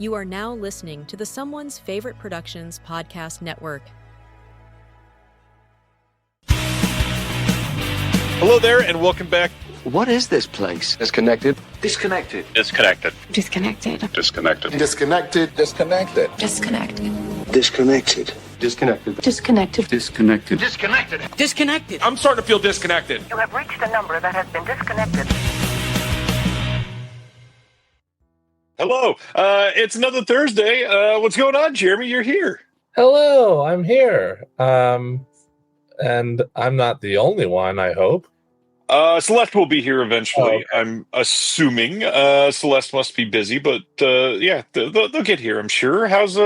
You are now listening to the Someone's Favorite Productions podcast network. Hello there, and welcome back. What is this place? Disconnected. Disconnected. Disconnected. Disconnected. Disconnected. Disconnected. Disconnected. Disconnected. Disconnected. Disconnected. Disconnected. Disconnected. Disconnected. Disconnected. I'm starting to feel disconnected. You have reached a number that has been disconnected. Hello. It's another Thursday. What's going on, Jeremy? You're here. Hello, I'm here. And I'm not the only one, I hope. Celeste will be here eventually. Oh, okay. I'm assuming. Celeste must be busy, but yeah, they'll get here, I'm sure. How's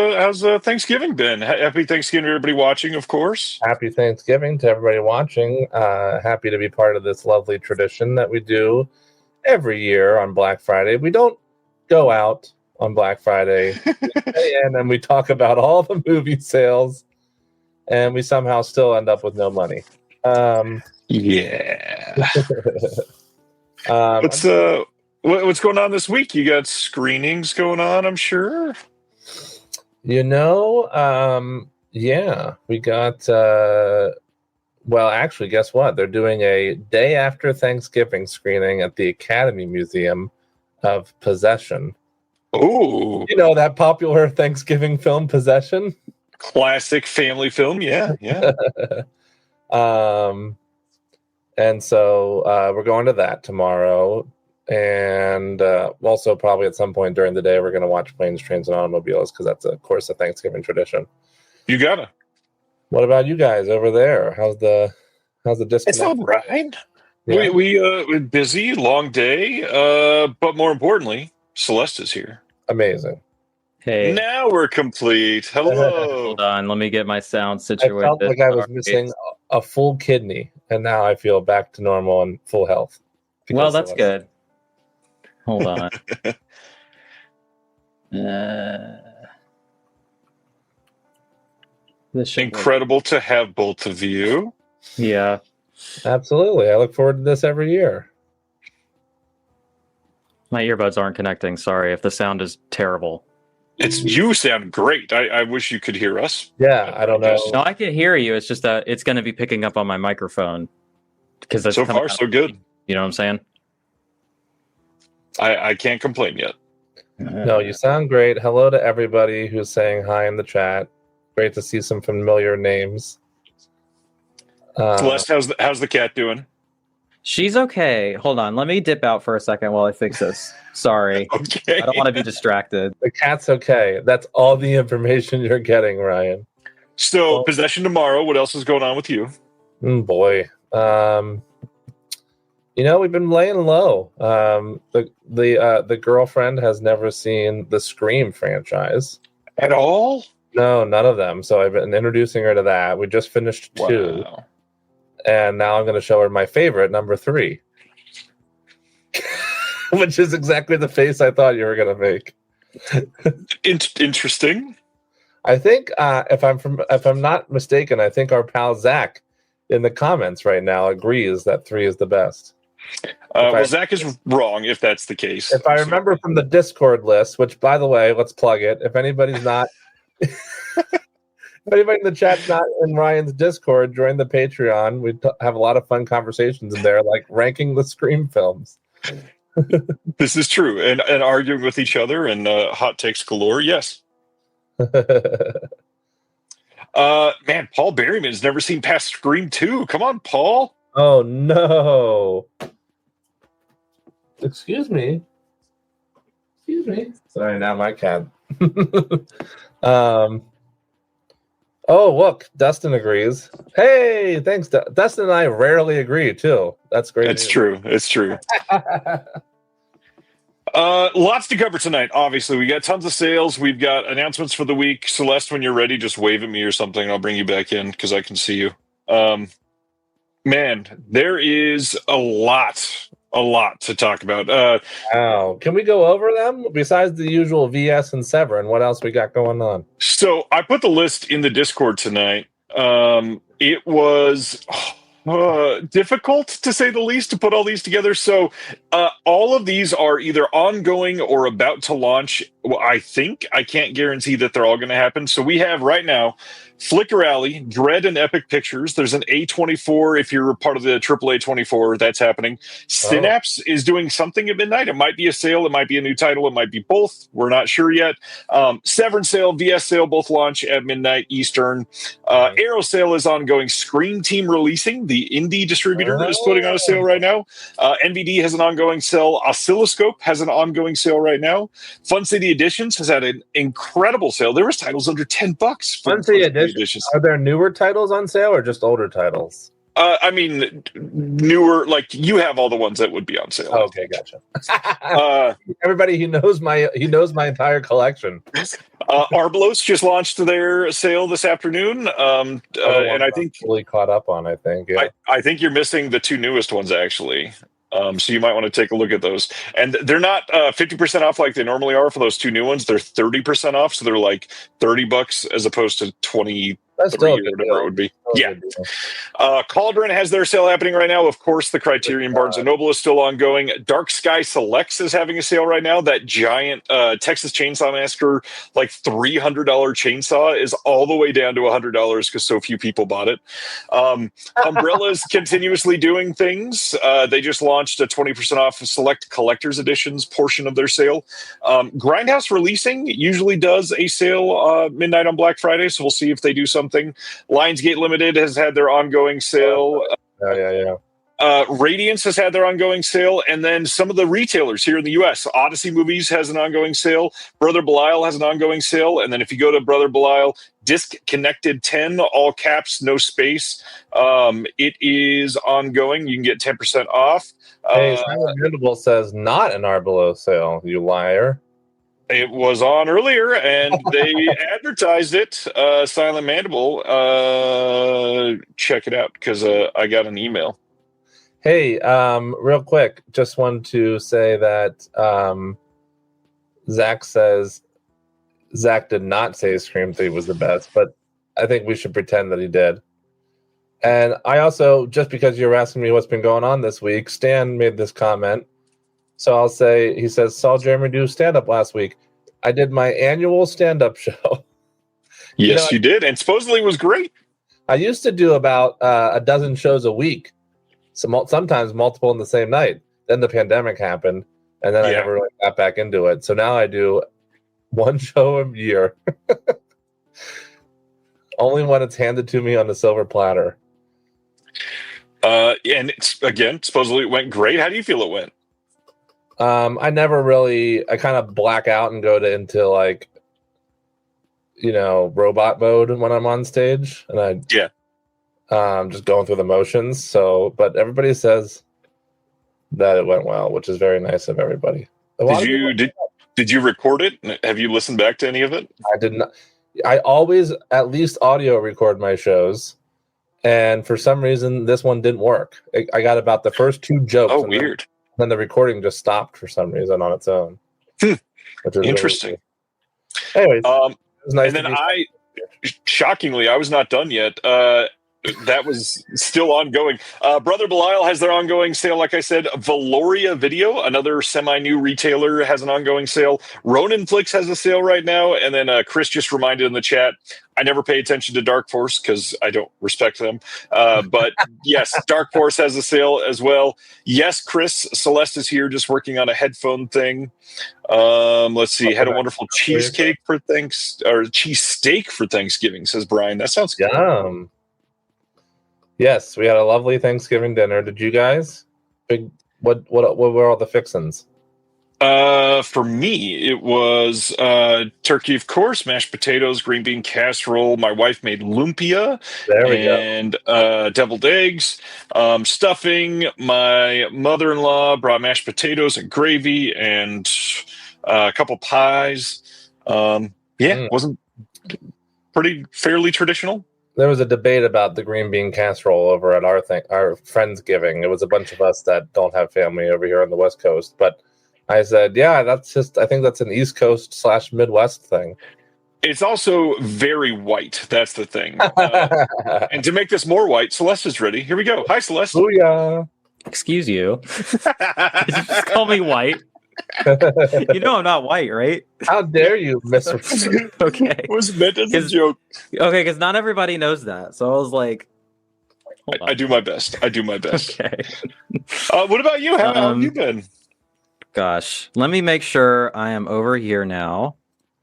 Thanksgiving been? Happy Thanksgiving to everybody watching, of course. Happy Thanksgiving to everybody watching. Happy to be part of this lovely tradition that we do every year on Black Friday. We don't go out on Black Friday, and then we talk about all the movie sales, and we somehow still end up with no money. Yeah. What's going on this week? You got screenings going on, I'm sure. Yeah, we got. Well, actually, guess what? They're doing a day after Thanksgiving screening at the Academy Museum of Possession. Oh, That popular Thanksgiving film, Possession? classic family film. Yeah. And so we're going to that tomorrow. And also probably at some point during the day, we're going to watch Planes, Trains, and Automobiles because that's, of course, a Thanksgiving tradition. You gotta. What about you guys over there? How's the disconnect? It's all right. Yeah. We're busy, long day, but more importantly, Celeste is here. Amazing. Hey, Now we're complete. Hello. hold on. Let me get my sound I situated. felt like I was Sorry. missing a full kidney, and now I feel back to normal and full health. Well, because that's of- good. Hold on. This should work. Incredible to have both of you. Yeah. Absolutely. I look forward to this every year. My earbuds aren't connecting. Sorry if the sound is terrible. You sound great. I wish you could hear us. Yeah, I don't know. No, I can hear you. It's just that it's going to be picking up on my microphone because that's So coming far, out. so good. You know what I'm saying? I can't complain yet. No, you sound great. Hello to everybody who's saying hi in the chat. Great to see some familiar names. Celeste, how's the cat doing? She's okay. Hold on. Let me dip out for a second while I fix this. Sorry. Okay. I don't want to be distracted. The cat's okay. That's all the information you're getting, Ryan. So, Possession tomorrow. What else is going on with you? Boy. We've been laying low. The girlfriend has never seen the Scream franchise. At all? No, none of them. So I've been introducing her to that. We just finished 2. Wow. And now I'm going to show her my favorite, number 3. Which is exactly the face I thought you were going to make. Interesting. I think, if I'm not mistaken, I think our pal Zach in the comments right now agrees that 3 is the best. Zach is wrong if that's the case. If I remember from the Discord list, which, by the way, let's plug it. If anybody's not... If anybody in the chat's not in Ryan's Discord, join the Patreon. We have a lot of fun conversations in there, like ranking the Scream films. This is true. And arguing with each other and hot takes galore. Yes. Man, Paul Berryman's never seen past Scream 2. Come on, Paul. Oh, no. Excuse me. Sorry, now my cat. Oh, look, Dustin agrees. Hey, thanks. Dustin and I rarely agree, too. That's great. It's true. Lots to cover tonight, obviously. We got tons of sales. We've got announcements for the week. Celeste, when you're ready, just wave at me or something. I'll bring you back in because I can see you. Man, there is a lot to talk about. Wow. Can we go over them? Besides the usual VS and Severin, what else we got going on? So I put the list in the Discord tonight. It was Difficult to say the least to put all these together. So all of these are either ongoing or about to launch. Well, I think I can't guarantee that they're all going to happen. So we have right now Flickr Alley, Dread and Epic Pictures. There's an A24 if you're part of the AAA 24. That's happening. Synapse is doing something at midnight. It might be a sale. It might be a new title. It might be both. We're not sure yet. Severin Sale, VS Sale both launch at midnight Eastern. Arrow Sale is ongoing. Scream Team Releasing, the indie distributor, is putting on a sale right now. NVD has an ongoing sale. Oscilloscope has an ongoing sale right now. Fun City Editions has had an incredible sale. There was titles under $10. Fun City Editions. Are there newer titles on sale or just older titles? I mean, newer, like you have all the ones that would be on sale. Oh, okay, gotcha. Everybody, he knows my entire collection. Arblos just launched their sale this afternoon, and I think fully caught up on. I think, yeah. I think you're missing the two newest ones actually. So you might want to take a look at those. And they're not 50% off like they normally are for those two new ones. They're 30% off, so they're like $30 as opposed to 20. That's still or whatever it would be. Yeah. Cauldron has their sale happening right now. Of course, the Criterion Barnes & Noble is still ongoing. Dark Sky Selects is having a sale right now. That giant Texas Chainsaw Massacre, like $300 chainsaw is all the way down to $100 because so few people bought it. Umbrella is continuously doing things. They just launched a 20% off select collector's editions portion of their sale. Grindhouse Releasing usually does a sale midnight on Black Friday, so we'll see if they do something. Lionsgate Limited has had their ongoing sale. Radiance has had their ongoing sale, and then some of the retailers here in the U.S. Odyssey Movies has an ongoing sale. Brother Belial has an ongoing sale, and then if you go to Brother Belial, Disc Connected 10, all caps, no space. It is ongoing. You can get 10% off. Hey, Silent Mandible says not an Arbolo sale, you liar. It was on earlier, and they advertised it. Silent Mandible. Check it out because I got an email. Hey, real quick, just wanted to say that Zach says Zach did not say Scream 3 was the best, but I think we should pretend that he did. And I also, just because you're asking me what's been going on this week, Stan made this comment. So I'll say, he says, saw Jeremy do stand-up last week. I did my annual stand-up show. Yes, you did. And supposedly it was great. I used to do about a dozen shows a week. Sometimes multiple in the same night. Then the pandemic happened, and then I never really got back into it. So now I do one show a year. Only when it's handed to me on a silver platter. And it's, again, supposedly it went great. How do you feel it went? I kind of black out and go into like, robot mode when I'm on stage, and just going through the motions. So, but everybody says that it went well, which is very nice of everybody. Did you record it? Have you listened back to any of it? I did not. I always at least audio record my shows, and for some reason this one didn't work. I got about the first two jokes. Oh, weird. Then the recording just stopped for some reason on its own. Which is interesting. Really anyways, it was nice. And then shockingly, I was not done yet. That was still ongoing. Brother Belial has their ongoing sale, like I said. Valoria Video, another semi-new retailer, has an ongoing sale. Ronin Flix has a sale right now. And then Chris just reminded in the chat, I never pay attention to Dark Force because I don't respect them. But yes, Dark Force has a sale as well. Yes, Chris, Celeste is here just working on a headphone thing. Let's see. Had a wonderful cheesesteak for Thanksgiving, says Brian. That sounds good. Yum. Yes, we had a lovely Thanksgiving dinner. Did you guys? What were all the fixins? For me, it was turkey, of course, mashed potatoes, green bean casserole. My wife made lumpia and deviled eggs, stuffing. My mother-in-law brought mashed potatoes and gravy and a couple pies. Wasn't fairly traditional. There was a debate about the green bean casserole over at our Friendsgiving. It was a bunch of us that don't have family over here on the West Coast, but I said, I think that's an East Coast / Midwest thing. It's also very white. That's the thing. And to make this more white, Celeste is ready. Here we go. Hi, Celeste. Booyah. Excuse you. Did you just call me white? You know I'm not white, right? How dare you, Mr. Okay. It was meant as a joke. Okay, because not everybody knows that. So I was like, hold on. I do my best. I do my best. Okay. What about you? How have you been? Gosh, let me make sure I am over here now.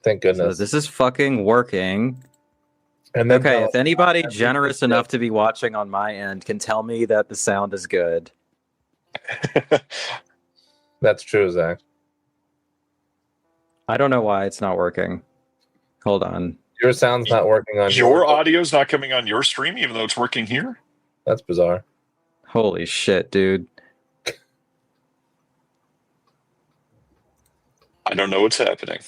Thank goodness. So this is fucking working. And then Okay, if anybody generous enough to be watching on my end can tell me that the sound is good. That's true, Zach. I don't know why it's not working. Hold on. Your sound's not working on Your audio's not coming on your stream, even though it's working here? That's bizarre. Holy shit, dude. I don't know what's happening.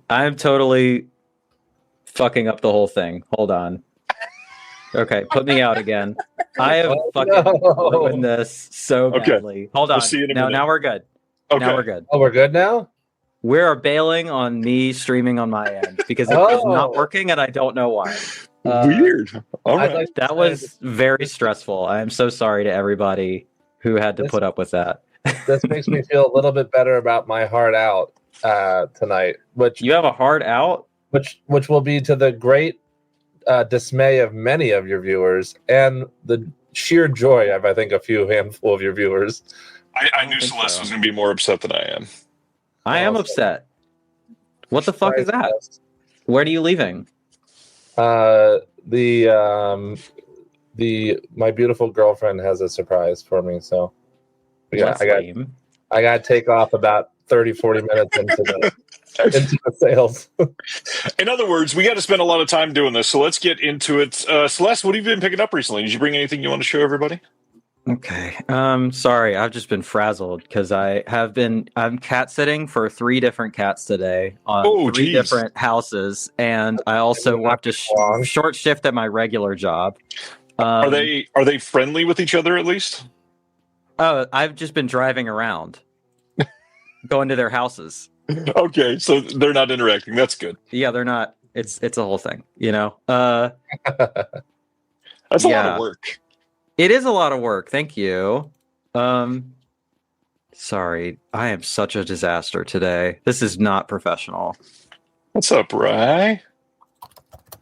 I'm totally fucking up the whole thing. Hold on. Okay, put me out again. I have ruined this so badly. Hold on. We'll see you in a minute. Now we're good. Okay. Now we're good. Oh, we're good now? We are bailing on me streaming on my end because it is not working and I don't know why. Weird. All right. That was very stressful. I am so sorry to everybody who had to put up with that. This makes me feel a little bit better about my heart out tonight. Which you have a heart out? Which will be to the great dismay of many of your viewers and the sheer joy of, I think, a few handful of your viewers. I knew Celeste was going to be more upset than I am. I am upset. What the fuck is that? Where are you leaving? My beautiful girlfriend has a surprise for me, so yeah, I got to take off about 30-40 minutes into the sales. In other words, we got to spend a lot of time doing this, so let's get into it. Celeste, what have you been picking up recently? Did you bring anything you want to show everybody? Okay. Sorry, I've just been frazzled because I'm cat sitting for 3 different cats today on 3 different houses, and I also worked a short shift at my regular job. Are they friendly with each other at least? Oh, I've just been driving around, going to their houses. Okay, so they're not interacting. That's good. Yeah, they're not. It's a whole thing, you know. That's a lot of work. It is a lot of work. Thank you. Sorry, I am such a disaster today. This is not professional. What's up, Rye?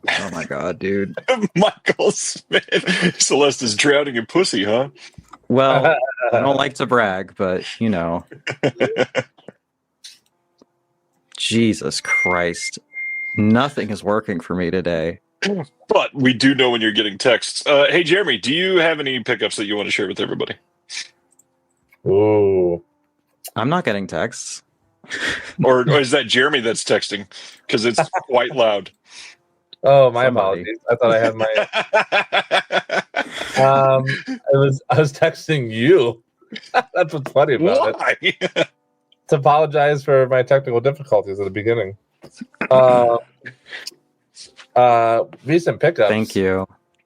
Oh my god, dude. Michael Smith. Celeste is drowning in pussy, huh? Well, I don't like to brag, but you know. Jesus Christ. Nothing is working for me today. But we do know when you're getting texts. Hey, Jeremy, do you have any pickups that you want to share with everybody? Ooh. I'm not getting texts. Or is that Jeremy that's texting? Because it's quite loud. Oh, my apologies. I thought I had my... I was texting you. That's what's funny about it. To apologize for my technical difficulties at the beginning. Recent pickups. Thank you.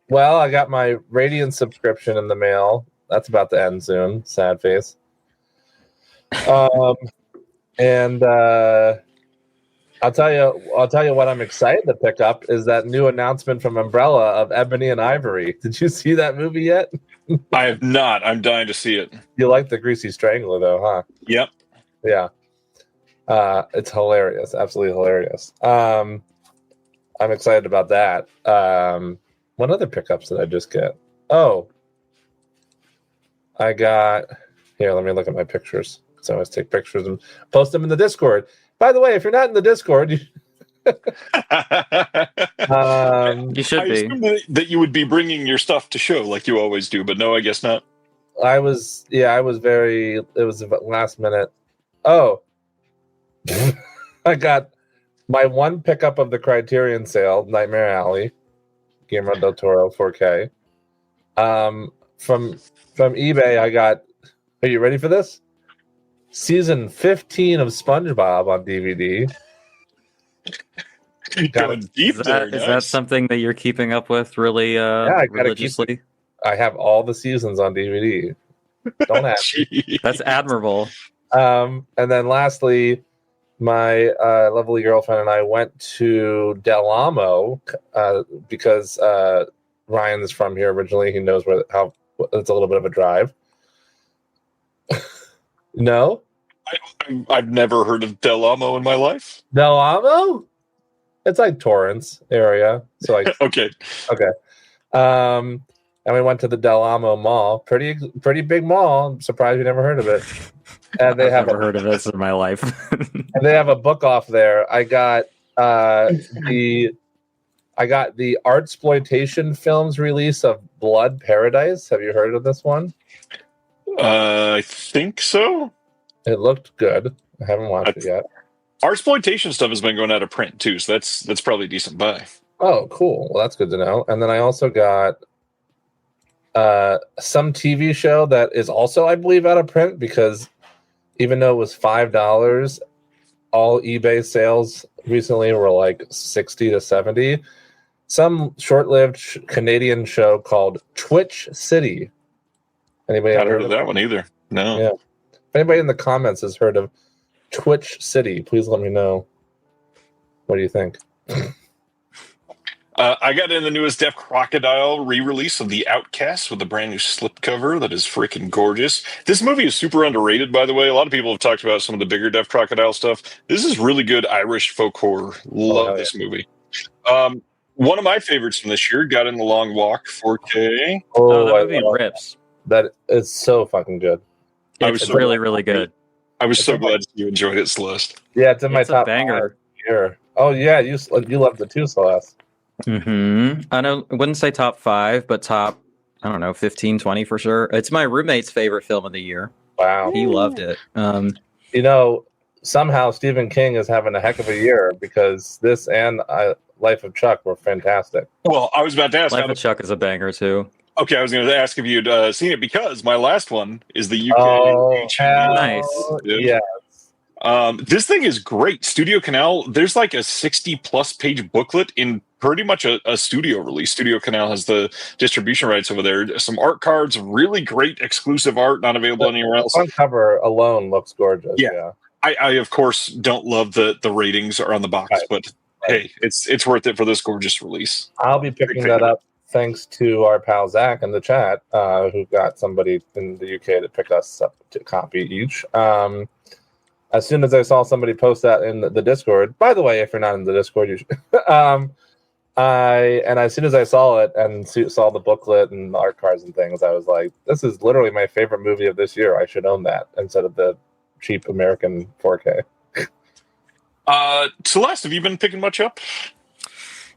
Well, I got my Radiant subscription in the mail. That's about to end soon. Sad face. And I'll tell you what I'm excited to pick up is that new announcement from Umbrella of Ebony and Ivory. Did you see that movie yet? I have not. I'm dying to see it. You like the Greasy Strangler though, huh? Yep. Yeah. It's hilarious. Absolutely hilarious. I'm excited about that. What other pickups did I just get? Oh, I got... Here, let me look at my pictures. So I always take pictures and post them in the Discord. By the way, if you're not in the Discord, you should be. I assume that you would be bringing your stuff to show like you always do, but no, I guess not. I was very... It was last minute. Oh. I got my one pickup of the Criterion sale, Nightmare Alley, Guillermo del Toro 4K. From eBay, I got... Are you ready for this? Season 15 of SpongeBob on DVD. Going deep there. Is that something that you're keeping up with really religiously? I have all the seasons on DVD. Don't ask me. That's admirable. And then lastly, my lovely girlfriend and I went to Del Amo because Ryan is from here originally. He knows how it's a little bit of a drive. No? I've never heard of Del Amo in my life. Del Amo? It's like Torrance area. So like Okay. And we went to the Del Amo Mall. Pretty big mall. I'm surprised you never heard of it. And they I've have never heard of this in my life. and they have a book off there. I got the Artsploitation Films release of Blood Paradise. Have you heard of this one? I think so. It looked good. I haven't watched it yet. Our exploitation stuff has been going out of print too, so that's probably a decent buy. Oh, cool. Well, that's good to know. And then I also got some TV show that is also, I believe, out of print because even though it was $5, all eBay sales recently were like 60 to 70. Some short-lived Canadian show called Twitch City. Anybody Not heard of that one either. No. Yeah. If anybody in the comments has heard of Twitch City, please let me know. What do you think? I got in the newest Deaf Crocodile re-release of The Outcast with a brand new slipcover that is freaking gorgeous. This movie is super underrated, by the way. A lot of people have talked about some of the bigger Deaf Crocodile stuff. This is really good Irish folk horror. Love this movie. One of my favorites from this year, Got in the Long Walk 4K. Oh, that movie rips. That is so fucking good. It's really, really good. I was so glad you enjoyed it, Celeste. Yeah, it's in my It's a top banger. 5 here. Oh yeah, you loved it too, Celeste. I wouldn't say top 5, but top, I don't know, 15, 20 for sure. It's my roommate's favorite film of the year. Wow. He loved it. Somehow Stephen King is having a heck of a year because this and Life of Chuck were fantastic. Well, I was about to ask. Life of Chuck is a banger too. Okay, I was going to ask if you'd seen it because my last one is the UK. Oh, Nice. Yeah. This thing is great. Studio Canal, there's like a 60-plus page booklet in pretty much a studio release. Studio Canal has the distribution rights over there. Some art cards, really great exclusive art, not available anywhere else. The front cover alone looks gorgeous. Yeah. I of course, don't love the ratings are on the box, but hey, it's worth it for this gorgeous release. I'll be picking that up thanks to our pal Zach in the chat, who got somebody in the UK to pick us up to copy each. As soon as I saw somebody post that in the Discord, by the way, if you're not in the Discord, you should. As soon as I saw it and saw the booklet and the art cards and things, I was like, this is literally my favorite movie of this year. I should own that instead of the cheap American 4K. Celeste, have you been picking much up?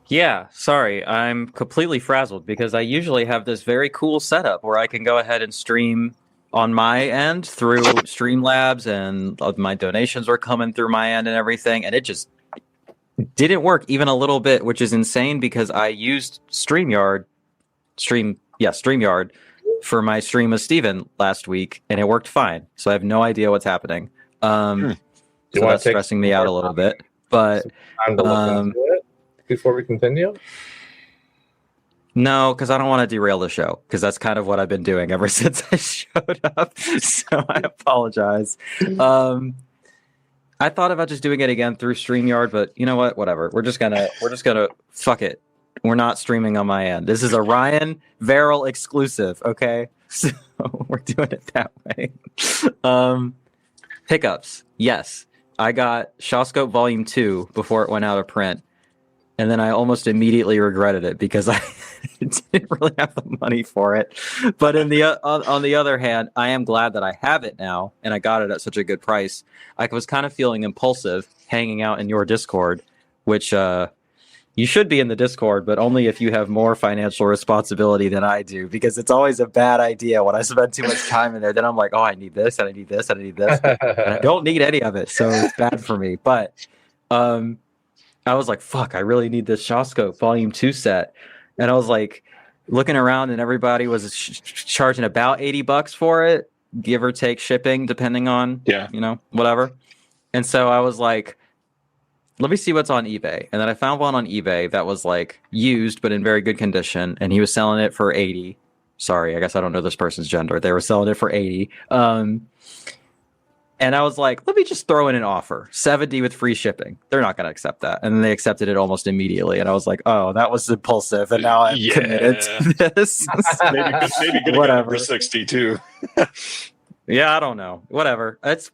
Yeah, sorry, I'm completely frazzled because I usually have this very cool setup where I can go ahead and stream on my end through Streamlabs, and my donations were coming through my end and everything, and it just didn't work even a little bit, which is insane because I used StreamYard for my stream of Steven last week, and it worked fine. So I have no idea what's happening. So that's stressing me out a little bit. But time to look into it before we continue? No, because I don't want to derail the show, because that's kind of what I've been doing ever since I showed up. So I apologize. I thought about just doing it again through StreamYard, but you know what? Whatever. We're just gonna fuck it. We're not streaming on my end. This is a Ryan Verrill exclusive, okay? So we're doing it that way. Hiccups. Yes. I got Shawscope Volume 2 before it went out of print. And then I almost immediately regretted it because I didn't really have the money for it. But on the other hand, I am glad that I have it now, and I got it at such a good price. I was kind of feeling impulsive hanging out in your Discord, which you should be in the Discord, but only if you have more financial responsibility than I do, because it's always a bad idea when I spend too much time in there. Then I'm like, oh, I need this, and I need this, and I need this. And I don't need any of it, so it's bad for me. But I was like, fuck, I really need this Shawscope Volume 2 set. And I was like looking around, and everybody was charging about $80 for it, give or take shipping, depending on, whatever. And so I was like, let me see what's on eBay. And then I found one on eBay that was like used, but in very good condition. And he was selling it for 80. Sorry, I guess I don't know this person's gender. They were selling it for 80. And I was like, let me just throw in an offer, 70 with free shipping. They're not going to accept that. And then they accepted it almost immediately. And I was like, oh, that was impulsive. And now I'm committed to this. maybe get Whatever. For 60 too. Yeah, I don't know. Whatever. It's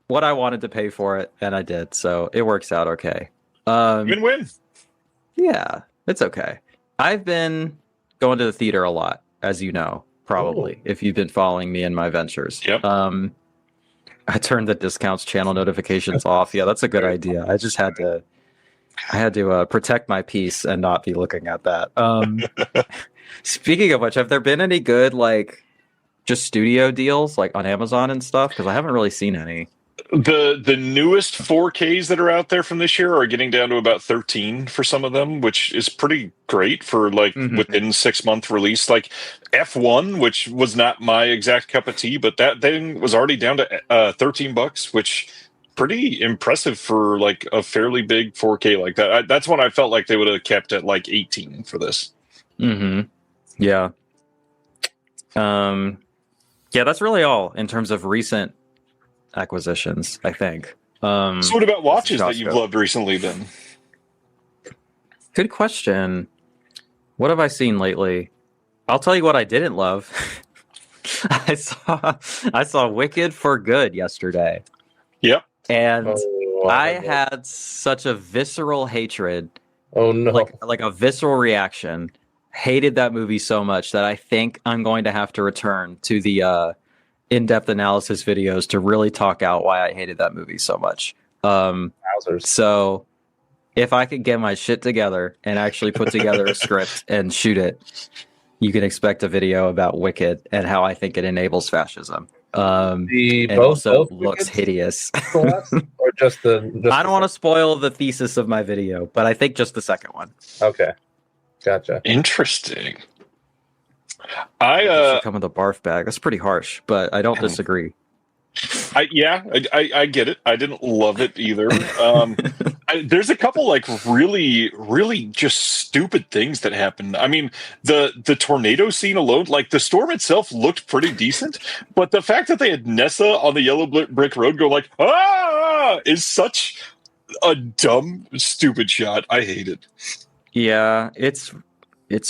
what I wanted to pay for it, and I did. So it works out okay. Win-win. Yeah, it's okay. I've been going to the theater a lot, as you know, probably, if you've been following me in my ventures. Yep. I turned the discounts channel notifications off. Yeah, that's a good idea. I just had to protect my peace and not be looking at that. Speaking of which, have there been any good just studio deals on Amazon and stuff? Because I haven't really seen any. The newest 4Ks that are out there from this year are getting down to about 13 for some of them, which is pretty great for within 6-month release. Like F1, which was not my exact cup of tea, but that thing was already down to $13, which pretty impressive for a fairly big 4K like that. That's when I felt like they would have kept at 18 for this. Mm-hmm. Yeah. Yeah, that's really all in terms of recent acquisitions, I think. So what about watches that you've loved recently then? Good question. What have I seen lately? I'll tell you what I didn't love. I saw Wicked for Good yesterday. Yep. And I had such a visceral hatred. Oh no. Like a visceral reaction. Hated that movie so much that I think I'm going to have to return to the in-depth analysis videos to really talk out why I hated that movie so much. So if I could get my shit together and actually put together a script and shoot it, you can expect a video about Wicked and how I think it enables fascism. And also looks hideous. Or just I don't want to spoil the thesis of my video, but I think just the second one. Okay. Gotcha. Interesting. I come with a barf bag. That's pretty harsh, but I don't disagree. I get it. I didn't love it either. There's a couple really, really just stupid things that happened. I mean, the tornado scene alone, the storm itself looked pretty decent, but the fact that they had Nessa on the yellow brick road go is such a dumb, stupid shot. I hate it. Yeah, it's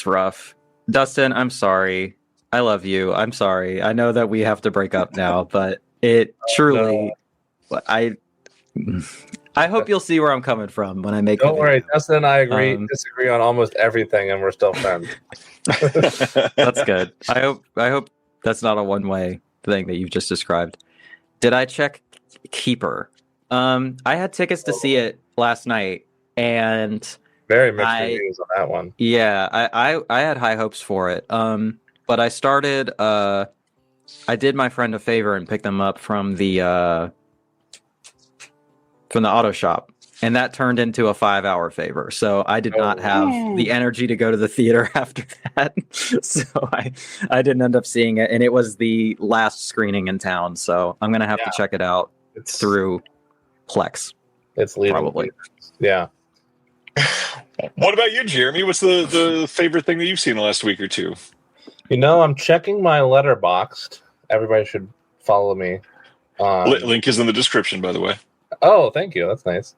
rough. Dustin, I'm sorry. I love you. I'm sorry. I know that we have to break up now, but it truly, I hope you'll see where I'm coming from when I make. Don't worry, Dustin and I disagree on almost everything, and we're still friends. That's good. I hope that's not a one-way thing that you've just described. Did I check Keeper? I had tickets to see it last night, and very mixed reviews on that one. Yeah, I had high hopes for it. But I started. I did my friend a favor and picked them up from the auto shop, and that turned into a 5-hour favor. So I did not have the energy to go to the theater after that. So I didn't end up seeing it, and it was the last screening in town. So I'm gonna have to check it out through Plex. It's leading, probably. Yeah. What about you, Jeremy? What's the favorite thing that you've seen the last week or two? I'm checking my Letterboxd. Everybody should follow me. Link is in the description, by the way. Oh, thank you. That's nice.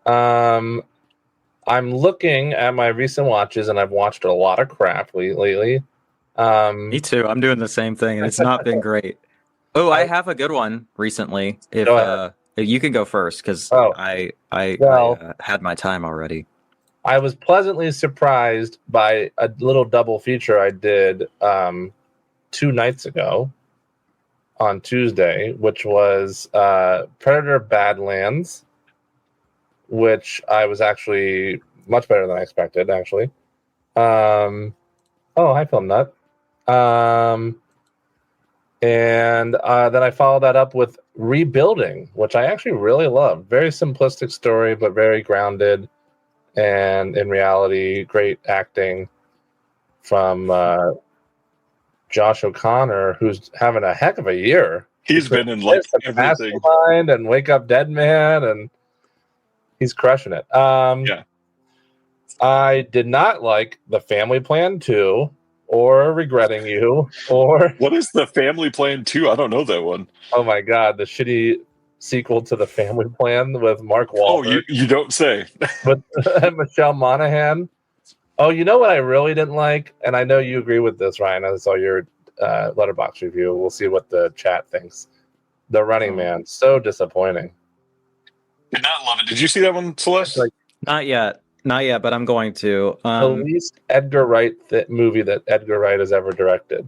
I'm looking at my recent watches, and I've watched a lot of crap lately. Me too. I'm doing the same thing, and it's not been great. Oh, I have a good one recently. If you can go first, because I had my time already. I was pleasantly surprised by a little double feature I did 2 nights ago on Tuesday, which was Predator Badlands, which I was actually much better than I expected, actually. Hi, Film Nut. And then I followed that up with Rebuilding, which I actually really loved. Very simplistic story, but very grounded. And in reality, great acting from Josh O'Connor, who's having a heck of a year. He's been in everything. Mastermind and Wake Up Dead Man, and he's crushing it. I did not like The Family Plan 2 or Regretting You or... What is The Family Plan 2? I don't know that one. Oh my God, the shitty sequel to The Family Plan with Mark Oh, Wahlberg. you don't say. With Michelle Monaghan. Oh, you know what I really didn't like? And I know you agree with this, Ryan. I saw your Letterboxd review. We'll see what the chat thinks. The Running Man. So disappointing. Did not love it. Did you see that one, Celeste? Like, Not yet, but I'm going to. the least Edgar Wright movie that Edgar Wright has ever directed.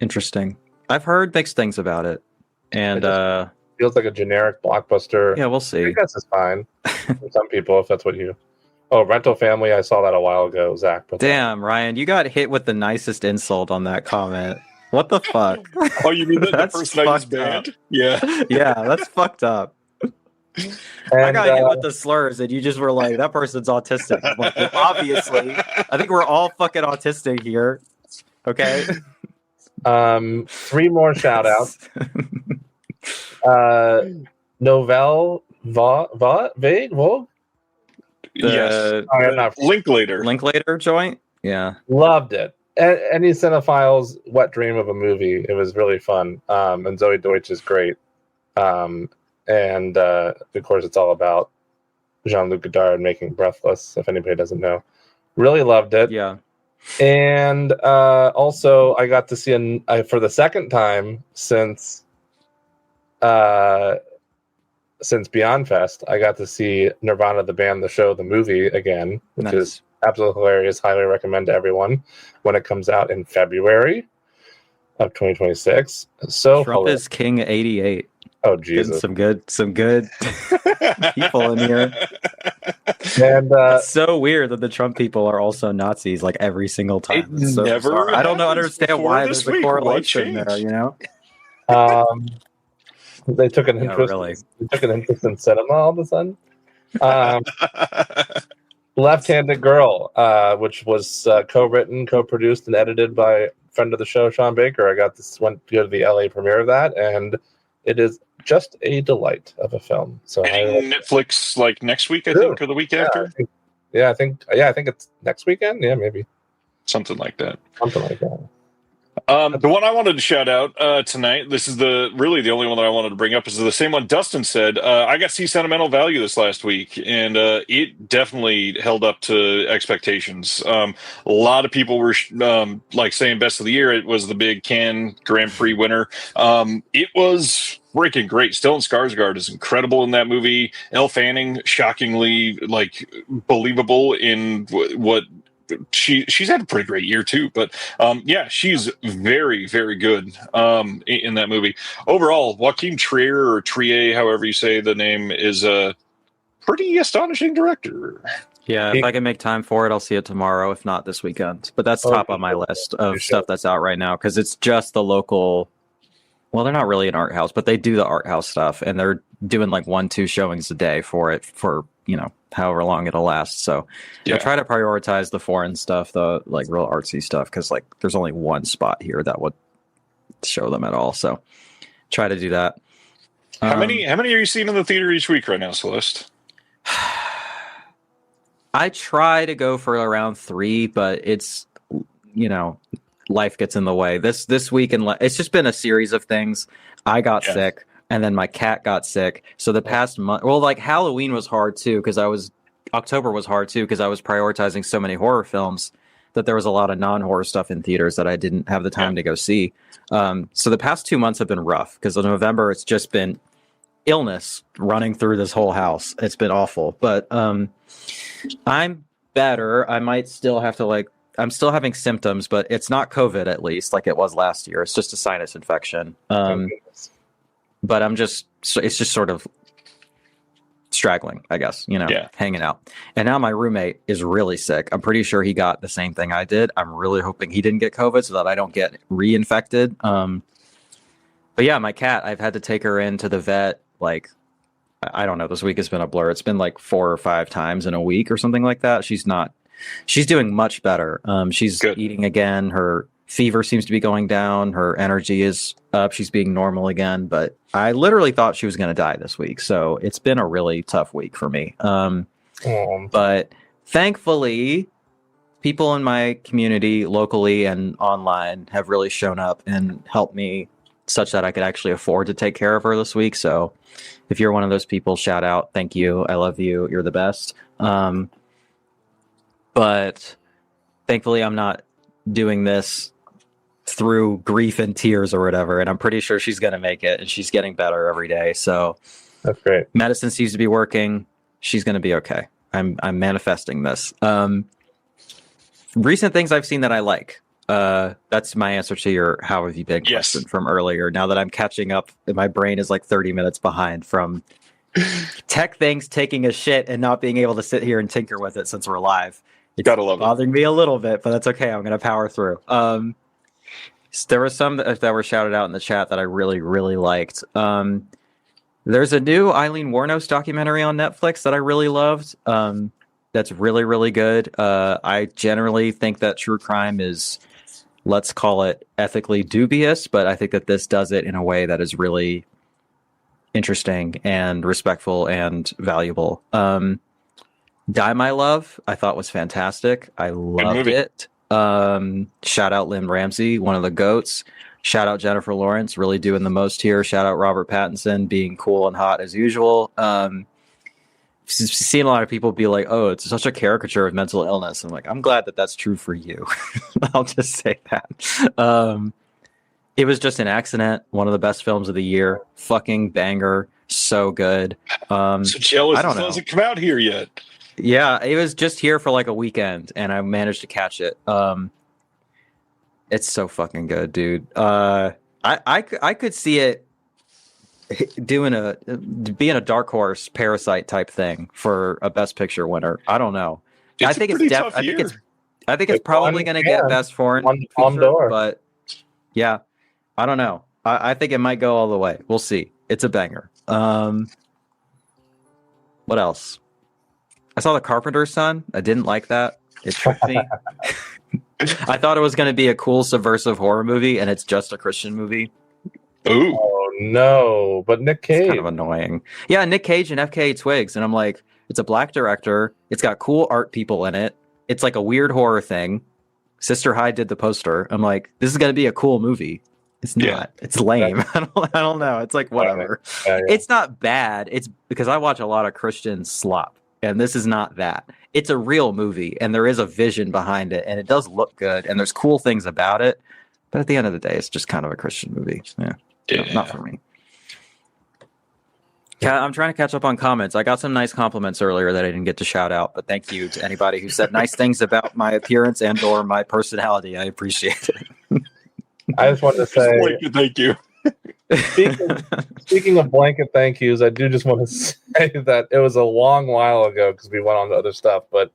Interesting. I've heard mixed things about it, and feels like a generic blockbuster. yeah, we'll see. I guess it's fine for some people if that's what you. Oh, Rental Family. I saw that a while ago, Zach. Damn, Ryan, you got hit with the nicest insult on that comment. What the fuck? Oh, you mean the That's person I just fucked up. banned? Yeah. Yeah, that's fucked up. I got hit with the slurs, and you just were like, "That person's autistic." I'm like, well, obviously, I think we're all fucking autistic here. Okay. 3 more shout outs. Novelle Vogue? Yes. Linklater. Linklater joint? Yeah. Loved it. Any cinephiles' wet dream of a movie. It was really fun. And Zoe Deutsch is great. And of course, it's all about Jean-Luc Godard making Breathless, if anybody doesn't know. Really loved it. Yeah. And also, I got to see for the second time since Beyond Fest, I got to see Nirvana, the band, the show, the movie again, which is absolutely hilarious. Highly recommend to everyone when it comes out in February of 2026. So Trump is King 88. Oh Jesus! Getting some good people in here. And it's so weird that the Trump people are also Nazis like every single time. So never. I don't understand why there's a correlation there. You know. They took an interest. Really. They took an interest in cinema all of a sudden. Left-Handed Girl, which was co-written, co-produced, and edited by friend of the show Sean Baker. I went to go to the LA premiere of that, and it is just a delight of a film. So Netflix like next week, I think, or the week after. I think it's next weekend. Yeah, maybe something like that. The one I wanted to shout out tonight, this is the only one that I wanted to bring up, is the same one Dustin said. I got to see Sentimental Value this last week, and it definitely held up to expectations. A lot of people were saying best of the year. It was the big Cannes Grand Prix winner. It was freaking great. Stellan Skarsgård is incredible in that movie. Elle Fanning, shockingly believable in what she's had a pretty great year too, but she's very, very good in that movie. Overall, Joaquin Trier, or Trier, however you say the name, is a pretty astonishing director. Yeah, if I can make time for it, I'll see it tomorrow, if not this weekend. But that's top on my list of stuff that's out right now, because it's just the local. Well, they're not really an art house, but they do the art house stuff, and they're doing like 1-2 showings a day for however long it'll last. So I try to prioritize the foreign stuff, the like real artsy stuff, because like there's only one spot here that would show them at all. So try to do that. How many are you seeing in the theater each week right now, Celeste? I try to go for around 3, but it's life gets in the way. This week, and it's just been a series of things. I got sick. And then my cat got sick. So the past month, Halloween was hard too, because October was hard too, because I was prioritizing so many horror films that there was a lot of non-horror stuff in theaters that I didn't have the time to go see. So the past 2 months have been rough, because in November it's just been illness running through this whole house. It's been awful, but I'm better. I might still have to I'm still having symptoms, but it's not COVID, at least like it was last year. It's just a sinus infection. But it's just sort of straggling, I guess, hanging out. And now my roommate is really sick. I'm pretty sure he got the same thing I did. I'm really hoping he didn't get COVID so that I don't get reinfected. But yeah, my cat, I've had to take her into the vet. I don't know. This week has been a blur. It's been like 4 or 5 times in a week or something like that. She's doing much better. She's good. Eating again. Her fever seems to be going down. Her energy is up. She's being normal again. But I literally thought she was going to die this week. So it's been a really tough week for me. But thankfully, people in my community, locally and online, have really shown up and helped me such that I could actually afford to take care of her this week. So if you're one of those people, shout out. Thank you. I love you. You're the best. But thankfully, I'm not doing this through grief and tears or whatever. And I'm pretty sure she's going to make it, and she's getting better every day. So that's great. Medicine seems to be working. She's going to be okay. I'm manifesting this. Recent things I've seen that I like. That's my answer to your "how have you been" question from earlier. Now that I'm catching up, my brain is like 30 minutes behind from tech things, taking a shit, and not being able to sit here and tinker with it since we're live. It's bothering me a little bit, but that's okay. I'm going to power through. There were some that were shouted out in the chat that I really, really liked. There's a new Eileen Wuornos documentary on Netflix that I really loved. That's really, really good. I generally think that true crime is, let's call it, ethically dubious, but I think that this does it in a way that is really interesting and respectful and valuable. Die My Love, I thought was fantastic. I loved it. Shout out Lynn Ramsey, one of the GOATs. Shout out Jennifer Lawrence, really doing the most here. Shout out Robert Pattinson, being cool and hot as usual. Seen a lot of people be like, oh, it's such a caricature of mental illness. I'm like, I'm glad that that's true for you. I'll just say that. It was just an accident. One of the best films of the year. Fucking banger. So good. So jealous I don't it know. hasn't come out here yet. Yeah, it was just here for like a weekend, and I managed to catch it. It's so fucking good, dude. I could see it being a dark horse Parasite type thing for a Best Picture winner. I don't know. I think it's probably going to get Best Foreign feature, but yeah, I don't know. I think it might go all the way. We'll see. It's a banger. What else? I saw The Carpenter's Son. I didn't like that. It tricked me. I thought it was going to be a cool subversive horror movie, and it's just a Christian movie. Ooh. Oh, no. But Nick Cage. It's kind of annoying. Yeah, Nick Cage and FKA Twigs. And I'm like, it's a black director. It's got cool art people in it. It's like a weird horror thing. Sister Hyde did the poster. I'm like, this is going to be a cool movie. It's not. Yeah. It's lame. I don't know. It's like, whatever. Yeah. It's not bad. It's because I watch a lot of Christian slop. And this is not that. It's a real movie, and there is a vision behind it, and it does look good, and there's cool things about it. But at the end of the day, it's just kind of a Christian movie. Yeah. No, not for me. I'm trying to catch up on comments. I got some nice compliments earlier that I didn't get to shout out, but thank you to anybody who said nice things about my appearance and or my personality. I appreciate it. I just wanted to say thank you. Speaking of blanket thank yous, I do just want to say that it was a long while ago because we went on to other stuff, but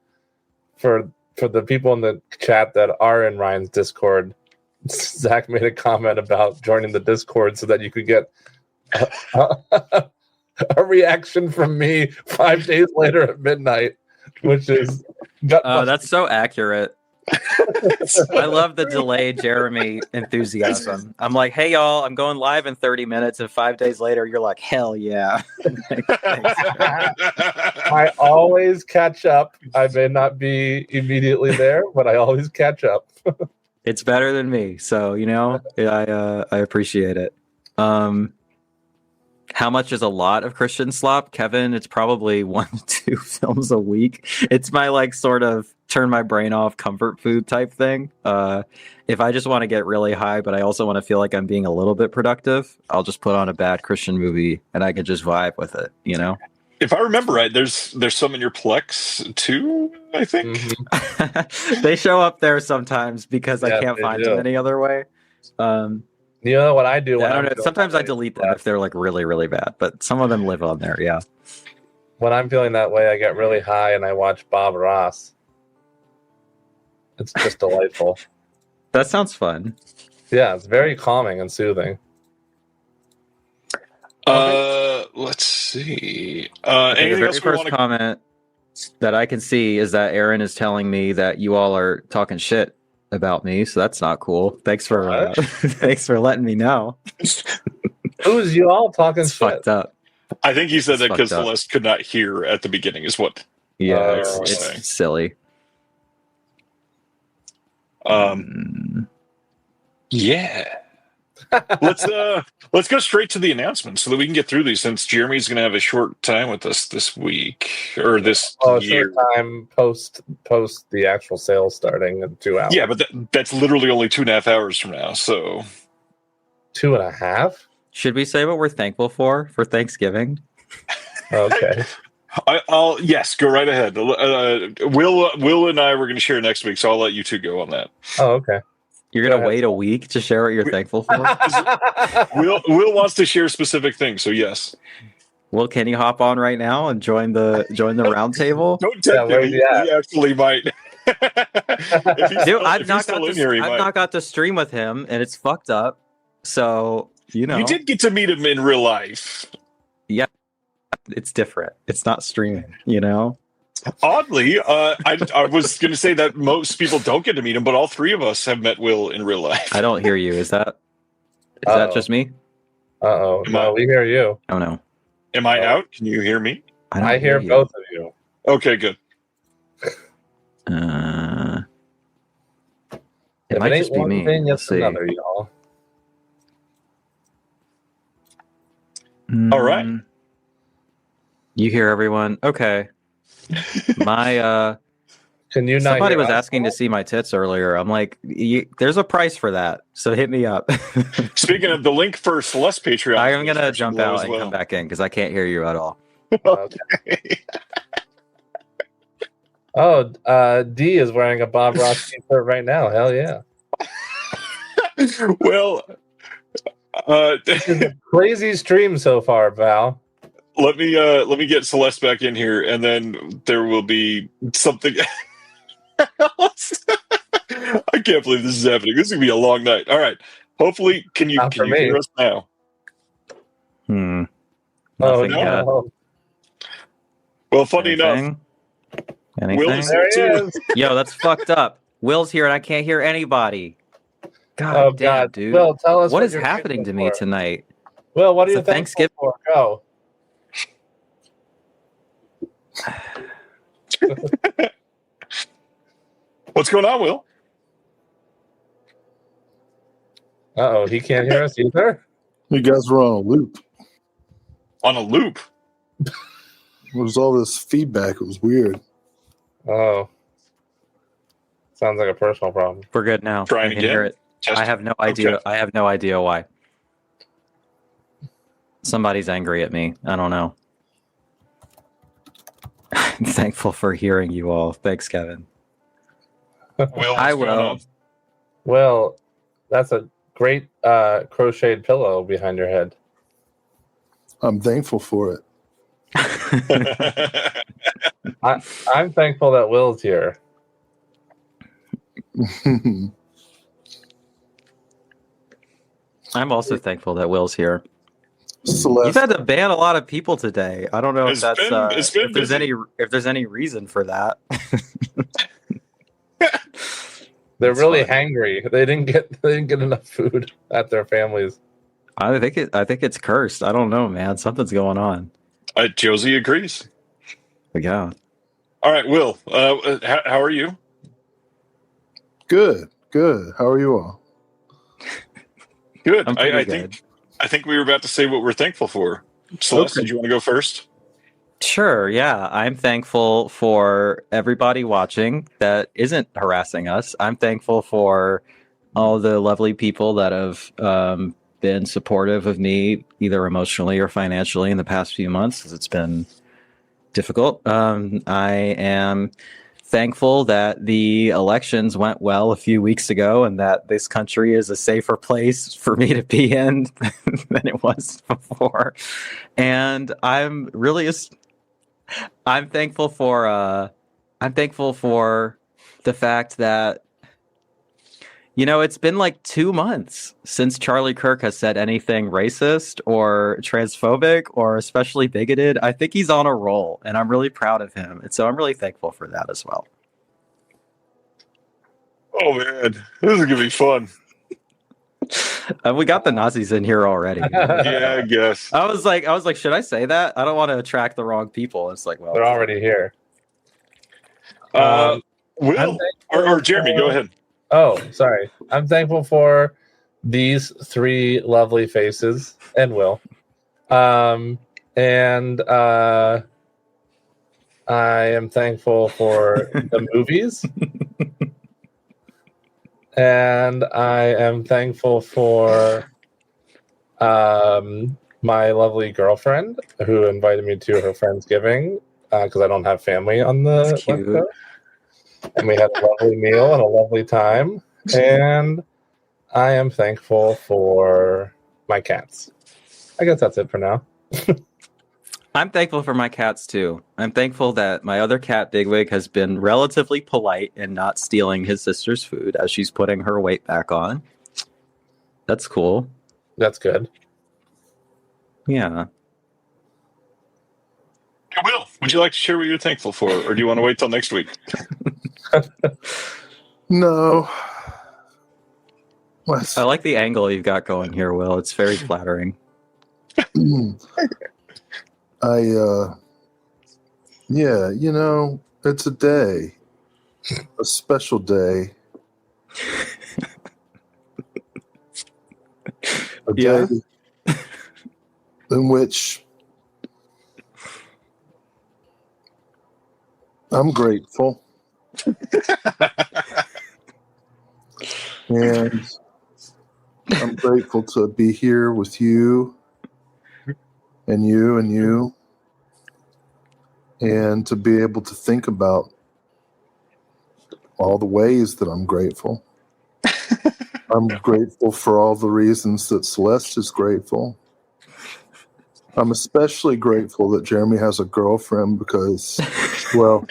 for the people in the chat that are in Ryan's Discord, Zach made a comment about joining the Discord so that you could get a reaction from me 5 days later at midnight, which is that's so accurate. I love the delayed Jeremy enthusiasm. I'm like, hey y'all, I'm going live in 30 minutes, and 5 days later you're like, hell yeah. I always catch up. I may not be immediately there, but I always catch up. It's better than me, so I appreciate it. How much is a lot of Christian slop, Kevin? It's probably 1 to 2 films a week. It's my like sort of turn my brain off comfort food type thing. If I just want to get really high, but I also want to feel like I'm being a little bit productive, I'll just put on a bad Christian movie and I can just vibe with it, you know? If I remember right, there's some in your Plex too, I think. Mm-hmm. They show up there sometimes because I can't find them any other way. You know what I do? I don't know. Sometimes I delete them if they're like really, really bad, but some of them live on there. Yeah. When I'm feeling that way, I get really high and I watch Bob Ross. It's just delightful. That sounds fun. Yeah, it's very calming and soothing. Let's see. The very first comment that I can see is that Aaron is telling me that you all are talking shit about me, so that's not cool. Thanks for thanks for letting me know. Who's you all talking shit? Fucked up. I think he said that because Celeste could not hear at the beginning is what. Yeah, it's silly. Yeah. let's go straight to the announcements so that we can get through these, since Jeremy's going to have a short time with us this week or this year. Short time post the actual sale starting in 2 hours. Yeah, but that's literally only 2.5 hours from now. So 2.5. Should we say what we're thankful for Thanksgiving? Okay. I'll yes, go right ahead. Will and I were going to share next week, so I'll let you two go on that. Oh, okay. You're going to wait a week to share what you're thankful for? Will wants to share specific things, so yes. Well, can you hop on right now and join the round table? Don't tempt him. He actually might. Dude, I've not got to stream with him, and it's fucked up. So, you know. You did get to meet him in real life. Yeah. It's different. It's not streaming, you know? Oddly, I was going to say that most people don't get to meet him, but all three of us have met Will in real life. I don't hear you. Is that just me? Uh-oh. No, we hear you. Oh, no. Am I out? Can you hear me? I hear both of you. Okay, good. It might just be me. Let's see. Another, y'all. All right. You hear everyone? Okay. My Can you not? Somebody was asking to see my tits earlier. I'm like, there's a price for that, so hit me up. Speaking of, the link for Celeste Patreon, I'm gonna jump out and come back in because I can't hear you at all. Okay. D is wearing a Bob Ross t-shirt right now. Hell yeah! Well, this is a crazy stream so far, Val. Let me get Celeste back in here, and then there will be something else. I can't believe this is happening. This is gonna be a long night. All right. Hopefully, can you hear us now? Nothing yet. Well, funny enough, anything? Will's here too. Yo, that's fucked up. Will's here, and I can't hear anybody. God damn, dude. Will, tell us what is happening to me tonight. Will, what are you Thanksgiving for? Go. What's going on, Will? Uh-oh, he can't hear us either? You guys were on a loop. On a loop? There was all this feedback. It was weird. Oh. Sounds like a personal problem. We're good now. Trying again? Hear it. I have no idea. Okay. I have no idea why. Somebody's angry at me. I don't know. I'm thankful for hearing you all. Thanks, Kevin. I will. Well, that's a great crocheted pillow behind your head. I'm thankful for it. I'm thankful that Will's here. I'm also thankful that Will's here. Celeste. You've had to ban a lot of people today. I don't know if that's if there's any reason for that. They're really hangry. They didn't get enough food at their families. I think it's cursed. I don't know, man. Something's going on. Josie agrees. Yeah. All right, Will. How are you? Good. How are you all? Good. I'm good. I think we were about to say what we're thankful for. Celeste, Did you want to go first? Sure, yeah. I'm thankful for everybody watching that isn't harassing us. I'm thankful for all the lovely people that have been supportive of me, either emotionally or financially, in the past few months, as it's been difficult. I am thankful that the elections went well a few weeks ago and that this country is a safer place for me to be in than it was before. And I'm thankful for the fact that, you know, it's been like 2 months since Charlie Kirk has said anything racist or transphobic or especially bigoted. I think he's on a roll, and I'm really proud of him. And so I'm really thankful for that as well. Oh, man. This is going to be fun. We got the Nazis in here already. Yeah, I guess. I was like, should I say that? I don't want to attract the wrong people. It's like, well, they're already here. Will or Jeremy, go ahead. Oh, sorry. I'm thankful for these three lovely faces and Will. And I am thankful for the movies. And I am thankful for my lovely girlfriend who invited me to her Friendsgiving because I don't have family on the West Coast. And we had a lovely meal and a lovely time. And I am thankful for my cats. I guess that's it for now. I'm thankful for my cats too. I'm thankful that my other cat, Bigwig, has been relatively polite and not stealing his sister's food as she's putting her weight back on. That's cool. That's good. Yeah. Will, would you like to share what you're thankful for, or do you want to wait till next week? No. I like the angle you've got going here, Will. It's very flattering. Yeah, you know, it's a day, a special day. A day in which I'm grateful. And I'm grateful to be here with you and you and you, and to be able to think about all the ways that I'm grateful. I'm grateful for all the reasons that Celeste is grateful. I'm especially grateful that Jeremy has a girlfriend because, well,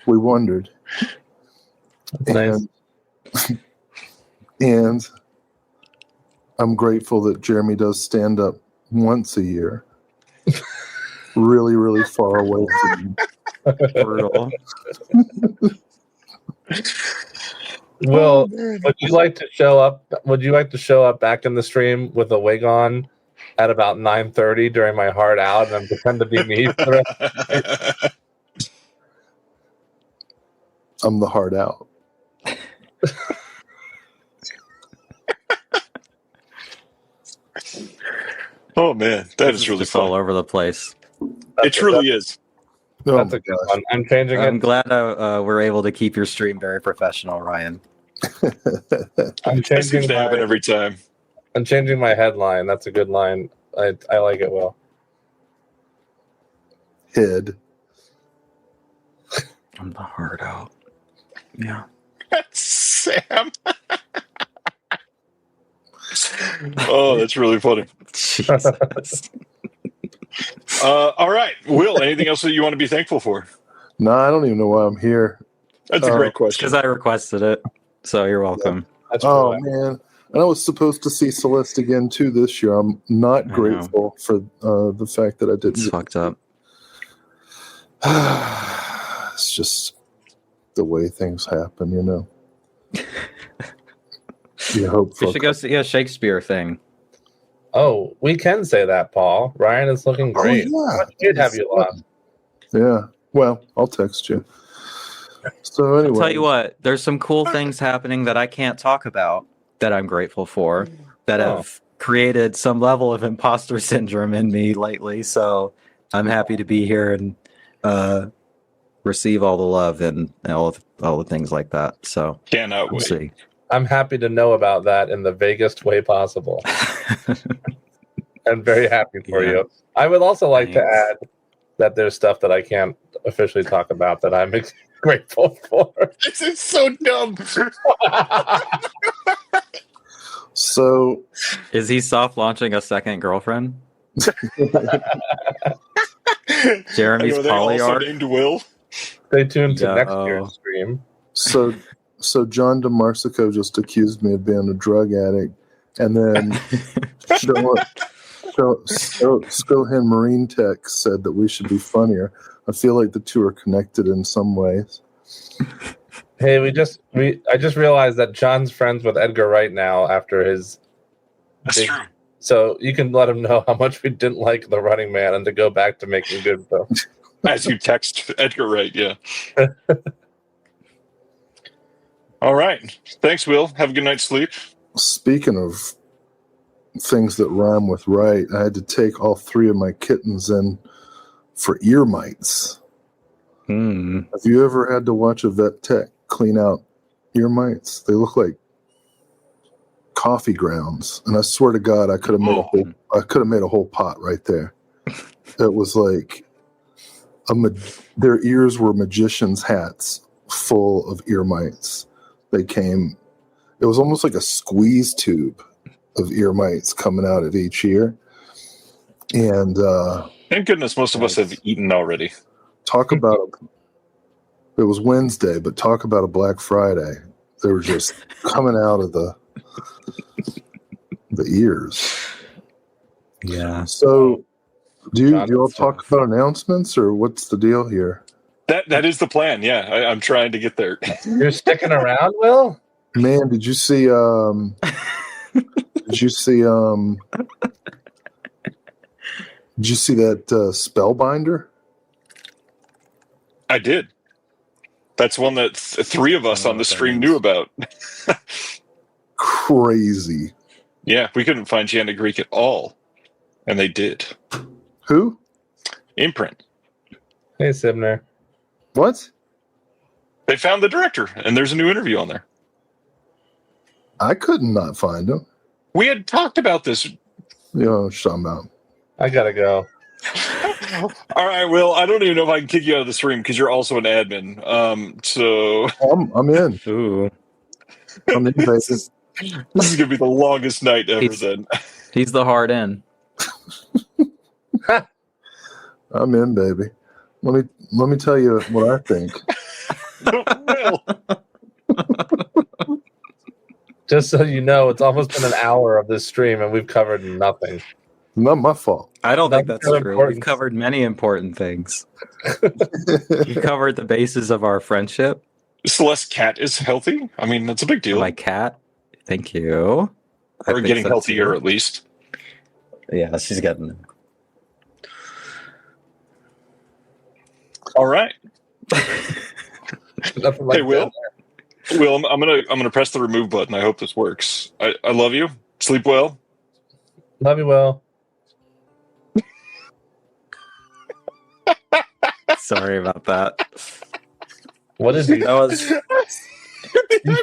we wondered. Nice. And I'm grateful that Jeremy does stand up once a year. Really, really far away from me. Brutal. Will, would you like to show up? Would you like to show up back in the stream with a wig on at about 9:30 during my heart out, and then pretend to be me? For the rest of the day? I'm the heart out. Oh man, that is really just fun. all over the place. It truly is. Oh That's my a good gosh. one. I'm changing I'm it. glad we're able to keep your stream very professional, Ryan. I'm That seems changing to happen my, every time. I'm changing my headline. That's a good line. I like it, Will. Head. I'm the heart out. Yeah. Sam. Oh, that's really funny. Jesus. All right, Will, anything else that you want to be thankful for? No, I don't even know why I'm here. That's a great question. Because I requested it, so you're welcome. That's Oh, really- man. And I was supposed to see Celeste again, too, this year. I'm not know. grateful for the fact that I It's didn't. fucked up. It's just the way things happen, you know. You hope for We should go see a Shakespeare thing. Oh, we can say that, Paul. Ryan is looking great. yeah. What did have you lost? Yeah. Well, I'll text you. So anyway, I'll tell you what, there's some cool things happening that I can't talk about that I'm grateful for that have created some level of imposter syndrome in me lately. So I'm happy to be here and receive all the love and all the things like that. So Cannot we'll wait. see. I'm happy to know about that in the vaguest way possible. I'm very happy for Yeah. you. I would also like to Thanks. add that there's stuff that I can't officially talk about that I'm grateful for. This is so dumb. so Is he soft launching a second girlfriend? Jeremy's Are they also polyarch? named Will? Stay tuned to next Yo. year's stream. so John DeMarsico just accused me of being a drug addict, and then Skohan Marine Tech said that we should be funnier. I feel like the two are connected in some ways. Hey, I just realized that John's friends with Edgar Wright now after his That's big- true. So you can let him know how much we didn't like The Running Man and to go back to making good films. As you text Edgar Wright, yeah. All right. Thanks, Will. Have a good night's sleep. Speaking of things that rhyme with right, I had to take all 3 of my kittens in for ear mites. Have you ever had to watch a vet tech clean out ear mites? They look like coffee grounds, and I swear to God, I could have made a whole pot right there. It was like their ears were magician's hats full of ear mites. It was almost like a squeeze tube of ear mites coming out of each ear. And thank goodness most of us have eaten already. Talk about it was Wednesday, but talk about a Black Friday. They were just coming out of the ears. Yeah. So do you all talk about announcements, or what's the deal here? That is the plan. Yeah, I'm trying to get there. You're sticking around, Will? Man, did you see that Spellbinder? I did. That's one that 3 of us on the stream knew about. Crazy. Yeah, we couldn't find Jana Greek at all, and they did. Who? Imprint. Hey, Sibner. What? They found the director, and there's a new interview on there. I could not find him. We had talked about this. You know what I'm talking about. I gotta go. All right, Will, I don't even know if I can kick you out of the stream because you're also an admin. So I'm in. Ooh. I'm in, baby. This is gonna be the longest night ever. Then He's the hard end. I'm in, baby. Let me tell you what I think. Will. Just so you know, it's almost been an hour of this stream, and we've covered nothing. Not my fault. I don't think that's Nothing true. important. We've covered many important things. You covered the basis of our friendship. Celeste cat is healthy. I mean, that's a big deal. My cat. Thank you. I Or think getting so, healthier, too. at least. Yeah, she's getting there. All right. Nothing like Hey, Will. that. Will, I'm gonna press the remove button. I hope this works. I love you. Sleep well. Love you, Will. Sorry about that. What is he? That was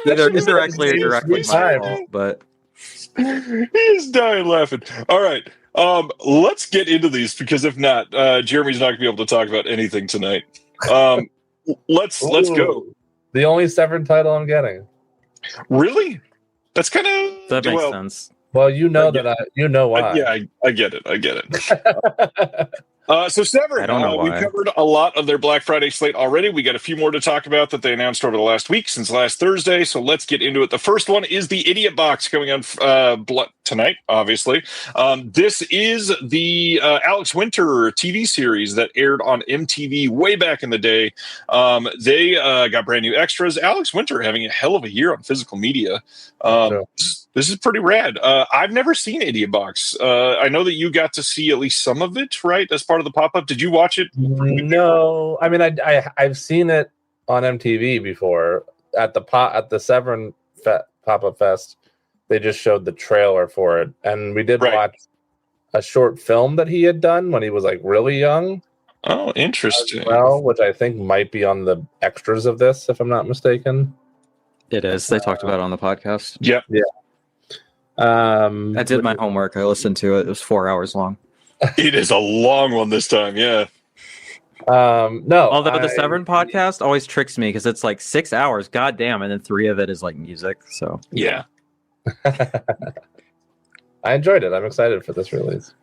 either indirectly or directly my fault, but He's dying laughing. All right. Let's get into these because if not, Jeremy's not gonna be able to talk about anything tonight. Let's go. The only Severin title I'm getting. Really? That's kind of that makes sense. Well, you know you know why. yeah, I get it. I get it. So Severin, I don't know we why. covered a lot of their Black Friday slate already. We got a few more to talk about that they announced over the last week since last Thursday. So let's get into it. The first one is the Idiot Box coming on tonight, obviously. This is the Alex Winter TV series that aired on MTV way back in the day. They got brand new extras. Alex Winter having a hell of a year on physical media. This is pretty rad. I've never seen Idiot Box. I know that you got to see at least some of it, right, as part of the pop-up. Did you watch it? No, I mean I've seen it on MTV before at the Severin pop-up fest. They just showed the trailer for it, and we did watch a short film that he had done when he was like really young. Oh, interesting. Well, which I think might be on the extras of this, if I'm not mistaken. It is. They talked about it on the podcast. Yep. Yeah. I did my homework. I listened to it. It was 4 hours long. It is a long one this time, yeah. No. Although the Severin podcast always tricks me because it's like 6 hours, goddamn, and then 3 of it is like music. So yeah. I enjoyed it. I'm excited for this release.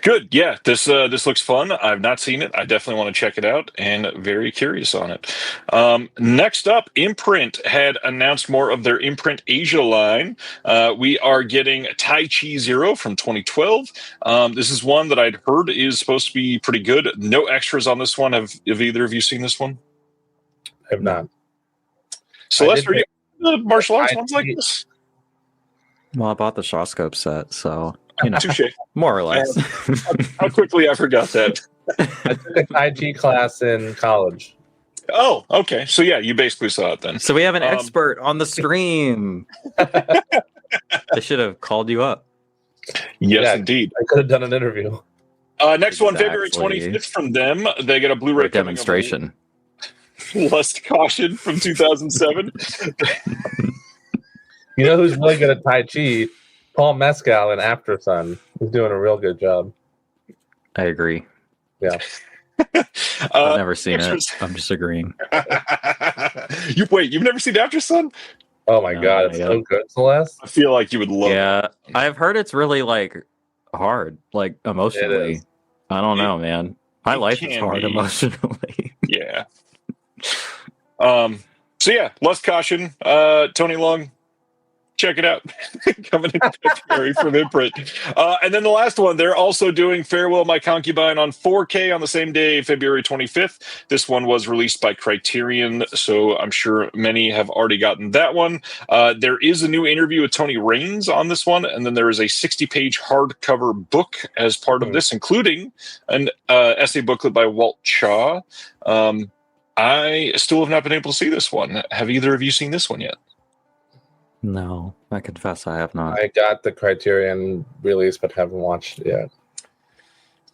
Good. Yeah, this looks fun. I've not seen it. I definitely want to check it out and very curious on it. Next up, Imprint had announced more of their Imprint Asia line. We are getting Tai Chi Zero from 2012. This is one that I'd heard is supposed to be pretty good. No extras on this one. Have either of you seen this one? I have not. Celeste, are you the martial arts ones like this? Well, I bought the Shawscope set, so you know, Touché. more or less. How quickly I forgot that. I took a Tai Chi class in college. Oh, okay. So yeah, you basically saw it then. So we have an expert on the stream. They should have called you up. Yes, indeed. I could have done an interview. Next one, February 25th from them. They get a Blu-ray demonstration. Lust Caution from 2007. You know who's really good at Tai Chi? Paul Mescal in After Sun. He's doing a real good job. I agree. Yeah. I've never seen it. I'm just agreeing. You've never seen After Sun? Oh my god, it's so good, Celeste. I feel like you would love it. Yeah, I've heard it's really hard, emotionally. I don't know, man. My life is hard emotionally. Yeah. So yeah, Lust Caution, Tony Long, check it out. Coming in February from Imprint. And then the last one, they're also doing Farewell My Concubine on 4K on the same day, February 25th. This one was released by Criterion, so I'm sure many have already gotten that one. There is a new interview with Tony Raines on this one, and then there is a 60-page hardcover book as part of this, including an essay booklet by Walt Chaw. I still have not been able to see this one. Have either of you seen this one yet? No, I confess I have not. I got the Criterion release, but haven't watched it yet.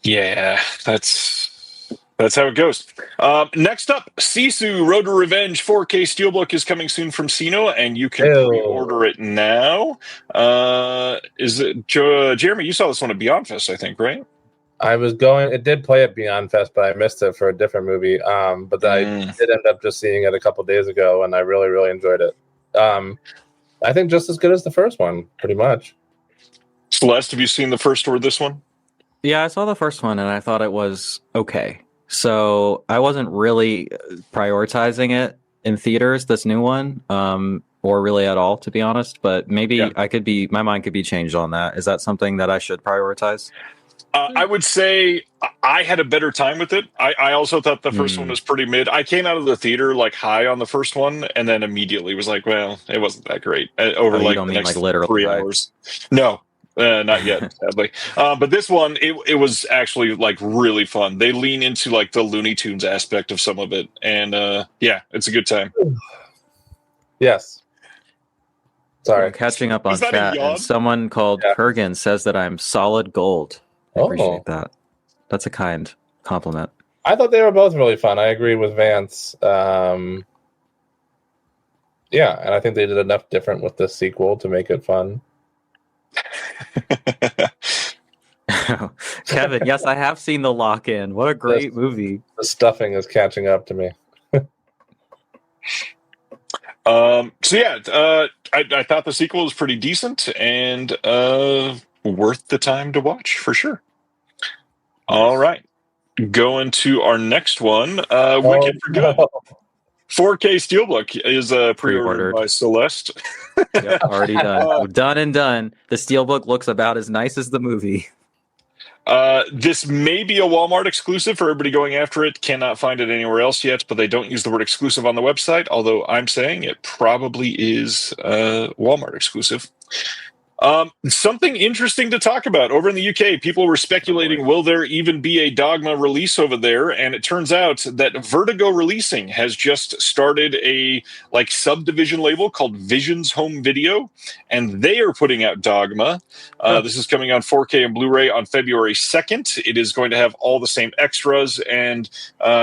Yeah, that's how it goes. Next up, Sisu Road to Revenge 4K Steelbook is coming soon from Sino, and you can pre-order it now. Is it Jeremy? You saw this one at Beyond Fest, I think, right? I was going. It did play at Beyond Fest, but I missed it for a different movie. But I did end up just seeing it a couple days ago, and I really, really enjoyed it. I think just as good as the first one, pretty much. Celeste, have you seen the first or this one? Yeah, I saw the first one, and I thought it was okay. So I wasn't really prioritizing it in theaters, this new one, or really at all, to be honest. But maybe my mind could be changed on that. Is that something that I should prioritize? I would say I had a better time with it. I also thought the first one was pretty mid. I came out of the theater high on the first one, and then immediately was like, well, it wasn't that great. Over the next literally 3 hours. No, not yet, sadly. But this one, it was actually really fun. They lean into the Looney Tunes aspect of some of it, and it's a good time. Yes. Sorry, I'm catching up on chat, and someone called Kurgan says that I'm solid gold. I appreciate that. That's a kind compliment. I thought they were both really fun. I agree with Vance. And I think they did enough different with the sequel to make it fun. Kevin, yes, I have seen The Lock-In. What a great movie. The stuffing is catching up to me. I thought the sequel was pretty decent and worth the time to watch for sure. All right, going to our next one, Wicked for Good. 4K Steelbook is pre-ordered by Celeste. Yep, already done. Done and done. The Steelbook looks about as nice as the movie. This may be a Walmart exclusive for everybody going after it. Cannot find it anywhere else yet, but they don't use the word exclusive on the website, although I'm saying it probably is Walmart exclusive. Something interesting to talk about over in the UK. People were speculating, will there even be a Dogma release over there? And it turns out that Vertigo Releasing has just started a subdivision label called Visions Home Video, and they are putting out Dogma. This is coming on 4K and Blu-ray on February 2nd. It is going to have all the same extras and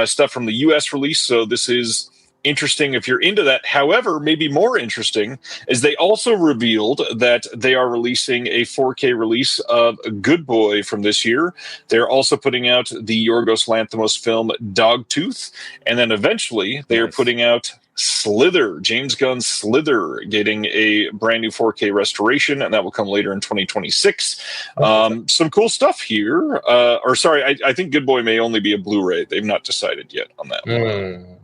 stuff from the US release. So this is interesting if you're into that. However, maybe more interesting is they also revealed that they are releasing a 4K release of Good Boy from this year. They're also putting out the Yorgos Lanthimos film Dogtooth, and then eventually they are putting out Slither, James Gunn's Slither, getting a brand new 4K restoration, and that will come later in 2026. Some cool stuff here. I think Good Boy may only be a Blu-ray. They've not decided yet on that one.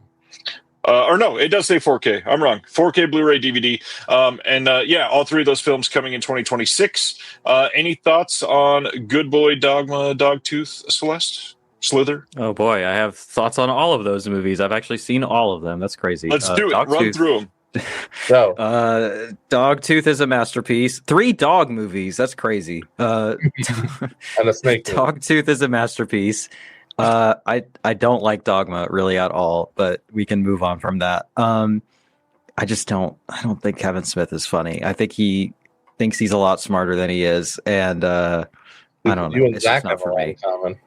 Or no, it does say 4K. I'm wrong. 4K Blu-ray DVD. All three of those films coming in 2026. Any thoughts on Good Boy, Dogma, Dogtooth, Celeste, Slither? Oh boy, I have thoughts on all of those movies. I've actually seen all of them. That's crazy. Let's do it. Run through them. Dogtooth is a masterpiece. 3 dog movies. That's crazy. And a snake. Dogtooth is a masterpiece. I don't like Dogma really at all, but we can move on from that. I don't think Kevin Smith is funny. I think he thinks he's a lot smarter than he is, and I don't know. You and It's Zach just not have a for lot me. in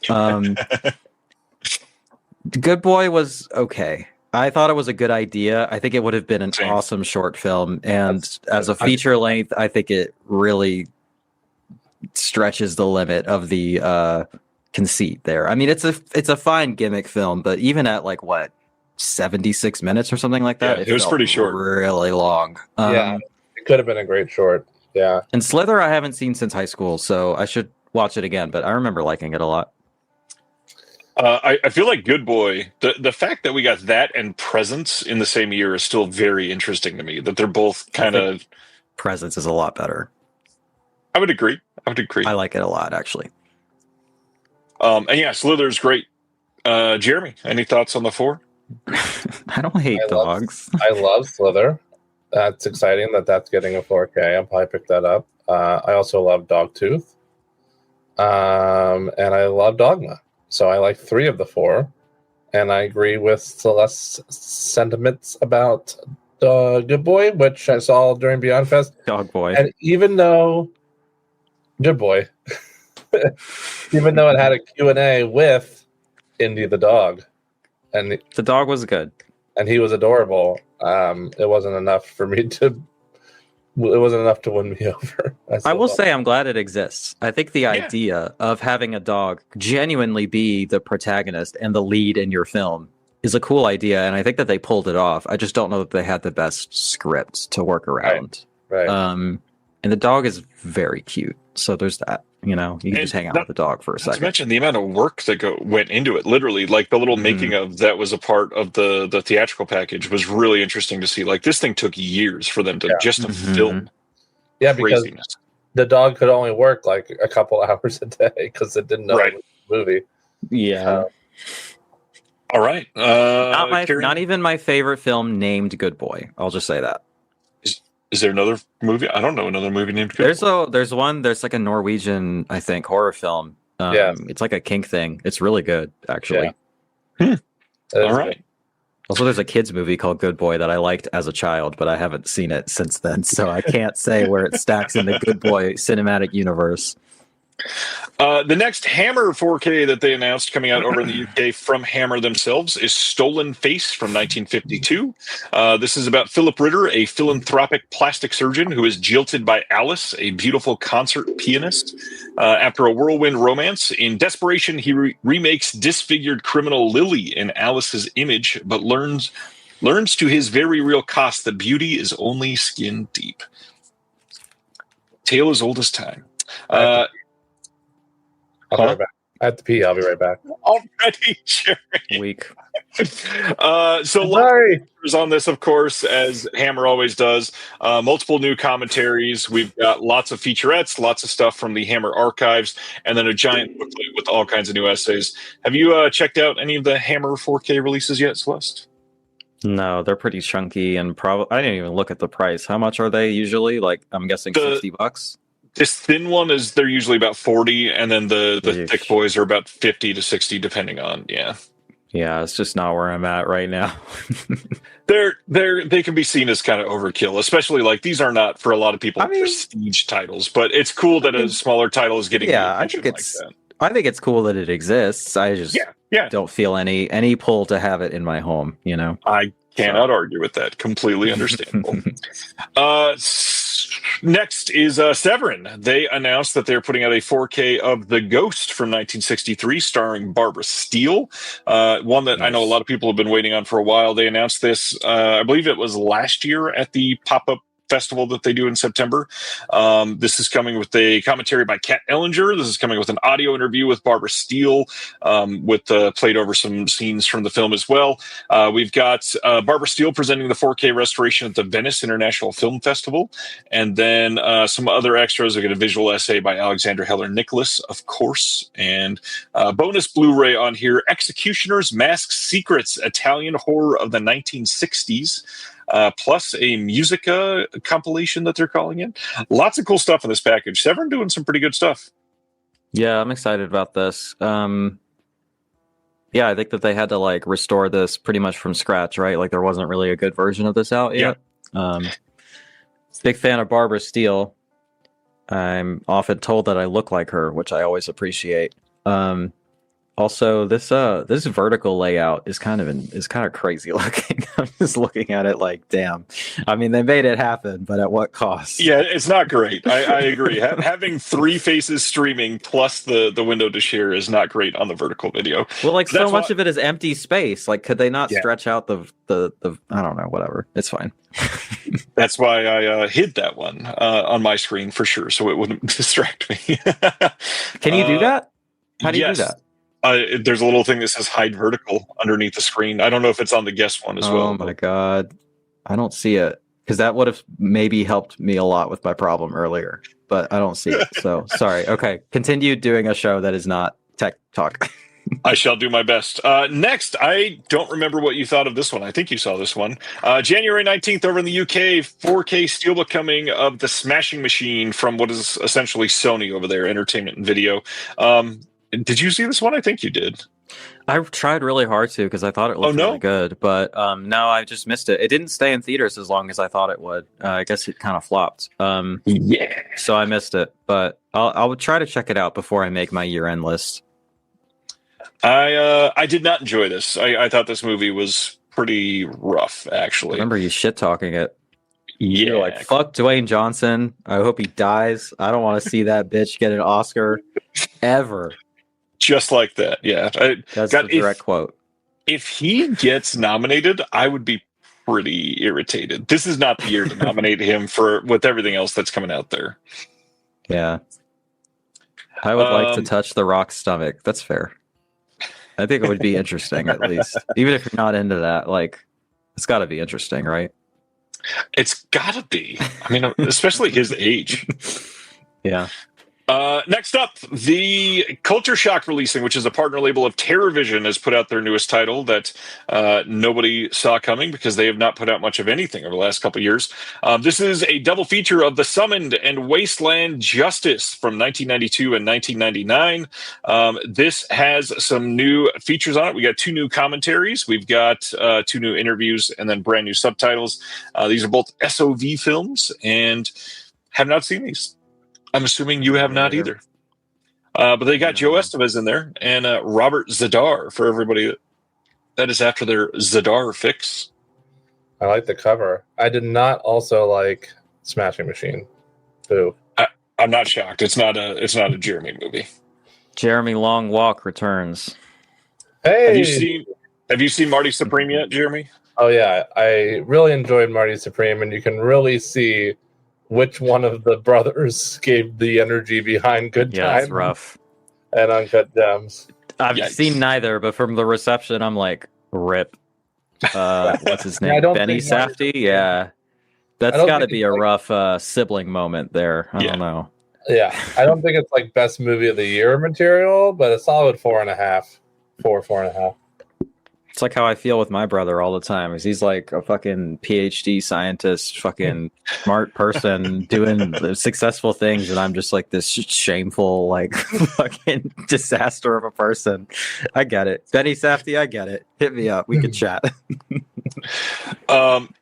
common. Good Boy was okay. I thought it was a good idea. I think it would have been an Same. awesome short film, and as a feature length, I think it really stretches the limit of the conceit there. I mean, it's a fine gimmick film, but even at like what 76 minutes or something like that, Yeah, it was felt pretty short, really long. Yeah, it could have been a great short. Yeah, and Slither I haven't seen since high school, so I should watch it again. But I remember liking it a lot. I feel like Good Boy, the fact that we got that and Presence in the same year is still very interesting to me, that they're both kind of... Presence is a lot better. I would agree. I like it a lot, actually. And yeah, Slither's great. Jeremy, any thoughts on the 4? I don't hate dogs. I love Slither. That's exciting that's getting a 4K. I'll probably pick that up. I also love Dogtooth. And I love Dogma. So I like 3 of the 4. And I agree with Celeste's sentiments about Good Boy, which I saw during Beyond Fest. Dog Boy. And even though Good Boy, even though it had a Q&A with Indy the dog, and the dog was good, and he was adorable, it wasn't enough for me to. It wasn't enough to win me over. I will say I'm glad it exists. I think the idea of having a dog genuinely be the protagonist and the lead in your film is a cool idea, and I think that they pulled it off. I just don't know that they had the best script to work around. Right. And the dog is very cute, so there's that. You know, you can just hang out with the dog for a second. To mention the amount of work that went into it, literally, like the little making of that was a part of the theatrical package was really interesting to see. Like this thing took years for them to just to film. Yeah, because craziness. The dog could only work like a couple hours a day because it didn't know it was a movie. Yeah. All right. Not even my favorite film named Good Boy. I'll just say that. Is there another movie? I don't know another movie named Good Boy. There's like a Norwegian, I think, horror film. It's like a kink thing. It's really good, actually. Yeah. All right. Also, there's a kids movie called Good Boy that I liked as a child, but I haven't seen it since then, so I can't say where it stacks in the Good Boy cinematic universe. The next Hammer 4K that they announced coming out over in the UK from Hammer themselves is Stolen Face from 1952. This is about Philip Ritter, a philanthropic plastic surgeon who is jilted by Alice, a beautiful concert pianist. After a whirlwind romance, in desperation, he remakes disfigured criminal Lily in Alice's image, but learns to his very real cost that beauty is only skin deep. Tale as old as time. I'll be right back. I have to pee. I'll be right back. Already, Jerry. Weak. So lots on this, of course, as Hammer always does. Multiple new commentaries. We've got lots of featurettes, lots of stuff from the Hammer archives, and then a giant booklet with all kinds of new essays. Have you checked out any of the Hammer 4K releases yet, Celeste? No, they're pretty chunky, and I didn't even look at the price. How much are they usually? Like, I'm guessing $60. This thin one they're usually about 40, and then the thick boys are about 50 to 60, depending on Yeah, it's just not where I'm at right now. They can be seen as kind of overkill, especially like these are not for a lot of people prestige titles, but it's cool that a smaller title is getting I think it's cool that it exists. I just don't feel any pull to have it in my home. You know, I cannot argue with that. Completely understandable. Next is Severin. They announced that they're putting out a 4K of The Ghost from 1963, starring Barbara Steele. One that I know a lot of people have been waiting on for a while. They announced this, I believe it was last year at the pop-up festival that they do in September. This is coming with a commentary by Kat Ellinger. This is coming with an audio interview with Barbara Steele, with played over some scenes from the film as well. We've got Barbara Steele presenting the 4K restoration at the Venice International Film Festival, and then some other extras. We get a visual essay by Alexandra Heller Nicholas, of course, and bonus Blu-ray on here: Executioners, Masks, Secrets, Italian Horror of the 1960s. Plus a musica compilation that they're calling it. Lots of cool stuff in this package. Severin doing some pretty good stuff. Yeah, I'm excited about this. I think that they had to like restore this pretty much from scratch, right? Like there wasn't really a good version of this out yet. Big fan of Barbara Steele. I'm often told that I look like her, which I always appreciate. Also, this vertical layout is kind of crazy looking. I'm just looking at it like, damn. I mean, they made it happen, but at what cost? Yeah, it's not great. I agree. Having 3 faces streaming plus the window to share is not great on the vertical video. Well, like so much of it is empty space. Like, could they not stretch out the I don't know, whatever. It's fine. That's why I hid that one on my screen for sure, so it wouldn't distract me. Can you do that? How do you do that? There's a little thing that says hide vertical underneath the screen. I don't know if it's on the guest one as well. Oh my God. I don't see it, because that would have maybe helped me a lot with my problem earlier, but I don't see it. So sorry. Okay. Continue doing a show that is not tech talk. I shall do my best. Next, I don't remember what you thought of this one. I think you saw this one. January 19th over in the UK, 4K steelbook coming of The Smashing Machine from what is essentially Sony over there, Entertainment and Video. Did you see this one? I think you did. I tried really hard to, because I thought it looked really good, but no, I just missed it. It didn't stay in theaters as long as I thought it would. I guess it kind of flopped. So I missed it, but I'll try to check it out before I make my year-end list. I did not enjoy this. I thought this movie was pretty rough, actually. I remember you shit-talking it. Yeah. You're like, fuck Dwayne Johnson. I hope he dies. I don't want to see that bitch get an Oscar ever. Just like that, yeah. That's the direct quote. If he gets nominated, I would be pretty irritated. This is not the year to nominate him with everything else that's coming out there. Yeah. I would like to touch The Rock's stomach. That's fair. I think it would be interesting, at least. Even if you're not into that, like, it's got to be interesting, right? It's got to be. I mean, especially his age. Yeah. Next up, the Culture Shock releasing, which is a partner label of TerrorVision, has put out their newest title that nobody saw coming because they have not put out much of anything over the last couple of years. This is a double feature of The Summoned and Wasteland Justice from 1992 and 1999. This has some new features on it. We got 2 new commentaries. We've got 2 new interviews and then brand new subtitles. These are both SOV films, and have not seen these. I'm assuming you have not either. But they got Joe Estevez in there and Robert Zadar for everybody that is after their Zadar fix. I like the cover. I did not also like Smashing Machine. Boo. I'm not shocked. It's not a Jeremy movie. Jeremy Long Walk returns. Hey, have you seen Marty Supreme yet, Jeremy? Oh yeah, I really enjoyed Marty Supreme, and you can really see which one of the brothers gave the energy behind Good Time. Yeah, it's rough. And Uncut Gems. I've seen neither, but from the reception, I'm like, rip. What's his name? Benny Safdie? Yeah. That's got to be a rough sibling moment there. I don't know. Yeah. I don't think it's like best movie of the year material, but a solid 4.5. 4.5. It's like how I feel with my brother all the time. Is he's like a fucking PhD scientist, fucking smart person doing successful things, and I'm just like this shameful, like fucking disaster of a person. I get it, Benny Safdie. I get it. Hit me up. We could chat.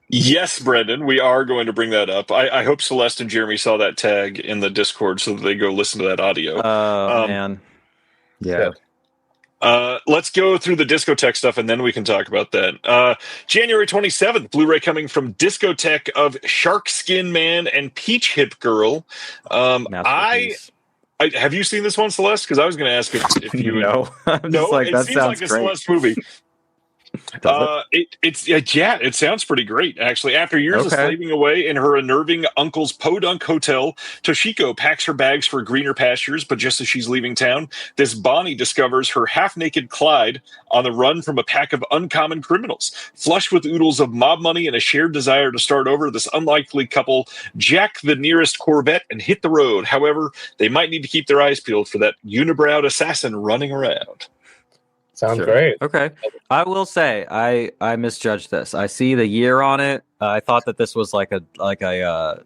Yes, Brendan, we are going to bring that up. I hope Celeste and Jeremy saw that tag in the Discord so that they go listen to that audio. Oh man, yeah. Let's go through the Discotheque stuff, and then we can talk about that. January 27th, Blu-ray coming from Discotheque of Shark Skin Man and Peach Hip Girl. Have you seen this one, Celeste? Because I was going to ask if you know. I'm just like, that sounds like a great. Celeste movie. It sounds pretty great, actually. After years of slaving away in her unnerving uncle's podunk hotel, Toshiko packs her bags for greener pastures, but just as she's leaving town, this Bonnie discovers her half-naked Clyde on the run from a pack of uncommon criminals. Flush with oodles of mob money and a shared desire to start over, this unlikely couple jack the nearest Corvette and hit the road. However, they might need to keep their eyes peeled for that unibrowed assassin running around. Sounds great. Okay. I will say I misjudged this. I see the year on it. I thought that this was like a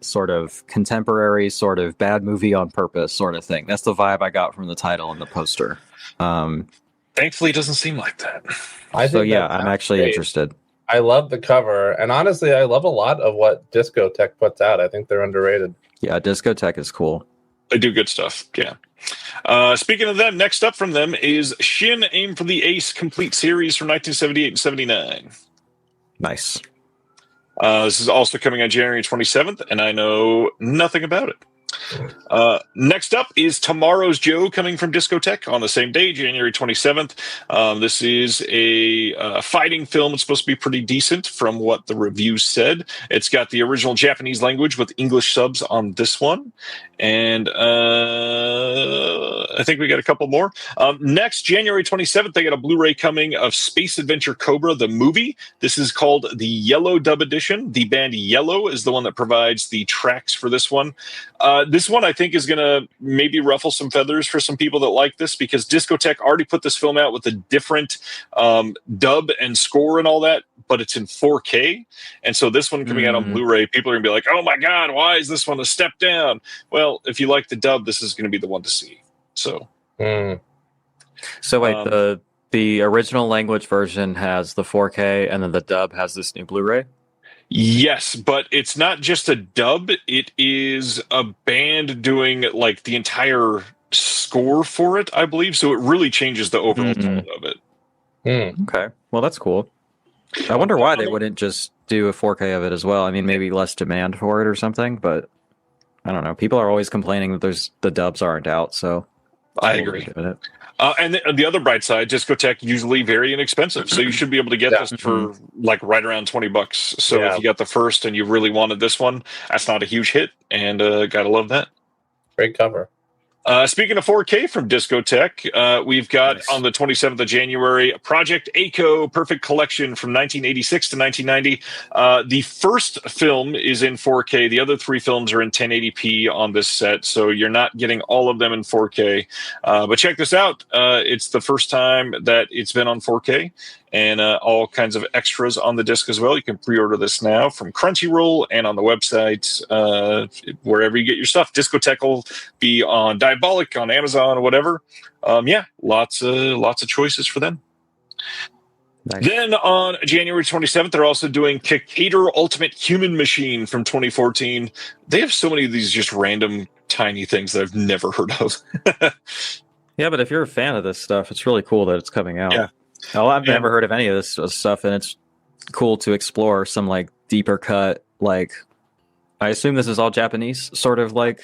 sort of contemporary, sort of bad movie on purpose sort of thing. That's the vibe I got from the title and the poster. Thankfully, it doesn't seem like that. I'm actually interested. I love the cover, and honestly, I love a lot of what Discotech puts out. I think they're underrated. Yeah, Discotech is cool. They do good stuff. Yeah. Speaking of them, next up from them is Shin Aim for the Ace Complete Series from 1978 and 79. Nice. This is also coming on January 27th, and I know nothing about it. Next up is Tomorrow's Joe coming from Discotech on the same day, January 27th. This is a fighting film. It's supposed to be pretty decent from what the reviews said. It's got the original Japanese language with English subs on this one. And I think we got a couple more. Next, January 27th, they got a Blu-ray coming of Space Adventure Cobra, the movie. This is called the Yellow Dub Edition. The band Yellow is the one that provides the tracks for this one. This one, I think, is going to maybe ruffle some feathers for some people that like this, because Discotech already put this film out with a different dub and score and all that, but it's in 4K. And so this one coming out on Blu-ray, people are going to be like, oh my God, why is this one a step down? Well, if you like the dub, this is going to be the one to see. So, So wait, the original language version has the 4K, and then the dub has this new Blu-ray? yes, but it's not just a dub. It is a band doing like the entire score for it, I believe. So it really changes the overall tone of it. Okay. Well, that's cool. I wonder why they wouldn't just do a 4K of it as well. I mean, maybe less demand for it or something, but I don't know. People are always complaining that the dubs aren't out, so I agree. And the other bright side, Discotech usually very inexpensive, so you should be able to get this for like right around $20. So if you got the first and you really wanted this one, that's not a huge hit, and gotta love that. Great cover. Speaking of 4K from Discotech, we've got on the 27th of January, Project ACO Perfect Collection from 1986 to 1990. The first film is in 4K. The other three films are in 1080p on this set, so you're not getting all of them in 4K. But check this out. It's the first time that it's been on 4K. And all kinds of extras on the disc as well. You can pre-order this now from Crunchyroll and on the website, wherever you get your stuff. Discotech will be on Diabolic, on Amazon, or whatever. Lots of choices for them. Nice. Then on January 27th, they're also doing Cicader Ultimate Human Machine from 2014. They have so many of these just random tiny things that I've never heard of. Yeah, but if you're a fan of this stuff, it's really cool that it's coming out. Yeah. Oh, I've never heard of any of this stuff, and it's cool to explore some like deeper cut. Like, I assume this is all Japanese, sort of like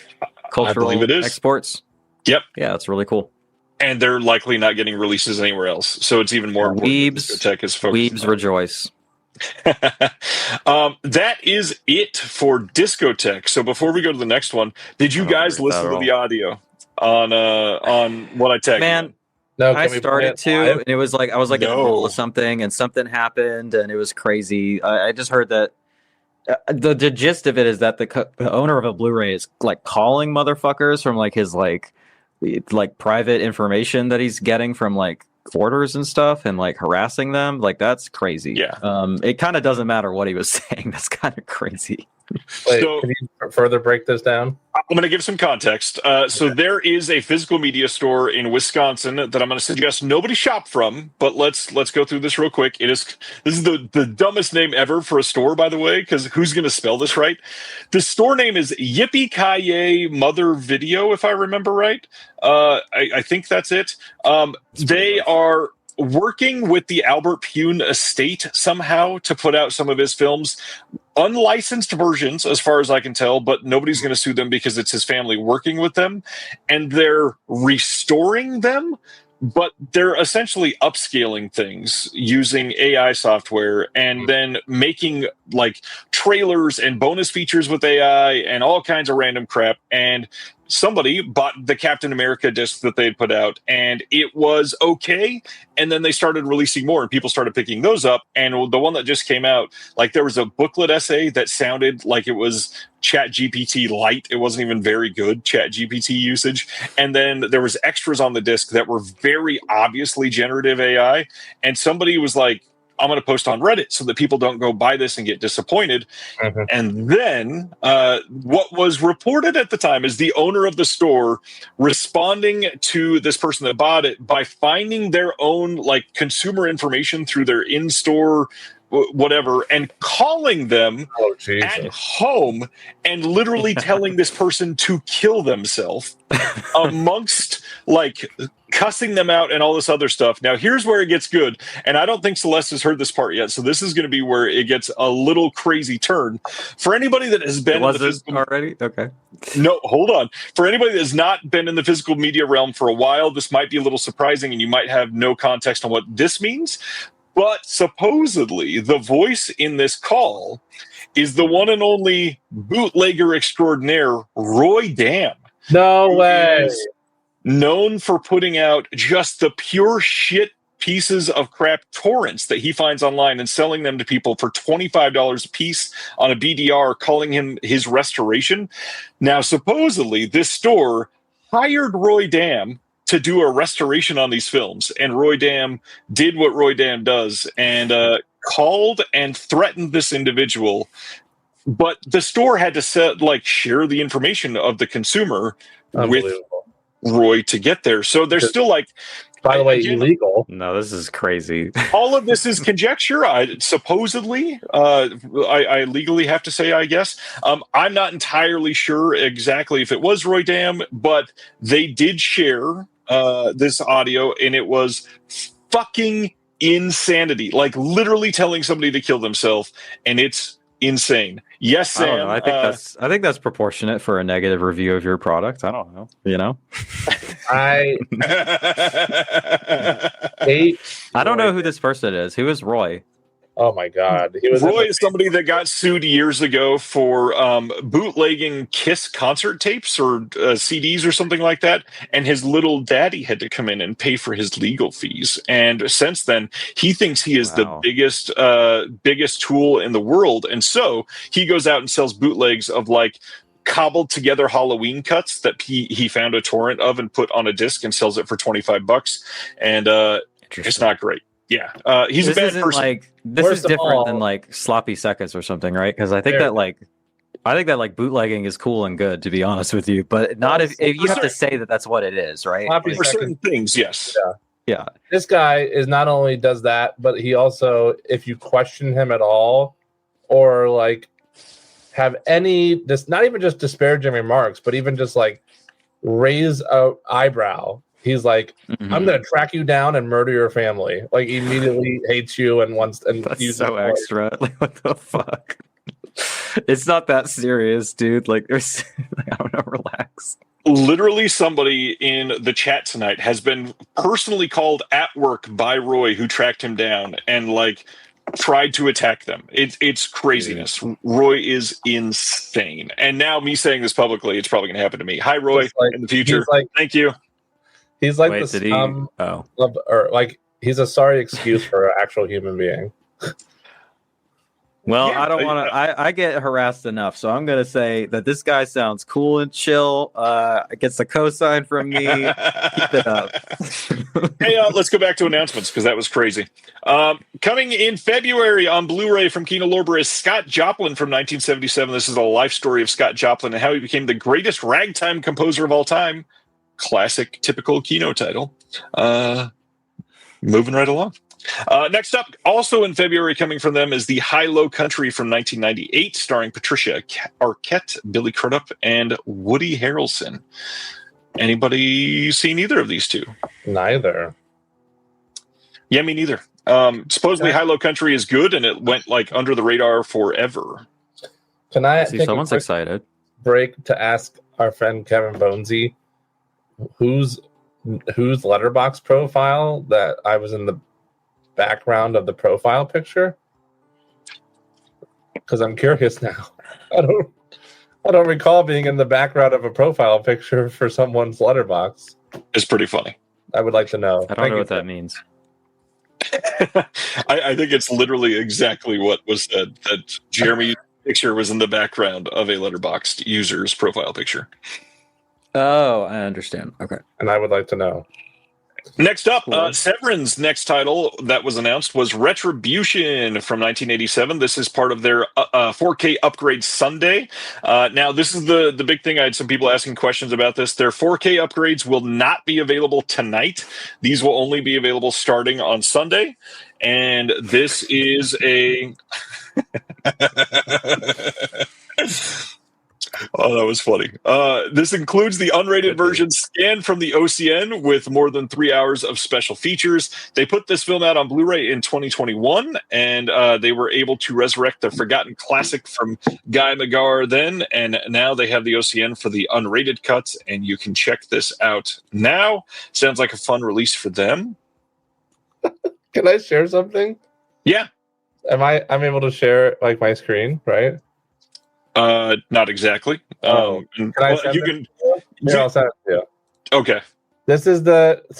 cultural exports. Yep. Yeah, it's really cool. And they're likely not getting releases anywhere else, so it's even more important. Weebs rejoice. That is it for Discotech. So before we go to the next one, did you guys listen to the audio on what I texted? Man. No, I started to, and it was like I was like in the middle of something, and something happened, and it was crazy. I just heard that the gist of it is that the owner of a Blu-ray is like calling motherfuckers from like his like private information that he's getting from like orders and stuff, and like harassing them. Like, that's crazy. Yeah. It kind of doesn't matter what he was saying. That's kind of crazy. Wait, can you further break this down? I'm going to give some context. So there is a physical media store in Wisconsin that I'm going to suggest nobody shop from, but let's go through this real quick. This is the dumbest name ever for a store, by the way, because who's going to spell this right? The store name is Yippee-Ki-Yay Mother Video, if I remember right. I think that's it. They are working with the Albert Pune estate somehow to put out some of his films. Unlicensed versions, as far as I can tell, but nobody's going to sue them because it's his family working with them, and they're restoring them, but they're essentially upscaling things using AI software and then making like trailers and bonus features with AI and all kinds of random crap. And somebody bought the Captain America disc that they'd put out, and it was okay. And then they started releasing more, and people started picking those up. And the one that just came out, like, there was a booklet essay that sounded like it was ChatGPT light. It wasn't even very good ChatGPT usage. And then there was extras on the disc that were very obviously generative AI. And somebody was like, I'm going to post on Reddit so that people don't go buy this and get disappointed. Mm-hmm. And then what was reported at the time is the owner of the store responding to this person that bought it by finding their own like consumer information through their in-store whatever, and calling them Oh, at Jesus. home and literally telling this person to kill themselves amongst like cussing them out and all this other stuff. Now, here's where it gets good. And I don't think Celeste has heard this part yet. So this is going to be where it gets a little crazy turn. For anybody that has been in the physical already? Okay. No, hold on. For anybody that has not been in the physical media realm for a while, this might be a little surprising and you might have no context on what this means. But supposedly, the voice in this call is the one and only bootlegger extraordinaire, Roy Dam. No way. Known for putting out just the pure shit pieces of crap torrents that he finds online and selling them to people for $25 a piece on a BDR, calling him his restoration. Now, supposedly, this store hired Roy Dam to do a restoration on these films, and Roy Dam did what Roy Dam does and called and threatened this individual. But the store had to share the information of the consumer with Roy to get there. So they're still like, by the way, illegal. No, this is crazy. All of this is conjecture. Supposedly, I legally have to say, I guess. I'm not entirely sure exactly if it was Roy Dam, but they did share this audio, and it was fucking insanity. Like literally telling somebody to kill themselves, and it's insane. Yes, Sam. I don't know. I think that's proportionate for a negative review of your product. I don't know. You know, I hate. I don't know who this person is. Who is Roy? Oh my God, Roy is somebody that got sued years ago for bootlegging Kiss concert tapes or CDs or something like that, and his little daddy had to come in and pay for his legal fees. And since then, he thinks he is the biggest tool in the world, and so he goes out and sells bootlegs of like cobbled together Halloween cuts that he found a torrent of and put on a disc and sells it for $25, and it's not great. Yeah, he's a bad person. This is different than like sloppy seconds or something, right? Because I think that bootlegging is cool and good, to be honest with you, but not if you have to say that that's what it is, right? For certain things, yes. Yeah. This guy is not only does that, but he also, if you question him at all, or like have any this not even just disparaging remarks, but even just like raise a eyebrow. He's like, I'm going to track you down and murder your family. Like, he immediately hates you and wants and that's so extra. Like, what the fuck? It's not that serious, dude. Like, there's, I don't know, relax. Literally, somebody in the chat tonight has been personally called at work by Roy, who tracked him down and like tried to attack them. It's craziness. Roy is insane. And now me saying this publicly, it's probably going to happen to me. Hi, Roy. In the future, thank you. He's like the scum or like he's a sorry excuse for an actual human being. Well, yeah, I don't want to. I get harassed enough, so I'm going to say that this guy sounds cool and chill. Gets the cosign from me. Keep it up. Hey, let's go back to announcements because that was crazy. Coming in February on Blu-ray from Kino Lorber is Scott Joplin from 1977. This is a life story of Scott Joplin and how he became the greatest ragtime composer of all time. Classic, typical Kino title. Moving right along. Next up, also in February, coming from them is the High-Low Country from 1998, starring Patricia Arquette, Billy Crudup, and Woody Harrelson. Anybody seen either of these two? Neither. Yeah, me neither. Supposedly, High-Low Country is good, and it went like under the radar forever. Can I see someone's excited? Break to ask our friend Kevin Bonesy whose Letterboxd profile that I was in the background of the profile picture, because I'm curious now. I don't recall being in the background of a profile picture for someone's Letterboxd. It's pretty funny. I would like to know. I don't know what that means. I think it's literally exactly what was said, that Jeremy's picture was in the background of a Letterboxd user's profile picture. Oh, I understand. Okay. And I would like to know. Next up, Severin's next title that was announced was Retribution from 1987. This is part of their 4K upgrade Sunday. Now, this is the big thing. I had some people asking questions about this. Their 4K upgrades will not be available tonight. These will only be available starting on Sunday. and this is a. Oh, that was funny. This includes the unrated version scanned from the OCN with more than 3 hours of special features. They put this film out on Blu-ray in 2021, and they were able to resurrect the forgotten classic from Guy Magar then, and now they have the OCN for the unrated cuts, and you can check this out now. Sounds like a fun release for them. Can I share something? Yeah. I'm able to share like my screen, right? Not exactly. Can I send you can. Yeah, I'll send it to you. Okay. This is this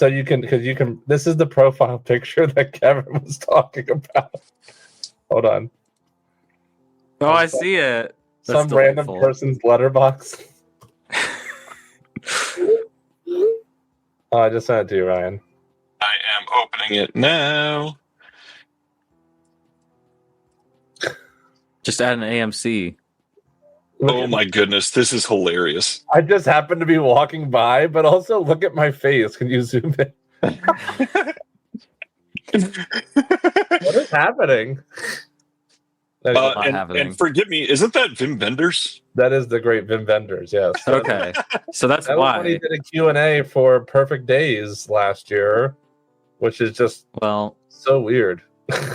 is the profile picture that Kevin was talking about. Hold on. Oh, I see it. That's Some random delightful. person's letterbox. I just sent it to you, Ryan. I am opening it now. Just add an AMC. Oh my goodness, this is hilarious. I just happened to be walking by, but also look at my face. Can you zoom in? What is happening? And forgive me, isn't that Wim Wenders? That is the great Wim Wenders, yes. Okay, so that's that why was when he did a Q&A for Perfect Days last year, which is just so weird.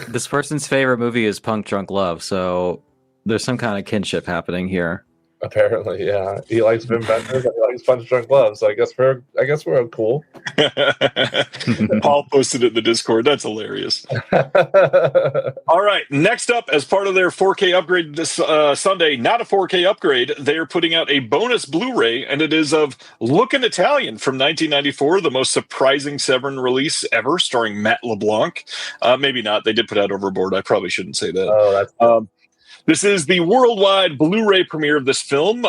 This person's favorite movie is Punk Drunk Love, so there's some kind of kinship happening here. Apparently, yeah. He likes Wim Wenders and he likes Punch Drunk Love, so I guess we're cool. Paul posted it in the Discord. That's hilarious. All right. Next up, as part of their 4K upgrade this Sunday, not a 4K upgrade, they are putting out a bonus Blu-ray, and it is of Lookin' Italian from 1994, the most surprising Severin release ever, starring Matt LeBlanc. Maybe not. They did put out Overboard. I probably shouldn't say that. Oh, that's this is the worldwide Blu-ray premiere of this film.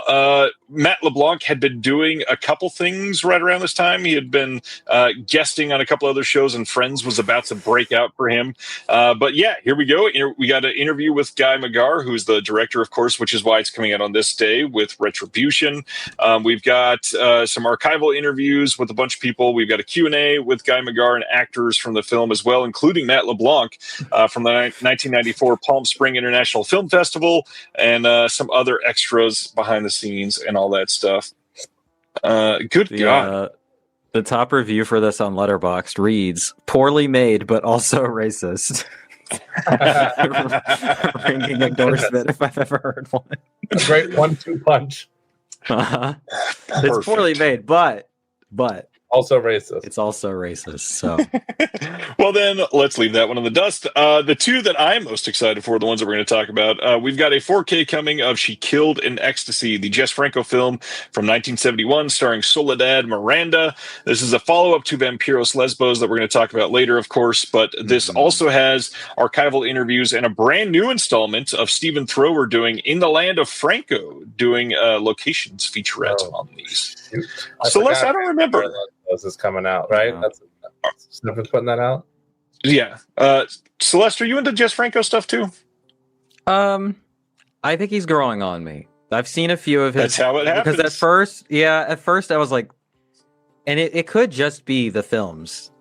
Matt LeBlanc had been doing a couple things right around this time. He had been guesting on a couple other shows, and Friends was about to break out for him. But yeah, here we go. We got an interview with Guy Magar, who's the director, of course, which is why it's coming out on this day with Retribution. We've got some archival interviews with a bunch of people. We've got a Q&A with Guy Magar and actors from the film as well, including Matt LeBlanc from the 1994 Palm Spring International Film Festival, and some other extras behind the scenes and all that stuff. Good God. The top review for this on Letterboxd reads, "Poorly made, but also racist." Ringing endorsement if I've ever heard one. A great 1-2 punch. It's poorly made, but also racist. It's also racist. So, well, then let's leave that one in the dust. The two that I'm most excited for, the ones that we're going to talk about, we've got a 4K coming of She Killed in Ecstasy, the Jess Franco film from 1971, starring Soledad Miranda. This is a follow-up to Vampiros Lesbos that we're going to talk about later, of course, but this also has archival interviews and a brand new installment of Stephen Thrower doing In the Land of Franco, doing locations featurette on these. Celeste, I don't remember. This is coming out, right? Yeah. That's Stephen's putting that out. Yeah. Celeste, are you into Jess Franco stuff too? I think he's growing on me. I've seen a few of his. That's how it happens. Because at first I was like, and it could just be the films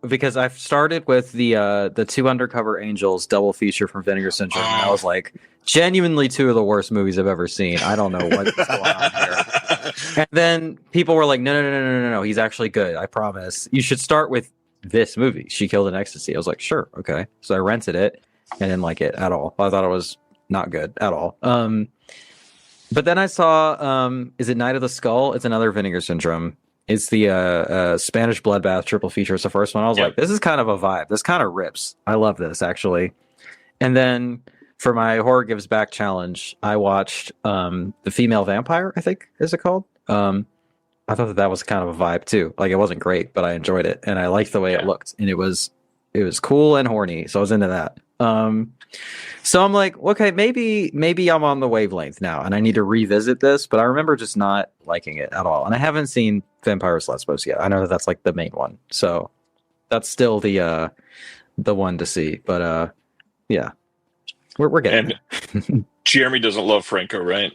because I've started with the Two Undercover Angels double feature from Vinegar Syndrome, and I was like, genuinely two of the worst movies I've ever seen. I don't know what's going on here. And then people were like, no, he's actually good. I promise. You should start with this movie, She Killed in Ecstasy. I was like, sure, okay. So I rented it and didn't like it at all. I thought it was not good at all. But then I saw, is it Night of the Skull? It's another Vinegar Syndrome. It's the Spanish Bloodbath triple feature. It's the first one. I was like, this is kind of a vibe. This kind of rips. I love this, actually. And then for my Horror Gives Back challenge, I watched The Female Vampire, I think is it called. I thought that was kind of a vibe too. Like, it wasn't great, but I enjoyed it, and I liked the way it looked, and it was cool and horny, so I was into that. So I'm like, okay, maybe I'm on the wavelength now, and I need to revisit this. But I remember just not liking it at all, and I haven't seen Vampiros Lesbos yet. I know that's like the main one, so that's still the one to see. But yeah. We're getting and Jeremy doesn't love Franco, right?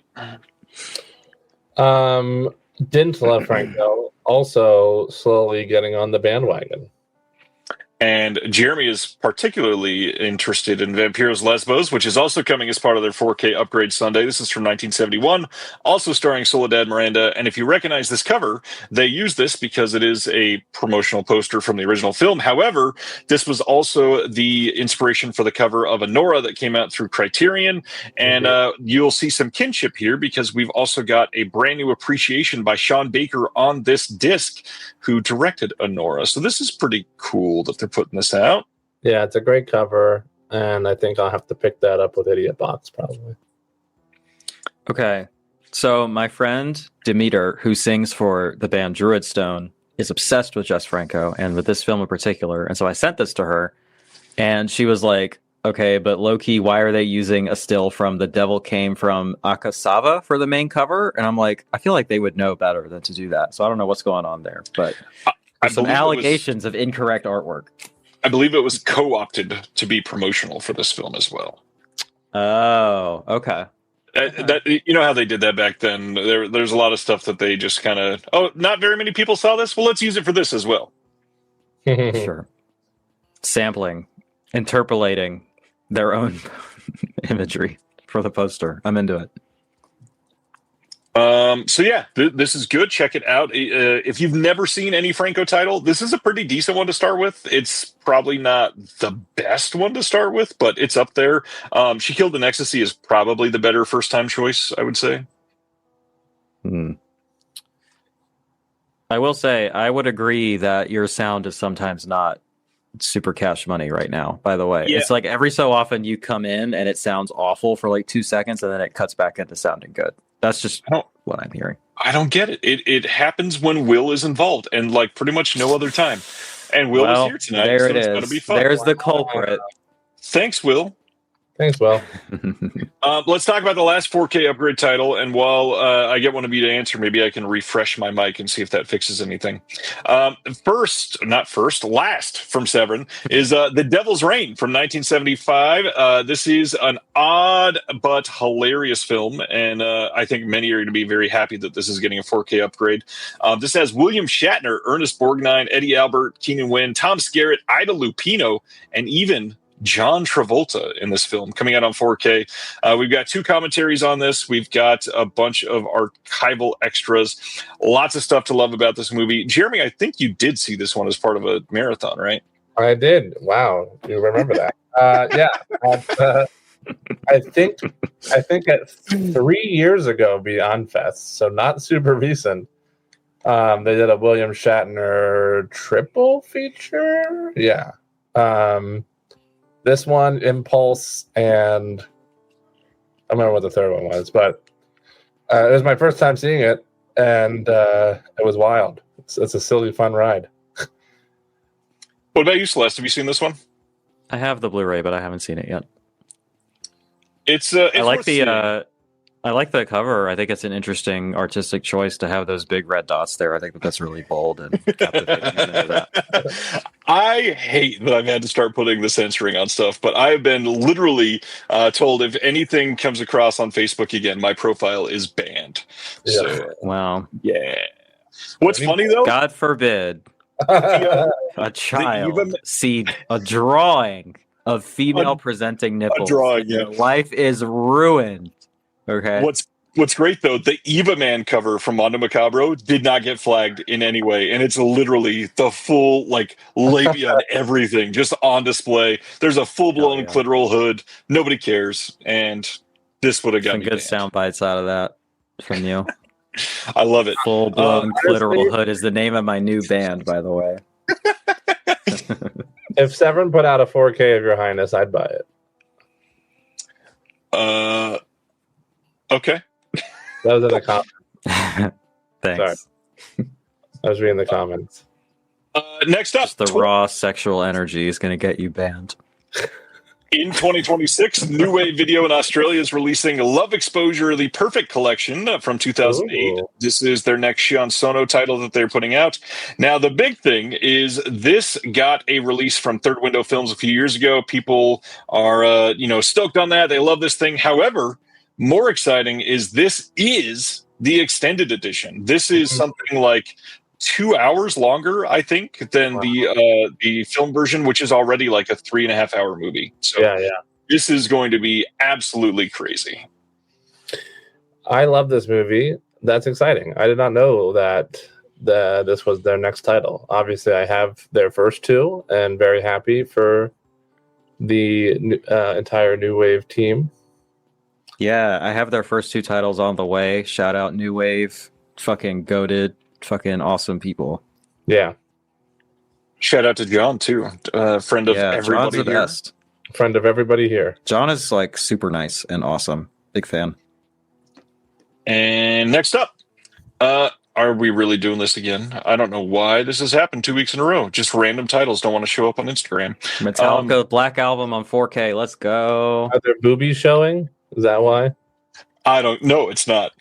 Didn't love Franco. Also slowly getting on the bandwagon. And Jeremy is particularly interested in Vampiros Lesbos, which is also coming as part of their 4K upgrade Sunday. This is from 1971, also starring Soledad Miranda. And if you recognize this cover, they use this because it is a promotional poster from the original film. However, this was also the inspiration for the cover of Anora that came out through Criterion. And you'll see some kinship here because we've also got a brand new appreciation by Sean Baker on this disc, who directed Anora. So this is pretty cool that they're putting this out. Yeah, it's a great cover, and I think I'll have to pick that up with Idiot Box probably. Okay, so my friend Demeter, who sings for the band Druidstone, is obsessed with Jess Franco and with this film in particular. And so I sent this to her, and she was like, okay, but low-key, why are they using a still from The Devil Came from Akasawa for the main cover? And I'm like, I feel like they would know better than to do that. So I don't know what's going on there. But there's some allegations of incorrect artwork. I believe it was co-opted to be promotional for this film as well. Oh, okay. That you know how they did that back then. There's a lot of stuff that they just kind of, not very many people saw this. Well, let's use it for this as well. Sure. Sampling, interpolating their own imagery for the poster. I'm into it. So yeah, this is good. Check it out. If you've never seen any Franco title, this is a pretty decent one to start with. It's probably not the best one to start with, but it's up there. She Killed in Ecstasy is probably the better first-time choice, I would say. I will say, I would agree that your sound is sometimes not super cash money right now, by the way. It's like every so often you come in and it sounds awful for like 2 seconds and then it cuts back into sounding good. That's just what I'm hearing. I don't get it. It happens when Will is involved and like pretty much no other time. And Will is here tonight. There so it it's is. Gonna be fun. There's the culprit. Thanks, Will. Thanks, Will. Let's talk about the last 4K upgrade title. And while I get one of you to answer, maybe I can refresh my mic and see if that fixes anything. Last from Severin is The Devil's Reign from 1975. This is an odd but hilarious film. And I think many are going to be very happy that this is getting a 4K upgrade. This has William Shatner, Ernest Borgnine, Eddie Albert, Keenan Wynn, Tom Skerritt, Ida Lupino, and even John Travolta in this film, coming out on 4K. We've got 2 commentaries on this. We've got a bunch of archival extras. Lots of stuff to love about this movie. Jeremy, I think you did see this one as part of a marathon, right? I did. Wow, you remember that? Yeah. I think at 3 years ago, Beyond Fest, so not super recent. They did a William Shatner triple feature. Yeah. This one, Impulse, and I don't remember what the third one was, but it was my first time seeing it, and it was wild. It's a silly, fun ride. What about you, Celeste? Have you seen this one? I have the Blu-ray, but I haven't seen it yet. It's I like the cover. I think it's an interesting artistic choice to have those big red dots there. I think that's really bold and captivating. I hate that I've had to start putting the censoring on stuff, but I've been literally told if anything comes across on Facebook again, my profile is banned. Yeah. So, wow. Yeah. What's funny though? God forbid a child see a drawing of female presenting nipples. A drawing, yeah. Life is ruined. Okay. What's great though, the Eva Man cover from Mondo Macabro did not get flagged in any way, and it's literally the full like labia and everything just on display. There's a full blown clitoral hood. Nobody cares, and this would have got some good sound bites out of that from you. I love it. Full blown clitoral hood is the name of my new band, by the way. If Severin put out a 4K of Your Highness, I'd buy it. Okay. That was in the comments. Thanks. Sorry. I was reading the comments. Next up, just the raw sexual energy is going to get you banned. In 2026, New Wave Video in Australia is releasing Love Exposure, the Perfect Collection from 2008. Ooh. This is their next Shion Sono title that they're putting out. Now, the big thing is this got a release from Third Window Films a few years ago. People are, stoked on that. They love this thing. However, more exciting is this is the extended edition. This is something like 2 hours longer, I think, than the film version, which is already like a 3.5 hour movie. So this is going to be absolutely crazy. I love this movie. That's exciting. I did not know that this was their next title. Obviously, I have their first two, and very happy for the entire New Wave team. Yeah, I have their first two titles on the way. Shout out New Wave, fucking goated, fucking awesome people. Yeah. Shout out to John too, friend of everybody John's the here. best. Friend of everybody here. John is like super nice and awesome. Big fan. And next up, are we really doing this again? I don't know why this has happened 2 weeks in a row. Just random titles don't want to show up on Instagram. Metallica Black Album on 4K. Let's go. Are there boobies showing? Is that why? I don't know. It's not.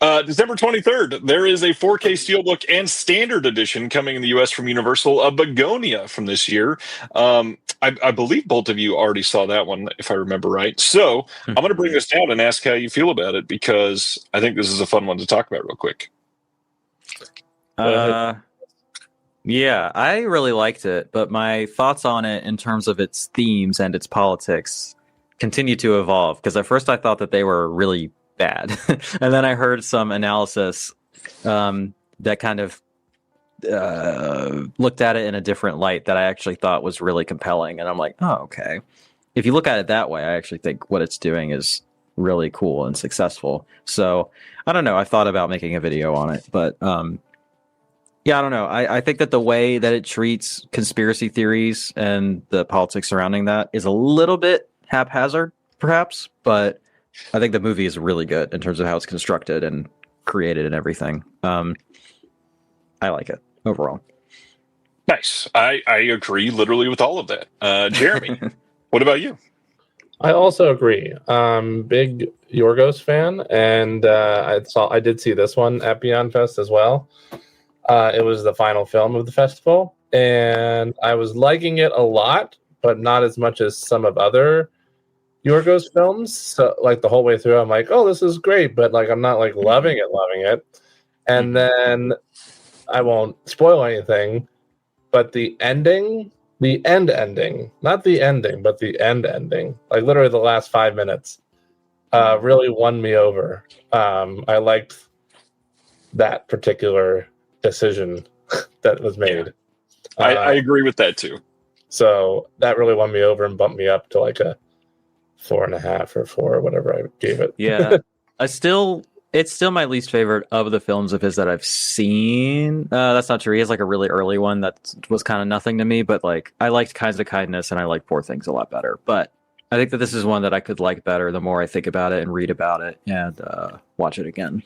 December 23rd, there is a 4K Steelbook and Standard Edition coming in the U.S. from Universal, a Begonia from this year. I believe both of you already saw that one, if I remember right. So I'm going to bring this down and ask how you feel about it, because I think this is a fun one to talk about real quick. Yeah, I really liked it, but my thoughts on it in terms of its themes and its politics continue to evolve, because at first I thought that they were really bad. And then I heard some analysis that kind of looked at it in a different light that I actually thought was really compelling. And I'm like, oh, okay. If you look at it that way, I actually think what it's doing is really cool and successful. So I don't know. I thought about making a video on it, but yeah, I don't know. I think that the way that it treats conspiracy theories and the politics surrounding that is a little bit haphazard, perhaps, but I think the movie is really good in terms of how it's constructed and created and everything. I like it overall. Nice. I agree literally with all of that. Jeremy, what about you? I also agree. Big Yorgos fan, and I did see this one at Beyond Fest as well. It was the final film of the festival, and I was liking it a lot, but not as much as some of other Yorgos films. So like the whole way through, I'm like, oh, this is great, but like I'm not like loving it. And then I won't spoil anything, but the end ending, not the ending, but the end ending, like literally the last 5 minutes, really won me over. I liked that particular decision that was made. Yeah. I agree with that too. So that really won me over and bumped me up to like a 4.5 or 4 or whatever I gave it. Yeah. It's still my least favorite of the films of his that I've seen. That's not true. He has like a really early one that was kind of nothing to me, but like I liked Kinds of Kindness and I like Poor Things a lot better. But I think that this is one that I could like better the more I think about it and read about it and watch it again.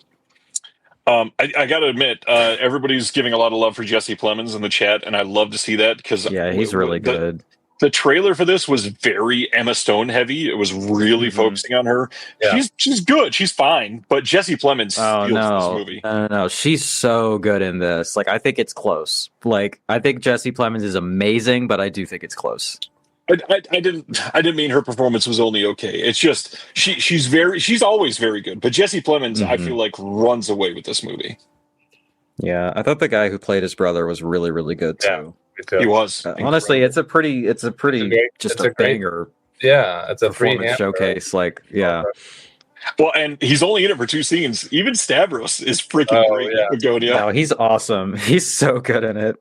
I got to admit, everybody's giving a lot of love for Jesse Plemons in the chat, and I love to see that, because he's really good. The trailer for this was very Emma Stone heavy. It was really focusing on her. Yeah. She's good. She's fine. But Jesse Plemons steals this movie. No, she's so good in this. Like, I think it's close. Like, I think Jesse Plemons is amazing, but I do think it's close. I didn't mean her performance was only okay. It's just she's always very good. But Jesse Plemons, I feel like, runs away with this movie. Yeah, I thought the guy who played his brother was really, really good too. Yeah, he was. Honestly, it's a banger. Yeah, it's a performance showcase. Like, yeah. Well, and he's only in it for 2 scenes. Even Stavros is freaking great. Yeah. No, he's awesome. He's so good in it.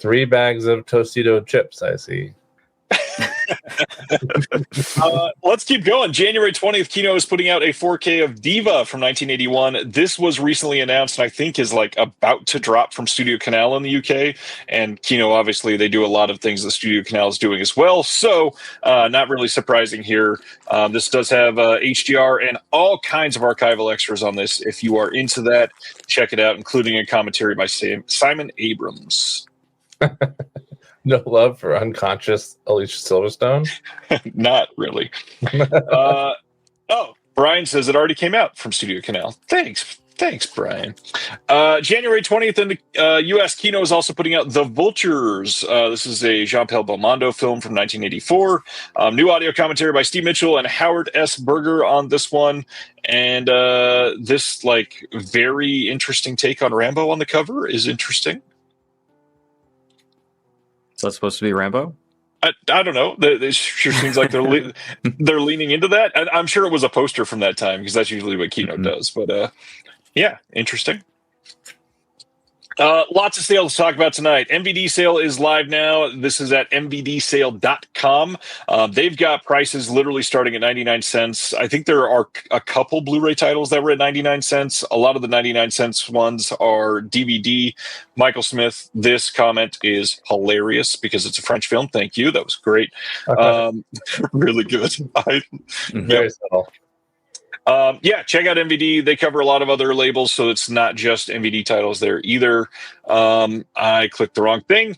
3 bags of Tostito chips, I see. Let's keep going. January 20th, Kino is putting out a 4K of Diva from 1981. This was recently announced and I think is like about to drop from Studio Canal in the UK. And Kino, obviously, they do a lot of things that Studio Canal is doing as well. So not really surprising here. This does have HDR and all kinds of archival extras on this. If you are into that, check it out, including a commentary by Simon Abrams. No love for unconscious Alicia Silverstone? Not really. Brian says it already came out from Studio Canal. Thanks. Thanks, Brian. January 20th in the U.S., Kino is also putting out The Vultures. This is a Jean-Paul Belmondo film from 1984. New audio commentary by Steve Mitchell and Howard S. Berger on this one. And this, like, very interesting take on Rambo on the cover is interesting. Is that supposed to be Rambo? I don't know. It sure seems like they're leaning into that. And I'm sure it was a poster from that time because that's usually what Kino does. But yeah, interesting. Lots of sales to talk about tonight. MVD sale is live now. This is at mvdsale.com. They've got prices literally starting at 99 cents. I think there are a couple Blu-ray titles that were at 99 cents. A lot of the 99 cents ones are DVD. Michael Smith, this comment is hilarious because it's a French film. Thank you. That was great. Really good. Very subtle. Yeah, check out MVD. They cover a lot of other labels, so it's not just MVD titles there either. I clicked the wrong thing.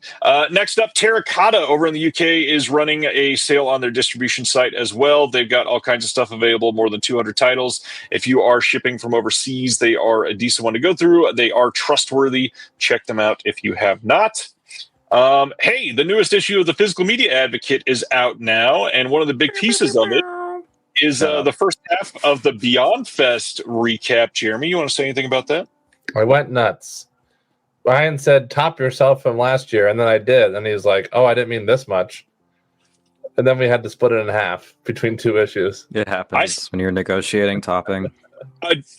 Next up, Terracotta over in the UK is running a sale on their distribution site as well. They've got all kinds of stuff available, more than 200 titles. If you are shipping from overseas, they are a decent one to go through. They are trustworthy. Check them out if you have not. Hey, the newest issue of the Physical Media Advocate is out now, and one of the big pieces of it is the first half of the Beyond Fest recap. Jeremy, you want to say anything about that? I went nuts. Brian said, top yourself from last year, and then I did. And he was like, oh, I didn't mean this much. And then we had to split it in half between two issues. It happens when you're negotiating topping.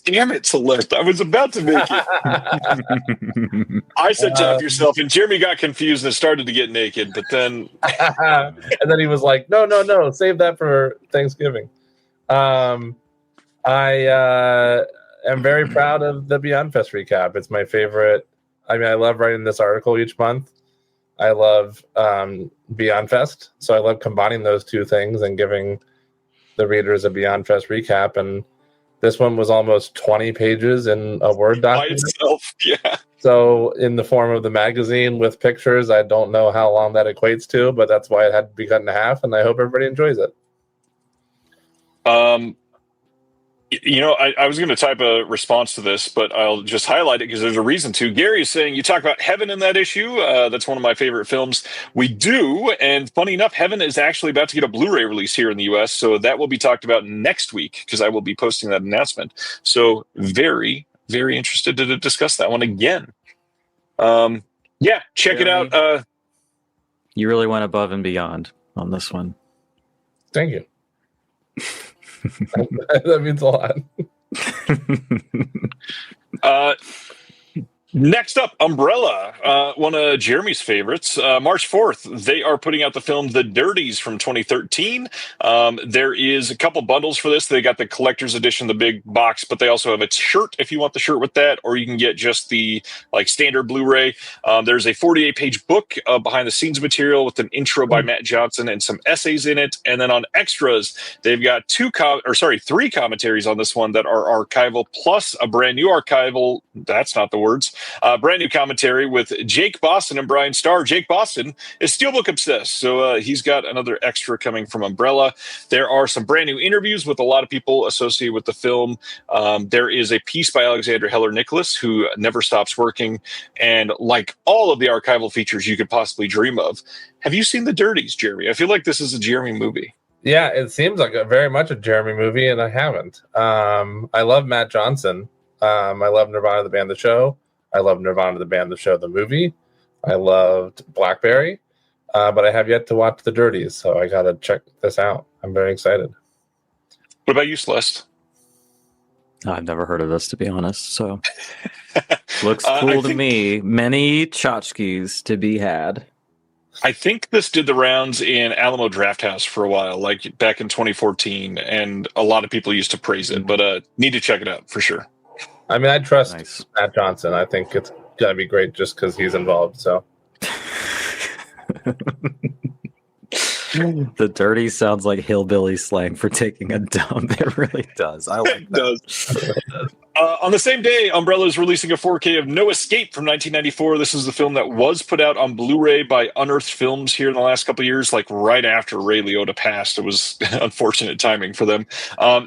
Damn it, Celeste. I was about to make it. I said top yourself, and Jeremy got confused and started to get naked, but then... and then he was like, no, save that for Thanksgiving. I am very proud of the Beyond Fest recap. It's my favorite. I mean, I love writing this article each month. I love Beyond Fest, so I love combining those two things and giving the readers a Beyond Fest recap. And this one was almost 20 pages in a Word document. By itself, yeah. So in the form of the magazine with pictures, I don't know how long that equates to, but that's why it had to be cut in half, and I hope everybody enjoys it. I was going to type a response to this, but I'll just highlight it because there's a reason to. Gary is saying, you talk about Heaven in that issue. That's one of my favorite films. We do. And funny enough, Heaven is actually about to get a Blu-ray release here in the U.S. So that will be talked about next week because I will be posting that announcement. So very, very interested to discuss that one again. Yeah, check it out. You really went above and beyond on this one. Thank you. That means a lot. Next up, Umbrella, one of Jeremy's favorites. March 4th, they are putting out the film The Dirties from 2013. There is a couple bundles for this. They got the collector's edition, the big box, but they also have a shirt if you want the shirt with that, or you can get just the standard Blu-ray. There's a 48-page book behind the scenes material with an intro by Matt Johnson and some essays in it. And then on extras, they've got three commentaries on this one that are archival, plus a brand new archival. That's not the words. Brand new commentary with Jake Boston and Brian Starr. Jake Boston is Steelbook obsessed, so he's got another extra coming from Umbrella. There are some brand new interviews with a lot of people associated with the film. There is a piece by Alexander Heller-Nicholas, who never stops working, and like all of the archival features you could possibly dream of. Have you seen The Dirties, Jeremy? I feel like this is a Jeremy movie. Yeah, it seems like very much a Jeremy movie, and I haven't. I love Matt Johnson. I love Nirvana, the band, the show. I love Nirvana, the band, the show, the movie. I loved Blackberry, but I have yet to watch The Dirties, so I got to check this out. I'm very excited. What about you, Celeste? I've never heard of this, to be honest, so looks cool to me. Many tchotchkes to be had. I think this did the rounds in Alamo Drafthouse for a while, like back in 2014, and a lot of people used to praise it, but need to check it out for sure. I mean, I trust Matt Johnson. I think it's going to be great just because he's involved. So, The Dirty sounds like hillbilly slang for taking a dump. It really does. I like that. It does. On the same day, Umbrella is releasing a 4K of No Escape from 1994. This is the film that was put out on Blu-ray by Unearthed Films here in the last couple of years, like right after Ray Liotta passed. It was unfortunate timing for them.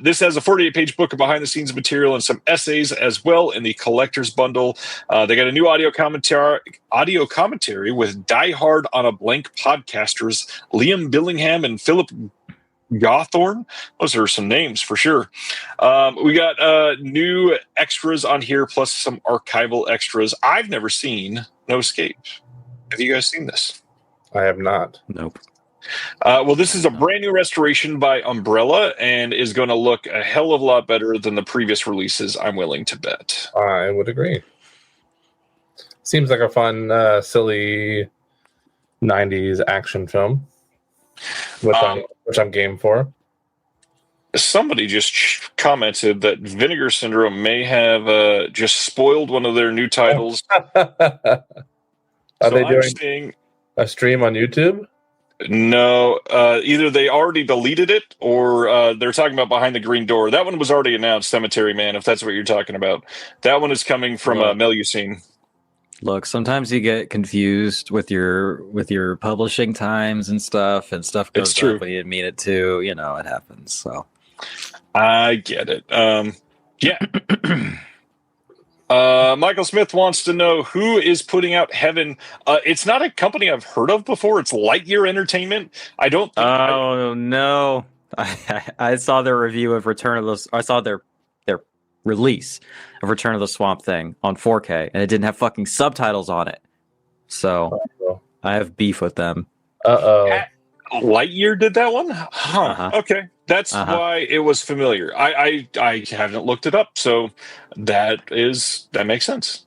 This has a 48-page book of behind-the-scenes material and some essays as well in the collector's bundle. They got a new audio commentary with Die Hard on a Blank podcasters Liam Billingham and Philip Gawthorne. Those are some names for sure. We got new extras on here, plus some archival extras. I've never seen No Escape. Have you guys seen this? I have not. Nope. Well, this is a brand new restoration by Umbrella and is going to look a hell of a lot better than the previous releases, I'm willing to bet. I would agree. Seems like a fun, silly 90s action film, which I'm game for. Somebody just commented that Vinegar Syndrome may have just spoiled one of their new titles. Are they doing a stream on YouTube? No, either they already deleted it or they're talking about Behind the Green Door. That one was already announced, Cemetery Man, if that's what you're talking about. That one is coming from Melusine. Look, sometimes you get confused with your publishing times and stuff goes up when you didn't mean it to. You know, it happens. So I get it. Yeah. Michael Smith wants to know who is putting out Heaven. It's not a company I've heard of before. It's Lightyear Entertainment. I don't think no. I saw their review of Return of the... I saw their release of Return of the Swamp Thing on 4K, and it didn't have fucking subtitles on it. So I have beef with them. Lightyear did that one? Huh. Okay. That's why it was familiar. I haven't looked it up, so that makes sense.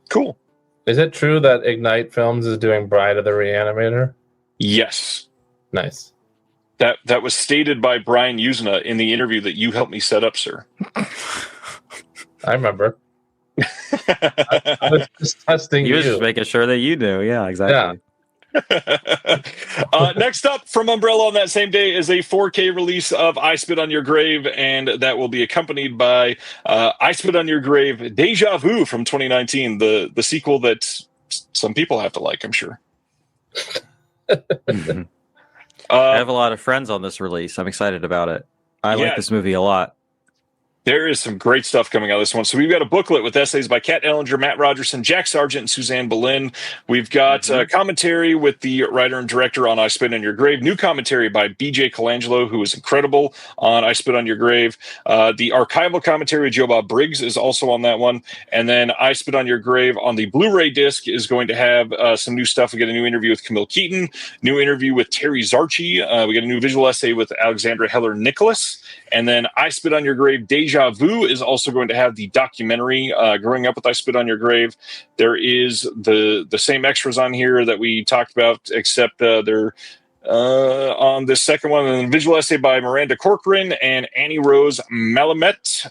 Cool. Is it true that Ignite Films is doing Bride of the Reanimator? Yes. Nice. That was stated by Brian Usna in the interview that you helped me set up, sir. I remember. I was just testing you. You were just making sure that you knew. Yeah, exactly. Yeah. Next up from Umbrella on that same day is a 4K release of I Spit on Your Grave, and that will be accompanied by I Spit on Your Grave Deja Vu from 2019, the sequel that some people have to like, I'm sure. Mm-hmm. I have a lot of friends on this release. I'm excited about it. I like this movie a lot. There is some great stuff coming out of this one. So we've got a booklet with essays by Kat Ellinger, Matt Rogerson, Jack Sargent, and Suzanne Boleyn. We've got commentary with the writer and director on I Spit on Your Grave. New commentary by BJ Colangelo, who is incredible on I Spit on Your Grave. The archival commentary with Joe Bob Briggs is also on that one. And then I Spit on Your Grave on the Blu-ray disc is going to have some new stuff. We get a new interview with Camille Keaton, new interview with Terry Zarchi. We got a new visual essay with Alexandra Heller-Nicholas. And then I Spit on Your Grave Deja Vu is also going to have the documentary Growing Up with I Spit on Your Grave. There is the same extras on here that we talked about, except they're on this second one, and a visual essay by Miranda Corcoran and Annie Rose Malamet.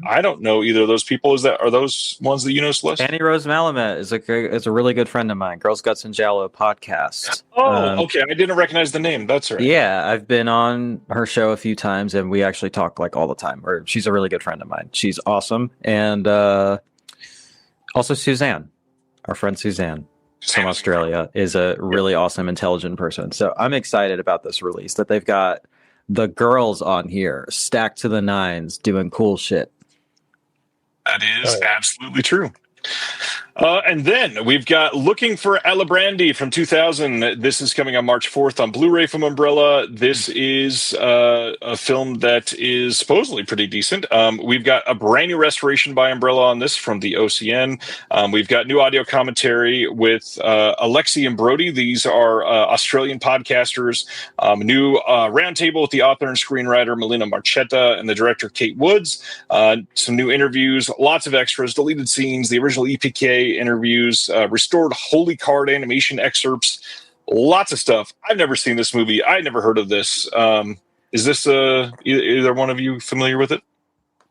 I don't know either of those people. Are those ones that you know, Celeste? Annie Rose Malamet is a really good friend of mine. Girls, Guts, and Jello podcast. Oh, okay. I didn't recognize the name. That's right. Yeah, I've been on her show a few times, and we actually talk like all the time. She's a really good friend of mine. She's awesome, and also Suzanne, our friend Suzanne from Australia, is a really awesome, intelligent person. So I'm excited about this release, that they've got the girls on here stacked to the nines doing cool shit. That is absolutely true. And then we've got Looking for Alibrandi from 2000. This is coming on March 4th on Blu-ray from Umbrella. This is a film that is supposedly pretty decent. We've got a brand new restoration by Umbrella on this from the OCN. We've got new audio commentary with Alexi and Brody. These are Australian podcasters. New roundtable with the author and screenwriter Melina Marchetta and the director Kate Woods. Some new interviews, lots of extras, deleted scenes, the original EPK interviews, restored Holy Card animation excerpts, lots of stuff. I've never seen this movie. I never heard of this. Is this either one of you familiar with it?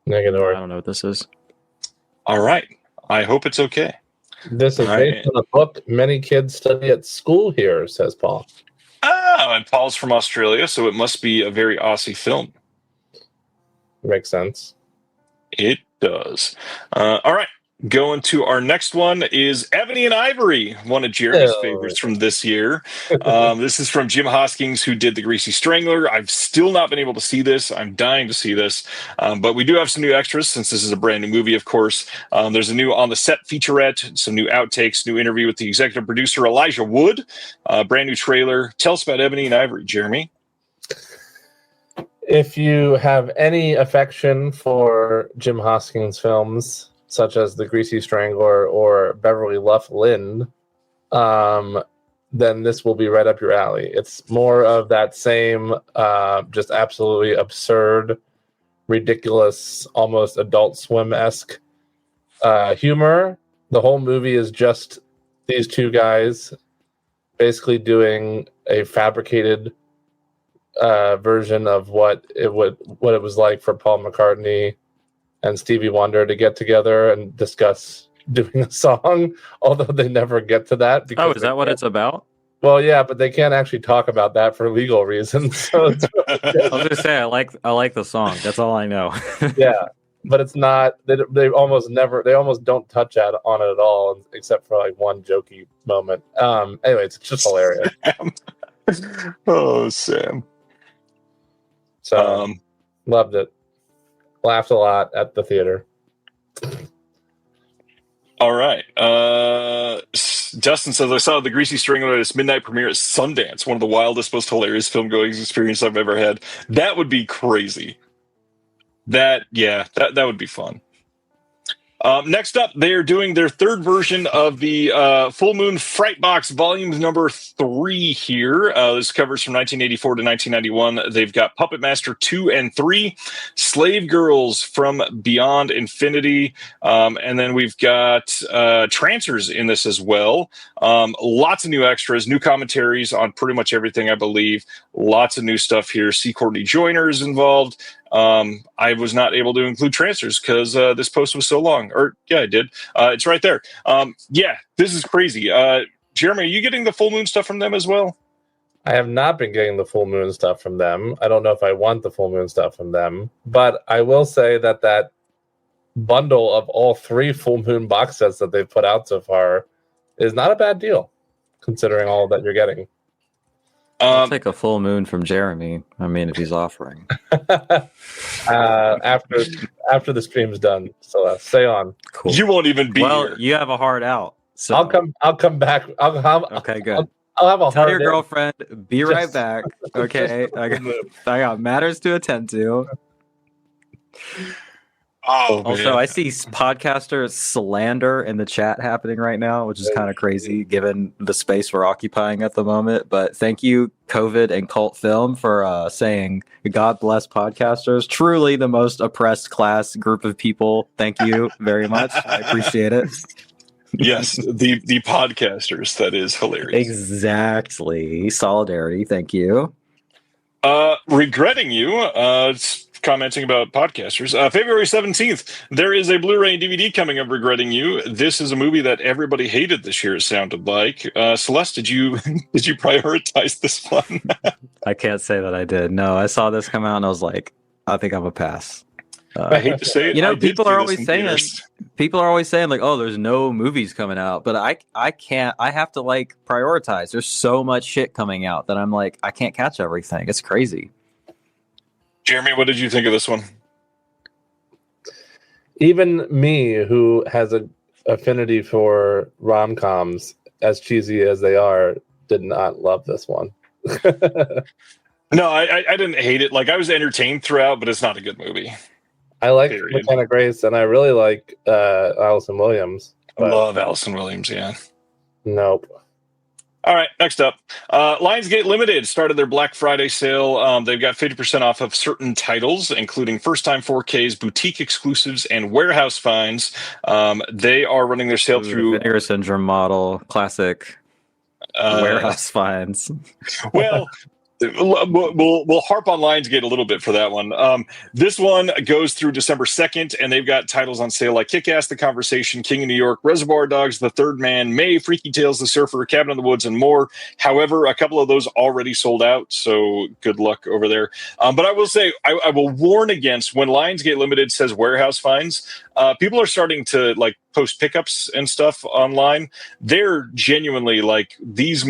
Negative. I don't know what this is. All right. I hope it's okay. This is based on a book many kids study at school here, says Paul. Oh, and Paul's from Australia, so it must be a very Aussie film. Makes sense. It does. All right. Going to our next one is Ebony and Ivory, one of Jeremy's favorites from this year. This is from Jim Hoskins, who did The Greasy Strangler. I've still not been able to see this. I'm dying to see this. But we do have some new extras, since this is a brand new movie, of course. There's a new on the set featurette, some new outtakes, new interview with the executive producer, Elijah Wood, brand new trailer. Tell us about Ebony and Ivory, Jeremy. If you have any affection for Jim Hoskins films, such as The Greasy Strangler or Beverly Luff Lynn, then this will be right up your alley. It's more of that same, just absolutely absurd, ridiculous, almost Adult Swim-esque humor. The whole movie is just these two guys basically doing a fabricated version of what it was like for Paul McCartney and Stevie Wonder to get together and discuss doing a song, although they never get to that. Oh, is that what it's about? Well, yeah, but they can't actually talk about that for legal reasons. So it's I was going to say, I like the song. That's all I know. Yeah, but it's not. They almost don't touch on it at all, except for like one jokey moment. Anyway, it's just hilarious. Oh, Sam. So loved it. Laughed a lot at the theater. All right. Justin says, I saw The Greasy Strangler at its midnight premiere at Sundance, one of the wildest, most hilarious film-going experiences I've ever had. That would be crazy. That would be fun. Next up, they are doing their third version of the Full Moon Fright Box Volume number 3 here. This covers from 1984 to 1991. They've got Puppet Master 2 and 3, Slave Girls from Beyond Infinity, and then we've got Trancers in this as well. Lots of new extras, new commentaries on pretty much everything, I believe. Lots of new stuff here. C. Courtney Joyner is involved. I was not able to include Trancers because this post was so long. Or, yeah, I did. It's right there. Yeah, this is crazy. Jeremy, are you getting the Full Moon stuff from them as well? I have not been getting the Full Moon stuff from them. I don't know if I want the Full Moon stuff from them. But I will say that bundle of all 3 Full Moon box sets that they've put out so far is not a bad deal, considering all that you're getting. I'll take a Full Moon from Jeremy. I mean, if he's offering. After the stream's done, Celeste, stay on. Cool. You won't even be here. You have a hard out. So I'll come back. Okay, good. I'll have a Tell hard your in. girlfriend. Be right back. Okay, I got matters to attend to. Oh, also, man. I see podcaster slander in the chat happening right now, which is kind of crazy given the space we're occupying at the moment. But thank you, COVID and Cult Film, for saying God bless podcasters. Truly the most oppressed class group of people. Thank you very much. I appreciate it. Yes, the podcasters. That is hilarious. Exactly. Solidarity. Thank you. Regretting you. It's commenting about podcasters. February 17th, there is a Blu-ray and DVD coming of Regretting You. This is a movie that everybody hated this year, it sounded like. Celeste, did you prioritize this one? I can't say that I did. No, I saw this come out and I was like, I think I'm a pass. I hate to say it. You know, people are always saying like, oh, there's no movies coming out, but I can't. I have to like prioritize. There's so much shit coming out that I'm like, I can't catch everything. It's crazy. Jeremy, what did you think of this one? Even me, who has an affinity for rom-coms, as cheesy as they are, did not love this one. No, I didn't hate it. Like, I was entertained throughout, but it's not a good movie. I like McKenna Grace, and I really like Allison Williams. I love Allison Williams, yeah. Nope. All right, next up. Lionsgate Limited started their Black Friday sale. They've got 50% off of certain titles, including first-time 4Ks, boutique exclusives, and warehouse finds. They are running their sale through... Vinegar Syndrome model, classic warehouse finds. Well, We'll harp on Lionsgate a little bit for that one. This one goes through December 2nd, and they've got titles on sale like Kick-Ass, The Conversation, King of New York, Reservoir Dogs, The Third Man, May, Freaky Tales, The Surfer, Cabin in the Woods, and more. However, a couple of those already sold out, so good luck over there. But I will say, I will warn against when Lionsgate Limited says warehouse finds. People are starting to like post pickups and stuff online. They're genuinely like, these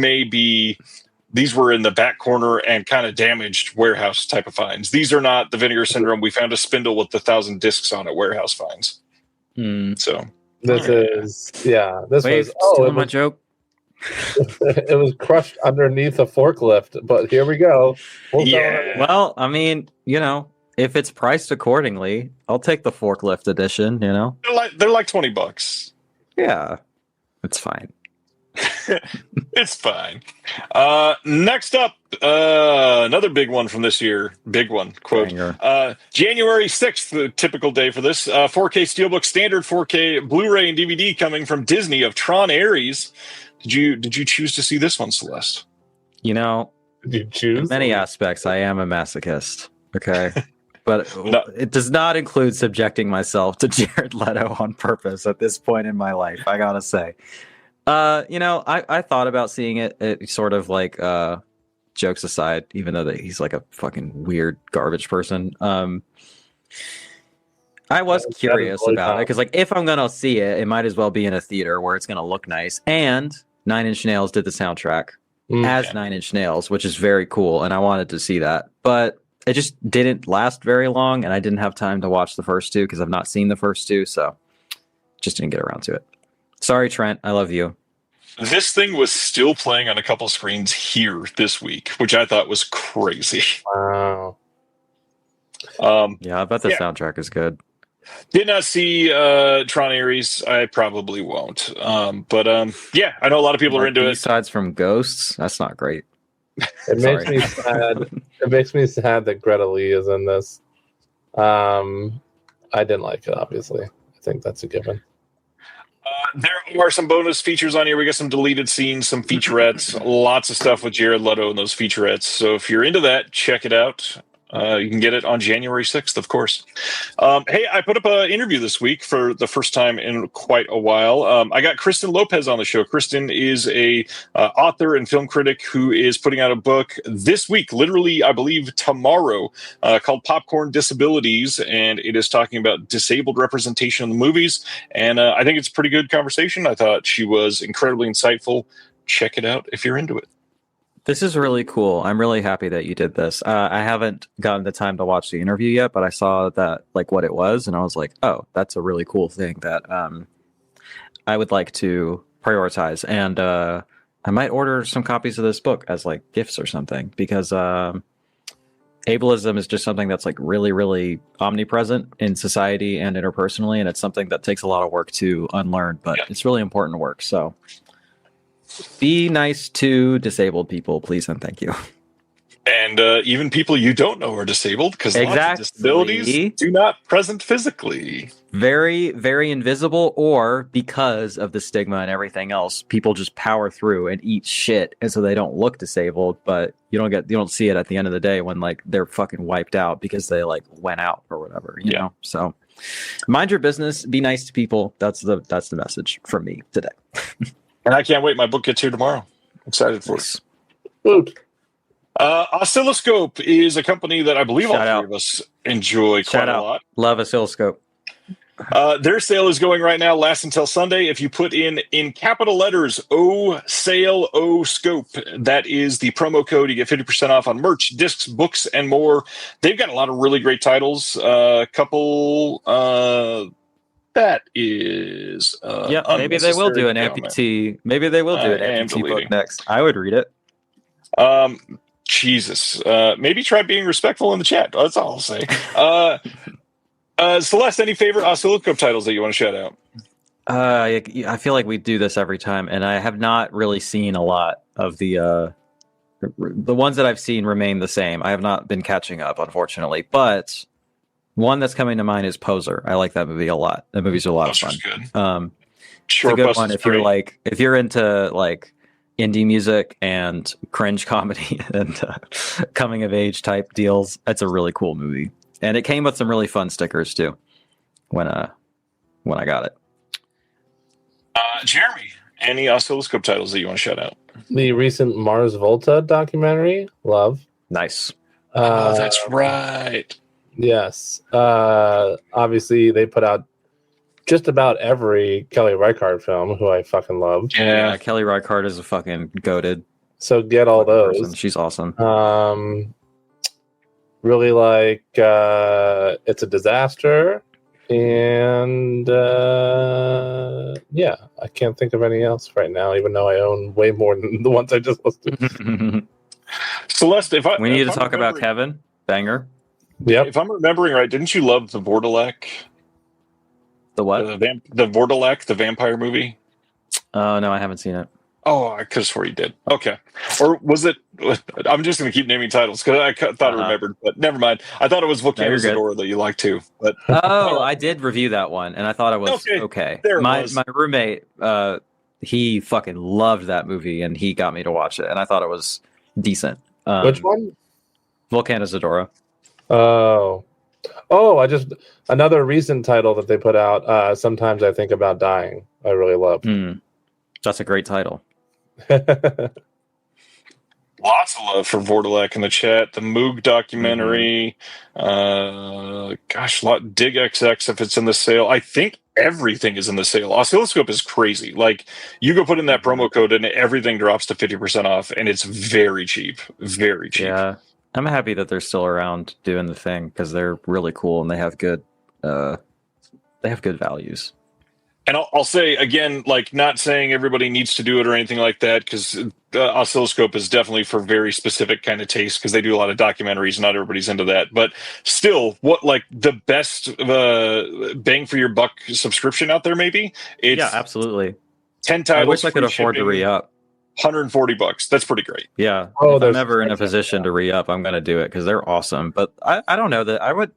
were in the back corner and kind of damaged warehouse type of finds. These are not the Vinegar Syndrome. We found a spindle with 1,000 discs on it. Warehouse finds. So this was my joke. It was crushed underneath a forklift, but here we go. Well, I mean, if it's priced accordingly, I'll take the forklift edition. They're like $20. Yeah, it's fine. It's fine. Next up, another big one from this year. Big one, quote. January 6th, the typical day for this. 4K Steelbook, standard 4K Blu-ray and DVD coming from Disney of Tron Ares. Did you choose to see this one, Celeste? Did you choose? In many aspects, I am a masochist. Okay. But it does not include subjecting myself to Jared Leto on purpose at this point in my life, I gotta say. I thought about seeing it sort of like jokes aside, even though that he's like a fucking weird garbage person. I was curious about it because like if I'm gonna see it, it might as well be in a theater where it's gonna look nice. And Nine Inch Nails did the soundtrack as Nine Inch Nails, which is very cool, and I wanted to see that. But it just didn't last very long, and I didn't have time to watch the first two because I've not seen the first two, so just didn't get around to it. Sorry, Trent. I love you. This thing was still playing on a couple screens here this week, which I thought was crazy. Wow. I bet the soundtrack is good. Did not see Tron Ares. I probably won't. But I know a lot of people are into it. Besides from Ghosts, that's not great. It makes me sad. It makes me sad that Greta Lee is in this. I didn't like it, obviously. I think that's a given. There are some bonus features on here. We got some deleted scenes, some featurettes, lots of stuff with Jared Leto in those featurettes. So if you're into that, check it out. You can get it on January 6th, of course. Hey, I put up an interview this week for the first time in quite a while. I got Kristen Lopez on the show. Kristen is a author and film critic who is putting out a book this week, literally, I believe, tomorrow, called Popcorn Disabilities, and it is talking about disabled representation in the movies. And I think it's a pretty good conversation. I thought she was incredibly insightful. Check it out if you're into it. This is really cool. I'm really happy that you did this. I haven't gotten the time to watch the interview yet, but I saw that like what it was, and I was like, "Oh, that's a really cool thing that I would like to prioritize." And I might order some copies of this book as like gifts or something because ableism is just something that's like really, really omnipresent in society and interpersonally, and it's something that takes a lot of work to unlearn, but it's really important work. So. Be nice to disabled people, please and thank you. And even people you don't know are disabled because lots of disabilities do not present physically. Very, very invisible, or because of the stigma and everything else, people just power through and eat shit, and so they don't look disabled. But you don't see it at the end of the day when like they're fucking wiped out because they like went out or whatever. You know, so mind your business. Be nice to people. That's the message from me today. And I can't wait. My book gets here tomorrow. Excited for it. Oscilloscope is a company that I believe all three of us enjoy quite a lot. Love Oscilloscope. Their sale is going right now, lasts until Sunday. If you put in capital letters, O Sale O Scope, that is the promo code. You get 50% off on merch, discs, books, and more. They've got a lot of really great titles. That is maybe they will do an amputee. Maybe they will do an amputee book next. I would read it. Jesus. Maybe try being respectful in the chat. That's all I'll say. Celeste, any favorite Oscilloscope titles that you want to shout out? I feel like we do this every time, and I have not really seen a lot of the ones that I've seen remain the same. I have not been catching up, unfortunately, but one that's coming to mind is Poser. I like that movie a lot. That movie's a lot of fun. Good. It's a good one if you're into like, indie music and cringe comedy and coming of age type deals. It's a really cool movie, and it came with some really fun stickers too when I got it. Jeremy, any oscilloscope titles that you want to shout out? The recent Mars Volta documentary, love. Nice. Oh, that's right. Yes. Obviously, they put out just about every Kelly Reichardt film, who I fucking love. Yeah, Kelly Reichardt is a fucking goated. So get all those. Person. She's awesome. Really like It's a Disaster. And yeah, I can't think of any else right now, even though I own way more than the ones I just listed. Celeste, we need to talk about Kevin Banger. Yep. If I'm remembering right, didn't you love the Vordelek? The what? The Vordelek, the vampire movie? Oh, no, I haven't seen it. Oh, I could have swore you did. Okay. Or was it... I'm just going to keep naming titles because I thought I remembered, but never mind. I thought it was Volcano Zadora that you liked too. But I did review that one, and I thought it was okay. My roommate, he fucking loved that movie, and he got me to watch it, and I thought it was decent. Which one? Volcano Zadora. Oh, another recent title that they put out. Sometimes I Think About Dying. I really love. That's a great title. Lots of love for Vordelek in the chat. The Moog documentary. Dig XX if it's in the sale. I think everything is in the sale. Oscilloscope is crazy. Like, you go put in that promo code and everything drops to 50% off, and it's very cheap. Very cheap. Yeah. I'm happy that they're still around doing the thing because they're really cool and they have good values. And I'll say again, like, not saying everybody needs to do it or anything like that, because Oscilloscope is definitely for very specific kind of taste, because they do a lot of documentaries. Not everybody's into that, but still, what like the best bang for your buck subscription out there? Maybe it's absolutely 10 titles. I wish I could afford to re-up. $140. That's pretty great. Yeah. If I'm ever in a position to re-up, I'm going to do it because they're awesome. But I don't know that I would.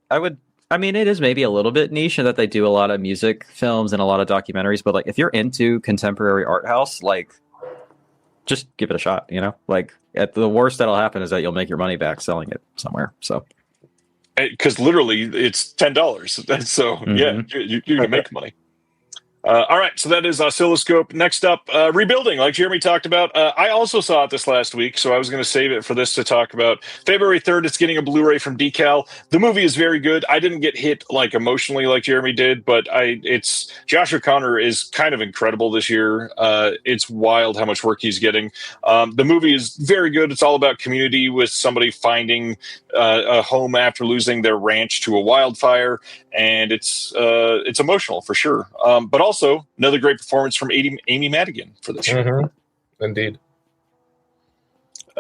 I mean, it is maybe a little bit niche in that they do a lot of music films and a lot of documentaries. But like, if you're into contemporary art house, like, just give it a shot. You know, like, at the worst that'll happen is that you'll make your money back selling it somewhere. So, because literally it's $10. So yeah, you can make money. All right, so that is Oscilloscope. Next up, Rebuilding, like Jeremy talked about. I also saw it this last week, so I was going to save it for this to talk about. February 3rd, it's getting a Blu-ray from Decal. The movie is very good. I didn't get hit like emotionally like Jeremy did, but it's Josh O'Connor is kind of incredible this year. It's wild how much work he's getting. The movie is very good. It's all about community with somebody finding a home after losing their ranch to a wildfire, and it's emotional for sure. But also another great performance from Amy Madigan for this year. Indeed.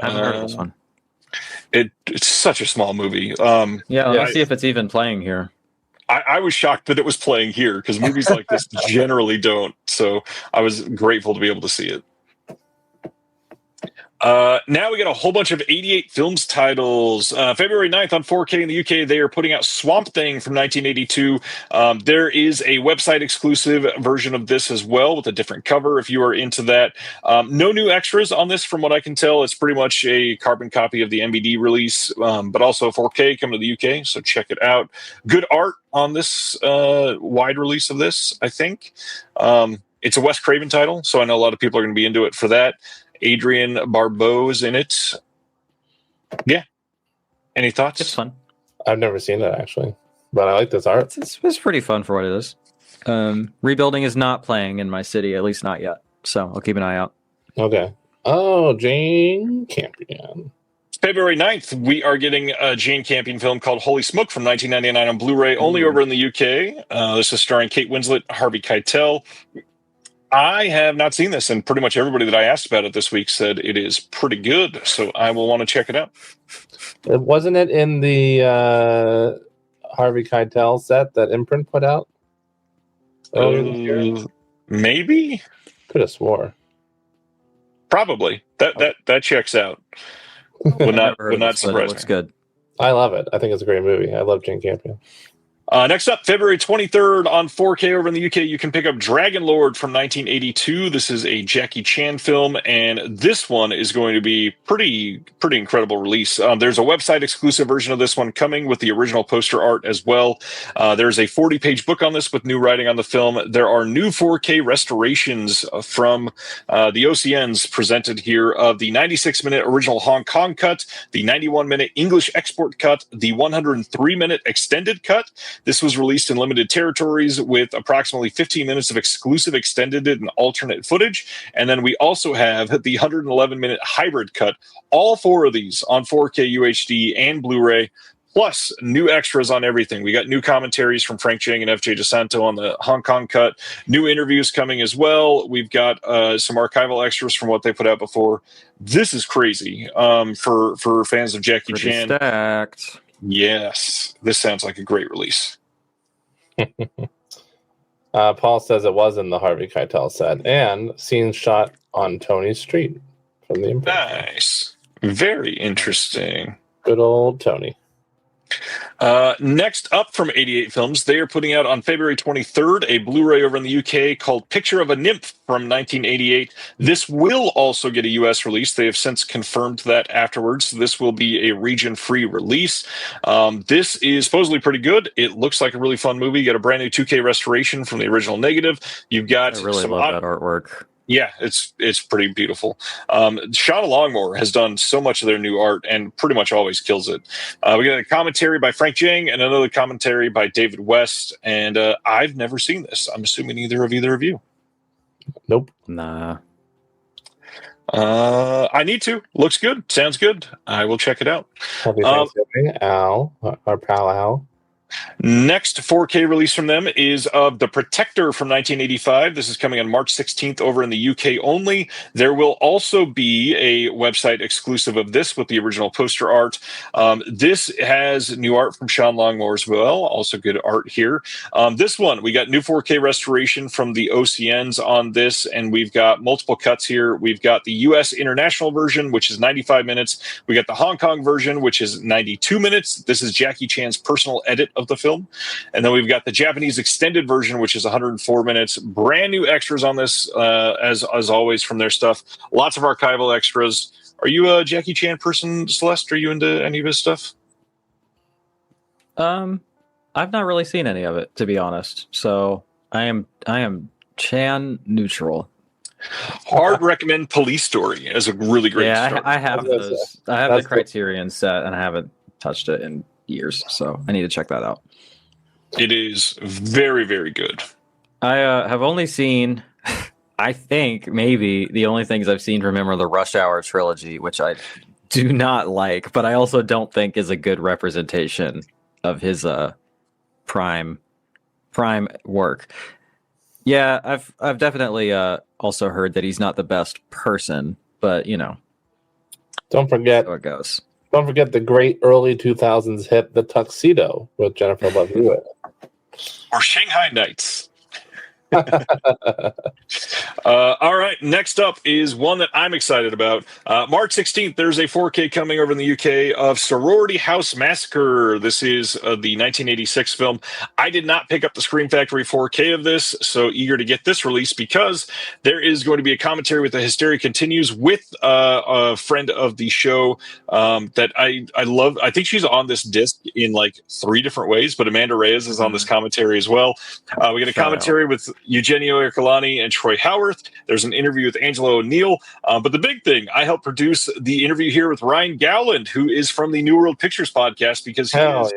I haven't heard of this one. It's such a small movie. Let's see if it's even playing here. I was shocked that it was playing here because movies like this generally don't. So I was grateful to be able to see it. Now we got a whole bunch of 88 Films titles. February 9th on 4K in the UK, they are putting out Swamp Thing from 1982. There is a website exclusive version of this as well with a different cover if you are into that. No new extras on this from what I can tell. It's pretty much a carbon copy of the MVD release, but also 4K coming to the UK, so check it out. Good art on this wide release of this, I think. It's a Wes Craven title, so I know a lot of people are going to be into it for that. Adrian Barbeau's in it. Yeah. Any thoughts? It's fun. I've never seen it actually, but I like this art. It's pretty fun for what it is. Rebuilding is not playing in my city, at least not yet. So I'll keep an eye out. Okay. Oh, Jane Campion. February 9th, we are getting a Jane Campion film called Holy Smoke from 1999 on Blu-ray, only over in the UK. This is starring Kate Winslet, Harvey Keitel. I have not seen this, and pretty much everybody that I asked about it this week said it is pretty good, so I will want to check it out. Wasn't it in the Harvey Keitel set that Imprint put out? Maybe? Could have swore. Probably. That checks out. Would not surprise me. Looks good. I love it. I think it's a great movie. I love Jane Campion. Next up, February 23rd on 4K over in the UK, you can pick up Dragon Lord from 1982. This is a Jackie Chan film, and this one is going to be pretty incredible release. There's a website exclusive version of this one coming with the original poster art as well. There's a 40-page book on this with new writing on the film. There are new 4K restorations from the OCNs presented here of the 96-minute original Hong Kong cut, the 91-minute English export cut, the 103-minute extended cut. This was released in limited territories with approximately 15 minutes of exclusive extended and alternate footage. And then we also have the 111-minute hybrid cut. All four of these on 4K UHD and Blu-ray, plus new extras on everything. We got new commentaries from Frank Chang and FJ DeSanto on the Hong Kong cut. New interviews coming as well. We've got some archival extras from what they put out before. This is crazy for fans of Jackie Chan. Stacked. Yes, this sounds like a great release. Paul says it was in the Harvey Keitel set and scene shot on Tony's Street from the Imprint. Nice. Very interesting. Good old Tony. Next up from 88 Films, they are putting out on February 23rd a Blu-ray over in the UK called Picture of a Nymph from 1988. This will also get a US release. They have since confirmed that afterwards. This will be a region-free release. This is supposedly pretty good. It looks like a really fun movie. You got a brand new 2K restoration from the original negative. You've got I really love that artwork. Yeah, it's pretty beautiful. Shauna Longmore has done so much of their new art and pretty much always kills it. We got a commentary by Frank Jang and another commentary by David West. And I've never seen this. I'm assuming either of you. Nope. Nah. I need to. Looks good. Sounds good. I will check it out. Happy Thanksgiving, Al, our pal Al. Next 4K release from them is of The Protector from 1985. This is coming on March 16th over in the UK only. There will also be a website exclusive of this with the original poster art. This has new art from Sean Longmore as well. Also good art here. This one, we got new 4K restoration from the OCNs on this, and we've got multiple cuts here. We've got the US international version, which is 95 minutes. We got the Hong Kong version, which is 92 minutes. This is Jackie Chan's personal edit of the film. And then we've got the Japanese extended version, which is 104 minutes. Brand new extras on this, as always, from their stuff. Lots of archival extras. Are you a Jackie Chan person, Celeste? Are you into any of his stuff? I've not really seen any of it, to be honest. So I am Chan neutral. Hard recommend Police Story as a really great start. I have those. I have the Criterion set, and I haven't touched it in years, so I need to check that out. It is very, very good. I have only seen, I think maybe the only things I've seen from him are the Rush Hour trilogy, which I do not like, but I also don't think is a good representation of his prime work. Yeah, I've definitely also heard that he's not the best person, but don't forget how it goes. Don't forget the great early 2000s hit The Tuxedo with Jennifer Love Hewitt. Or Shanghai Nights. All right, next up is one that I'm excited about. March 16th, there's a 4K coming over in the UK of Sorority House Massacre. This is the 1986 film. I did not pick up the Scream Factory 4K of this, so eager to get this release because there is going to be a commentary with The Hysteria Continues with a friend of the show that I love. I think she's on this disc in like 3 different ways, but Amanda Reyes is on this commentary as well. We get a commentary with Eugenio Ercolani and Troy Howarth. There's an interview with Angelo O'Neill. But the big thing, I helped produce the interview here with Ryan Gowland, who is from the New World Pictures podcast, because he is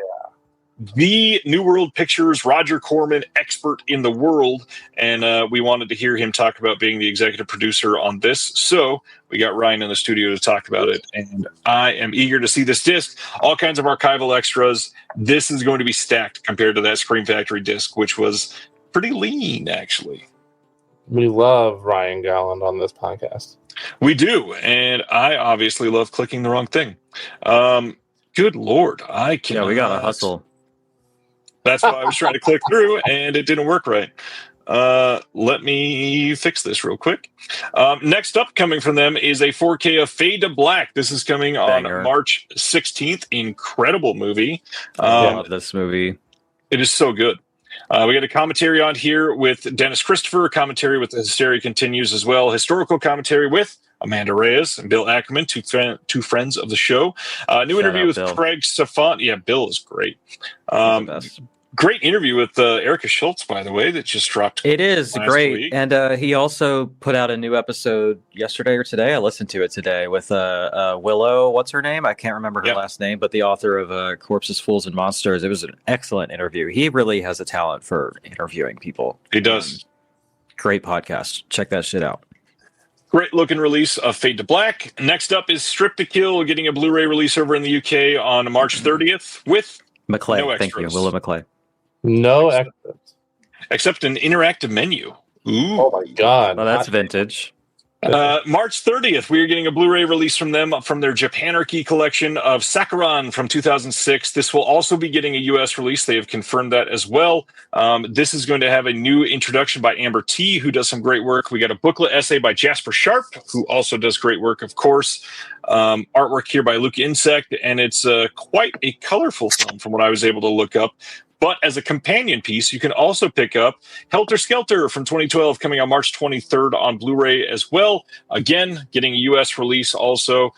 the New World Pictures Roger Corman expert in the world. And we wanted to hear him talk about being the executive producer on this. So we got Ryan in the studio to talk about it. And I am eager to see this disc. All kinds of archival extras. This is going to be stacked compared to that Scream Factory disc, which was pretty lean, actually. We love Ryan Gowland on this podcast. We do, and I obviously love clicking the wrong thing. Good Lord, I can't. Yeah, we got to hustle. That's why I was trying to click through, and it didn't work right. Let me fix this real quick. Next up, coming from them, is a 4K of Fade to Black. This is coming on March 16th. Incredible movie. I love this movie. It is so good. We got a commentary on here with Dennis Christopher, commentary with The Hysteria Continues as well, historical commentary with Amanda Reyes and Bill Ackerman, two friends of the show. New interview with Bill. Craig Safant. Yeah, Bill is great. He's the best. Great interview with Erica Schultz, by the way, that just dropped. It is last great. week. And he also put out a new episode yesterday or today. I listened to it today with Willow. What's her name? I can't remember her last name, but the author of Corpses, Fools, and Monsters. It was an excellent interview. He really has a talent for interviewing people. He does. Great podcast. Check that shit out. Great looking release of Fade to Black. Next up is Strip to Kill, getting a Blu-ray release over in the UK on March 30th with McClay. no Thank you, extras. Willow McClay. No extras. Except an interactive menu. Ooh. Oh my god. Well, that's vintage. March 30th, we are getting a Blu-ray release from them from their Japanarchy collection of Sakuran from 2006. This will also be getting a U.S. release. They have confirmed that as well. This is going to have a new introduction by Amber T, who does some great work. We got a booklet essay by Jasper Sharp, who also does great work, of course. Artwork here by Luke Insect, and it's quite a colorful film from what I was able to look up. But as a companion piece, you can also pick up Helter Skelter from 2012 coming on March 23rd on Blu-ray as well. Again, getting a U.S. release also.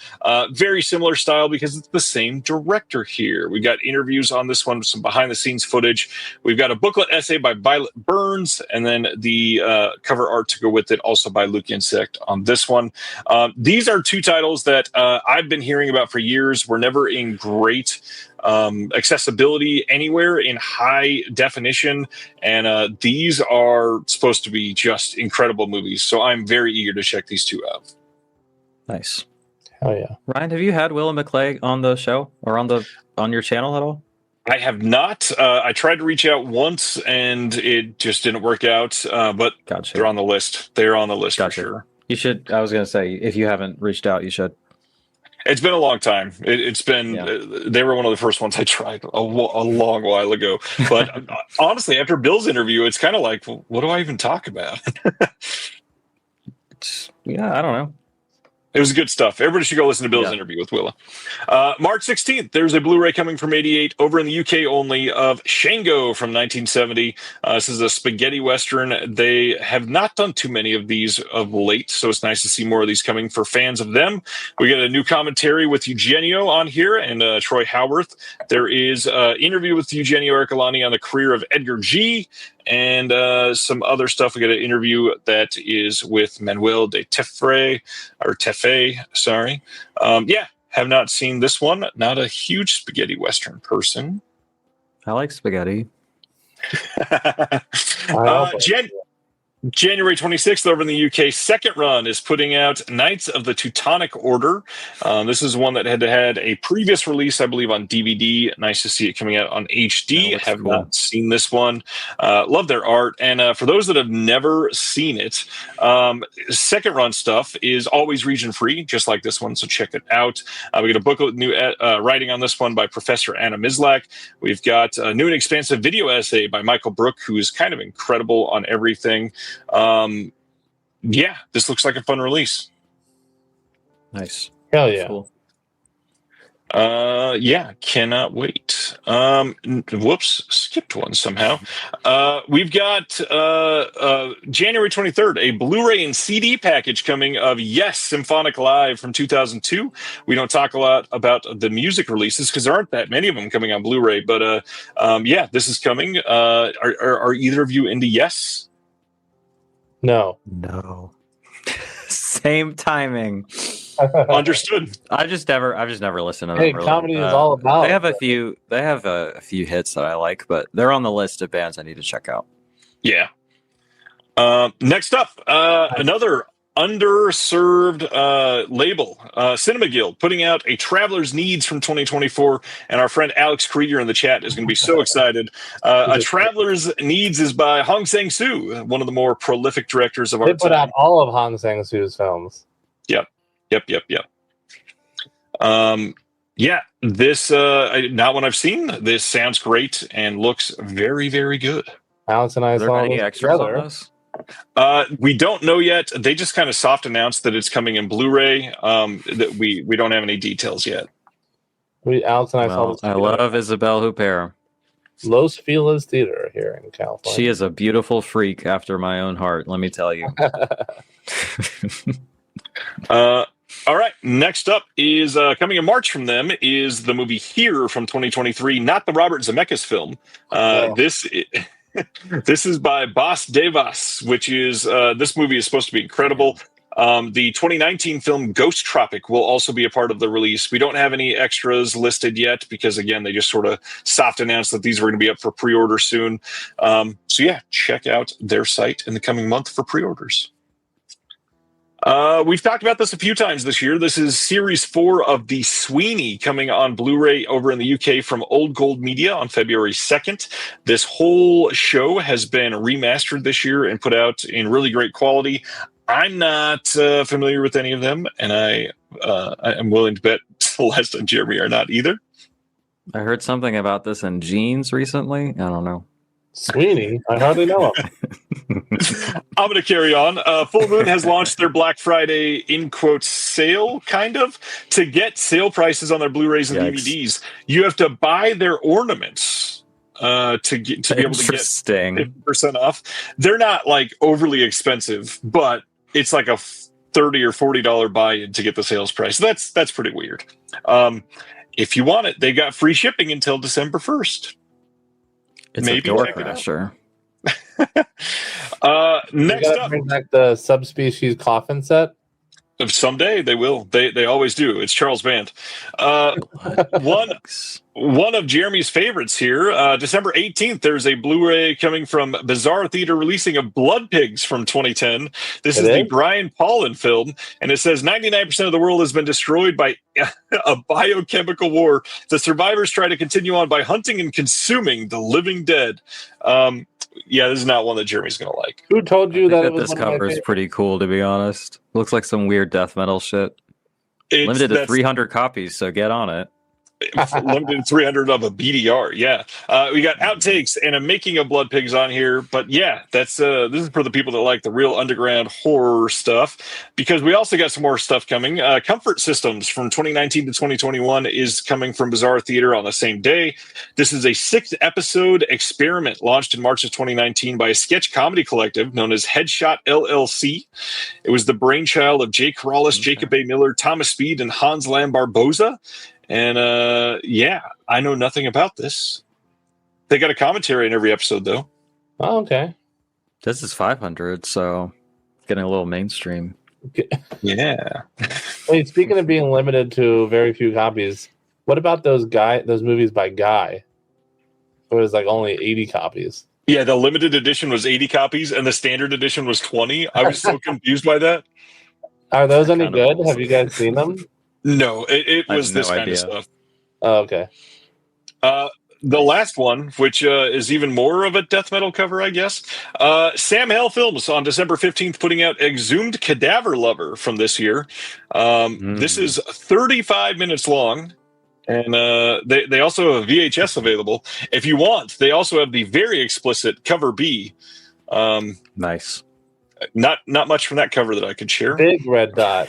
Very similar style because it's the same director here. We got interviews on this one, some behind-the-scenes footage. We've got a booklet essay by Violet Burns, and then the cover art to go with it also by Luke Insect on this one. These are two titles that I've been hearing about for years. Were never in great accessibility anywhere in high definition, and these are supposed to be just incredible movies, so I'm very eager to check these two out. Nice. Hell yeah. Ryan, have you had Willow McClay on the show or on your channel at all? I have not. I tried to reach out once and it just didn't work out, but Gotcha. they're on the list. They're on the list Gotcha. for sure. You should. I was going to say, if you haven't reached out, you should. It's been a long time. It's been, they were one of the first ones I tried a long while ago. But honestly, after Bill's interview, it's kind of like, well, what do I even talk about? Yeah, I don't know. It was good stuff. Everybody should go listen to Bill's interview with Willa. March 16th, there's a Blu-ray coming from 88 over in the UK only of Shango from 1970. This is a spaghetti Western. They have not done too many of these of late, so it's nice to see more of these coming for fans of them. We got a new commentary with Eugenio on here and Troy Howarth. There is an interview with Eugenio Ercolani on the career of Edgar G., and some other stuff. We got an interview that is with Manuel de Tefe, sorry. Have not seen this one. Not a huge spaghetti Western person. I like spaghetti. January 26th over in the UK, Second Run is putting out Knights of the Teutonic Order. This is one that had a previous release, I believe, on DVD. Nice to see it coming out on HD. Have not seen this one. Love their art. And for those that have never seen it, Second Run stuff is always region free, just like this one. So check it out. We got a booklet with new writing on this one by Professor Anna Mislak. We've got a new and expansive video essay by Michael Brook, who is kind of incredible on everything. This looks like a fun release. Nice. Hell yeah. Cool. Cannot wait. Whoops, skipped one somehow. We've got January 23rd, a Blu-ray and CD package coming of Symphonic Live from 2002. We don't talk a lot about the music releases because there aren't that many of them coming on Blu-ray, but this is coming. Are either of you into Yes? No. Same timing. Understood. I've just never listened to them. Hey, really. comedy is all about. They have a few hits that I like, but they're on the list of bands I need to check out. Yeah. Next up, another underserved label, Cinema Guild, putting out a Traveler's Needs from 2024, and our friend Alex Krieger in the chat is going to be so excited. A Traveler's Needs is by Hong Sang-soo, one of the more prolific directors of our time. They put out all of Hong Sang-soo's films. Yep. This not one I've seen. This sounds great and looks very, very good. Alex and I saw any extras on this? We don't know yet. They just kind of soft announced that it's coming in Blu-ray. That we don't have any details yet. Alex and I saw this. I love Isabelle Huppert. Los Feliz Theater here in California. She is a beautiful freak after my own heart, let me tell you. All right. Next up is coming in March from them is the movie Here from 2023, not the Robert Zemeckis film. This is by Bas Devas, which is this movie is supposed to be incredible. The 2019 film Ghost Tropic will also be a part of the release. We don't have any extras listed yet because, again, they just sort of soft announced that these were going to be up for pre-order soon. So, yeah, check out their site in the coming month for pre-orders. We've talked about this a few times this year. This is Series 4 of The Sweeney coming on Blu-ray over in the UK from Old Gold Media on February 2nd. This whole show has been remastered this year and put out in really great quality. I'm not familiar with any of them, and I am willing to bet Celeste and Jeremy are not either. I heard something about this in Jeans recently. I don't know. Sweeney? I hardly know him. I'm going to carry on. Full Moon has launched their Black Friday, in quotes, sale, kind of. To get sale prices on their Blu-rays and DVDs, you have to buy their ornaments to be able to get 50% off. They're not like overly expensive, but it's like a $30 or $40 buy-in to get the sales price. That's pretty weird. If you want it, they got free shipping until December 1st. It's maybe a door check it out. crasher. Next up, bring back the subspecies coffin set. Someday they will. They always do. It's Charles Band. One of Jeremy's favorites here. December 18th, there's a Blu-ray coming from Bizarre Theater releasing of Blood Pigs from 2010. This is the Brian Paulin film, and it says 99% of the world has been destroyed by a biochemical war. The survivors try to continue on by hunting and consuming the living dead. Yeah, this is not one that Jeremy's going to like. Who told you that it was this cover is pretty cool, to be honest. Looks like some weird death metal shit. Limited to 300 copies, so get on it. Limited 300 of a BDR. Yeah. We got outtakes and a making of Blood Pigs on here. But yeah, this is for the people that like the real underground horror stuff, because we also got some more stuff coming. Comfort Systems from 2019 to 2021 is coming from Bizarre Theater on the same day. This is a 6-episode experiment launched in March of 2019 by a sketch comedy collective known as Headshot LLC. It was the brainchild of Jay Corrales, Jacob A. Miller, Thomas Speed, and Hans Lam Barboza. And yeah, I know nothing about this. They got a commentary in every episode, though. Oh, okay. This is 500, so getting a little mainstream. Yeah. Hey, speaking of being limited to very few copies, what about those movies by Guy? It was like only 80 copies. Yeah, the limited edition was 80 copies, and the standard edition was 20. I was so confused by that. Are those any good? Have you guys seen them? No, it was this kind of stuff. Oh, okay. The last one, which is even more of a death metal cover, I guess. Sam Hale Films on December 15th putting out Exhumed Cadaver Lover from this year. This is 35 minutes long, and they also have a VHS available. If you want, they also have the very explicit cover B. Nice. Not much from that cover that I could share. Big red dot.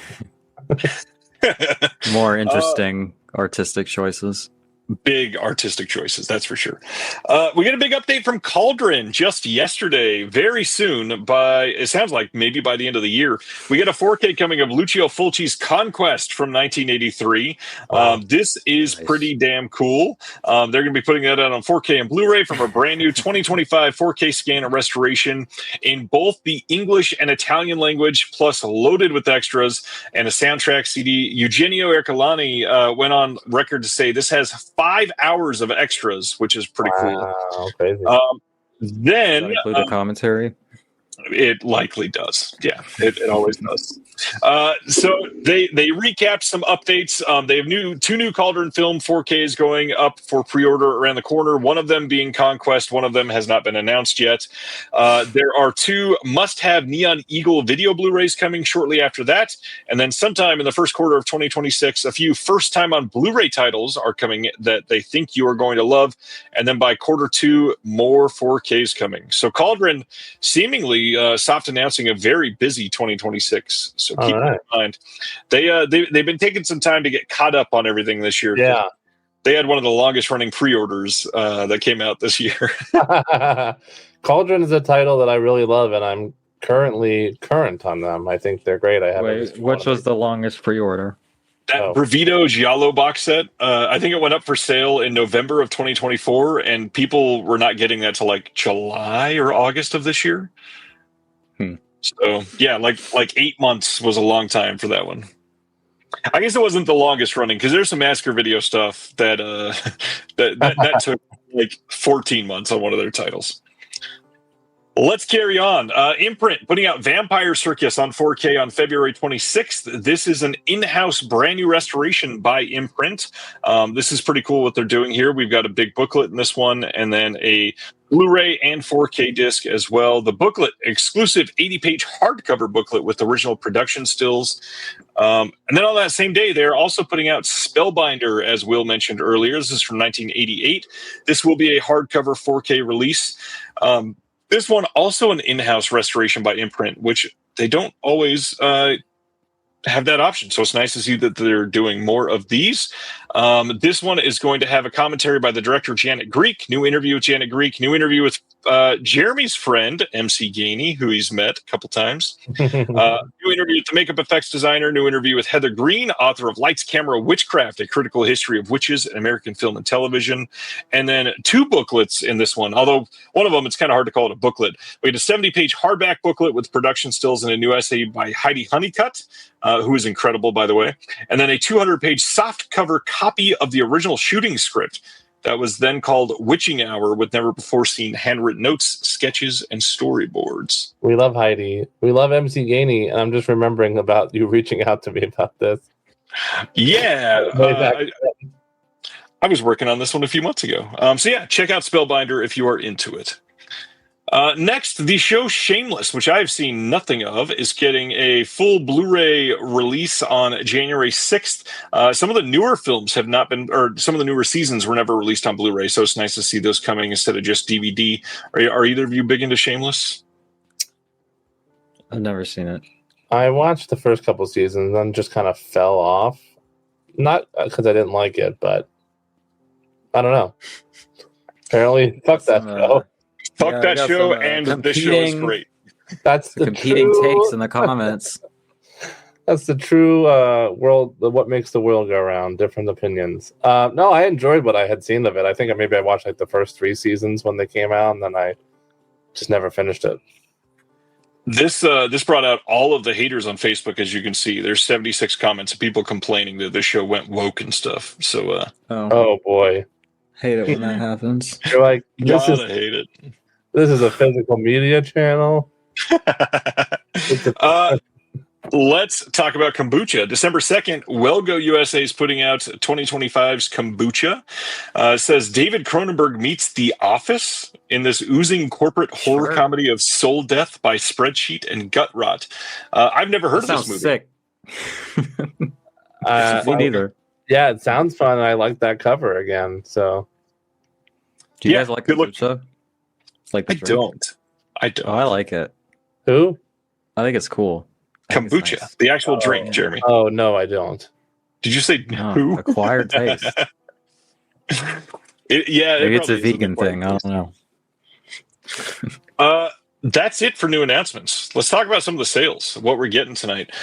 More interesting artistic choices. Big artistic choices, that's for sure. We get a big update from Cauldron just yesterday. Very soon, it sounds like maybe by the end of the year, we get a 4K coming of Lucio Fulci's Conquest from 1983. Wow. This is pretty damn cool. They're going to be putting that out on 4K and Blu-ray from a brand new 2025 4K scan and restoration in both the English and Italian language, plus loaded with extras and a soundtrack CD. Eugenio Ercolani went on record to say this has 5 hours of extras, which is pretty cool. Crazy. Then does that include a commentary? It likely does. Yeah, it always does. So they recapped some updates. They have two new Cauldron film 4Ks going up for pre-order around the corner. One of them being Conquest. One of them has not been announced yet. There are 2 must-have Neon Eagle video Blu-rays coming shortly after that. And then sometime in the first quarter of 2026, a few first-time on Blu-ray titles are coming that they think you are going to love. And then by quarter 2, more 4Ks coming. So Cauldron seemingly soft announcing a very busy 2026. So keep that in mind. They've been taking some time to get caught up on everything this year. Yeah. They had one of the longest running pre-orders that came out this year. Cauldron is a title that I really love, and I'm currently current on them. I think they're great. I have which was the longest pre-order? That Bravito Giallo box set, I think it went up for sale in November of 2024, and people were not getting that till like July or August of this year. So yeah, like 8 months was a long time for that one. I guess it wasn't the longest running because there's some Massacre Video stuff that that took like 14 months on one of their titles. Let's carry on. Imprint putting out Vampire Circus on 4K on February 26th. This is an in-house brand new restoration by Imprint. This is pretty cool what they're doing here. We've got a big booklet in this one, and then a Blu-ray and 4K disc as well. The booklet, exclusive 80-page hardcover booklet with original production stills. And then on that same day, they're also putting out Spellbinder, as Will mentioned earlier. This is from 1988. This will be a hardcover 4K release. This one also an in-house restoration by Imprint, which they don't always have that option. So it's nice to see that they're doing more of these. This one is going to have a commentary by the director, Janet Greek, new interview with Janet Greek, new interview with Jeremy's friend, MC Gainey, who he's met a couple times. New interview with the makeup effects designer, new interview with Heather Green, author of Lights, Camera, Witchcraft, A Critical History of Witches in American Film and Television. And then 2 booklets in this one, although one of them, it's kind of hard to call it a booklet. We had a 70-page hardback booklet with production stills and a new essay by Heidi Honeycutt, who is incredible, by the way. And then a 200-page soft cover copy of the original shooting script that was then called Witching Hour, with never-before-seen handwritten notes, sketches, and storyboards. We love Heidi. We love MC Gainey, and I'm just remembering about you reaching out to me about this. Yeah. I was working on this one a few months ago. So yeah, check out Spellbinder if you are into it. Next, the show Shameless, which I've seen nothing of, is getting a full Blu-ray release on January 6th. Some of the newer films have not been, or some of the newer seasons were never released on Blu-ray, so it's nice to see those coming instead of just DVD. Are either of you big into Shameless? I've never seen it. I watched the first couple seasons and just kind of fell off. Not because I didn't like it, but I don't know. Apparently, fuck that show. Fuck that show, and this show is great. That's the competing takes in the comments. That's the true world. What makes the world go round? Different opinions. No, I enjoyed what I had seen of it. I think maybe I watched like the first 3 seasons when they came out, and then I just never finished it. This brought out all of the haters on Facebook, as you can see. There's 76 comments of people complaining that this show went woke and stuff. So, oh boy, hate it when that happens. You're like, hate it. This is a physical media channel. Let's talk about kombucha. December 2nd, Wellgo USA is putting out 2025's kombucha. It says David Cronenberg meets The Office in this oozing corporate horror comedy of soul death by spreadsheet and gut rot. I've never heard of this movie. Sick. Me neither. Yeah, it sounds fun. I like that cover again. So, do you guys like kombucha? Like I don't. Oh, I like it. Who? I think it's cool. Kombucha, nice. The actual drink, Jeremy. Oh no, I don't. Did you say who? Acquired taste. Maybe it's a vegan thing. I don't know. That's it for new announcements. Let's talk about some of the sales, what we're getting tonight.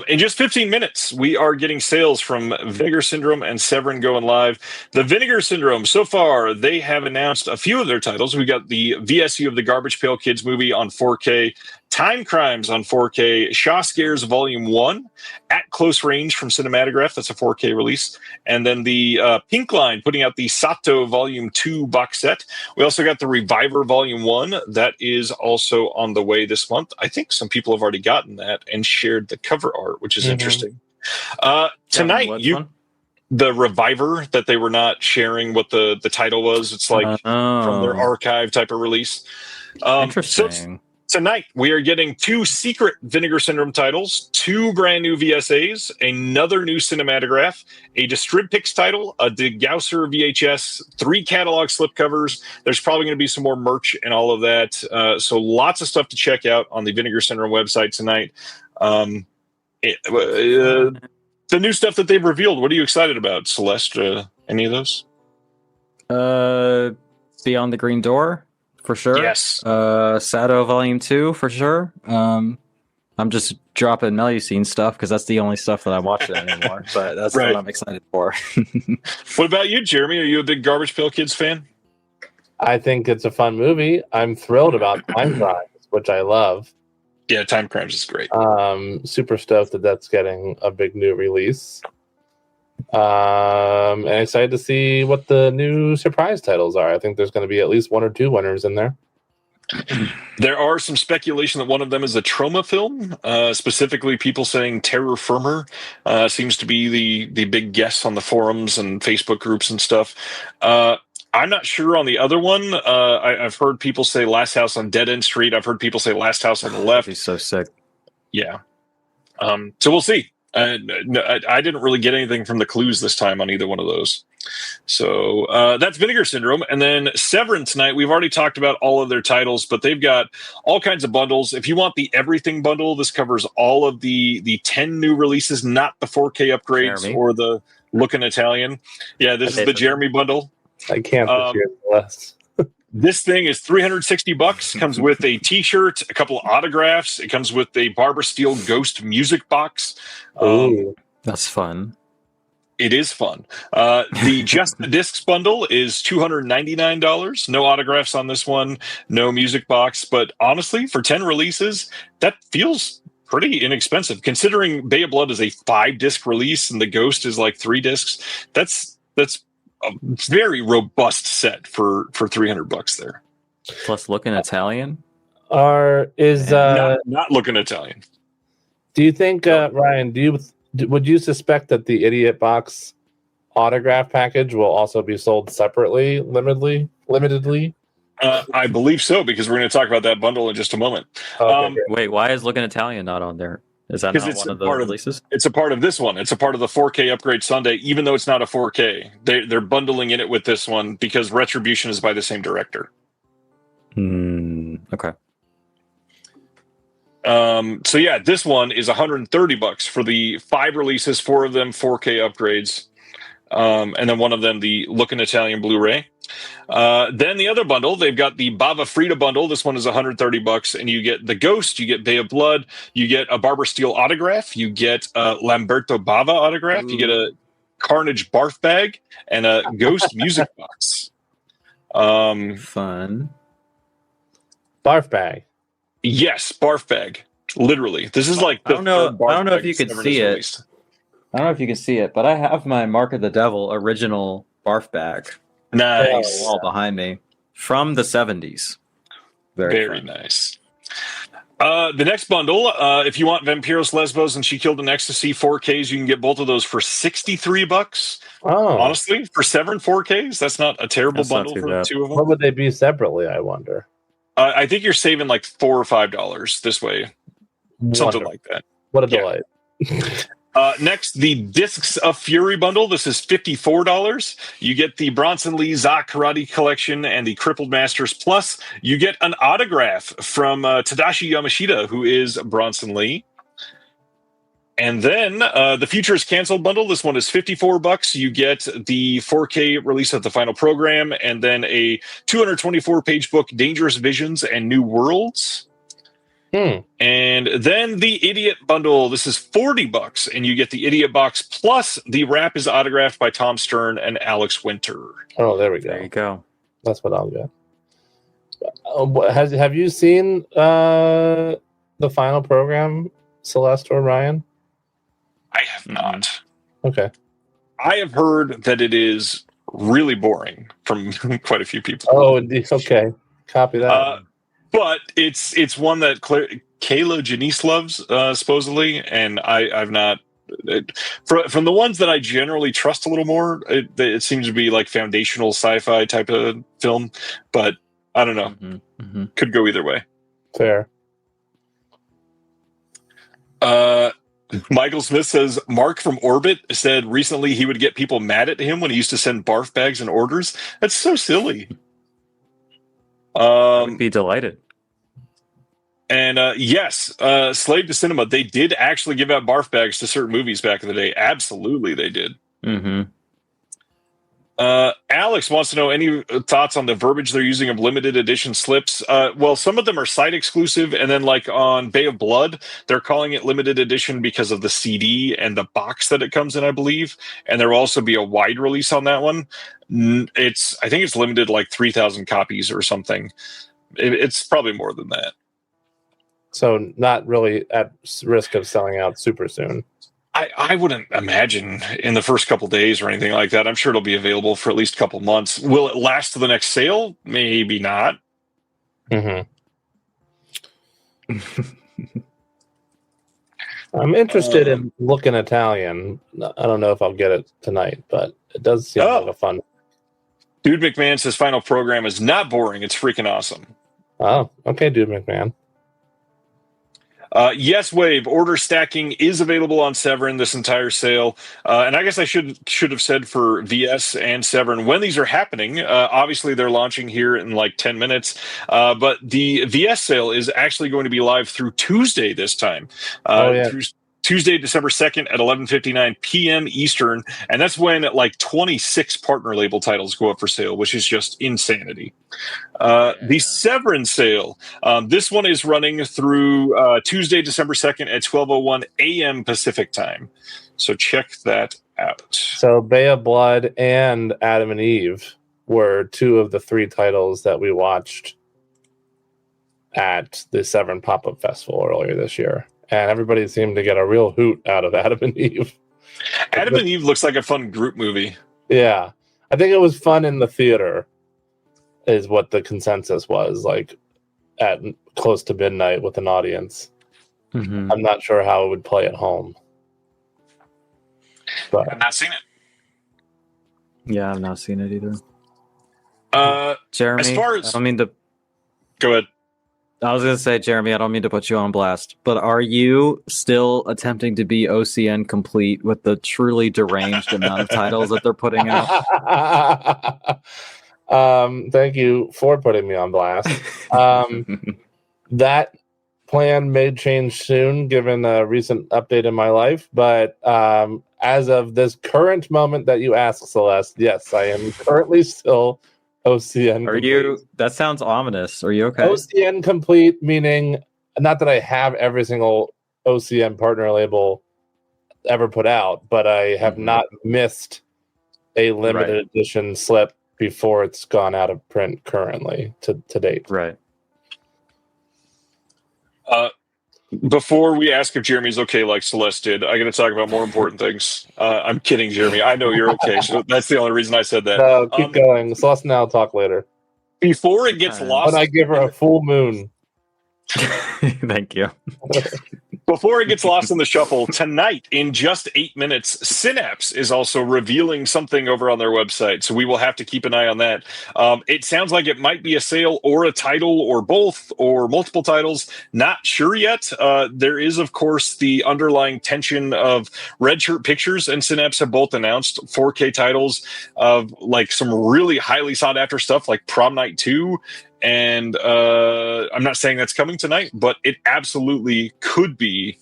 In just 15 minutes, we are getting sales from Vinegar Syndrome and Severin going live. The Vinegar Syndrome, so far, they have announced a few of their titles. We got the VSU of the Garbage Pail Kids movie on 4K, Time Crimes on 4K, Shaw Scares Volume 1, At Close Range from Cinematograph, that's a 4K release, and then the Pink Line putting out the Sato Volume 2 box set. We also got the Reviver Volume 1, that is also on the way this month. I think some people have already gotten that and shared the cover art, which is interesting. Tonight, the Reviver that they were not sharing what the title was. It's like from their archive type of release. Interesting. Tonight, we are getting 2 secret Vinegar Syndrome titles, 2 brand new VSAs, another new Cinematograph, a Distribpix title, a Degausser VHS, 3 catalog slipcovers. There's probably going to be some more merch and all of that. So lots of stuff to check out on the Vinegar Syndrome website tonight. The new stuff that they've revealed, what are you excited about, Celeste? Any of those? Beyond the Green Door, for sure. Yes. Sado Volume 2, for sure. I'm just dropping Melusine stuff because that's the only stuff that I'm watching anymore. But that's Right. what I'm excited for. What about you, Jeremy? Are you a big Garbage Pail Kids fan? I think it's a fun movie. I'm thrilled about Time Crimes, which I love. Yeah, Time Crimes is great. Super stoked that that's getting a big new release. And excited to see what the new surprise titles are. I think there's going to be at least 1 or 2 winners in there. There are some speculation that one of them is a trauma film. Specifically, people saying Terror Firmer seems to be the big guess on the forums and Facebook groups and stuff. I'm not sure on the other one. I've heard people say Last House on Dead End Street. I've heard people say Last House on the Left. He's so sick. Yeah. So we'll see. I didn't really get anything from the clues this time on either one of those. So that's Vinegar Syndrome. And then Severin tonight, we've already talked about all of their titles, but they've got all kinds of bundles. If you want the everything bundle, this covers all of the 10 new releases, not the 4K upgrades Jeremy. or the Lookin' Italian. Yeah, this is the Jeremy bundle. I can't this year less. This thing is $360. Comes with a T-shirt, a couple of autographs. It comes with a Barbara Steele Ghost music box. Ooh. That's fun. It is fun. The Just the Discs bundle is $299. No autographs on this one. No music box. But honestly, for 10 releases, that feels pretty inexpensive. Considering Bay of Blood is a 5-disc release and the Ghost is like 3 discs, that's a very robust set for $300 there. Plus Lookin' Italian. Not Looking Italian. Do you think, Ryan? Would you suspect that the Idiot Box autograph package will also be sold separately, limitedly? I believe so, because we're going to talk about that bundle in just a moment. Okay, Wait, why is Lookin' Italian not on there? Is that not one of the releases? It's a part of this one. It's a part of the 4K upgrade Sunday, even though it's not a 4K. They're bundling in it with this one because Retribution is by the same director. Okay. So yeah, this one is $130 for the 5 releases, 4 of them 4K upgrades, and then one of them the Lookin' Italian Blu-ray. Then the other bundle, they've got the Bava Frida bundle. This one is $130, and you get the Ghost, you get Bay of Blood, you get a Barbara Steele autograph, you get a Lamberto Bava autograph, you get a Carnage barf bag, and a Ghost music box. Fun. Barf bag. Yes, barf bag. Literally, this is like I don't know if you can see it. I don't know if you can see it, but I have my Mark of the Devil original barf bag. Nice. On the wall behind me from the 70s. Very nice. The next bundle, if you want Vampiros, Lesbos, and She Killed in Ecstasy 4Ks, you can get both of those for $63. Oh, honestly, for 7 4Ks, that's not a terrible bundle for the 2 of them. What would they be separately? I wonder. I think you're saving like $4 or $5 this way, something like that. What a delight! Next, the Discs of Fury bundle. This is $54. You get the Bronson Lee Za Karate collection and the Crippled Masters. Plus, you get an autograph from Tadashi Yamashita, who is Bronson Lee. And then the Future is Canceled bundle. This one is $54. You get the 4K release of the final program, and then a 224-page book, Dangerous Visions and New Worlds. And then the Idiot bundle. This is $40, and you get the Idiot box plus the wrap is autographed by Tom Stern and Alex Winter. Oh, there we go. There you go. That's what I'll get. Have you seen the final program, Celeste or Ryan? I have not. Okay. I have heard that it is really boring from quite a few people. Oh, indeed. Okay. Copy that. But it's one that Kayla Janice loves, supposedly, and I've not. From the ones that I generally trust a little more, it seems to be like foundational sci-fi type of film, but I don't know. Could go either way. Fair. Michael Smith says Mark from Orbit said recently he would get people mad at him when he used to send barf bags and orders. That's so silly. I would be delighted. And yes, Slave to Cinema, they did actually give out barf bags to certain movies back in the day. Absolutely, they did. Alex wants to know any thoughts on the verbiage they're using of limited edition slips. Well, some of them are site exclusive, and then like on Bay of Blood, they're calling it limited edition because of the CD and the box that it comes in, I believe. And there will also be a wide release on that one. I think it's limited like 3,000 copies or something. It's probably more than that. So not really at risk of selling out super soon. I wouldn't imagine in the first couple days or anything like that. I'm sure it'll be available for at least a couple months. Will it last to the next sale? Maybe not. Mm-hmm. I'm interested in Looking Italian. I don't know if I'll get it tonight, but it does seem like a fun. Dude McMahon says final program is not boring. It's freaking awesome. Oh, okay, Dude McMahon. Yes, Wave order stacking is available on Severin this entire sale, and I guess I should have said for VS and Severin when these are happening. Obviously, they're launching here in like 10 minutes, but the VS sale is actually going to be live through Tuesday this time. Through Tuesday, December 2nd at 11:59 p.m. Eastern, and that's when like 26 partner label titles go up for sale, which is just insanity. The Severin sale, this one is running through Tuesday, December 2nd at 12:01 a.m. Pacific time. So check that out. So Bay of Blood and Adam and Eve were two of the three titles that we watched at the Severin Pop-Up Festival earlier this year. And everybody seemed to get a real hoot out of Adam and Eve. Adam and Eve looks like a fun group movie. Yeah. I think it was fun in the theater, is what the consensus was, like at close to midnight with an audience. Mm-hmm. I'm not sure how it would play at home. But I've not seen it. Yeah, I've not seen it either. Jeremy, as far as I don't mean to. Go ahead. I was going to say, Jeremy, I don't mean to put you on blast, but are you still attempting to be OCN complete with the truly deranged amount of titles that they're putting out? Thank you for putting me on blast. That plan may change soon, given a recent update in my life. But as of this current moment that you ask, Celeste, yes, I am currently still OCN Are complete. you? That sounds ominous. Are you okay? OCN complete, meaning not that I have every single OCN partner label ever put out, but I have not missed a limited edition slip before it's gone out of print currently to date. Right. Before we ask if Jeremy's okay, like Celeste did, I got to talk about more important things. I'm kidding, Jeremy. I know you're okay, so that's the only reason I said that. No, keep going. Celeste and I'll talk later. Before it gets lost, when I give her a full moon. Thank you. Before it gets lost in the shuffle, tonight, in just 8 minutes, Synapse is also revealing something over on their website, so we will have to keep an eye on that. It sounds like it might be a sale or a title or both or multiple titles. Not sure yet. There is, of course, the underlying tension of Red Shirt Pictures and Synapse have both announced 4K titles of like some really highly sought-after stuff like Prom Night 2. And I'm not saying that's coming tonight, but it absolutely could be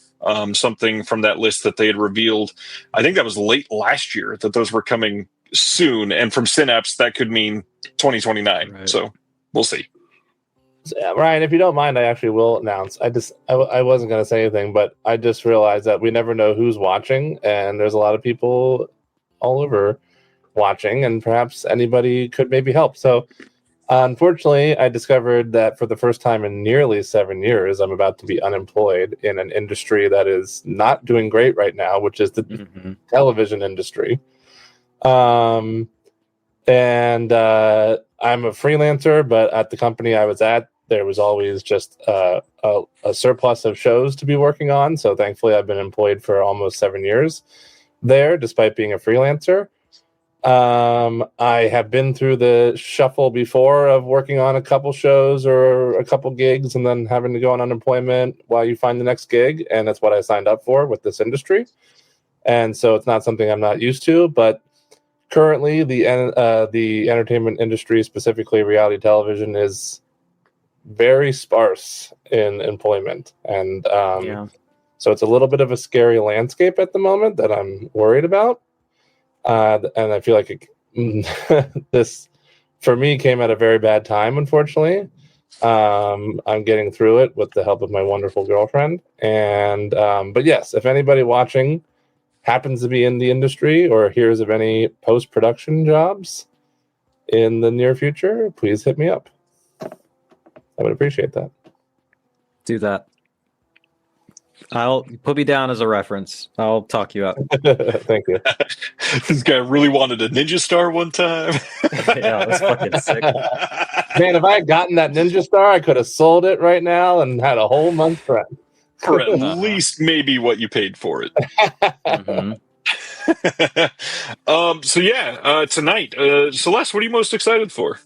something from that list that they had revealed. I think that was late last year that those were coming soon. And from Synapse, that could mean 2029. Right. So we'll see. Ryan, if you don't mind, I actually will announce. I wasn't going to say anything, but I just realized that we never know who's watching. And there's a lot of people all over watching, and perhaps anybody could maybe help. So unfortunately, I discovered that for the first time in nearly 7 years, I'm about to be unemployed in an industry that is not doing great right now, which is the television industry. And I'm a freelancer, but at the company I was at, there was always just a surplus of shows to be working on. So thankfully, I've been employed for almost 7 years there, despite being a freelancer. I have been through the shuffle before of working on a couple shows or a couple gigs and then having to go on unemployment while you find the next gig. And that's what I signed up for with this industry. And so it's not something I'm not used to, but currently the entertainment industry, specifically reality television, is very sparse in employment. And, so it's a little bit of a scary landscape at the moment that I'm worried about. And I feel like it this for me came at a very bad time, unfortunately. I'm getting through it with the help of my wonderful girlfriend. And but yes, if anybody watching happens to be in the industry or hears of any post-production jobs in the near future, please hit me up. I would appreciate that. Do that. I'll put me down as a reference. I'll talk you up. Thank you. This guy really wanted a ninja star one time. Yeah, that's fucking sick. Man, if I had gotten that Ninja Star, I could have sold it right now and had a whole month rent. For at least maybe what you paid for it. So yeah, tonight, Celeste, what are you most excited for?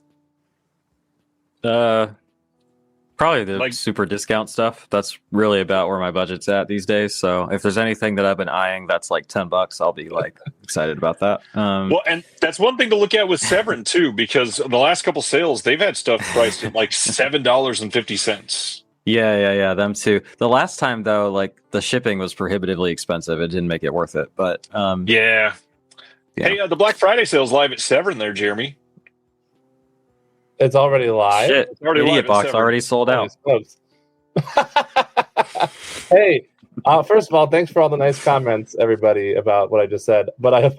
Probably the super discount stuff. That's really about where my budget's at these days. So if there's anything that I've been eyeing that's like $10, I'll be like excited about that. Well, and that's one thing to look at with Severin too, because the last couple sales they've had stuff priced at like $7.50. Yeah, them too. The last time though, like the shipping was prohibitively expensive. It didn't make it worth it. But yeah. Hey, the Black Friday sale's live at Severin there, Jeremy. It's already live. Shit, it's already Idiot live. Box already sold out. Hey, first of all, thanks for all the nice comments, everybody, about what I just said. But I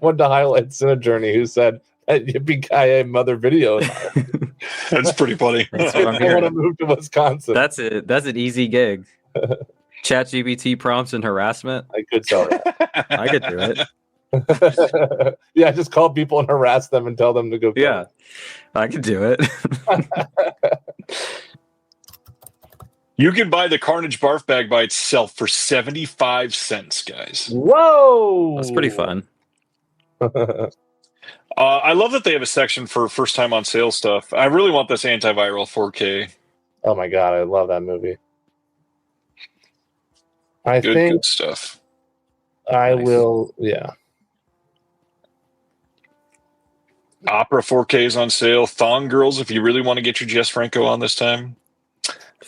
want to highlight Journey, who said that Yippee-ki-yay mother video. That's pretty funny. That's what I'm I hearing. want to move to Wisconsin. That's it. That's an ezy gig. ChatGPT prompts and harassment. I could sell that. I could do it. Yeah, just call people and harass them and tell them to go. Yeah, I could do it. You can buy the Carnage Barf Bag by itself for 75 cents, guys. Whoa! That's pretty fun. I love that they have a section for first time on sale stuff. I really want this antiviral 4K. Oh my god, I love that movie. I Good, think good stuff. I will, yeah. Opera 4K is on sale. Thong Girls, if you really want to get your Jess Franco on this time.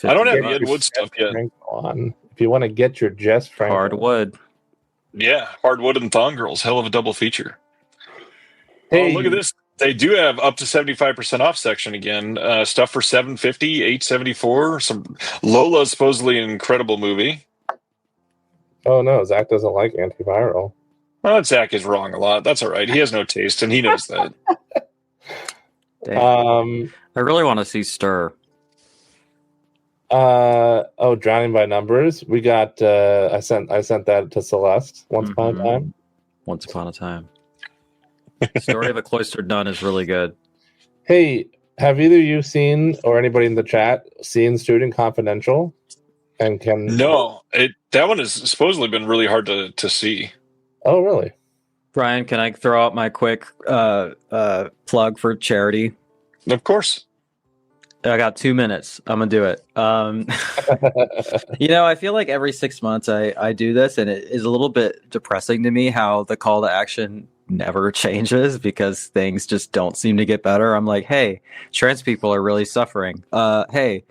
I don't have the Ed Wood stuff yet. On. If you want to get your Jess Franco. Hardwood. Yeah, Hardwood and Thong Girls. Hell of a double feature. Hey. Oh, look at this. They do have up to 75% off section again. Stuff for $750, $874. Some Lola's supposedly an incredible movie. Oh no, Zach doesn't like antiviral. Well, Zach is wrong a lot. That's all right. He has no taste, and he knows that. I really want to see Stir. Drowning by Numbers. We got. I sent that to Celeste. Once upon a time. Once upon a time. Story of a Cloistered Nun is really good. Hey, have either you seen or anybody in the chat seen Student Confidential? And no, that one has supposedly been really hard to see. Oh, really? Brian, can I throw out my quick plug for charity? Of course. I got 2 minutes. I'm gonna do it. I feel like every 6 months I do this, and it is a little bit depressing to me how the call to action never changes because things just don't seem to get better. I'm like, hey, trans people are really suffering. Hey,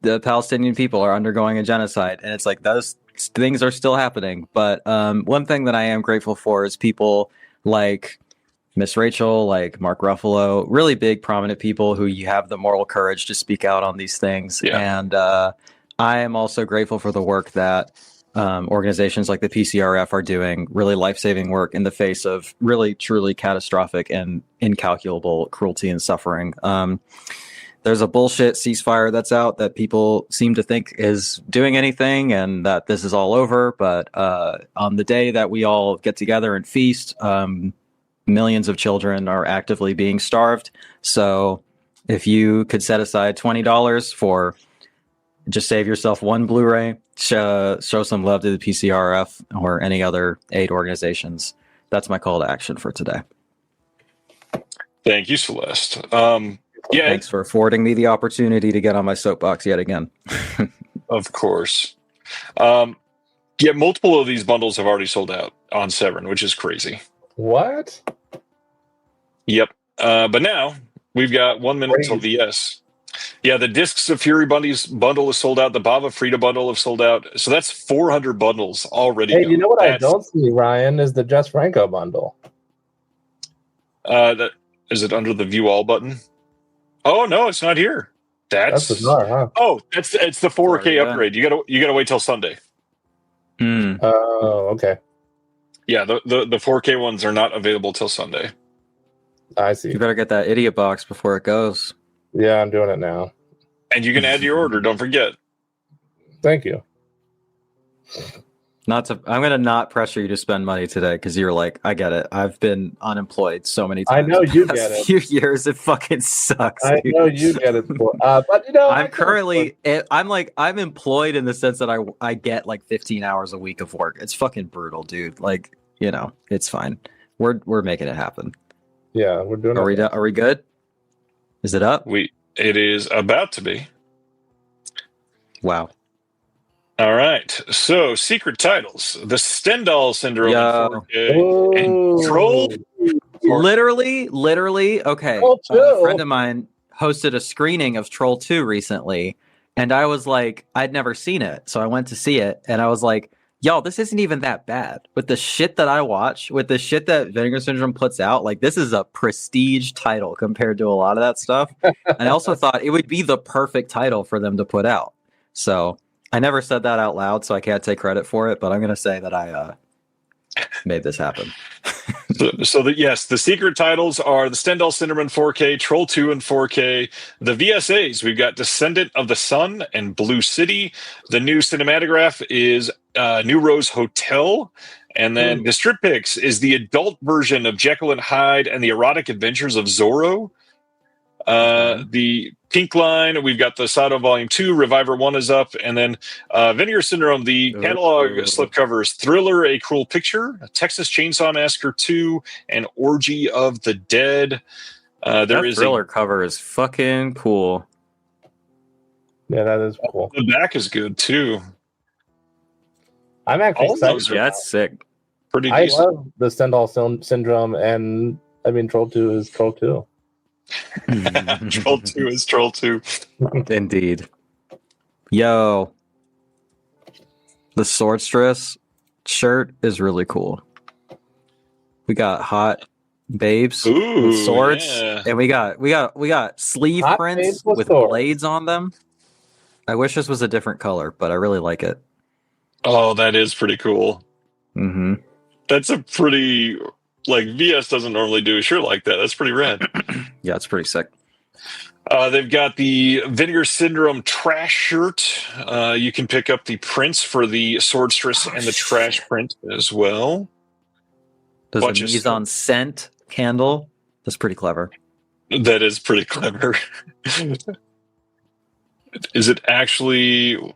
the Palestinian people are undergoing a genocide, and it's like those things are still happening. But one thing that I am grateful for is people like Miss Rachel, like Mark Ruffalo, really big, prominent people who you have the moral courage to speak out on these things. Yeah. And I am also grateful for the work that organizations like the PCRF are doing, really life-saving work in the face of really, truly catastrophic and incalculable cruelty and suffering. There's a bullshit ceasefire that's out that people seem to think is doing anything and that this is all over. But on the day that we all get together and feast, millions of children are actively being starved. So if you could set aside $20 for just save yourself one Blu-ray, show some love to the PCRF or any other aid organizations. That's my call to action for today. Thank you, Celeste. Thanks for affording me the opportunity to get on my soapbox yet again. Of course. Multiple of these bundles have already sold out on Severin, which is crazy. What? Yep. But now we've got 1 minute until VS. Yeah, the Discs of Fury bundle is sold out. The Bava Frida bundle have sold out. So that's 400 bundles already. Hey, you know what I don't see, Ryan, is the Jess Franco bundle. That is it under the view all button? Oh no, it's not here. That's bizarre, huh? Oh, it's the 4K upgrade. You gotta wait till Sunday. Oh, okay. Yeah, the 4K ones are not available till Sunday. I see. You better get that idiot box before it goes. Yeah, I'm doing it now. And you can add to your order. Don't forget. Thank you. I'm gonna not pressure you to spend money today because you're like, I get it. I've been unemployed so many times. I know you the get past it. Few years, it fucking sucks. I dude. know you get it, but you know, I'm employed in the sense that I get like 15 hours a week of work. It's fucking brutal, dude. Like, you know, it's fine. We're making it happen. Yeah, we're doing. Are we good? Is it up? It is about to be. Wow. All right. So, secret titles: The Stendhal Syndrome, Yo. in 4K, and Troll. Literally. Okay. A friend of mine hosted a screening of Troll 2 recently, and I was like, I'd never seen it, so I went to see it, and I was like, y'all, this isn't even that bad. With the shit that I watch, with the shit that Vinegar Syndrome puts out, like, this is a prestige title compared to a lot of that stuff. And I also thought it would be the perfect title for them to put out. So I never said that out loud, so I can't take credit for it, but I'm going to say that I made this happen. Yes, the secret titles are The Stendhal Syndrome in 4K, Troll 2 in 4K. The VSAs, we've got Descendant of the Sun and Blue City. The new cinematograph is New Rose Hotel. And then the strip pics is the adult version of Jekyll and Hyde and the erotic adventures of Zorro. The pink line, we've got the Sato Volume 2, Reviver 1 is up, and then Vinegar Syndrome, the catalog slipcover is Thriller, A Cruel Picture, Texas Chainsaw Massacre 2, and Orgy of the Dead. That Thriller cover is fucking cool. Yeah, that is cool. The back is good, too. I'm actually excited. Yeah, that's sick. Pretty I decent. love the Stendhal Syndrome, and I mean, Troll 2 is Troll 2. Troll 2 is Troll 2. Indeed. Yo, the Swordstress shirt is really cool. We got hot babes with swords, and we got sleeve Hot prints babes with with swords. blades on them. I wish this was a different color, but I really like it. Oh, that is pretty cool. Mm-hmm. That's a pretty... Like, VS doesn't normally do a shirt like that. That's pretty rad. Yeah, it's pretty sick. They've got the Vinegar Syndrome trash shirt. You can pick up the prints for the Swordstress and the trash print as well. There's a mise en scent candle. That's pretty clever. That is pretty clever. Is it actually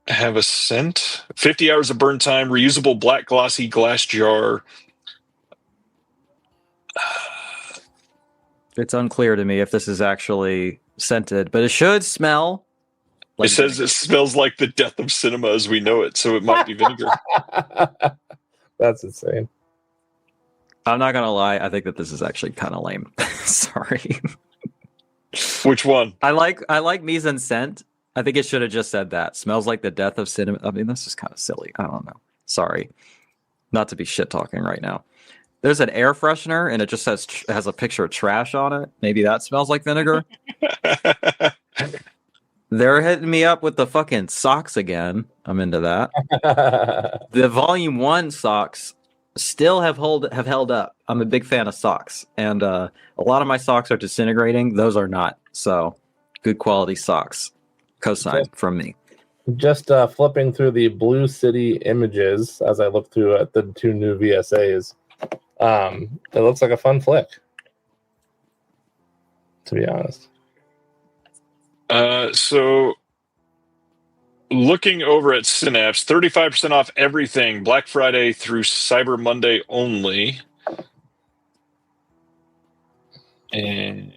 have a scent? 50 hours of burn time, reusable black glossy glass jar. It's unclear to me if this is actually scented, but it should smell. Like it says vinegar. it smells like the death of cinema as we know it, so it might be vinegar. That's insane. I'm not gonna lie. I think that this is actually kind of lame. Sorry. Which one? I like mise en scent. I think it should have just said that. Smells like the death of cinema. I mean, this is kind of silly. I don't know. Sorry. Not to be shit talking right now. There's an air freshener and it just has a picture of trash on it. Maybe that smells like vinegar. They're hitting me up with the fucking socks again. I'm into that. The Volume 1 socks still have held up. I'm a big fan of socks. And a lot of my socks are disintegrating. Those are not. So good quality socks. Cosign from me. Just flipping through the Blue City images as I look through at the two new VSAs. It looks like a fun flick, to be honest. So looking over at Synapse, 35% off everything Black Friday through Cyber Monday only. And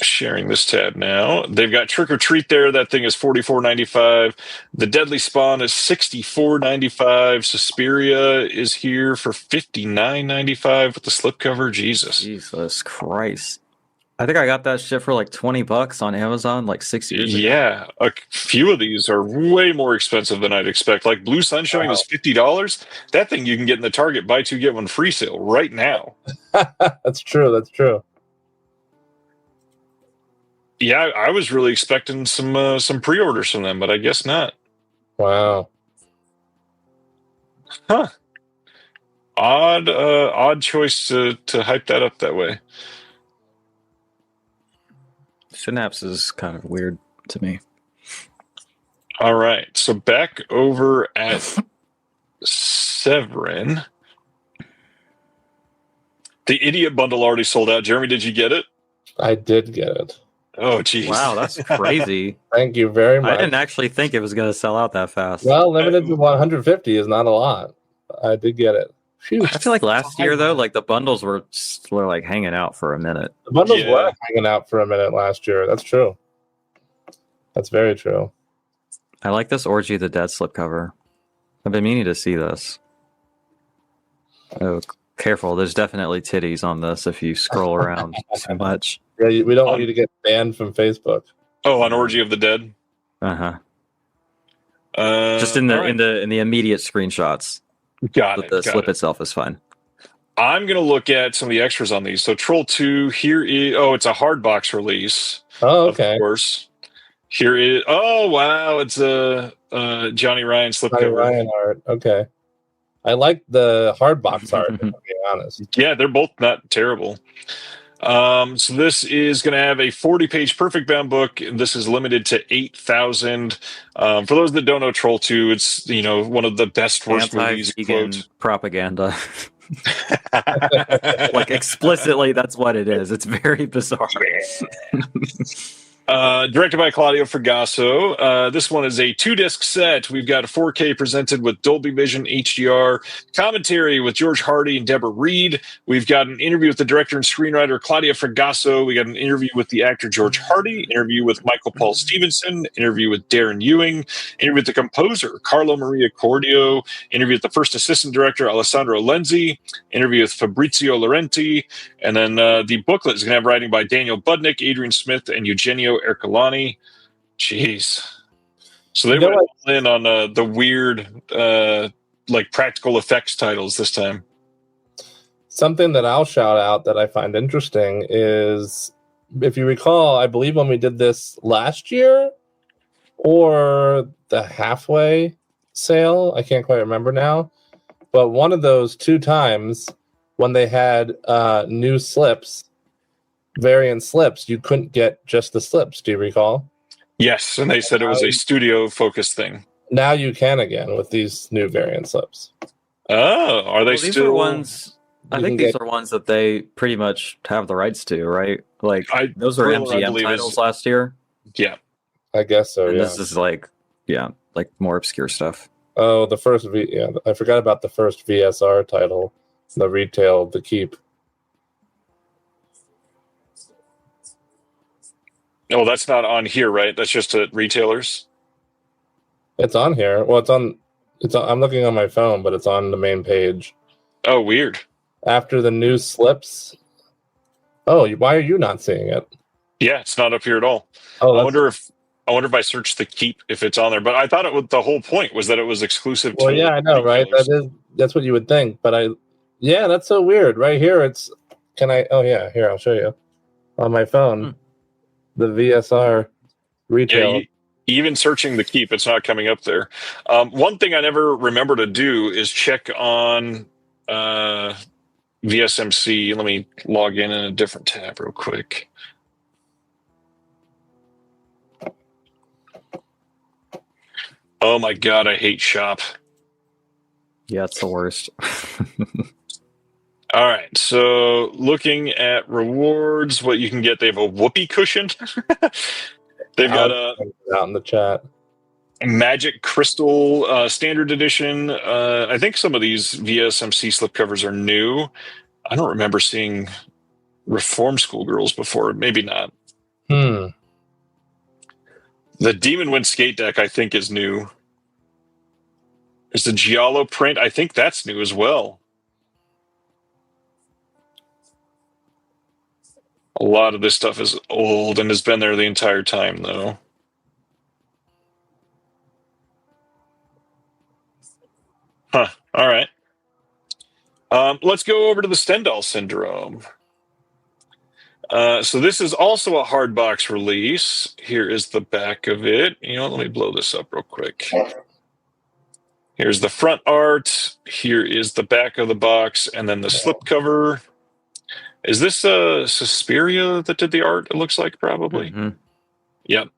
sharing this tab now. They've got Trick or Treat there. That thing is $44.95. The Deadly Spawn is $64.95. Suspiria is here for $59.95 with the slipcover. Jesus Christ. I think I got that shit for like $20 on Amazon like 6 years ago. Yeah, a few of these are way more expensive than I'd expect. Like Blue Sunshine is $50. That thing you can get in the Target buy two get one free sale right now. That's true. That's true. Yeah, I was really expecting some pre-orders from them, but I guess not. Wow. Huh. Odd choice to hype that up that way. Synapse is kind of weird to me. All right, so back over at Severin. The Idiot bundle already sold out. Jeremy, did you get it? I did get it. Oh, geez. Wow, that's crazy. Thank you very much. I didn't actually think it was going to sell out that fast. Well, limited to 150 is not a lot. I did get it. Phew. I feel like last year, though, like the bundles were like hanging out for a minute. The bundles were hanging out for a minute last year. That's true. That's very true. I like this Orgy of the Dead slipcover. I've been meaning to see this. Oh, careful. There's definitely titties on this if you scroll around too much. Yeah, we don't want you to get banned from Facebook. Oh, on Orgy of the Dead? Uh-huh. Just in the immediate screenshots. Got but it. The got slip it. itself is fine. I'm going to look at some of the extras on these. So Troll 2, here is... Oh, it's a hard box release. Oh, okay. Of course. Here is... Oh, wow. It's a Johnny Ryan slipcover. Johnny Ryan art. Okay. I like the hard box art, to be honest. Yeah, they're both not terrible. So this is going to have a 40-page perfect bound book. This is limited to 8,000. For those that don't know, Troll 2, it's one of the best worst movies. Anti-vegan propaganda. Like explicitly, that's what it is. It's very bizarre. Directed by Claudio Fragasso. This one is a 2-disc set. We've got a 4K presented with Dolby Vision HDR, commentary with George Hardy and Deborah Reed. We've got an interview with the director and screenwriter Claudio Fragasso. We got an interview with the actor George Hardy, interview with Michael Paul Stevenson, interview with Darren Ewing, interview with the composer Carlo Maria Cordio, interview with the first assistant director Alessandro Lenzi, interview with Fabrizio Laurenti, and then the booklet is going to have writing by Daniel Budnick, Adrian Smith, and Eugenio Ercolani. Jeez. So they went all in on the weird like practical effects titles this time. Something that I'll shout out that I find interesting is, if you recall, I believe when we did this last year or the halfway sale, I can't quite remember now, but one of those 2 times when they had new slips, variant slips, you couldn't get just the slips. Do you recall? Yes, and they said it was a studio focused thing. Now you can again with these new variant slips. Oh, are they these still are ones? I think these are ones that they pretty much have the rights to, right? Like those were MGM titles last year. Yeah, I guess so. And yeah. this is like more obscure stuff. Oh, the first I forgot about the first VSR title, the retail, the Keep. Oh, that's not on here, right? That's just at retailers. It's on here. Well, I'm looking on my phone, but it's on the main page. Oh, weird. After the new slips. Oh, why are you not seeing it? Yeah, it's not up here at all. Oh, I wonder if I search the Keep if it's on there. But I thought the whole point was that it was exclusive to. Well, yeah, I know, right? That's what you would think. But that's so weird. Right here, here, I'll show you on my phone. The VSR retail. Yeah, even searching the Keep, it's not coming up there. One thing I never remember to do is check on VSMC. Let me log in a different tab real quick. Oh my God, I hate Shop. Yeah, it's the worst. All right, so looking at rewards, what you can get, they have a whoopee cushion. They've got out in the chat. Magic Crystal Standard Edition. I think some of these VSMC slipcovers are new. I don't remember seeing Reform Schoolgirls before. Maybe not. The Demon Wind skate deck, I think, is new. There's the Giallo print. I think that's new as well. A lot of this stuff is old and has been there the entire time, though. Huh. All right. Let's go over to the Stendhal Syndrome. So this is also a hard box release. Here is the back of it. Let me blow this up real quick. Here's the front art. Here is the back of the box, and then the slipcover. Is this Suspiria that did the art? It looks like probably. Mm-hmm. Yep.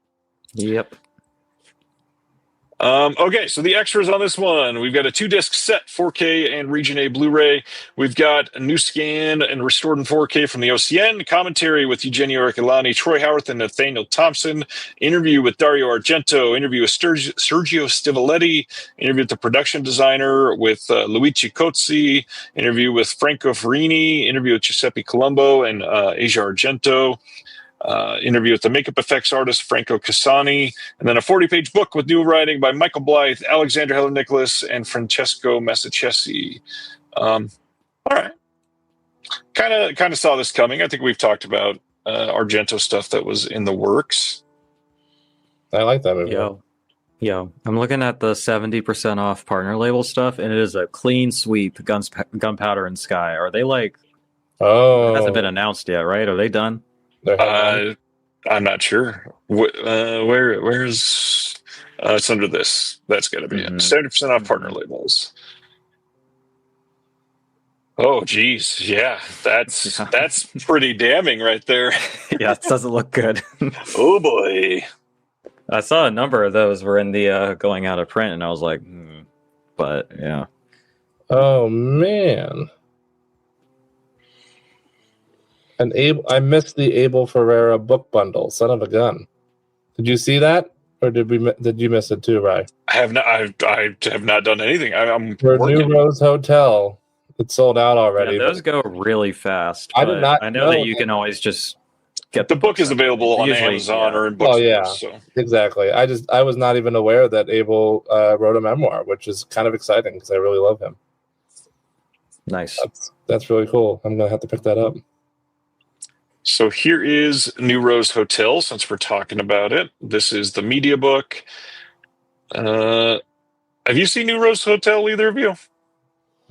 Okay, so the extras on this one. We've got a 2-disc set, 4K and Region A Blu-ray. We've got a new scan and restored in 4K from the OCN, commentary with Eugenio Ercolani, Troy Howarth, and Nathaniel Thompson, interview with Dario Argento, interview with Sergio Stivoletti, interview with the production designer with Luigi Cozzi, interview with Franco Farini, interview with Giuseppe Colombo and Asia Argento. Interview with the makeup effects artist Franco Cassani, and then a 40-page book with new writing by Michael Blythe, Alexander Heller Nicholas, and Francesco Massachesi. All right, kind of saw this coming. I think we've talked about Argento stuff that was in the works. I like that movie. Yo, I'm looking at the 70% off partner label stuff, and it is a clean sweep. Gunpowder and Sky. Are they like? Oh, it hasn't been announced yet, right? Are they done? I'm not sure. Where's it's under this. That's got to be it. 70% off partner labels. Oh, geez. Yeah, that's pretty damning right there. Yeah, it doesn't look good. Oh, boy. I saw a number of those were in the going out of print, and I was like, but yeah. Oh, man. I missed the Abel Ferreira book bundle. Son of a gun! Did you see that, or did you miss it too, Rye? I have not. I have not done anything. I'm for working. New Rose Hotel. It's sold out already. Yeah, those go really fast. I did not. I know that you can always just get the book is available on Amazon or in bookstores. Oh yeah, so. Exactly. I was not even aware that Abel wrote a memoir, which is kind of exciting because I really love him. Nice. That's really cool. I'm gonna have to pick that up. So here is New Rose Hotel, since we're talking about it. This is the media book. Have you seen New Rose Hotel, either of you?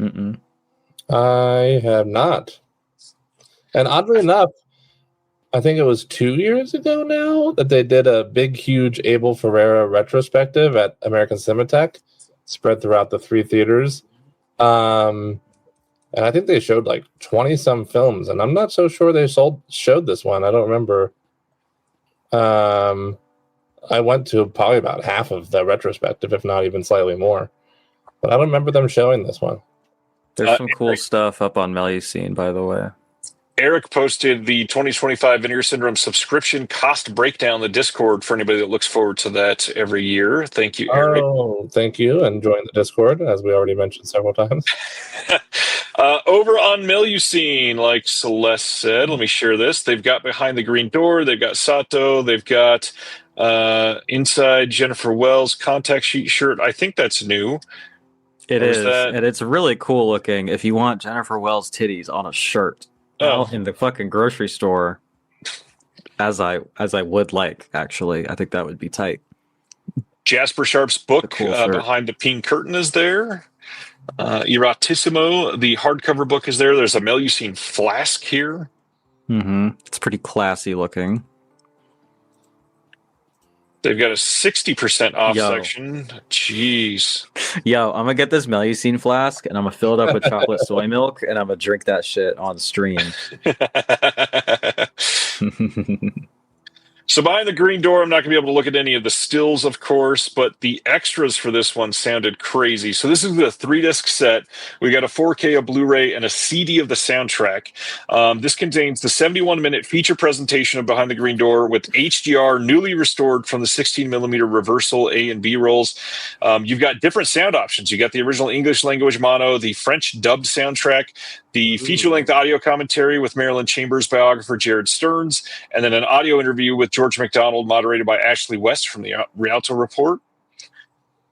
Mm-mm. I have not. And oddly enough, I think it was 2 years ago now that they did a big, huge Abel Ferreira retrospective at American Cinematheque, spread throughout the 3 theaters. And I think they showed like 20-some films, and I'm not so sure they showed this one. I don't remember. I went to probably about half of the retrospective, if not even slightly more. But I don't remember them showing this one. There's some cool stuff up on Melusine, by the way. Eric posted the 2025 Vinegar Syndrome subscription cost breakdown in the Discord for anybody that looks forward to that every year. Thank you, Eric. Oh, thank you. And join the Discord, as we already mentioned several times. Over on Melusine, like Celeste said, let me share this. They've got Behind the Green Door. They've got Sato. They've got Inside Jennifer Wells contact sheet shirt. I think that's new. It is, and it's really cool looking. If you want Jennifer Wells titties on a shirt in the fucking grocery store, as I would like, actually, I think that would be tight. Jasper Sharp's book, cool Behind the Pink Curtain, is there. Erotissimo, the hardcover book, is there. There's a Melusine flask here. Mm-hmm. It's pretty classy looking. They've got a 60% off section. Jeez. Yo, I'm going to get this Melusine flask, and I'm going to fill it up with chocolate soy milk, and I'm going to drink that shit on stream. So Behind the Green Door, I'm not going to be able to look at any of the stills, of course, but the extras for this one sounded crazy. So this is the 3-disc set. We got a 4K, a Blu-ray, and a CD of the soundtrack. This contains the 71-minute feature presentation of Behind the Green Door with HDR, newly restored from the 16mm reversal A and B rolls. You've got different sound options. You got the original English language mono, the French dubbed soundtrack, the feature-length audio commentary with Marilyn Chambers biographer Jared Stearns, and then an audio interview with George McDonald, moderated by Ashley West from the Rialto Report.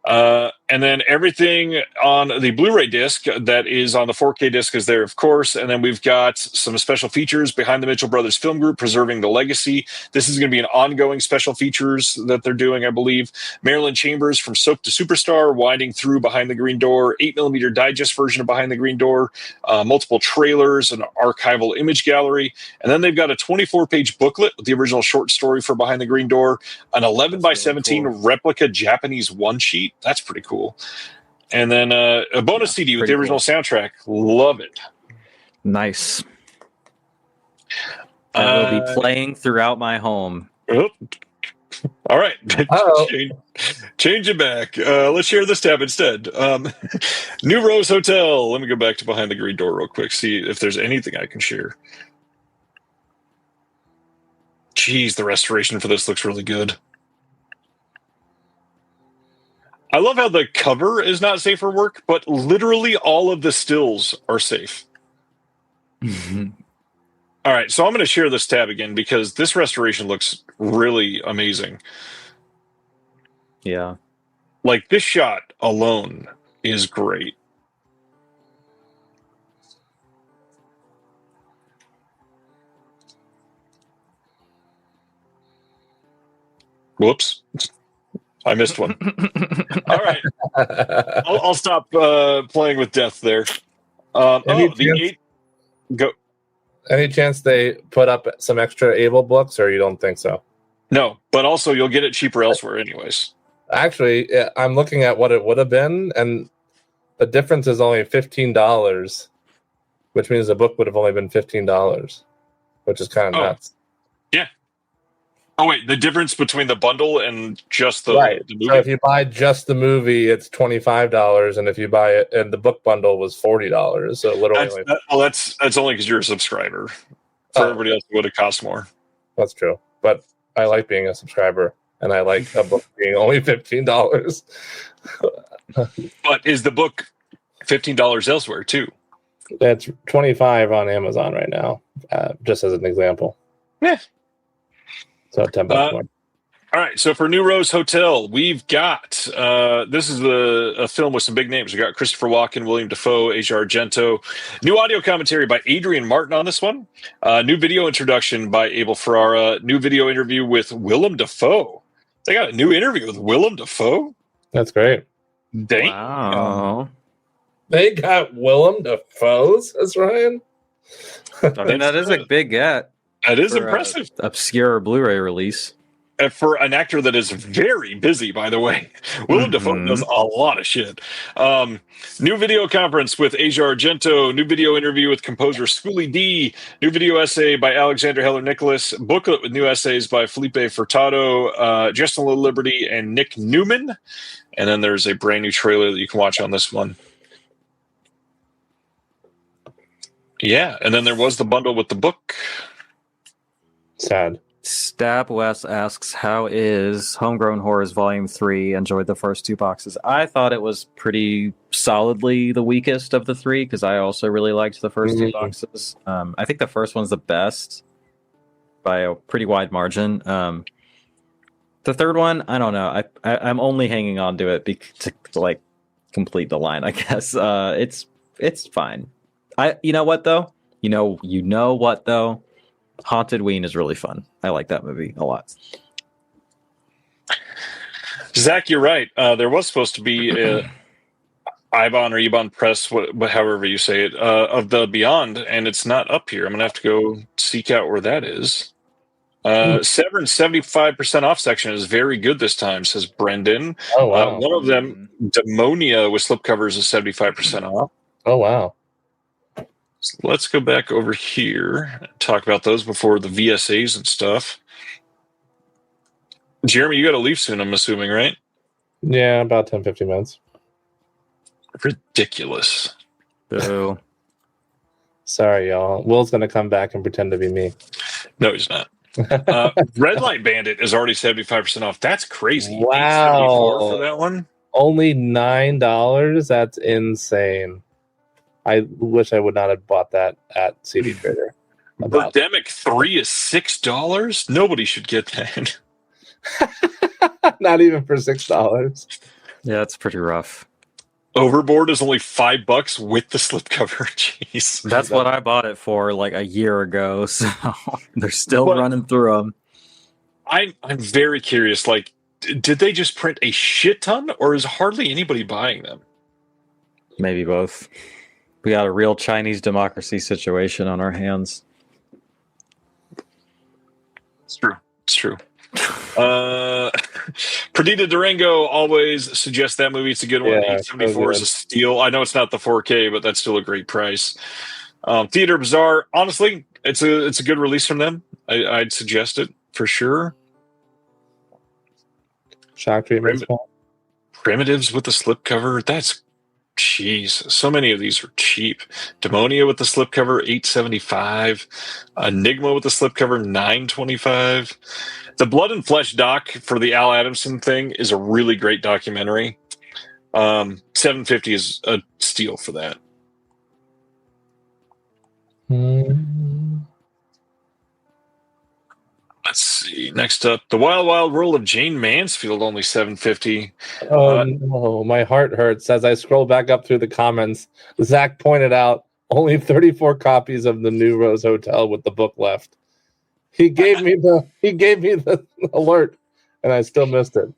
And then everything on the Blu-ray disc that is on the 4K disc is there, of course. And then we've got some special features behind the Mitchell Brothers Film Group, Preserving the Legacy. This is going to be an ongoing special features that they're doing, I believe. Marilyn Chambers, From Soap to Superstar, winding through Behind the Green Door, 8mm digest version of Behind the Green Door, multiple trailers, an archival image gallery. And then they've got a 24-page booklet with the original short story for Behind the Green Door, an 11x17 replica Japanese one-sheet. That's pretty cool. And then a bonus CD with the original soundtrack. Love it. Nice. That will be playing throughout my home. Oh. All right. Change it back. Let's share this tab instead. New Rose Hotel. Let me go back to Behind the Green Door real quick, see if there's anything I can share. Jeez, the restoration for this looks really good. I love how the cover is not safe for work, but literally all of the stills are safe. All right, so I'm going to share this tab again because this restoration looks really amazing. Yeah. Like, this shot alone is great. Whoops. I missed one. All right. I'll stop playing with death there. Any chance they put up some extra Able books, or you don't think so? No, but also you'll get it cheaper elsewhere anyways. Actually, I'm looking at what it would have been, and the difference is only $15, which means the book would have only been $15, which is kind of nuts. Yeah. Oh, wait, the difference between the bundle and just the movie? So if you buy just the movie, it's $25, and if you buy it, and the book bundle was $40. So literally, that's only because you're a subscriber. For everybody else, it would have cost more. That's true, but I like being a subscriber, and I like a book being only $15. But is the book $15 elsewhere too? That's $25 on Amazon right now, just as an example. Yeah. So $10 more. All right, so for New Rose Hotel, we've got this is a film with some big names. We got Christopher Walken, William Dafoe, Asia Argento. New audio commentary by Adrian Martin on this one. New video introduction by Abel Ferrara. New video interview with Willem Dafoe. They got a new interview with Willem Dafoe. That's great. Dang. Wow. They got Willem Dafoe, says Ryan. I mean, that is a big get. That is impressive. Obscure Blu-ray release. For an actor that is very busy, by the way. Willem Dafoe does a lot of shit. New video conference with Asia Argento. New video interview with composer Schoolie D. New video essay by Alexander Heller Nicholas. Booklet with new essays by Felipe Furtado, Justin Little Liberty, and Nick Newman. And then there's a brand new trailer that you can watch on this one. Yeah, and then there was the bundle with the book. Sad. Stab West asks, how is Homegrown Horrors Volume 3? Enjoyed the first two boxes. I thought it was pretty solidly the weakest of the three, because I also really liked the first two boxes. I think the first one's the best by a pretty wide margin. The third one, I don't know. I'm only hanging on to it to like complete the line, I guess. It's fine. You know what though? You know what though? Haunted Ween is really fun. I like that movie a lot. Zach, you're right. There was supposed to be Ibon or Ebon Press, however you say it, of the Beyond, and it's not up here. I'm going to have to go seek out where that is. Severin's 75% off section is very good this time, says Brendan. Oh, wow. One of them, Demonia with slipcovers, is 75% off. Oh, wow. So let's go back over here and talk about those before the VSAs and stuff. Jeremy, you got to leave soon, I'm assuming, right? Yeah, about 10-15 minutes. Ridiculous. Boo. Sorry, y'all. Will's going to come back and pretend to be me. No, he's not. Red Light Bandit is already 75% off. That's crazy. Wow. $8.74 for that one? Only $9? That's insane. I wish I would not have bought that at CD Trader. Birdemic 3 is $6? Nobody should get that. Not even for $6. Yeah, it's pretty rough. Overboard is only $5 with the slipcover. Jeez. That's what I bought it for like a year ago, so they're still But- running through them. I'm very curious. Like, did they just print a shit ton, or is hardly anybody buying them? Maybe both. We got a real Chinese democracy situation on our hands. It's true. It's true. Perdita Durango always suggests that movie. It's a good one. Yeah, $8.74 is so a steal. I know it's not the 4K, but that's still a great price. Theater Bazaar, honestly, it's a good release from them. I'd suggest it for sure. Shock treatment. Primitives with the slipcover. That's jeez. So many of these are cheap. Demonia with the slipcover, $8.75. Enigma with the slipcover, $9.25. The Blood and Flesh doc for the Al Adamson thing is a really great documentary. $7.50 is a steal for that. Let's see. Next up, The Wild Wild World of Jane Mansfield, only $7.50. Oh no, my heart hurts as I scroll back up through the comments. Zach pointed out only 34 copies of the New Rose Hotel with the book left. He gave me the alert, and I still missed it.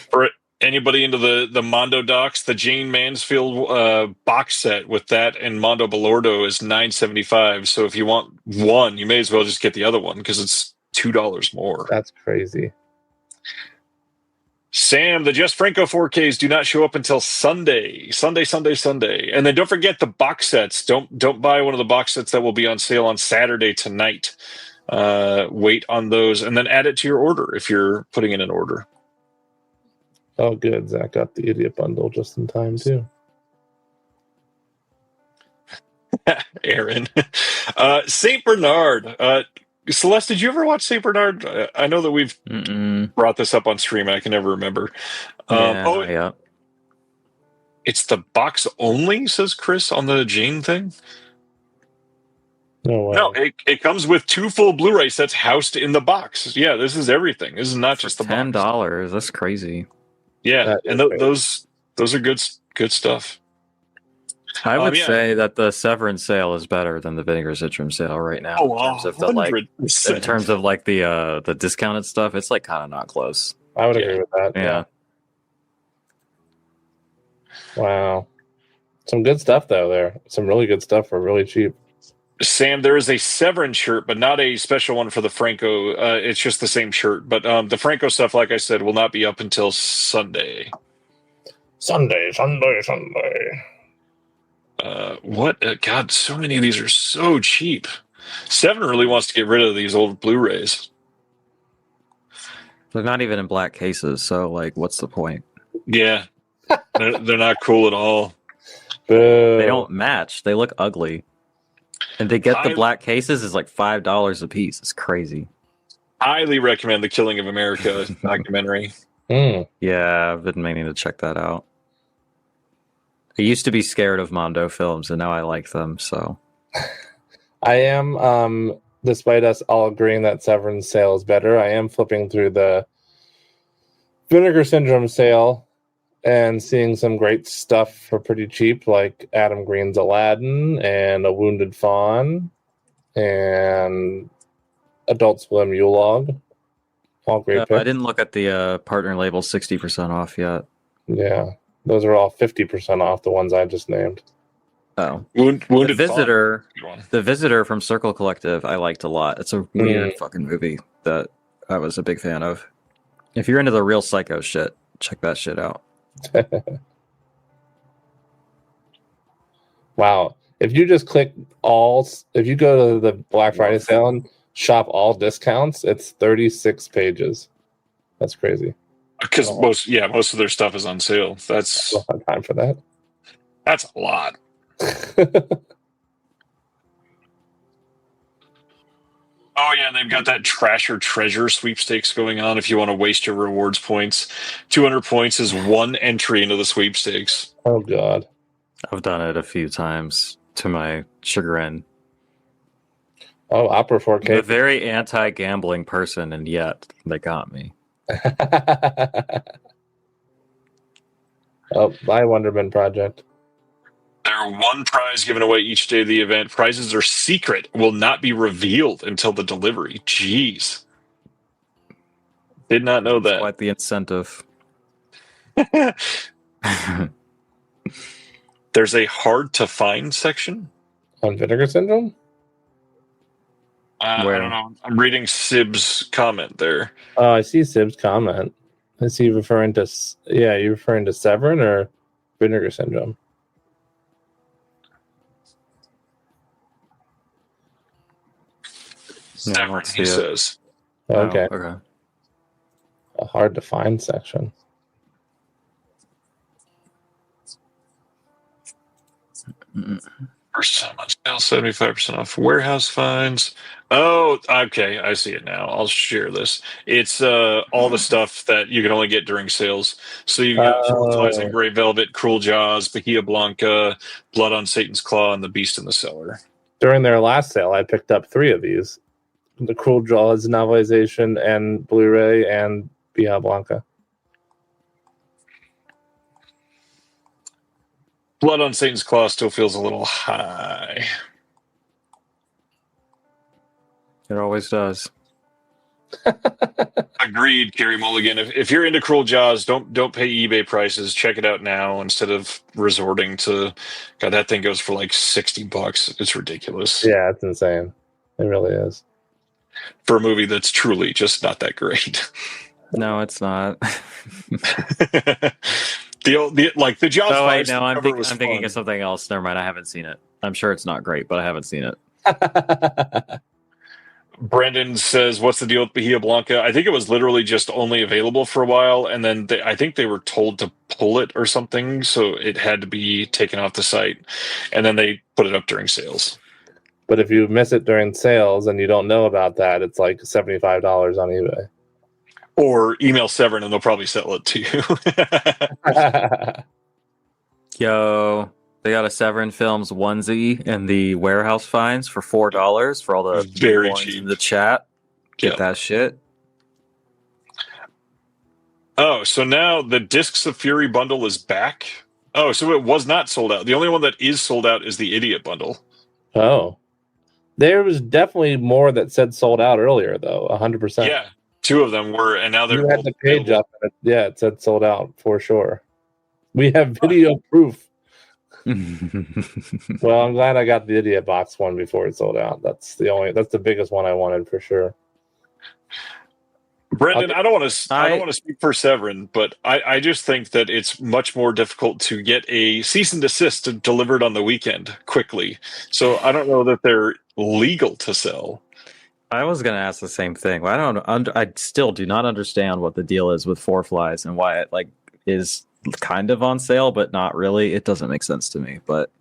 For anybody into the Mondo docs, the Jane Mansfield box set with that and Mondo Belordo is $9.75. So if you want one, you may as well just get the other one because it's $2 more. That's crazy. Sam, the Jess Franco 4Ks do not show up until Sunday. And then don't forget the box sets. Don't buy one of the box sets that will be on sale on Saturday tonight. Wait on those and then add it to your order if you're putting in an order. Oh, good. Zach got the idiot bundle just in time, too. Aaron. St. Bernard. Celeste, did you ever watch St. Bernard? I know that we've brought this up on stream. I can never remember. Yeah. It's the box only, says Chris on the Jane thing. No way. No, it comes with 2 full Blu-ray sets housed in the box. Yeah, this is everything. This is not just the box. $10. That's crazy. Yeah, and those are good stuff. I would say that the Severin sale is better than the Vinegar Syndrome sale right now. Oh, in terms of the, in terms of like the discounted stuff, it's like kind of not close. I would agree with that. Yeah. Wow. Some good stuff though there. Some really good stuff for really cheap. Sam, there is a Severin shirt, but not a special one for the Franco. It's just the same shirt. But the Franco stuff, like I said, will not be up until Sunday. Sunday. God, so many of these are so cheap. Severin really wants to get rid of these old Blu-rays. They're not even in black cases, so like, what's the point? Yeah, they're not cool at all. They don't match. They look ugly. And they get the black cases is like $5 a piece. It's crazy. Highly recommend the Killing of America documentary. Yeah, I've been meaning to check that out. I used to be scared of Mondo films, and now I like them. So I am, despite us all agreeing that Severin's sale is better, I am flipping through the Vinegar Syndrome sale and seeing some great stuff for pretty cheap, like Adam Green's Aladdin and A Wounded Fawn and Adult Swim Yule Log. All great picks. I didn't look at the partner label 60% off yet. Yeah, those are all 50% off, the ones I just named. Oh, Wounded the Fawn. The Visitor from Circle Collective, I liked a lot. It's a weird fucking movie that I was a big fan of. If you're into the real psycho shit, check that shit out. Wow. If you just click if you go to the Black Friday sale and shop all discounts, it's 36 pages. That's crazy. Because most of their stuff is on sale. I don't have time for that. That's a lot. Oh yeah, and they've got that Trash or Treasure sweepstakes going on if you want to waste your rewards points. 200 points is one entry into the sweepstakes. Oh god. I've done it a few times to my chagrin. Oh, Opera 4K. A very anti-gambling person, and yet they got me. Oh, buy Wonderman Project. There are one prize given away each day of the event. Prizes are secret, will not be revealed until the delivery. Jeez. Did not know that. Quite the incentive. There's a hard to find section On Vinegar Syndrome? I don't know. I'm reading Sib's comment there. Oh, I see Sib's comment. Is he referring to... Yeah, you referring to Severin or Vinegar Syndrome? Severin, he says. Okay. Oh, okay. A hard to find section. First time on sale, 75% off warehouse finds. Oh, okay. I see it now. I'll share this. It's all the stuff that you can only get during sales. So you got Flies and Grey Velvet, Cruel Jaws, Bahia Blanca, Blood on Satan's Claw, and The Beast in the Cellar. During their last sale, I picked up 3 of these. The Cruel Jaws novelization and Blu-ray and Bahia Blanca. Blood on Satan's Claw still feels a little high. It always does. Agreed, Kerry Mulligan. If you're into Cruel Jaws, don't pay eBay prices. Check it out now instead of resorting to. God, that thing goes for like $60. It's ridiculous. Yeah, it's insane. It really is. For a movie that's truly just not that great. No, it's not. the Jaws. Oh wait, no, I'm was thinking fun. of something else. Never mind, I haven't seen it. I'm sure it's not great, but I haven't seen it. Brandon says, "What's the deal with Bahia Blanca?" I think it was literally just only available for a while, and then I think they were told to pull it or something, so it had to be taken off the site, and then they put it up during sales. But if you miss it during sales and you don't know about that, it's like $75 on eBay. Or email Severin and they'll probably sell it to you. Yo, they got a Severin Films onesie in the warehouse finds for $4 for all the very ones cheap in the chat. Get Yep. that shit. Oh, so now the Discs of Fury bundle is back. Oh, so it was not sold out. The only one that is sold out is the Idiot bundle. Oh. There was definitely more that said sold out earlier, though. 100%. Yeah, 2 of them were, and now they're You had both the page available. up. And it said sold out for sure. We have video proof. Well, I'm glad I got the Idiot Box one before it sold out. That's the biggest one I wanted for sure. Brendan, I don't want to speak for Severin, but I just think that it's much more difficult to get a cease and desist delivered on the weekend quickly. So I don't know that they're legal to sell. I was going to ask the same thing. I still do not understand what the deal is with Four Flies and why it is kind of on sale, but not really. It doesn't make sense to me. But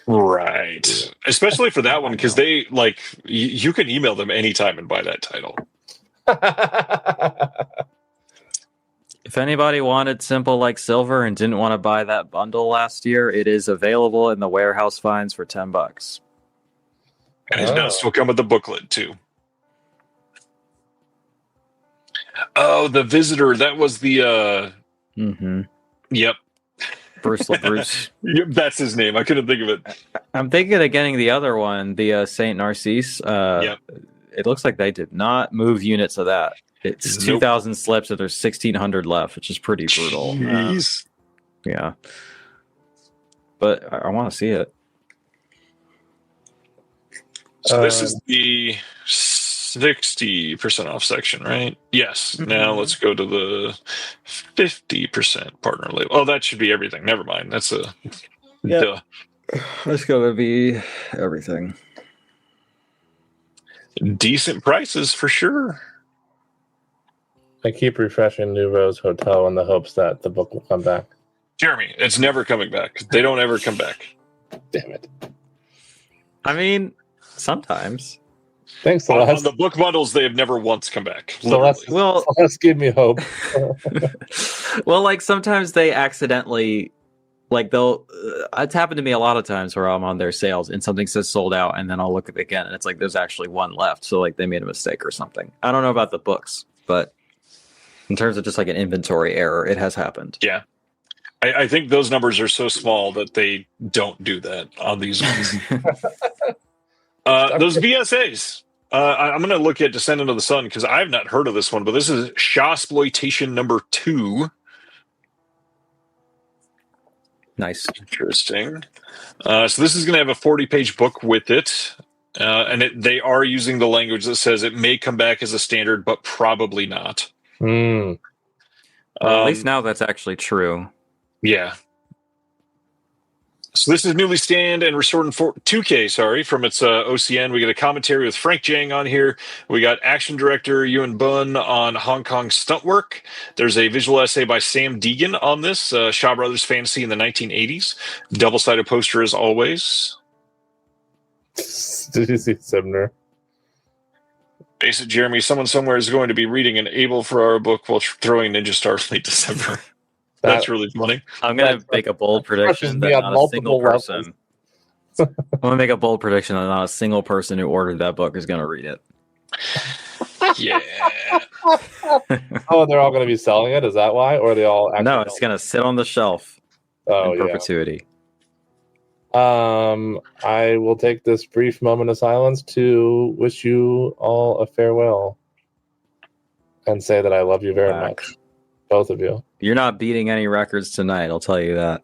right, especially for that one because they you can email them anytime and buy that title. If anybody wanted Simple Like Silver and didn't want to buy that bundle last year, it is available in the warehouse finds for $10. And it does still come with the booklet too. Oh, the Visitor. That was the. Yep. Bruce LaBruce. Yep, that's his name. I couldn't think of it. I'm thinking of getting the other one, the Saint Narcisse. Yep. It looks like they did not move units of that. It's 2,000 slips, and there's 1,600 left, which is pretty brutal. Yeah. But I want to see it. So this is the 60% off section, right? Yes. Now let's go to the 50% partner label. Oh, that should be everything. Never mind. That's a duh. That's going to be everything. Decent prices for sure. I keep refreshing New Rose Hotel in the hopes that the book will come back. Jeremy, it's never coming back. They don't ever come back. Damn it. I mean, sometimes. Thanks, On Celeste. the book bundles, they have never once come back. Celeste, Well, Celeste gave me hope. well, sometimes they accidentally like they'll it's happened to me a lot of times where I'm on their sales and something says sold out, and then I'll look at it again and it's like there's actually one left, so like they made a mistake or something. I don't know about the books, but in terms of just like an inventory error, it has happened. Yeah, I think those numbers are so small that they don't do that on these ones. Those VSAs. I'm going to look at Descent into the Sun because I've not heard of this one, but this is Shawsploitation number 2. Nice. Interesting. So this is going to have a 40-page book with it. And they are using the language that says it may come back as a standard, but probably not. Well, at least now that's actually true. Yeah. So this is newly scanned and restored in 2K, from its OCN. We get a commentary with Frank Jang on here. We got action director Ewan Bunn on Hong Kong stunt work. There's a visual essay by Sam Deegan on this, Shaw Brothers fantasy in the 1980s. Double-sided poster as always. Did you see Sumner? Basic Jeremy, someone somewhere is going to be reading an Able Ferrara book while throwing Ninja Stars late December. That's really funny. I'm going to make a bold prediction that not a single person. I'm going to make a bold prediction that not a single person who ordered that book is going to read it. Yeah. Oh, they're all going to be selling it? Is that why? Or are they all actually? No, it's going to sit on the shelf in perpetuity. I will take this brief moment of silence to wish you all a farewell and say that I love you very much. Both of you. You're not beating any records tonight, I'll tell you that.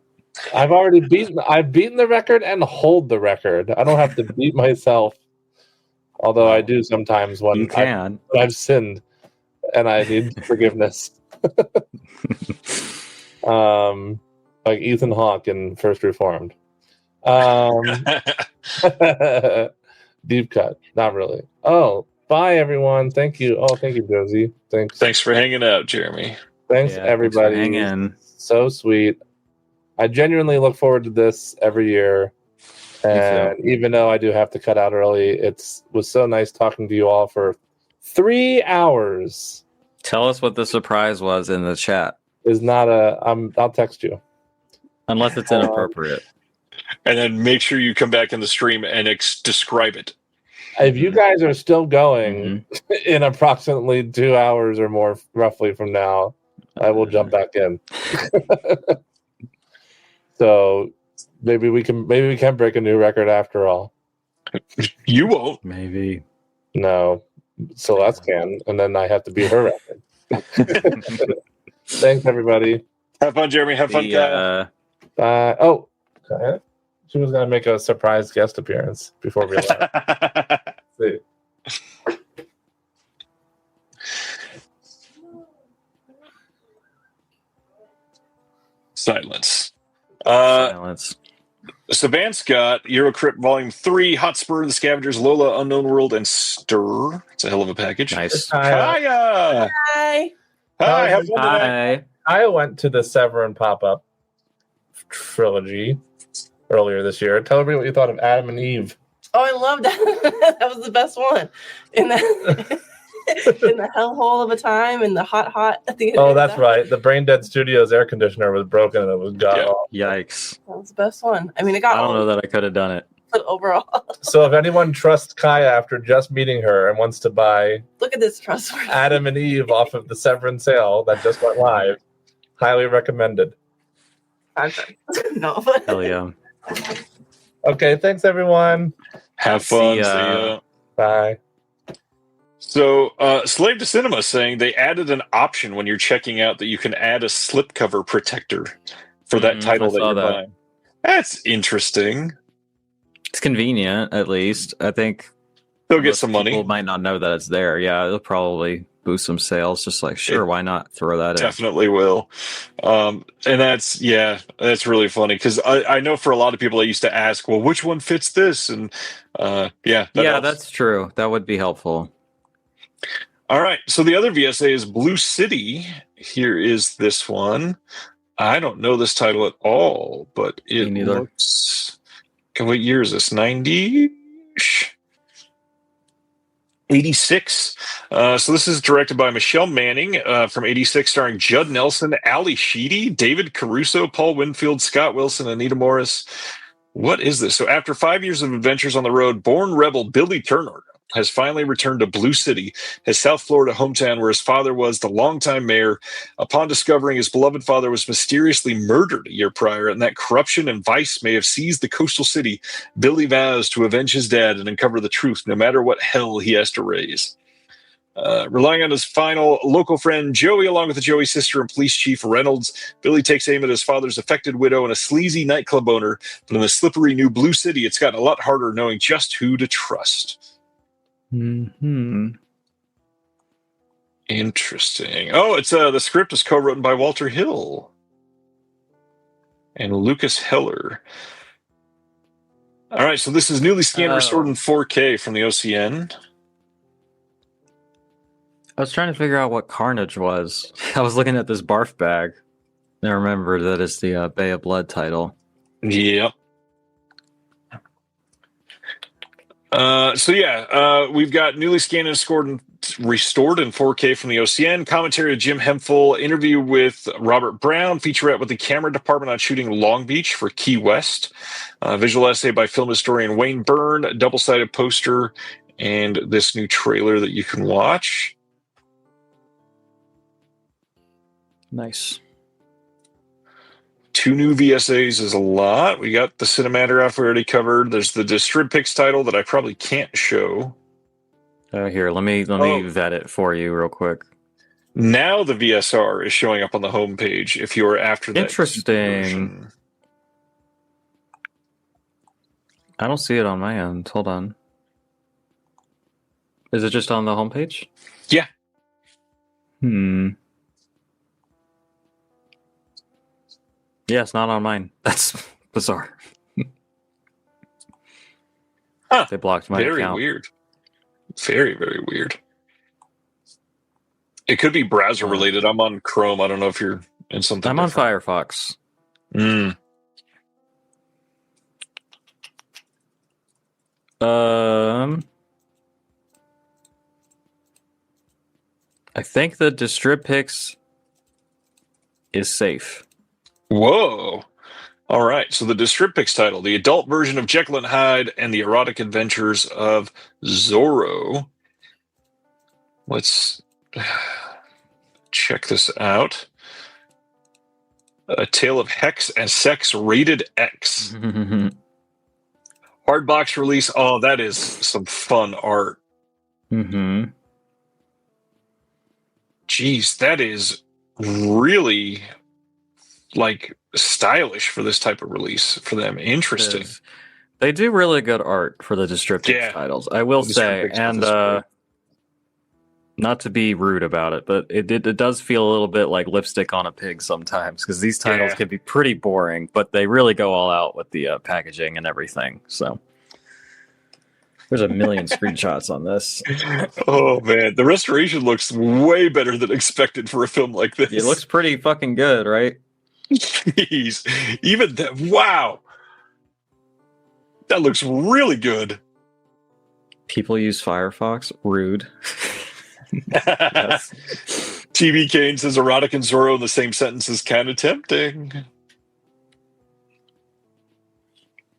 I've beaten the record and hold the record. I don't have to beat myself. Although I do sometimes when you can. I've sinned and I need forgiveness. Like Ethan Hawke in First Reformed. Deep cut. Not really. Oh, bye everyone. Thank you. Oh, thank you, Josie. Thanks for hanging out, Jeremy. Thanks everybody. Hang in. So sweet. I genuinely look forward to this every year. And even though I do have to cut out early, it was so nice talking to you all for 3 hours. Tell us what the surprise was in the chat. Is not I'll text you. Unless it's inappropriate. And then make sure you come back in the stream and describe it. If you guys are still going in approximately 2 hours or more, roughly from now, I will jump back in. So maybe we can break a new record after all. You won't. Maybe. No, Celeste can, and then I have to beat her record. Thanks, everybody. Have fun, Jeremy. Have fun, Kyle. Oh, okay. She was going to make a surprise guest appearance before we left. See. Silence. Silence. Savant's got Eurocrypt Volume 3, Hotspur, The Scavengers, Lola, Unknown World, and Stir. It's a hell of a package. Nice. Hiya! Hi. Hi. Have fun tonight. I went to the Severin pop-up trilogy earlier this year. Tell everybody what you thought of Adam and Eve. Oh, I loved that. That was the best one. In the in the hellhole of a time, and the hot at the end. Oh, that's right. The Brain Dead Studios air conditioner was broken and it was god awful. Yikes. That was the best one. I mean, it got. I don't know that I could have done it. But overall. So if anyone trusts Kaya after just meeting her and wants to buy Look at this trustworthy Adam and Eve off of the Severin sale that just went live, highly recommended. No. Hell yeah. Okay, thanks everyone. Have fun. See ya. See ya. Bye. So, Slave to Cinema saying they added an option when you're checking out that you can add a slipcover protector for that title that you're buying. That's interesting. It's convenient, at least. I think they'll get some money. People might not know that it's there. Yeah, it'll probably boost some sales. Just like, sure, why not throw that in? Definitely will. And that's really funny because I know for a lot of people they used to ask, well, which one fits this? And that's true. That would be helpful. All right. So the other VSA is Blue City. Here is this one. I don't know this title at all, but it looks. What year is this? 90? '86. So this is directed by Michelle Manning from '86, starring Judd Nelson, Ali Sheedy, David Caruso, Paul Winfield, Scott Wilson, Anita Morris. What is this? So after 5 years of adventures on the road, born rebel Billy Turner has finally returned to Blue City, his South Florida hometown where his father was the longtime mayor. Upon discovering his beloved father was mysteriously murdered a year prior, and that corruption and vice may have seized the coastal city, Billy vows to avenge his dad and uncover the truth, no matter what hell he has to raise. Relying on his final local friend Joey, along with the Joey sister and police chief Reynolds, Billy takes aim at his father's affected widow and a sleazy nightclub owner. But in the slippery new Blue City, it's gotten a lot harder knowing just who to trust. Interesting. Oh, it's the script is co-written by Walter Hill and Lucas Heller. All right, so this is newly scanned, restored in 4K from the OCN. I was trying to figure out what Carnage was. I was looking at this barf bag. I remember that it's the Bay of Blood title. Yep. We've got newly scanned and scored and restored in 4K from the OCN. Commentary of Jim Hemphill. Interview with Robert Brown. Featurette with the camera department on shooting Long Beach for Key West. Visual essay by film historian Wayne Byrne. Double-sided poster. And this new trailer that you can watch. Nice. 2 new VSAs is a lot. We got the cinematograph we already covered. There's the Distrib Pix title that I probably can't show. Here, let me vet it for you real quick. Now the VSR is showing up on the homepage if you are after that. Interesting. I don't see it on my end. Hold on. Is it just on the homepage? Yeah. Yeah, it's not on mine. That's bizarre. They blocked my account. Very weird. Very, very weird. It could be browser related. I'm on Chrome. I don't know if you're in something. I'm different. on Firefox. I think the Distrib Pix is safe. Whoa. All right. So the Distrib Pix title, the adult version of Jekyll and Hyde and the erotic adventures of Zorro. Let's check this out. A Tale of Hex and Sex rated X. Hardbox release. Oh, that is some fun art. Jeez, that is really like stylish for this type of release for them. Interesting. They do really good art for the Distrib Pix titles, I will say. And not to be rude about it, but it does feel a little bit like lipstick on a pig sometimes, because these titles can be pretty boring, but they really go all out with the packaging and everything. So there's a million screenshots on this. Oh man, the restoration looks way better than expected for a film like this. It looks pretty fucking good, right? Jeez, even that. Wow, that looks really good. People use Firefox. Rude. Yes. TV Kane says erotic and Zorro in the same sentence is kind of tempting.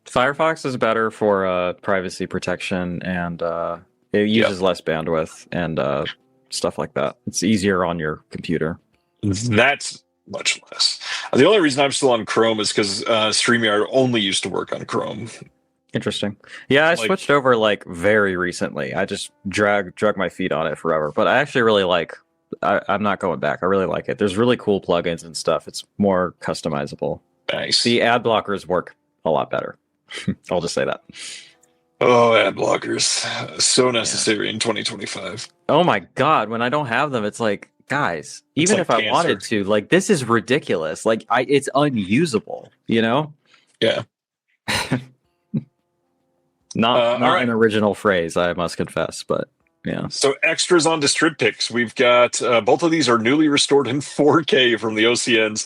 Firefox is better for privacy protection, and it uses less bandwidth and stuff like that. It's easier on your computer. That's much less. The only reason I'm still on Chrome is because StreamYard only used to work on Chrome. Interesting. Yeah, I switched over like very recently. I just drug my feet on it forever, but I actually really like. I'm not going back. I really like it. There's really cool plugins and stuff. It's more customizable. Nice. The ad blockers work a lot better. I'll just say that. Oh, ad blockers. So necessary in 2025. Oh my God. When I don't have them, it's like, guys, even if I wanted to, like, this is ridiculous. Like, it's unusable, you know? Yeah. Not an original phrase, I must confess, but yeah. So extras on Distrib Pix. We've got both of these are newly restored in 4K from the OCNs.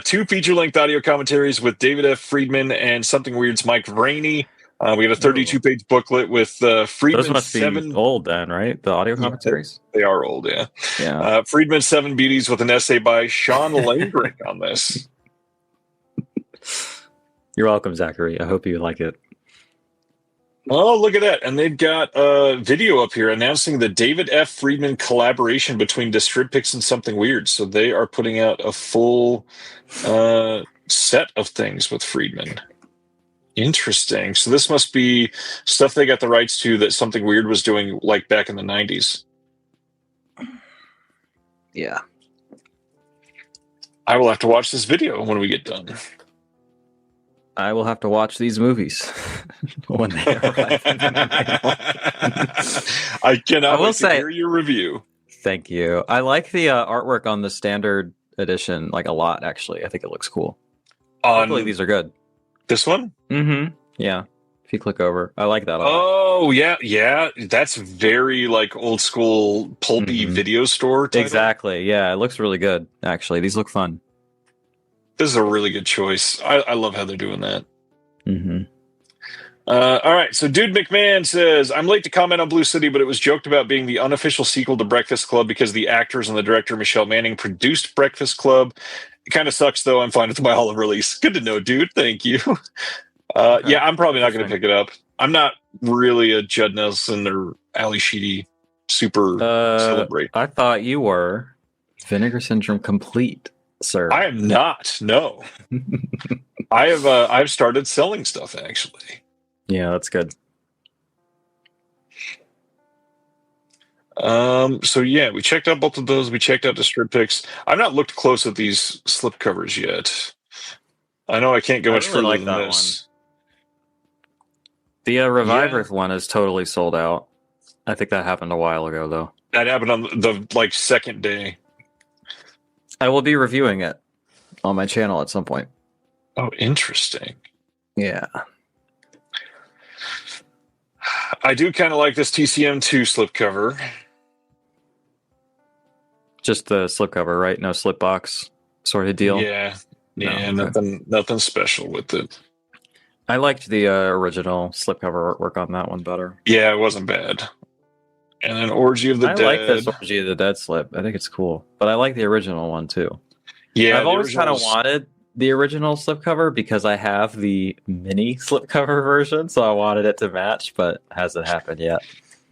2 feature-length audio commentaries with David F. Friedman and Something Weird's Mike Rainey. We got a 32-page booklet with Friedman Those must be old then, right? The audio commentaries? They are old, yeah. Yeah. Friedman's 7 Beauties with an essay by Sean Langrick on this. You're welcome, Zachary. I hope you like it. Oh, look at that. And they've got a video up here announcing the David F. Friedman collaboration between Distripix and Something Weird. So they are putting out a full set of things with Friedman. Interesting. So this must be stuff they got the rights to that Something Weird was doing like back in the 90s. Yeah. I will have to watch this video when we get done. I will have to watch these movies when they arrive. I cannot will wait to say, hear your review. Thank you. I like the artwork on the standard edition like a lot, actually. I think it looks cool. Hopefully these are good. This one? Mm-hmm. Yeah. If you click over. I like that a lot. Oh, yeah. Yeah. That's very like old school pulpy video store title. Exactly. Yeah. It looks really good, actually. These look fun. This is a really good choice. I love how they're doing that. Mm-hmm. All right. So Dude McMahon says, I'm late to comment on Blue City, but it was joked about being the unofficial sequel to Breakfast Club because the actors and the director, Michelle Manning, produced Breakfast Club. It kind of sucks, though. I'm fine with my olive release. Good to know, dude. Thank you. Okay. Yeah, I'm probably not going to pick it up. I'm not really a Judd Nelson or Ali Sheedy super celebrate. I thought you were Vinegar Syndrome complete, sir. I am not. No. I've started selling stuff, actually. Yeah, that's good. So yeah, we checked out both of those. We checked out the strip picks. I've not looked close at these slip covers yet. I know I can't go much further than this. The Revivers one is totally sold out. I think that happened a while ago, though. That happened on the second day. I will be reviewing it on my channel at some point. Oh, interesting. Yeah. I do kind of like this TCM2 slipcover. Just the slipcover, right? No slip box sort of deal. Yeah. Yeah, No, okay. nothing special with it. I liked the original slipcover artwork on that one better. Yeah, it wasn't bad. And then Orgy of the Dead. I like this Orgy of the Dead slip. I think it's cool. But I like the original one too. Yeah, I've always kind of wanted the original slipcover because I have the mini slipcover version, so I wanted it to match, but hasn't happened yet.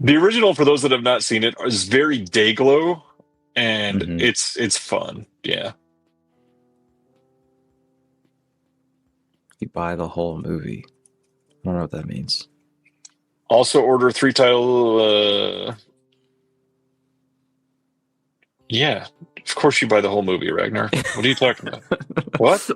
The original, for those that have not seen it, is very day glow, and it's fun. Yeah. You buy the whole movie. I don't know what that means. Also order 3 title. Yeah, of course you buy the whole movie, Ragnar. What are you talking about? What?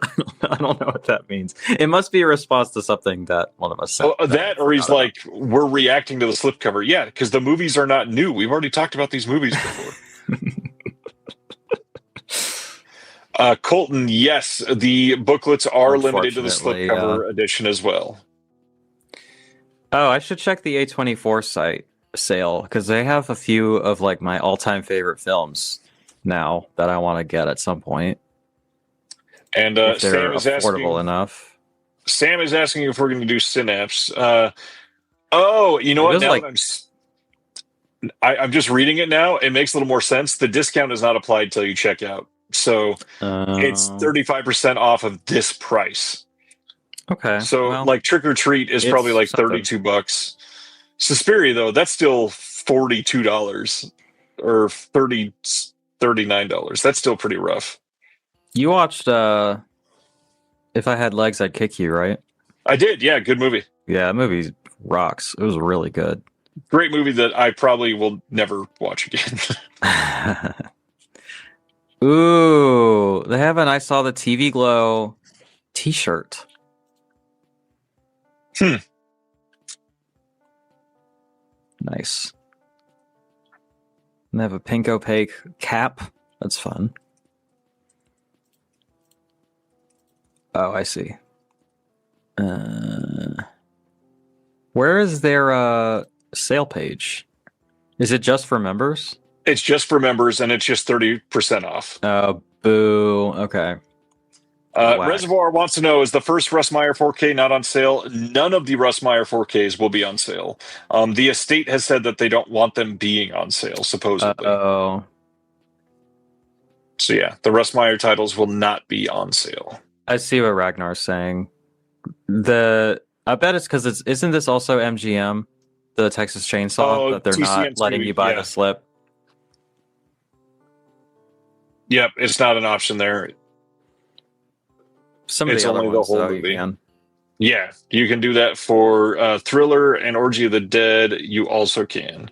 I don't know what that means. It must be a response to something that one of us said. Oh, that, or he's like, we're reacting to the slipcover. Yeah, because the movies are not new. We've already talked about these movies before. Colton, yes, the booklets are limited to the slipcover edition as well. Oh, I should check the A24 site sale because they have a few of like my all-time favorite films now that I want to get at some point. And if they're Sam is affordable enough. Sam is asking if we're going to do Synapse. Oh, you know what? Now I'm just reading it now. It makes a little more sense. The discount is not applied till you check out. So it's 35% off of this price. Okay. So like Trick or Treat is probably like $32. Suspiria, though, that's still $42 or $39. That's still pretty rough. You watched If I Had Legs, I'd Kick You, right? I did, yeah. Good movie. Yeah, that movie rocks. It was really good. Great movie that I probably will never watch again. Ooh, they have an I Saw the TV Glow t-shirt. Nice. And they have a pink opaque cap. That's fun. Oh, I see. Where is their sale page? Is it just for members? It's just for members, and it's just 30% off. Oh, boo. Okay. Whack. Reservoir wants to know, is the first Russ Meyer 4K not on sale? None of the Russ Meyer 4Ks will be on sale. The estate has said that they don't want them being on sale, supposedly. Oh. So yeah, the Russ Meyer titles will not be on sale. I see what Ragnar's saying. I bet it's because isn't this also MGM, the Texas Chainsaw, that they're not TCM2, letting you buy the slip? Yep, it's not an option there. Some of It's the other only the ones, whole though, movie. you can. Yeah, you can do that for Thriller and Orgy of the Dead. You also can.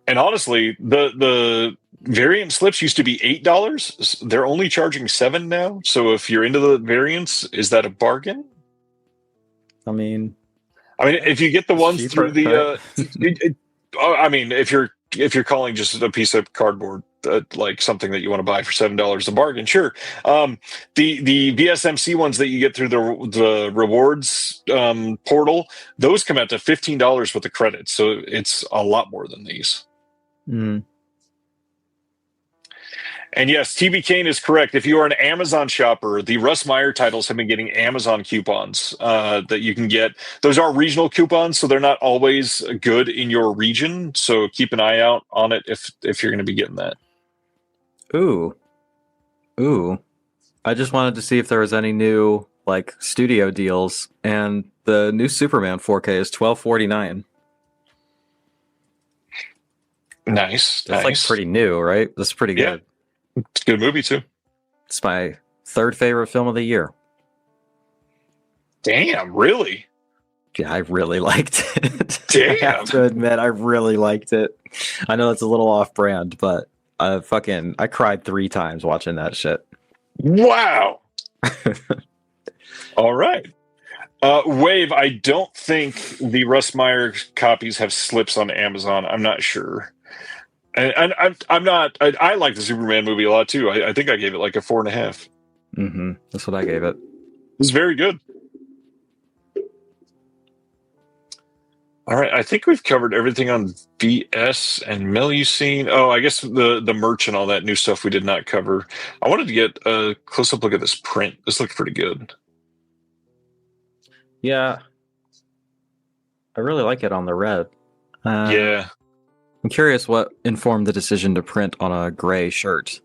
And honestly, the variant slips used to be $8. They're only charging $7 now. So if you're into the variants, is that a bargain? I mean, if you get the ones cheaper, through the, right? if you're calling just a piece of cardboard like something that you want to buy for $7 a bargain, sure. The VSMC ones that you get through the rewards portal, those come out to $15 with the credits, so it's a lot more than these. Mm. And yes, TB Kane is correct. If you are an Amazon shopper, the Russ Meyer titles have been getting Amazon coupons that you can get. Those are regional coupons, so they're not always good in your region. So keep an eye out on it if you're going to be getting that. Ooh. I just wanted to see if there was any new studio deals, and the new Superman 4K is $12.49. Nice. That's pretty new, right? That's pretty good. Yeah. It's a good movie too. It's my third favorite film of the year. Damn, really? Yeah, I really liked it. Damn. I have to admit, I really liked it. I know it's a little off brand, but I cried 3 times watching that shit. Wow. All right. Wave, I don't think the Russ Meyer copies have slips on Amazon. I'm not sure. And I'm not. I like the Superman movie a lot too. I think I gave it like a 4.5. Mm-hmm. That's what I gave it. It's very good. All right, I think we've covered everything on VS and Melusine. Oh, I guess the merch and all that new stuff we did not cover. I wanted to get a close-up look at this print. This looks pretty good. Yeah. I really like it on the red. Yeah. I'm curious what informed the decision to print on a gray shirt.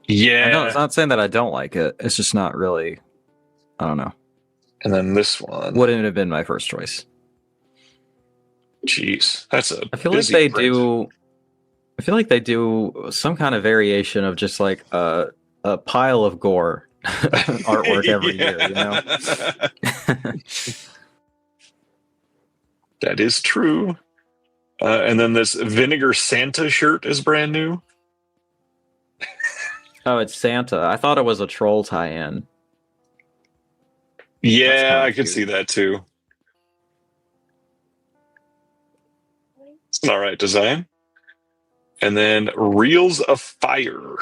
Yeah. No, it's not saying that I don't like it. It's just not really, I don't know. And then this one. Wouldn't have been my first choice. Jeez. That's I feel like they do some kind of variation of just like a pile of gore artwork every year, you know? That is true. And then this Vinegar Santa shirt is brand new. Oh, it's Santa. I thought it was a troll tie-in. Yeah, I could see that too. It's an all right design. And then Reels of Fire.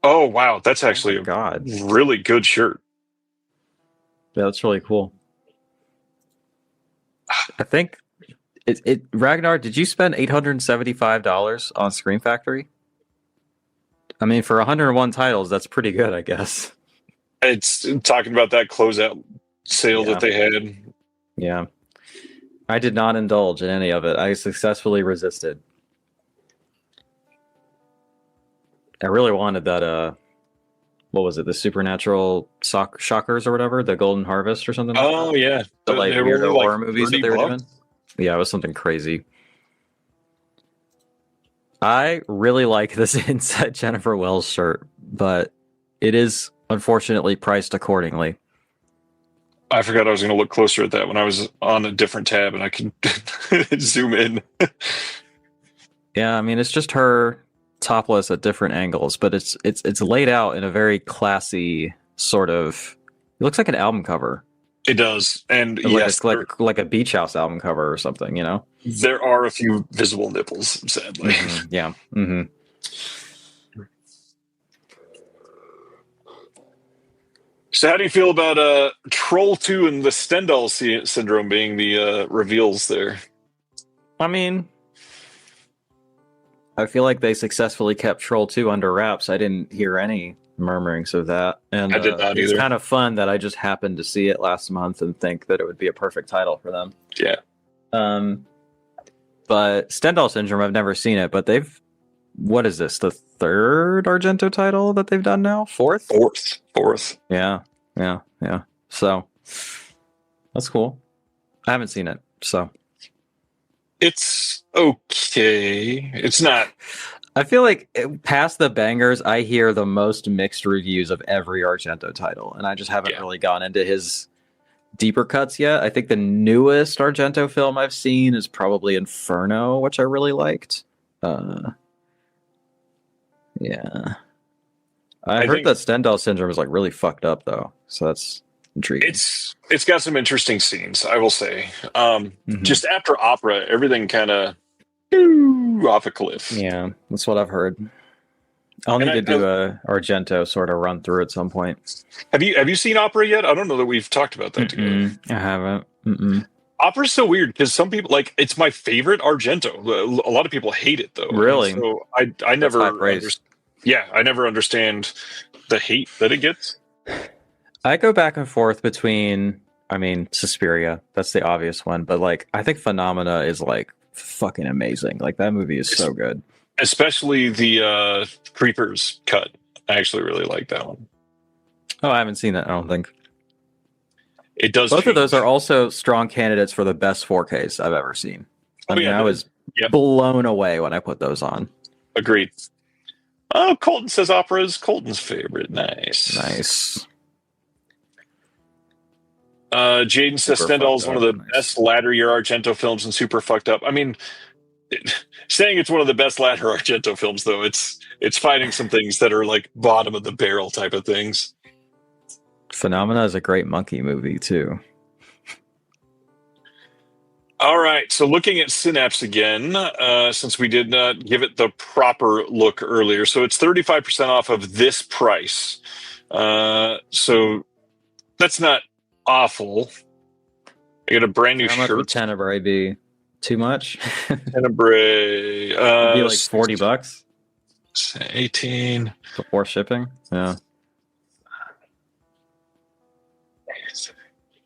Oh, wow. That's actually a really good shirt. Yeah, that's really cool. I think Ragnar, did you spend $875 on Scream Factory? I mean, for 101 titles, that's pretty good, I guess. It's talking about that closeout sale that they had. Yeah. I did not indulge in any of it. I successfully resisted. I really wanted that, what was it, the Supernatural Shockers or whatever? The Golden Harvest or something? Oh, yeah. The weirdo horror movies that they were doing? Yeah, it was something crazy. I really like this Inside Jennifer Wells shirt, but it is unfortunately priced accordingly. I forgot I was going to look closer at that when I was on a different tab and I can zoom in. Yeah, I mean, it's just her topless at different angles, but it's laid out in a very classy sort of. It looks like an album cover. It does, and like yes, like a Beach House album cover or something. You know, there are a few visible nipples. Sadly, yeah. Mm-hmm. So, how do you feel about Troll 2 and the Stendhal syndrome being the reveals there? I mean, I feel like they successfully kept Troll 2 under wraps. I didn't hear any murmurings of that. And I did not it's either. kind of fun that I just happened to see it last month and think that it would be a perfect title for them. Yeah. But Stendhal Syndrome, I've never seen it, but what is this? The third Argento title that they've done now? Fourth. Yeah. So that's cool. I haven't seen it, so it's okay. It's not. I feel like past the bangers, I hear the most mixed reviews of every Argento title, and I just haven't really gone into his deeper cuts yet. I think the newest Argento film I've seen is probably Inferno, which I really liked. Yeah. I heard that Stendhal Syndrome is like really fucked up though, so that's intriguing. It's got some interesting scenes, I will say. Just after opera, everything kind of off a cliff. Yeah, that's what I've heard. I'll need to do a Argento sort of run through at some point. Have you seen opera yet? I don't know that we've talked about that together. I haven't. Opera's so weird because some people it's my favorite Argento. A lot of people hate it though. Really? And so I never I never understand the hate that it gets. I go back and forth between, Suspiria, that's the obvious one, but I think Phenomena is fucking amazing. That movie is so good. Especially the Creepers cut. I actually really like that one. Oh, I haven't seen that, I don't think. It does. Both of those are also strong candidates for the best 4Ks I've ever seen. I was blown away when I put those on. Agreed. Oh, Colton says opera is Colton's favorite. Nice. Jaden says Stendhal is one of the best latter year Argento films and super fucked up. Saying it's one of the best latter Argento films, though, it's finding some things that are bottom of the barrel type of things. Phenomena is a great monkey movie too. All right, so looking at Synapse again, since we did not give it the proper look earlier, so it's 35% off of this price. So that's not awful. I got a brand new shirt. Would Tenebrae be too much? Tenebrae it'd be $40. 18 before shipping. Yeah.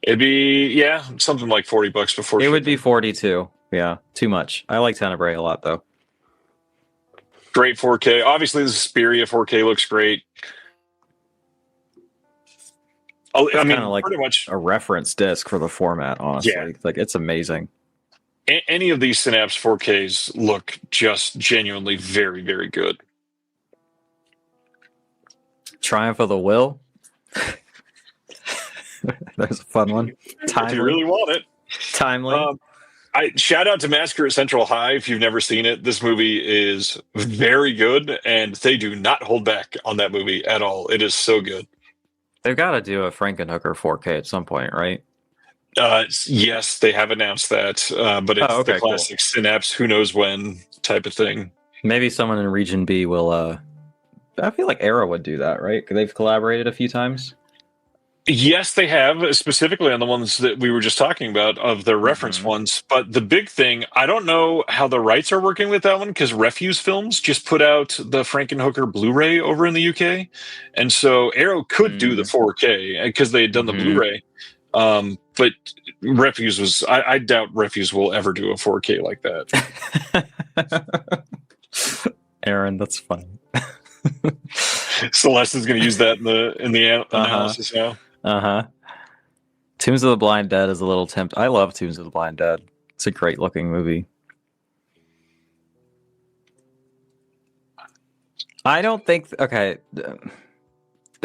It'd be something like $40 before. It would be 42. Yeah, too much. I like Tenebrae a lot though. Great 4K. Obviously, the Suspiria 4K looks great. Pretty much a reference disc for the format. Honestly, it's amazing. Any of these Synapse 4Ks look just genuinely very, very good. Triumph of the Will. There's a fun one. Timely. If you really want it. Timely. I shout out to Massacre at Central High. If you've never seen it, this movie is very good, and they do not hold back on that movie at all. It is so good. They've got to do a Frankenhooker 4K at some point, right? Yes, they have announced that, but it's the classic Synapse, who knows when type of thing. Maybe someone in Region B will. I feel like Arrow would do that, right? They've collaborated a few times. Yes, they have, specifically on the ones that we were just talking about, of the reference ones. But the big thing, I don't know how the rights are working with that one, because Refuse Films just put out the Frankenhooker Blu-ray over in the UK. And so Arrow could do the 4K, because they had done the Blu-ray. But Refuse was... I doubt Refuse will ever do a 4K like that. Aaron, that's funny. Celeste is going to use that in the analysis now. Tombs of the Blind Dead is a little tempt. I love Tombs of the Blind Dead. It's a great looking movie. I don't think that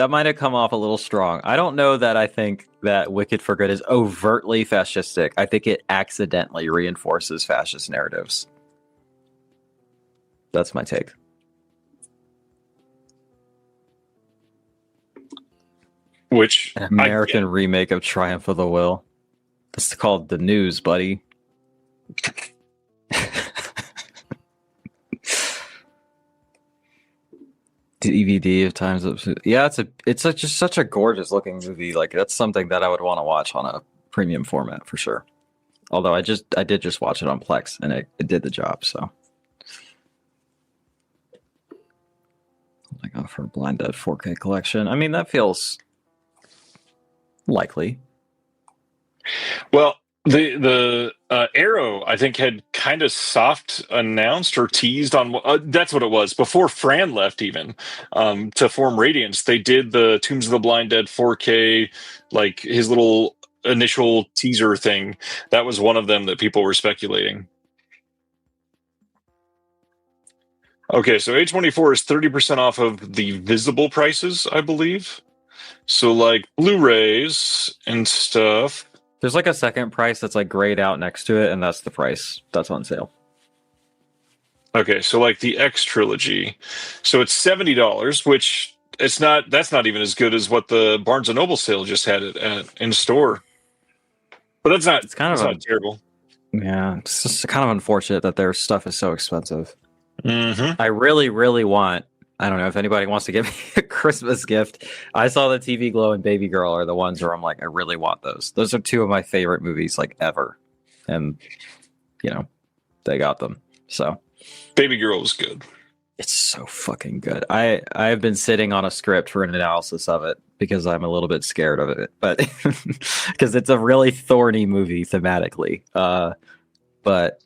might have come off a little strong. I don't know that I think that Wicked for Good is overtly fascistic. I think it accidentally reinforces fascist narratives. That's my take. Which an American remake of Triumph of the Will. It's called The News, buddy. DVD of Times Up. Yeah, it's just such a gorgeous looking movie. That's something that I would want to watch on a premium format for sure. Although I did just watch it on Plex and it did the job. So for Blind Dead 4K collection. I mean, that feels likely. Well, the Arrow, I think, had kind of soft announced or teased on that's what it was before Fran left, even to form Radiance. They did the Tombs of the Blind Dead 4K, like his little initial teaser thing. That was one of them that people were speculating. Okay, so A24 is 30% off of the visible prices, I believe. So like Blu-rays and stuff. There's like a second price that's like grayed out next to it, and that's the price that's on sale. Okay, so like the X trilogy. So it's $70, which that's not even as good as what the Barnes & Noble sale just had it at in store. But that's not not terrible. Yeah, it's just kind of unfortunate that their stuff is so expensive. Mm-hmm. I really, really want, I don't know if anybody wants to give me a Christmas gift. I saw the TV Glow and Baby Girl are the ones where I'm like, I really want those. Those are two of my favorite movies like ever. And, you know, they got them. So Baby Girl was good. It's so fucking good. I've been sitting on a script for an analysis of it because I'm a little bit scared of it, but because it's a really thorny movie thematically. But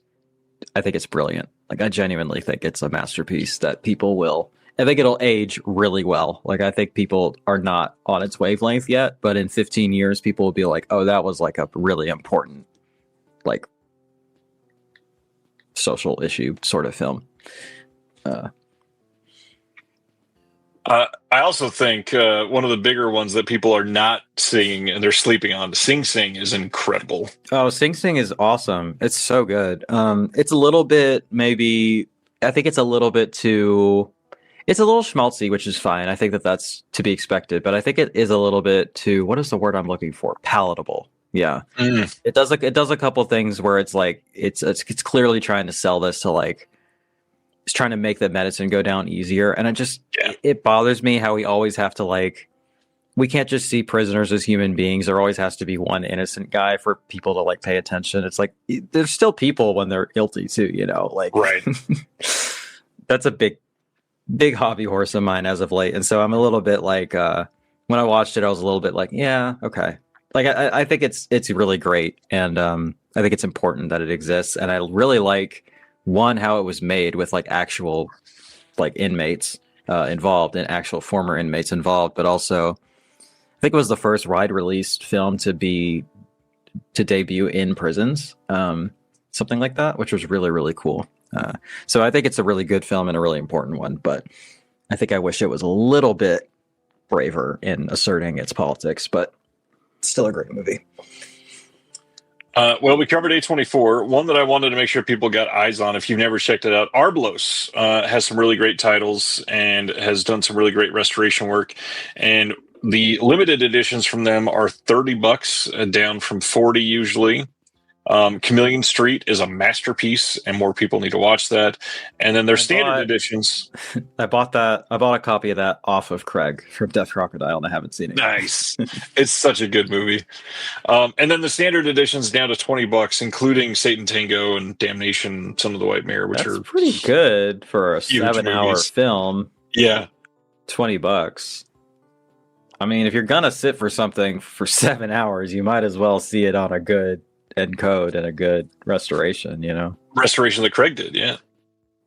I think it's brilliant. Like, I genuinely think it's a masterpiece that people will, I think it'll age really well. Like, I think people are not on its wavelength yet, but in 15 years, people will be like, oh, that was like a really important, like, social issue sort of film. I also think one of the bigger ones that people are not seeing and they're sleeping on, Sing Sing, is incredible. Oh, Sing Sing is awesome. It's so good. It's a little bit, maybe, I think it's a little bit too, it's a little schmaltzy, which is fine. I think that that's to be expected, but I think it is a little bit too, what is the word I'm looking for? Palatable. Yeah. It does a couple things where it's like, it's clearly trying to sell this to like, it's trying to make the medicine go down easier. And it bothers me how we always have to like, we can't just see prisoners as human beings. There always has to be one innocent guy for people to like pay attention. It's like, there's still people when they're guilty too, you know, like, right. That's a big hobby horse of mine as of late. And so I'm a little bit like, when I watched it, I was a little bit like, yeah, okay. Like, I think it's really great. And I think it's important that it exists. And I really like, one, how it was made with like actual like inmates involved and actual former inmates involved, but also I think it was the first wide released film to debut in prisons, something like that, which was really, really cool. So I think it's a really good film and a really important one, but I think I wish it was a little bit braver in asserting its politics, but still a great movie. Well, we covered A24. One that I wanted to make sure people got eyes on, if you've never checked it out, Arblos has some really great titles and has done some really great restoration work. And the limited editions from them are $30, down from $40 usually. Chameleon Street is a masterpiece, and more people need to watch that. And then their standard editions. I bought a copy of that off of Craig from Death Crocodile, and I haven't seen it. Nice. It's such a good movie. And then the standard editions down to $20, including Satan Tango and Damnation, Son of the White Mare, which are pretty good for a 7-hour film. Yeah. $20. I mean, if you're gonna sit for something for 7 hours, you might as well see it on a good encode and a good restoration, you know? Restoration that Craig did, yeah.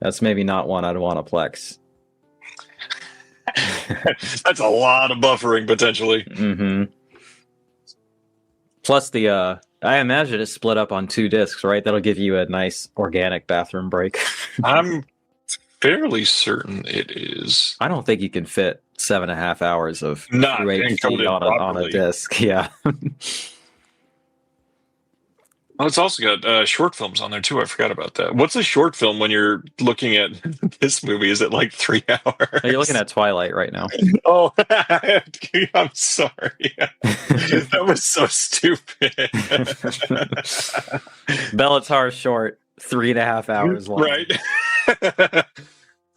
That's maybe not one I'd want to plex. That's a lot of buffering, potentially. Mm-hmm. Plus I imagine it's split up on 2 discs, right? That'll give you a nice organic bathroom break. I'm fairly certain it is. I don't think you can fit 7.5 hours of Not on a disc. Yeah. Oh, it's also got short films on there too. I forgot about that. What's a short film when you're looking at this movie? Is it like 3 hours? You're looking at Twilight right now. Oh, I'm sorry. That was so stupid. Bellatar short, 3.5 hours long. Right.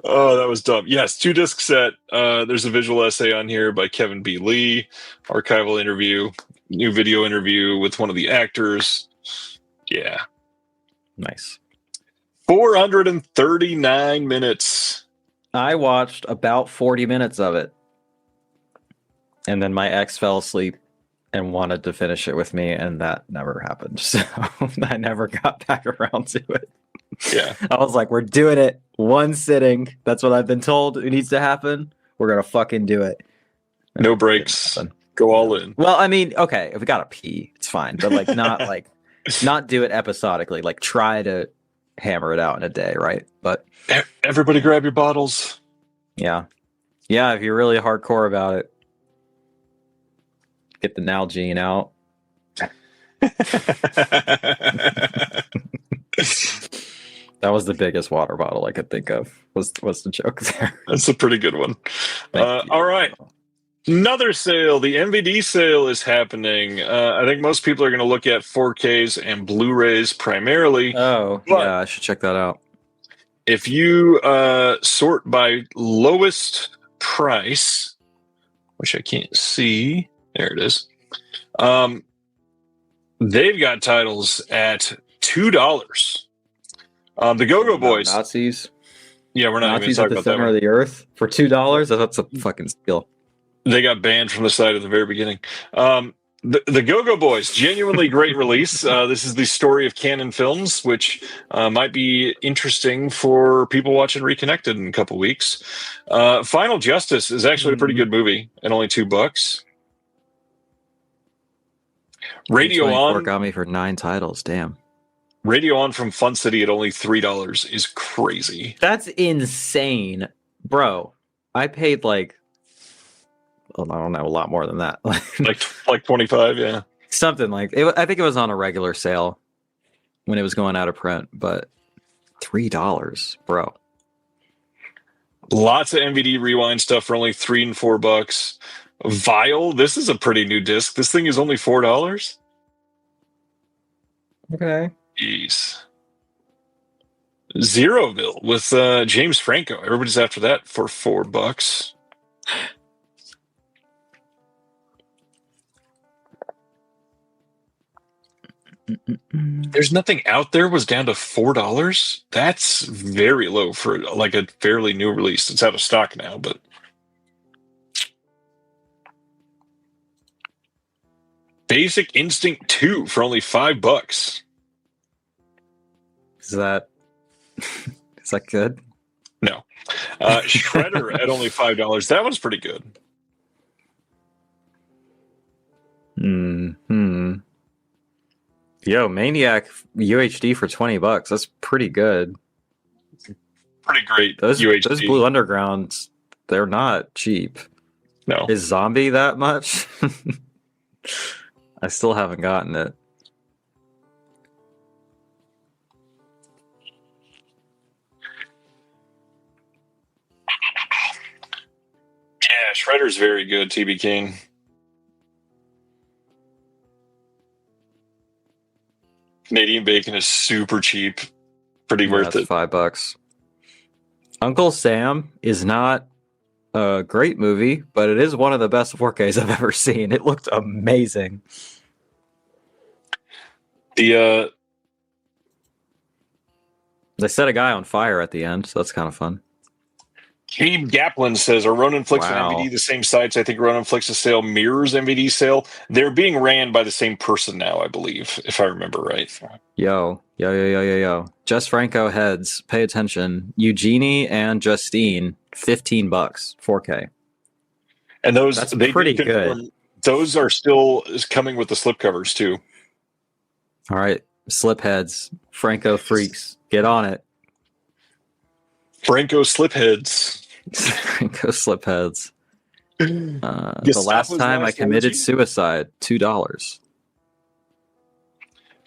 Oh, that was dumb. Yes, 2-disc set. There's a visual essay on here by Kevin B. Lee, archival interview, new video interview with one of the actors. Yeah. Nice. 439 minutes. I watched about 40 minutes of it. And then my ex fell asleep and wanted to finish it with me, and that never happened. So I never got back around to it. Yeah. I was like, we're doing it one sitting. That's what I've been told it needs to happen. We're going to fucking do it. No breaks. Go all in. Well, I mean, okay, if we got to pee, it's fine. But not do it episodically. Like try to hammer it out in a day, right? But everybody grab your bottles. Yeah. Yeah, if you're really hardcore about it. Get the Nalgene out. That was the biggest water bottle I could think of. Was the joke there? That's a pretty good one. All right, another sale. The MVD sale is happening. I think most people are going to look at 4Ks and Blu-rays primarily. Oh, yeah, I should check that out. If you sort by lowest price, which I can't see. There it is. They've got titles at $2. The Go-Go Boys. Nazis. Yeah, we're not Nazis even at talking the about that center one. of the earth for $2. That's a fucking steal. They got banned from the site at the very beginning. The Go-Go Boys, genuinely great release. This is the story of Canon Films, which might be interesting for people watching Reconnected in a couple weeks. Final Justice is actually a pretty good movie and only $2. Radio On got me for 9 titles. Damn. Radio On from Fun City at only $3 is crazy. That's insane, bro. I paid I don't know, a lot more than that. like 25, yeah. Something like it. I think it was on a regular sale when it was going out of print, but $3, bro. Lots of MVD rewind stuff for only $3 and $4. Vile, this is a pretty new disc. This thing is only $4. Okay. Jeez. Zeroville with James Franco. Everybody's after that for $4. There's Nothing Out There was down to $4. That's very low for like a fairly new release. It's out of stock now, but Basic Instinct 2 for only $5. Is that good? No. Shredder at only $5. That one's pretty good. Yo, Maniac UHD for $20. That's pretty good. Pretty great. Those UHD. Blue Undergrounds, they're not cheap. No. Is Zombie that much? I still haven't gotten it. Yeah, Shredder's very good, TB King. Canadian Bacon is super cheap. Pretty worth it. $5. Uncle Sam is not a great movie, but it is one of the best 4Ks I've ever seen. It looked amazing. They set a guy on fire at the end, so that's kind of fun. Gabe Gaplin says, are Ronin Flicks Wow. and MVD the same sites? I think Ronin Flicks' sale mirrors MVD sale. They're being ran by the same person now, I believe, if I remember right. Yo. Jess Franco heads, pay attention. Eugenie and Justine, $15, 4K. And those That's they pretty did confirm good. Those are still coming with the slipcovers too. All right, slipheads, Franco freaks, get on it. Franco slipheads. Franco slipheads. The Gestapo's last time I Last committed Orgy? suicide, $2.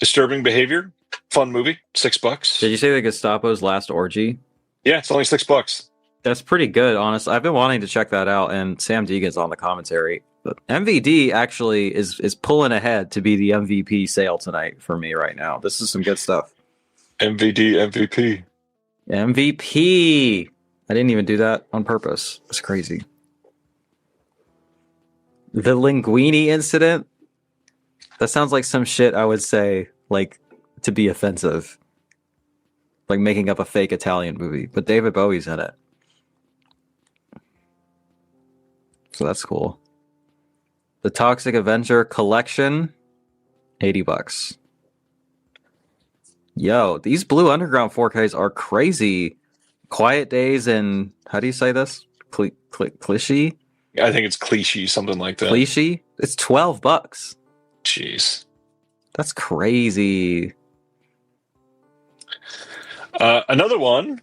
Disturbing Behavior, fun movie, $6. Did you say the Gestapo's Last Orgy? Yeah, it's only $6. That's pretty good, honestly. I've been wanting to check that out, and Sam Deegan's on the commentary. But MVD actually is pulling ahead to be the MVP sale tonight for me right now. This is some good stuff. MVD MVP. MVP. I didn't even do that on purpose. It's crazy. The Linguini incident. That sounds like some shit I would say, like, to be offensive. Like making up a fake Italian movie. But David Bowie's in it. So that's cool. The Toxic Avenger Collection, $80. Yo, these Blue Underground 4Ks are crazy. Quiet Days and how do you say this? Clichy? I think it's cliche, something like that. Clichy? It's $12. Jeez. That's crazy. Another one,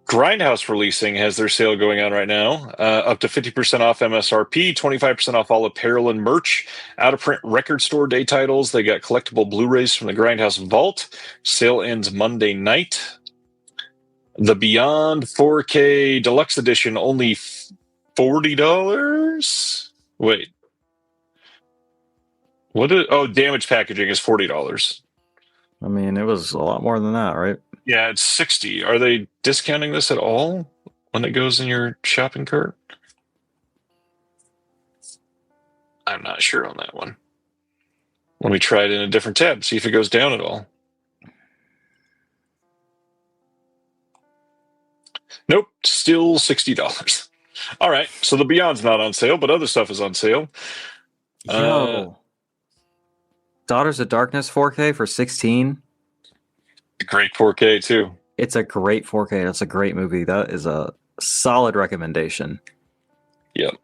Grindhouse Releasing has their sale going on right now. Up to 50% off MSRP, 25% off all apparel and merch. Out-of-print record store day titles. They got collectible Blu-rays from the Grindhouse Vault. Sale ends Monday night. The Beyond 4K Deluxe Edition, only $40? Wait. Damaged packaging is $40. I mean, it was a lot more than that, right? Yeah, it's $60. Are they discounting this at all when it goes in your shopping cart? I'm not sure on that one. Let me try it in a different tab, see if it goes down at all. Nope, still $60. All right, so the Beyond's not on sale, but other stuff is on sale. Yo. Daughters of Darkness 4K for $16. Great 4K too. It's a great 4K. That's a great movie. That is a solid recommendation. Yep.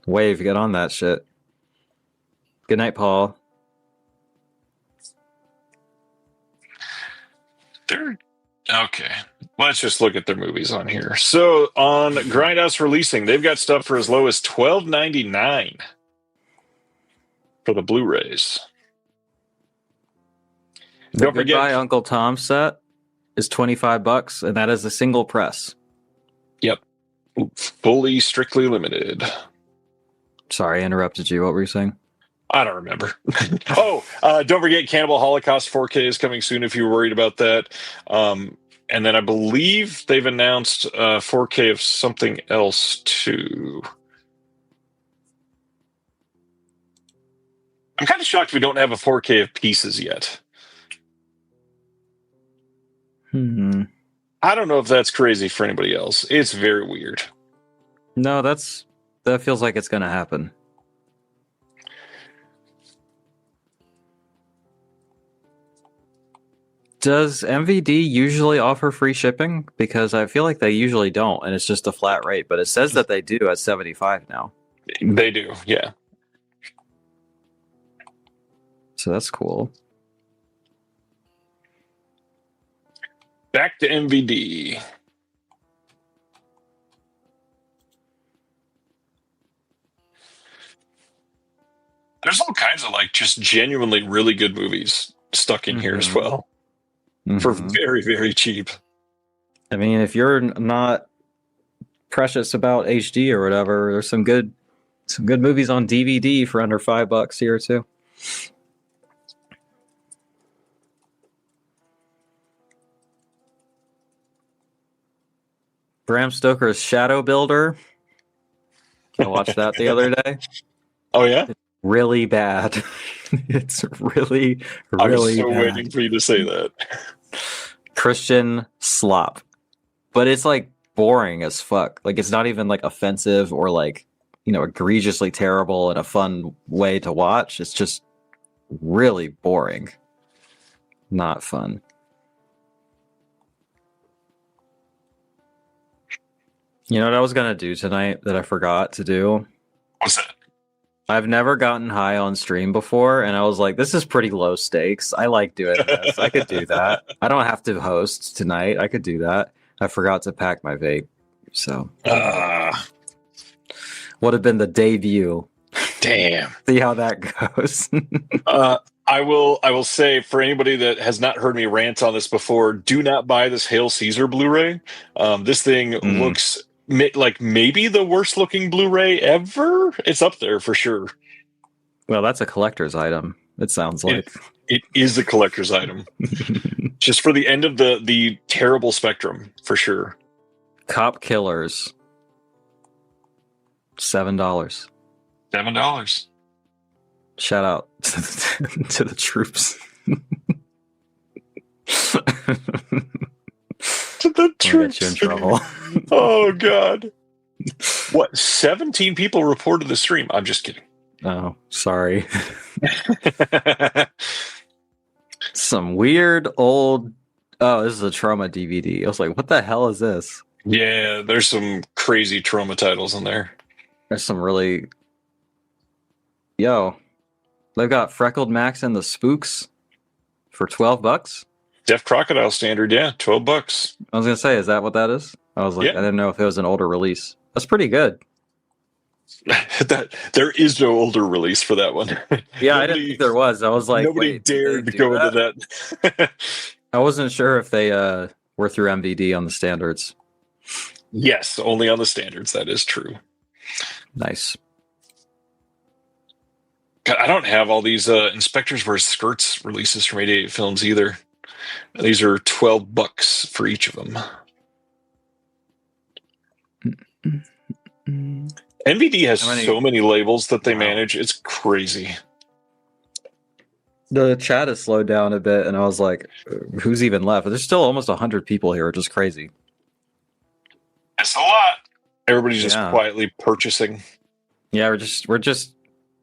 Wave, get on that shit. Good night, Paul. Okay. Let's just look at their movies on here. So on Grindhouse Releasing, they've got stuff for as low as $12.99 for the Blu-rays. The Goodbye Uncle Tom set is $25, and that is a single press. Yep. Fully strictly limited. Sorry, I interrupted you. What were you saying? I don't remember. Don't forget Cannibal Holocaust 4K is coming soon if you were worried about that. And then I believe they've announced 4K of something else too. I'm kind of shocked we don't have a 4K of Pieces yet. I don't know if that's crazy for anybody else. It's very weird. No, that feels like it's going to happen. Does MVD usually offer free shipping? Because I feel like they usually don't, and it's just a flat rate. But it says that they do at $75 now. They do, yeah. So that's cool. Back to MVD. There's all kinds of just genuinely really good movies stuck in here as well. For very, very cheap. I mean, if you're not precious about HD or whatever, there's some good movies on DVD for under $5 here too. Bram Stoker's Shadow Builder. I watched that the other day. Oh yeah? It's really bad. It's really I was so bad. waiting for you to say that. Christian slop. But it's boring as fuck. It's not even offensive or egregiously terrible in a fun way to watch. It's just really boring. Not fun. You know what I was going to do tonight that I forgot to do? What's that? I've never gotten high on stream before, and I was like, this is pretty low stakes. I like doing this. I could do that. I don't have to host tonight. I could do that. I forgot to pack my vape. So would have been the debut. Damn. See how that goes. I will say, for anybody that has not heard me rant on this before, do not buy this Hail Caesar Blu-ray. This thing looks like maybe the worst looking Blu-ray ever. It's up there for sure. Well, that's a collector's item. It sounds like it is a collector's item. Just for the end of the terrible spectrum, for sure. Cop Killers. $7. $7. Shout out to the troops. To the The Get you in truth. trouble. Oh God. What? 17 people reported the stream. I'm just kidding. Oh, sorry. Some weird old. Oh, this is a trauma DVD. I was like, what the hell is this? Yeah, there's some crazy trauma titles in there. There's some really. Yo, they've got Freckled Max and the Spooks for $12. Deaf Crocodile standard, yeah, $12. I was gonna say, is that what that is? I was like, Yeah. I didn't know if it was an older release. That's pretty good. That there is no older release for that one. Yeah, I didn't think there was. I was like, nobody wait, did dared they to do go into that. I wasn't sure if they were through MVD on the standards. Yes, only on the standards. That is true. Nice. God, I don't have all these Inspectors Wear Skirts releases from 88 Films either. These are $12 for each of them. NVD has so many labels that they manage. It's crazy. The chat has slowed down a bit, and I was like, who's even left? There's still almost 100 people here, which is crazy. That's a lot. Everybody's just Yeah. quietly purchasing. Yeah, we're just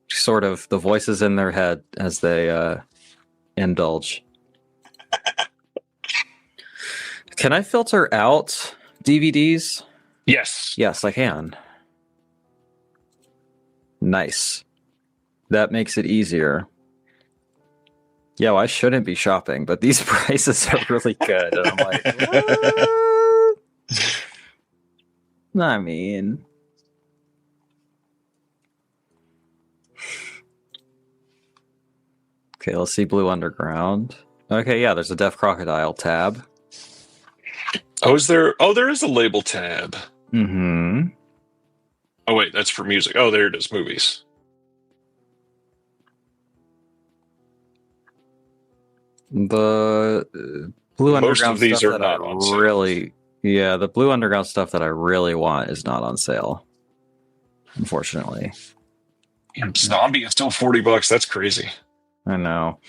sort of the voices in their head as they indulge. Can I filter out DVDs? Yes. Yes, I can. Nice. That makes it easier. Yeah, well, I shouldn't be shopping, but these prices are really good. And I'm like, what? I mean, okay, let's see Blue Underground. Okay, yeah, there's a Deaf Crocodile tab. Oh, is there? Oh, there is a label tab. Mm-hmm. Oh, wait, that's for music. Oh, there it is, movies. The Blue Most Underground of these stuff are that I not on sale. really, yeah, the Blue Underground stuff that I really want is not on sale, unfortunately. Damn, Zombie is still $40. That's crazy. I know.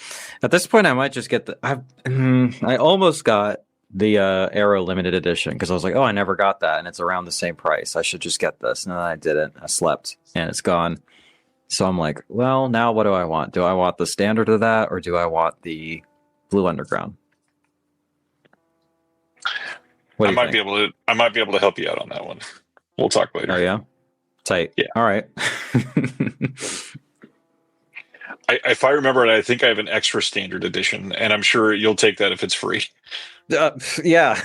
At this point, I might just get the. I almost got the Arrow limited edition because I was like, oh, I never got that, and it's around the same price. I should just get this. And then I didn't. I slept, and it's gone. So I'm like, well, now what do I want? Do I want the standard of that, or do I want the Blue Underground? What do you think? I might be able to help you out on that one. We'll talk later. Oh yeah, tight. Yeah. All right. If I remember it, I think I have an extra standard edition, and I'm sure you'll take that if it's free. Yeah.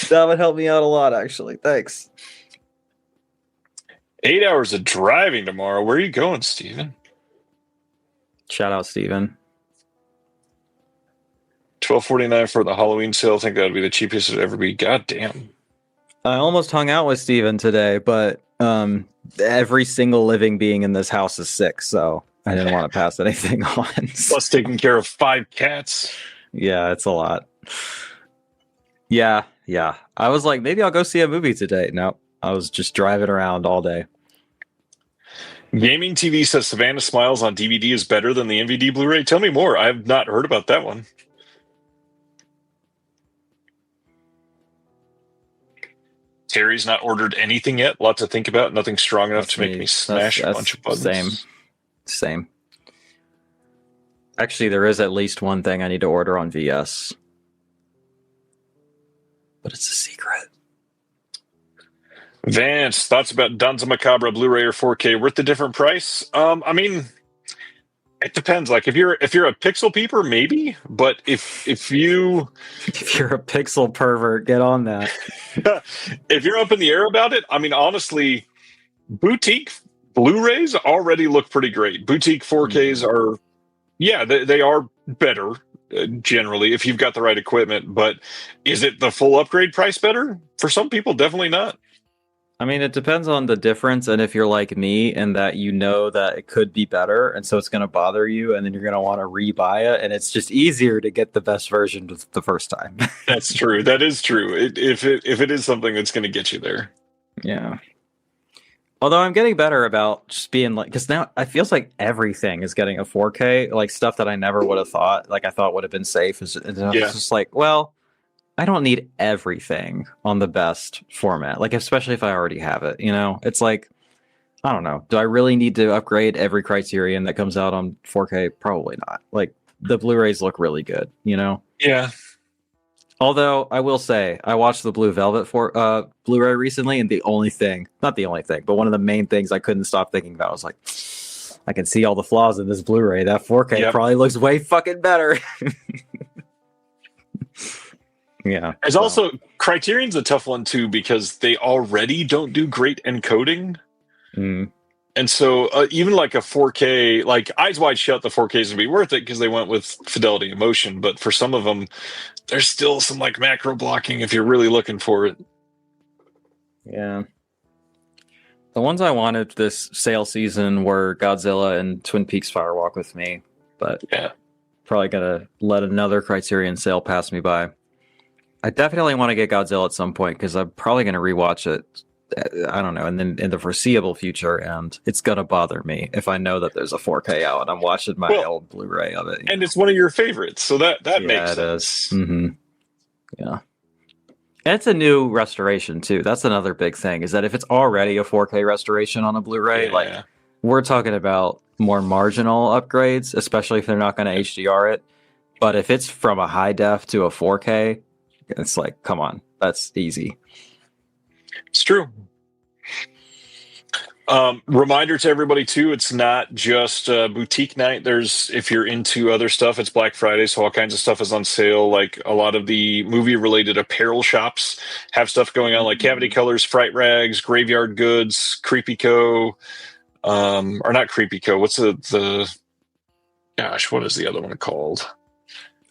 That would help me out a lot, actually. Thanks. 8 hours of driving tomorrow. Where are you going, Steven? Shout out, Steven. $12.49 for the Halloween sale. I think that would be the cheapest it'd ever be. God damn. I almost hung out with Steven today, but every single living being in this house is sick, so I didn't want to pass anything on. Plus taking care of 5 cats. Yeah, it's a lot. Yeah. I was like, maybe I'll go see a movie today. No, I was just driving around all day. Gaming TV says Savannah Smiles on DVD is better than the NVD Blu-ray. Tell me more. I have not heard about that one. Terry's not ordered anything yet. Lot to think about. Nothing strong enough to make me smash a bunch of buttons. Same. Actually, there is at least one thing I need to order on VS. But it's a secret. Vance, thoughts about Danza Macabra Blu-ray or 4K? Worth the different price? I mean, it depends. Like if you're a pixel peeper, maybe. But if you're a pixel pervert, get on that. If you're up in the air about it, I mean, honestly, boutique Blu-rays already look pretty great. Boutique 4Ks are, yeah, they are better generally if you've got the right equipment. But is it the full upgrade price better? For some people, definitely not. I mean, it depends on the difference, and if you're like me and that you know that it could be better, and so it's going to bother you, and then you're going to want to rebuy it, and it's just easier to get the best version the first time. That's true. That is true. If it is something that's going to get you there. Yeah. Although I'm getting better about just being like, because now it feels like everything is getting a 4K, like stuff that I never would have thought, like I thought would have been safe. It's just like, well, I don't need everything on the best format. Like, especially if I already have it, it's like, I don't know. Do I really need to upgrade every Criterion that comes out on 4K? Probably not. Like, the Blu-rays look really good, Yeah. Although I will say, I watched the Blue Velvet for Blu-ray recently, and not the only thing, but one of the main things I couldn't stop thinking about was like, I can see all the flaws in this Blu-ray. That 4K probably looks way fucking better. Yeah. There's also Criterion's a tough one too because they already don't do great encoding. And so even like a 4K, like Eyes Wide Shut, the 4Ks would be worth it because they went with fidelity and motion. But for some of them, there's still some like macro blocking if you're really looking for it. Yeah. The ones I wanted this sale season were Godzilla and Twin Peaks Fire Walk with Me. But probably going to let another Criterion sale pass me by. I definitely want to get Godzilla at some point because I'm probably going to rewatch it. I don't know, and then in the foreseeable future, and it's gonna bother me if I know that there's a 4K out and I'm watching my old Blu-ray of it. And it's one of your favorites, so that makes it sense. Mm-hmm. Yeah, and it's a new restoration too. That's another big thing is that if it's already a 4K restoration on a Blu-ray, like we're talking about more marginal upgrades, especially if they're not going to HDR it. But if it's from a high def to a 4K, it's like, come on, that's easy. It's true. Reminder to everybody too, it's not just boutique night. If you're into other stuff, it's Black Friday, so all kinds of stuff is on sale. Like a lot of the movie related apparel shops have stuff going on, like Cavity Colors, Fright Rags, Graveyard Goods, Creepy Co. Or not Creepy Co. What's the gosh, what is the other one called?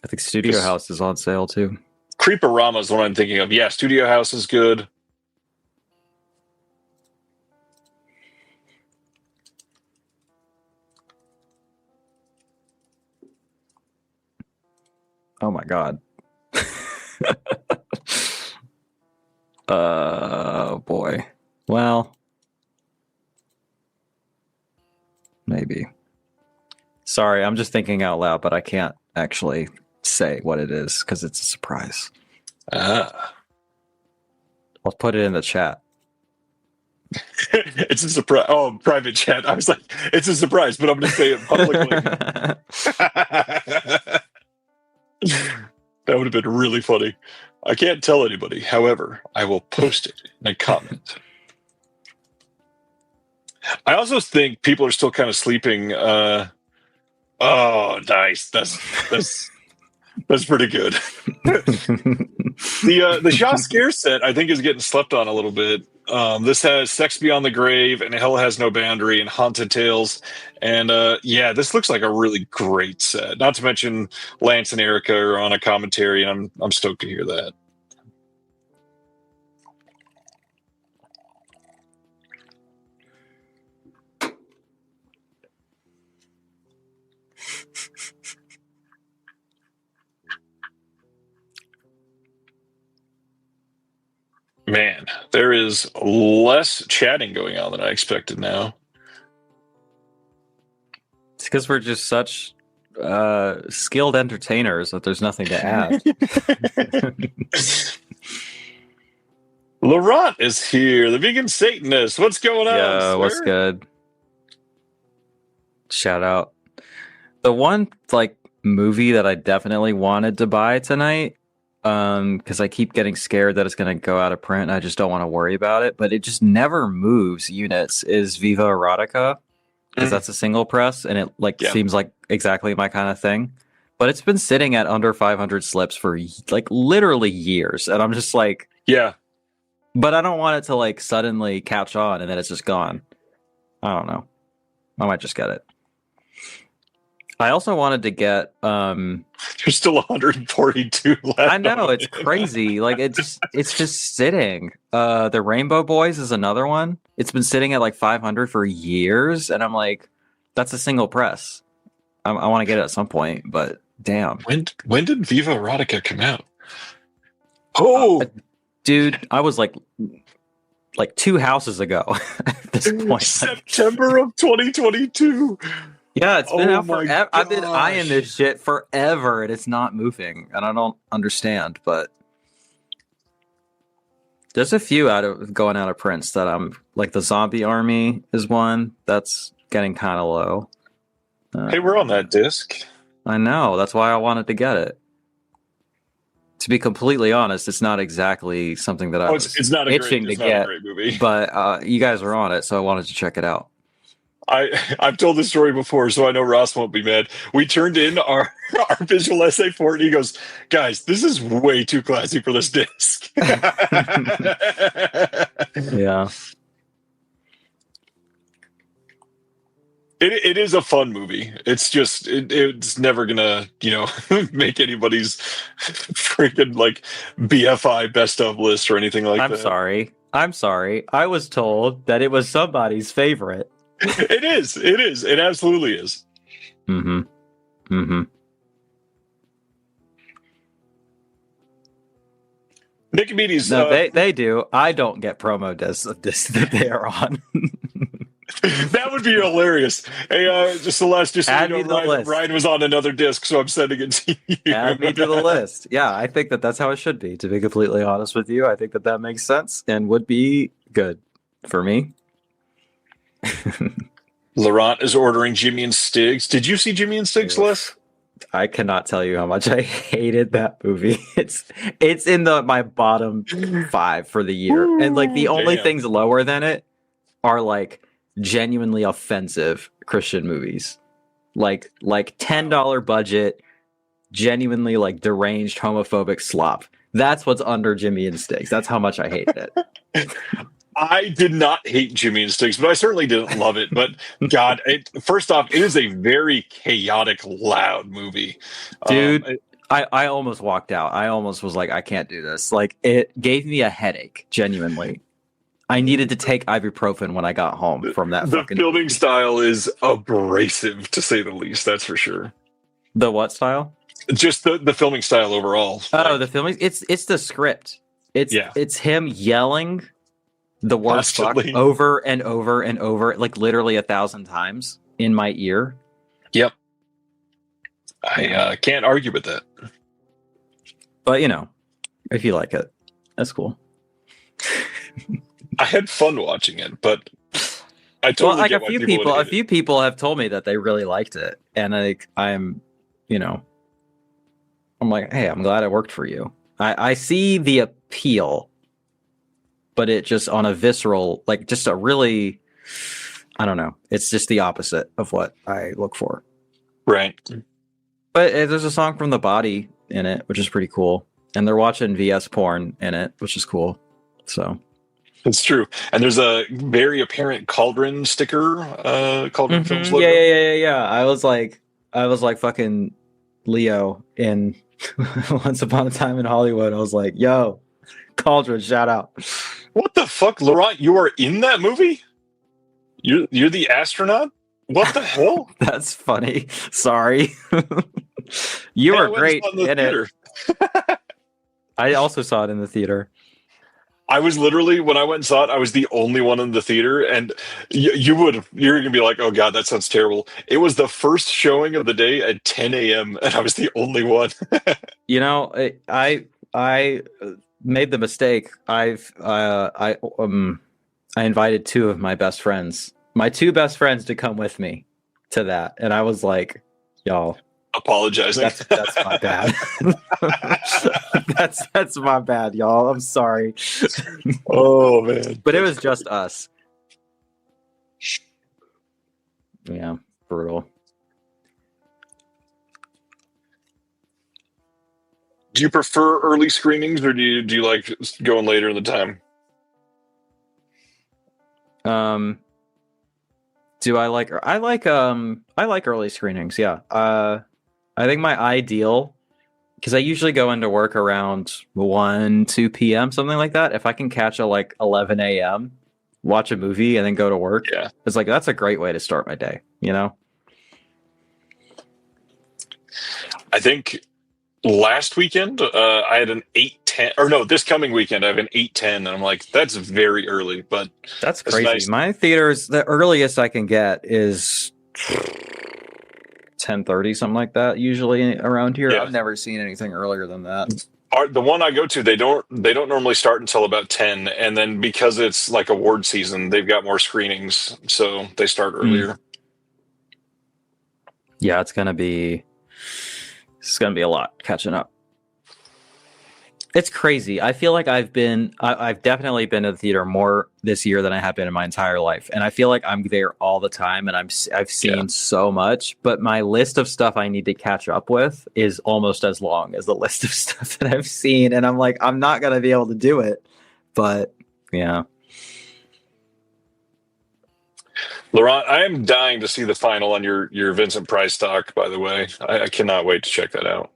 I think Studio House is on sale too. Creeporama is the one I'm thinking of. Yeah, Studio House is good. Oh my god. Boy. Well, maybe. Sorry, I'm just thinking out loud, but I can't actually say what it is because it's a surprise. I'll put it in the chat. It's a surprise. Oh, private chat. I was like, it's a surprise, but I'm going to say it publicly. That would have been really funny. I can't tell anybody. However, I will post it in a comment. I also think people are still kind of sleeping. Oh, nice. That's pretty good. The Shaw Scare set, I think, is getting slept on a little bit. This has Sex Beyond the Grave and Hell Has No Boundary and Haunted Tales. And this looks like a really great set. Not to mention Lance and Erica are on a commentary, and I'm stoked to hear that. Man, there is less chatting going on than I expected now. It's because we're just such skilled entertainers that there's nothing to add. Laurent is here, the vegan Satanist. What's going on? Yeah, what's good? Shout out. The one movie that I definitely wanted to buy tonight, because I keep getting scared that it's going to go out of print and I just don't want to worry about it, but it just never moves units, is Viva Erotica, because that's a single press and it seems like exactly my kind of thing, but it's been sitting at under 500 slips for literally years, and I'm just like, but I don't want it to suddenly catch on and then it's just gone. I don't know, I might just get it. I also wanted to get there's still 142 left. I know, it's crazy. It's just sitting. The Rainbow Boys is another one. It's been sitting at 500 for years, and I'm like, that's a single press. I want to get it at some point, but damn. When did Viva Erotica come out? Oh, dude, I was like 2 houses ago at this point. September of 2022. Yeah, it's been out forever. I've been eyeing this shit forever, and it's not moving, and I don't understand, but There's a few going out of prints that I'm like. The Zombie Army is one that's getting kind of low. Hey, we're on that disc. I know. That's why I wanted to get it. To be completely honest, it's not exactly something that I was itching to get. A great movie. But you guys were on it, so I wanted to check it out. I've told this story before, so I know Ross won't be mad. We turned in our visual essay for it, and he goes, "Guys, this is way too classy for this disc." Yeah. It is a fun movie. It's just it's never gonna make anybody's freaking like BFI best of list or anything like that. I'm sorry. I was told that it was somebody's favorite. It is. It absolutely is. Mm-hmm. Nick and Meaty's. No, they do. I don't get promo discs of this that they are on. That would be hilarious. Hey, Celeste, just add so you me know, to the list. Ryan was on another disc, so I'm sending it to you. Add me to the list. Yeah, I think that's how it should be. To be completely honest with you, I think that makes sense and would be good for me. Laurent is ordering Jimmy and Stiggs. Did you see Jimmy and Stiggs, Celeste? I cannot tell you how much I hated that movie. It's in my bottom 5 for the year, and like the only things lower than it are like genuinely offensive Christian movies, like $10 budget, genuinely like deranged homophobic slop. That's what's under Jimmy and Stiggs. That's how much I hated it. I did not hate Jimmy and Stiggs, but I certainly didn't love it. But God, first off, it is a very chaotic, loud movie, dude. I almost walked out. I almost was like, I can't do this. Like, it gave me a headache. Genuinely, I needed to take ibuprofen when I got home from that. The filming style is abrasive, to say the least. That's for sure. The what style? Just the filming style overall. Oh, the filming. It's the script. It's him yelling the word Constantly. fuck over and over and over, like literally 1,000 times in my ear. Yep. I can't argue with that. But if you like it, that's cool. I had fun watching it, but I totally get why a few people have told me that they really liked it, and I'm like, hey, I'm glad it worked for you. I see the appeal, but it just on a visceral, like just a really, I don't know. It's just the opposite of what I look for. Right. But there's a song from The Body in it, which is pretty cool. And they're watching VS porn in it, which is cool. So it's true. And there's a very apparent Cauldron sticker, Cauldron Films logo. Yeah. I was like fucking Leo in Once Upon a Time in Hollywood. I was like, yo, Cauldron, shout out. What the fuck, Laurent? You are in that movie? You're the astronaut? What the hell? That's funny. Sorry. You were great in it. I also saw it in the theater. I was literally, when I went and saw it, I was the only one in the theater, and you're gonna be like, oh god, that sounds terrible. It was the first showing of the day at 10 a.m. and I was the only one. I made the mistake. I invited 2 of my best friends, my 2 best friends, to come with me to that, and I was like, y'all, apologizing. That's my bad. that's my bad, y'all. I'm sorry. Oh man. But it was just us. Yeah, brutal. Do you prefer early screenings, or do you like going later in the time? Do I like early screenings? Yeah. I think my ideal, because I usually go into work around 2 p.m., something like that. If I can catch a 11 a.m., watch a movie, and then go to work, it's like, that's a great way to start my day, I think last weekend, I had an 8:10, or no, this coming weekend, I have an 8:10, and I'm like, that's very early, but that's crazy. Nice. My theaters, the earliest I can get is 10:30, something like that, usually around here. I've never seen anything earlier than that. The one I go to, they don't normally start until about 10, and then because it's like award season, they've got more screenings, so they start earlier. Yeah, it's gonna be a lot catching up. It's crazy. I feel like I've definitely been to the theater more this year than I have been in my entire life, and I feel like I'm there all the time, and I've seen so much. But my list of stuff I need to catch up with is almost as long as the list of stuff that I've seen, and I'm like, I'm not gonna be able to do it. But yeah, Laurent, I am dying to see the final on your Vincent Price doc. By the way, I cannot wait to check that out.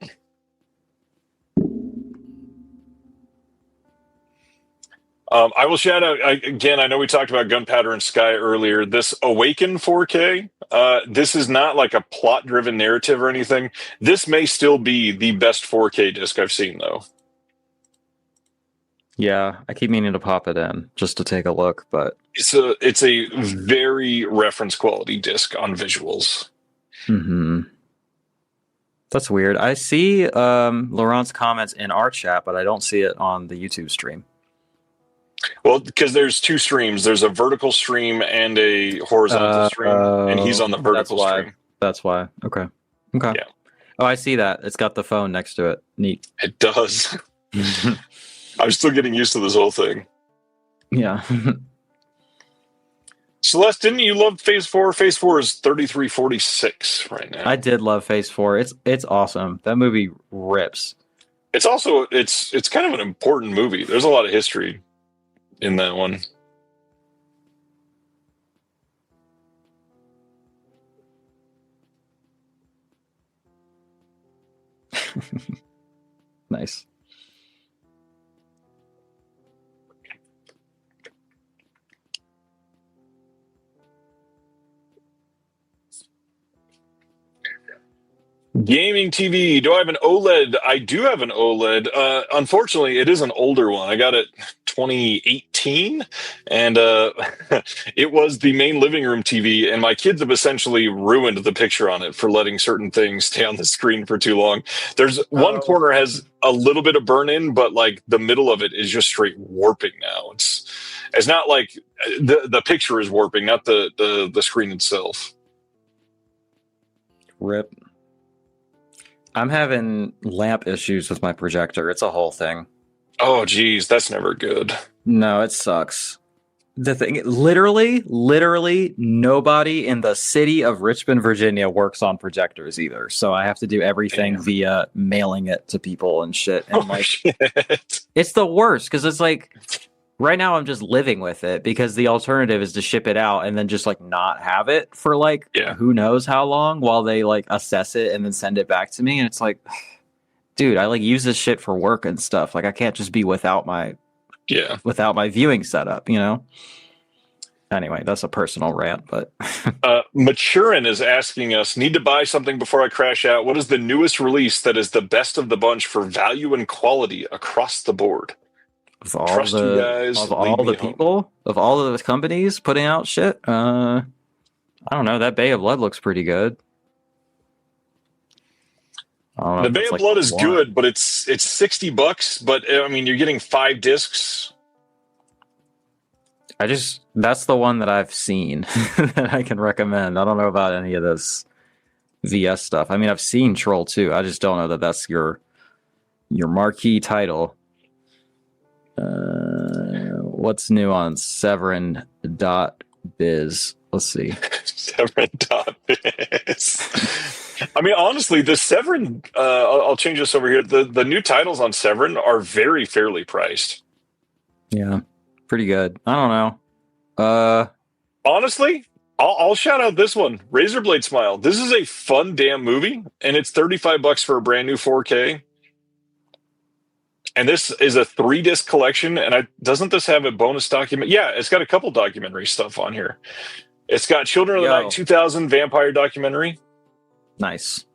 I will shout out again. I know we talked about Gunpowder and Sky earlier. This Awaken 4K. This is not like a plot-driven narrative or anything. This may still be the best 4K disc I've seen, though. yeah, I keep meaning to pop it in just to take a look, but It's a very reference quality disc on visuals. That's weird. I see Laurent's comments in our chat, but I don't see it on the YouTube stream. Well, because there's two streams. There's a vertical stream and a horizontal stream, and he's on the vertical stream. That's why. Okay. Yeah. Oh, I see that. It's got the phone next to it. Neat. It does. I'm still getting used to this whole thing. Yeah. Celeste, didn't you love Phase 4? Phase 4 is 3346 right now. I did love Phase 4. It's awesome. That movie rips. It's also it's kind of an important movie. There's a lot of history in that one. Nice. Gaming TV. Do I have an OLED? I do have an OLED. Unfortunately, it is an older one. I got it 2018, and it was the main living room TV, and my kids have essentially ruined the picture on it for letting certain things stay on the screen for too long. There's one corner has a little bit of burn in, but like the middle of it is just straight warping now. It's not like the picture is warping, not the screen itself. Rip. I'm having lamp issues with my projector. It's a whole thing. Oh, geez, that's never good. No, it sucks. The thing, literally, nobody in the city of Richmond, Virginia works on projectors either. So I have to do everything via mailing it to people and shit. And shit. It's the worst because it's like, right now I'm just living with it because the alternative is to ship it out and then just like not have it for like who knows how long while they like assess it and then send it back to me. And it's like, dude, I like use this shit for work and stuff. Like I can't just be without my viewing setup, you know? Anyway, that's a personal rant, but Maturin is asking us, need to buy something before I crash out. What is the newest release that is the best of the bunch for value and quality across the board? Of all the people, of all of the companies putting out shit, I don't know. That Bay of Blood looks pretty good. The Bay of Blood is good, but it's $60. But I mean, you're getting 5 discs. That's the one that I've seen that I can recommend. I don't know about any of this VS stuff. I mean, I've seen Troll 2. I just don't know that that's your marquee title. What's new on Severin.biz? Let's see. Severin.biz. I mean, honestly, the Severin, I'll change this over here. The new titles on Severin are very fairly priced. Yeah, pretty good. I don't know. Honestly, I'll shout out this one, Razorblade Smile. This is a fun damn movie, and it's $35 for a brand new 4K. And this is a 3-disc collection, and doesn't this have a bonus document? Yeah, it's got a couple documentary stuff on here. It's got Children of the Night 2000 vampire documentary. Nice.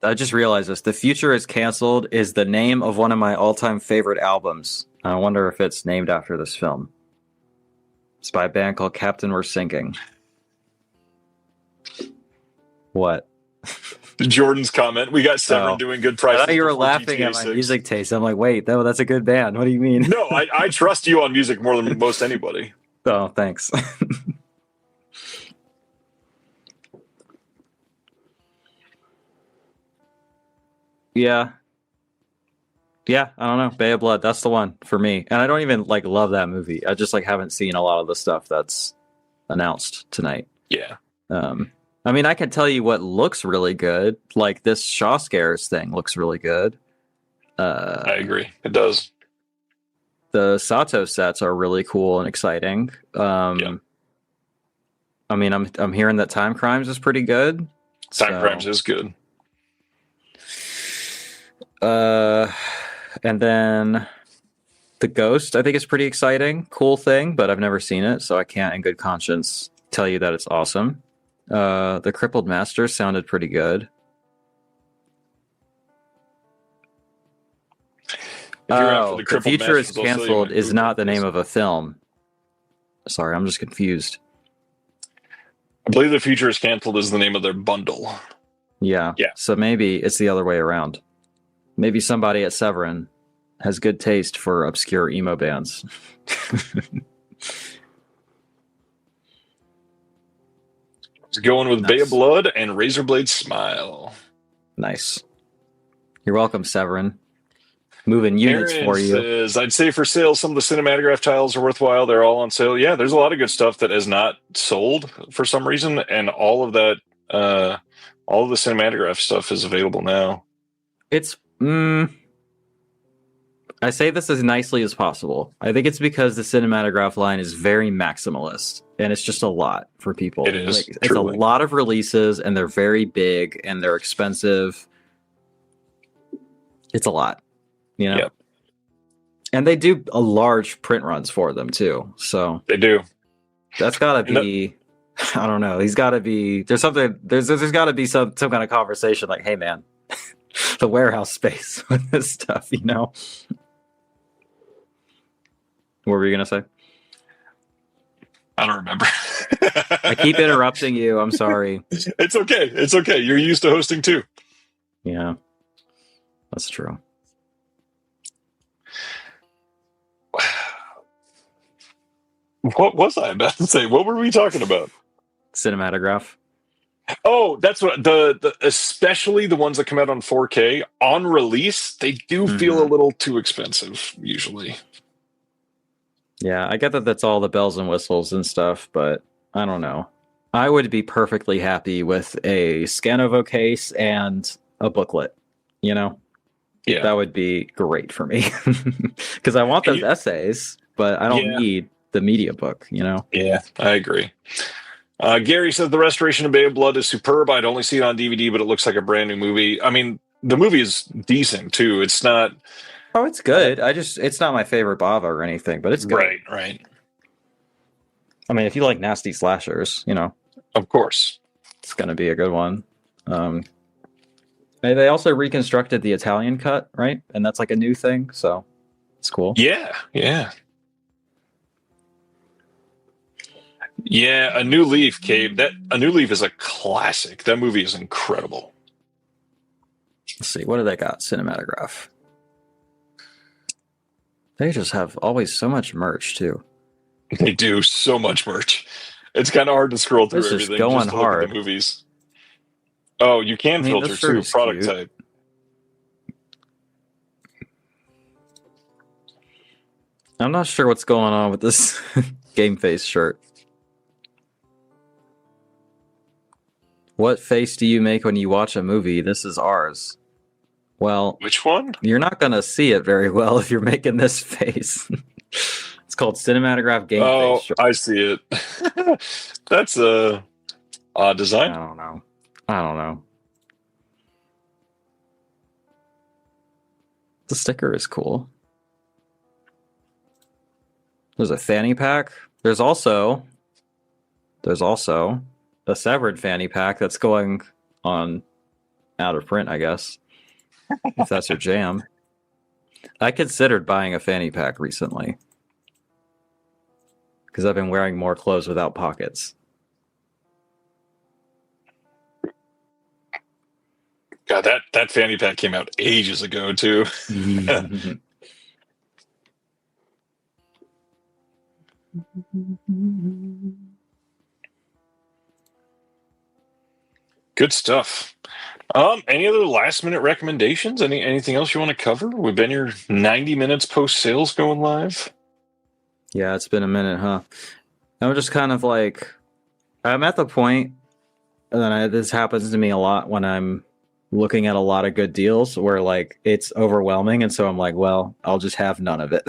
I just realized this. The Future is Cancelled is the name of one of my all-time favorite albums. I wonder if it's named after this film. It's by a band called Captain We're Sinking. What? Jordan's comment. We got Severin doing good I prices. thought you were before laughing GTA at my 6. music taste. I'm like, wait, that's a good band. What do you mean? No, I trust you on music more than most anybody. Oh, thanks. Yeah. Yeah, I don't know. Bay of Blood, that's the one for me. And I don't even like love that movie. I just like haven't seen a lot of the stuff that's announced tonight. Yeah. I mean, I can tell you what looks really good. Like this Shaw Scares thing looks really good. I agree. It does. The Sato sets are really cool and exciting. Yeah. I mean, I'm hearing that Time Crimes is pretty good. Time Crimes is good. And then The Ghost, I think is pretty exciting, cool thing, but I've never seen it, so I can't in good conscience tell you that it's awesome. The Crippled Masters sounded pretty good. The Future is Cancelled is not the name of a film. Sorry, I'm just confused. I believe The Future is Cancelled is the name of their bundle. Yeah. So maybe it's the other way around. Maybe somebody at Severin has good taste for obscure emo bands. It's going with Bay of Blood and Razorblade Smile. Nice. You're welcome, Severin. Moving units Aaron for you. Says, I'd say for sale, some of the Cinematograph tiles are worthwhile. They're all on sale. Yeah, there's a lot of good stuff that is not sold for some reason, and all of that, all of the Cinematograph stuff is available now. It's I say this as nicely as possible. I think it's because the Cinematograph line is very maximalist, and it's just a lot for people. It is. Like, it's a lot of releases, and they're very big, and they're expensive. It's a lot, you know? Yep. And they do a large print runs for them, too. So they do. That's got to be... I don't know. He's got to be... There's something... There's got to be some kind of conversation like, hey, man, the warehouse space with this stuff, you know? What were you going to say? I don't remember. I keep interrupting you. I'm sorry. It's okay. It's okay. You're used to hosting too. Yeah, that's true. What was I about to say? What were we talking about? Cinematograph. Oh, that's what the especially the ones that come out on 4K on release, they do feel a little too expensive usually. Yeah, I get that that's all the bells and whistles and stuff, but I don't know. I would be perfectly happy with a Scanovo case and a booklet, you know? Yeah. That would be great for me. Because I want those essays, but I don't need the media book, you know? Yeah, I agree. Gary says the restoration of Bay of Blood is superb. I'd only see it on DVD, but it looks like a brand new movie. I mean, the movie is decent, too. It's not... Oh, it's good. It's not my favorite Bava or anything, but it's good. Right. I mean, if you like nasty slashers, you know, of course, it's going to be a good one. They also reconstructed the Italian cut, right? And that's like a new thing, so it's cool. Yeah. A New Leaf, Cave. A New Leaf is a classic. That movie is incredible. Let's see, what do they got? Cinematograph. They just have always so much merch too. They do so much merch. It's kind of hard to scroll through this everything. Is going just to hard. Look at the movies. Oh, you can filter too. Product cute. type. I'm not sure what's going on with this Game Face shirt. What face do you make when you watch a movie? This is ours. Well, which one? You're not going to see it very well if you're making this face. It's called Cinematograph Game Face shirt. I see it. That's a odd design. I don't know. The sticker is cool. There's a fanny pack. There's also a Severin fanny pack that's going on out of print, I guess. If that's your jam. I considered buying a fanny pack recently because I've been wearing more clothes without pockets. God, that fanny pack came out ages ago too. Good stuff. Any other last minute recommendations? Anything else you want to cover? We've been here 90 minutes post sales going live. Yeah, it's been a minute, huh? I'm just kind of like, I'm at the point, and this happens to me a lot when I'm looking at a lot of good deals where like it's overwhelming, and so I'm like, well, I'll just have none of it,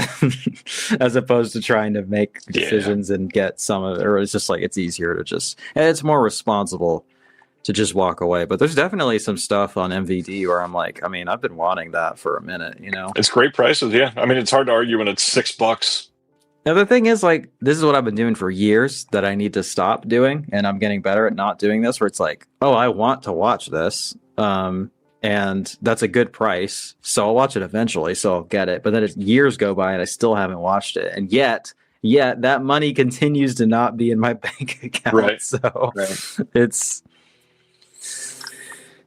as opposed to trying to make decisions and get some of it. Or it's just like it's easier to just, and it's more responsible to just walk away. But there's definitely some stuff on MVD where I'm like, I mean, I've been wanting that for a minute, you know? It's great prices, yeah. I mean, it's hard to argue when it's $6. Now, the thing is, like, this is what I've been doing for years that I need to stop doing, and I'm getting better at not doing this, where it's like, oh, I want to watch this, and that's a good price, so I'll watch it eventually, so I'll get it. But then years go by, and I still haven't watched it, and yet that money continues to not be in my bank account. Right. So it's,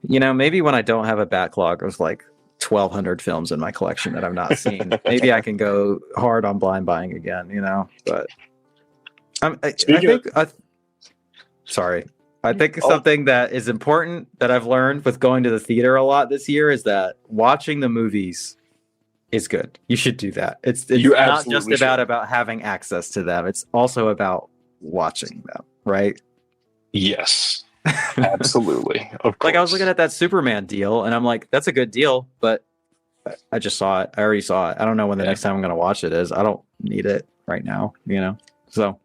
you know, maybe when I don't have a backlog of like 1,200 films in my collection that I've not seen, maybe I can go hard on blind buying again, you know? But I think something that is important that I've learned with going to the theater a lot this year is that watching the movies is good. You should do that. It's not just about having access to them. It's also about watching them, right? Yes. Absolutely. Of course. Like I was looking at that Superman deal and I'm like, that's a good deal, but I just saw it. I already saw it. I don't know when the next time I'm going to watch it is. I don't need it right now, you know? So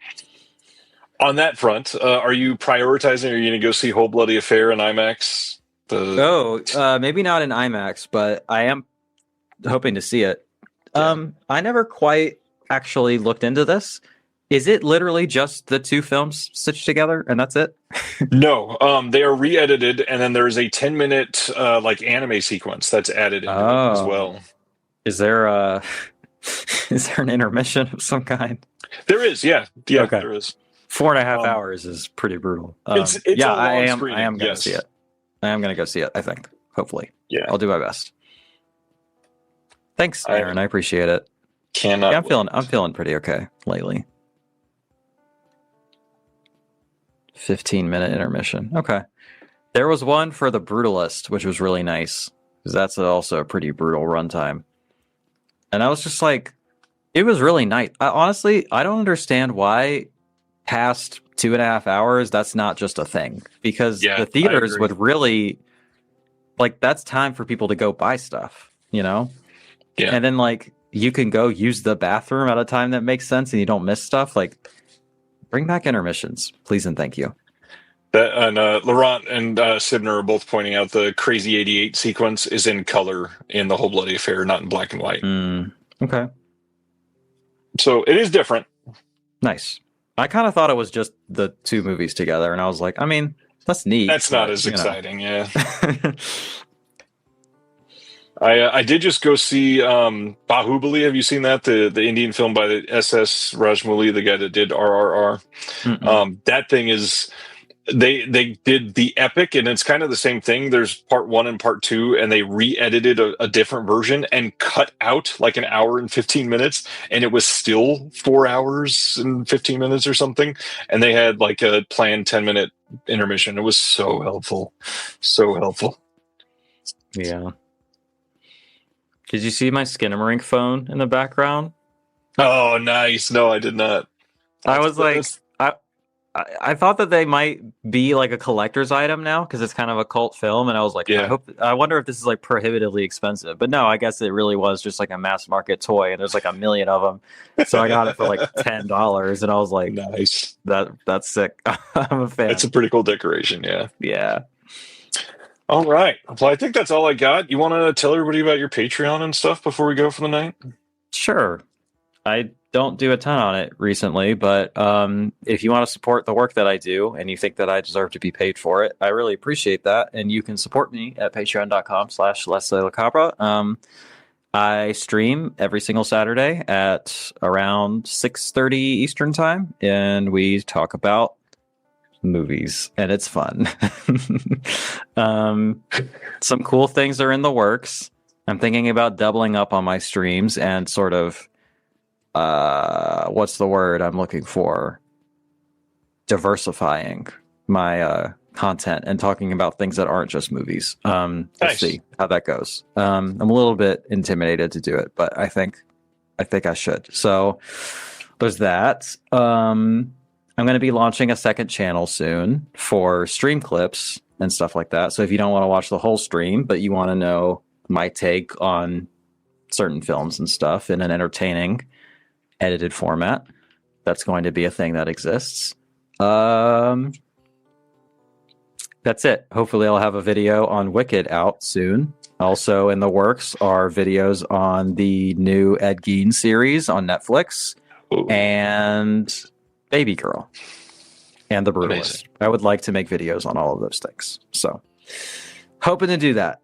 on that front, are you prioritizing, are you going to go see Whole Bloody Affair in IMAX? Maybe not in IMAX, but I am hoping to see it. I never quite actually looked into this. Is it literally just the two films stitched together and that's it? No, they are re-edited, and then there's a 10-minute like anime sequence that's added into it as well. Is there an intermission of some kind? There is, yeah, okay. There is. 4.5 hours is pretty brutal. It's I am going to see it. I am going to go see it. I think, hopefully, I'll do my best. Thanks, Aaron. I appreciate it. I'm feeling pretty okay lately. 15-minute intermission. Okay. There was one for The Brutalist, which was really nice, because that's also a pretty brutal runtime. And I was just like, it was really nice. Honestly, I don't understand why past 2.5 hours, that's not just a thing. Because the theaters would really, like, that's time for people to go buy stuff, you know? Yeah. And then, like, you can go use the bathroom at a time that makes sense and you don't miss stuff. Like, bring back intermissions, please and thank you. Laurent and Sibner are both pointing out the Crazy 88 sequence is in color in The Whole Bloody Affair, not in black and white. Okay. So it is different. Nice. I kind of thought it was just the two movies together, and I was like, I mean, that's neat. That's not as exciting, yeah. I did just go see Bahubali. Have you seen that? The Indian film by the SS Rajamouli, the guy that did RRR. That thing is, they did the epic, and it's kind of the same thing. There's part 1 and part 2, and they re-edited a different version and cut out like an hour and 15 minutes, and it was still 4 hours and 15 minutes or something. And they had like a planned 10-minute intermission. It was so helpful. So helpful. Yeah. Did you see my Skinamarink phone in the background? Oh, nice. No, I did not. I was like, I thought that they might be like a collector's item now because it's kind of a cult film, and I was like, I wonder if this is like prohibitively expensive. But no, I guess it really was just like a mass market toy, and there's like 1 million of them. So I got it for like $10, and I was like, nice. That's sick. I'm a fan. It's a pretty cool decoration. Yeah. Yeah. All right. Well, I think that's all I got. You want to tell everybody about your Patreon and stuff before we go for the night? Sure. I don't do a ton on it recently, but if you want to support the work that I do and you think that I deserve to be paid for it, I really appreciate that. And you can support me at patreon.com/Celeste. I stream every single Saturday at around 6:30 Eastern time, and we talk about movies, and it's fun. Some cool things are in the works. I'm thinking about doubling up on my streams and sort of, what's the word I'm looking for? Diversifying my content and talking about things that aren't just movies. We'll see how that goes. I'm a little bit intimidated to do it, but I think I should. So there's that. I'm going to be launching a second channel soon for stream clips and stuff like that. So if you don't want to watch the whole stream, but you want to know my take on certain films and stuff in an entertaining, edited format, that's going to be a thing that exists. That's it. Hopefully I'll have a video on Wicked out soon. Also in the works are videos on the new Ed Gein series on Netflix. Ooh. And Baby Girl and The Brutalist. Amazing. I would like to make videos on all of those things. So hoping to do that.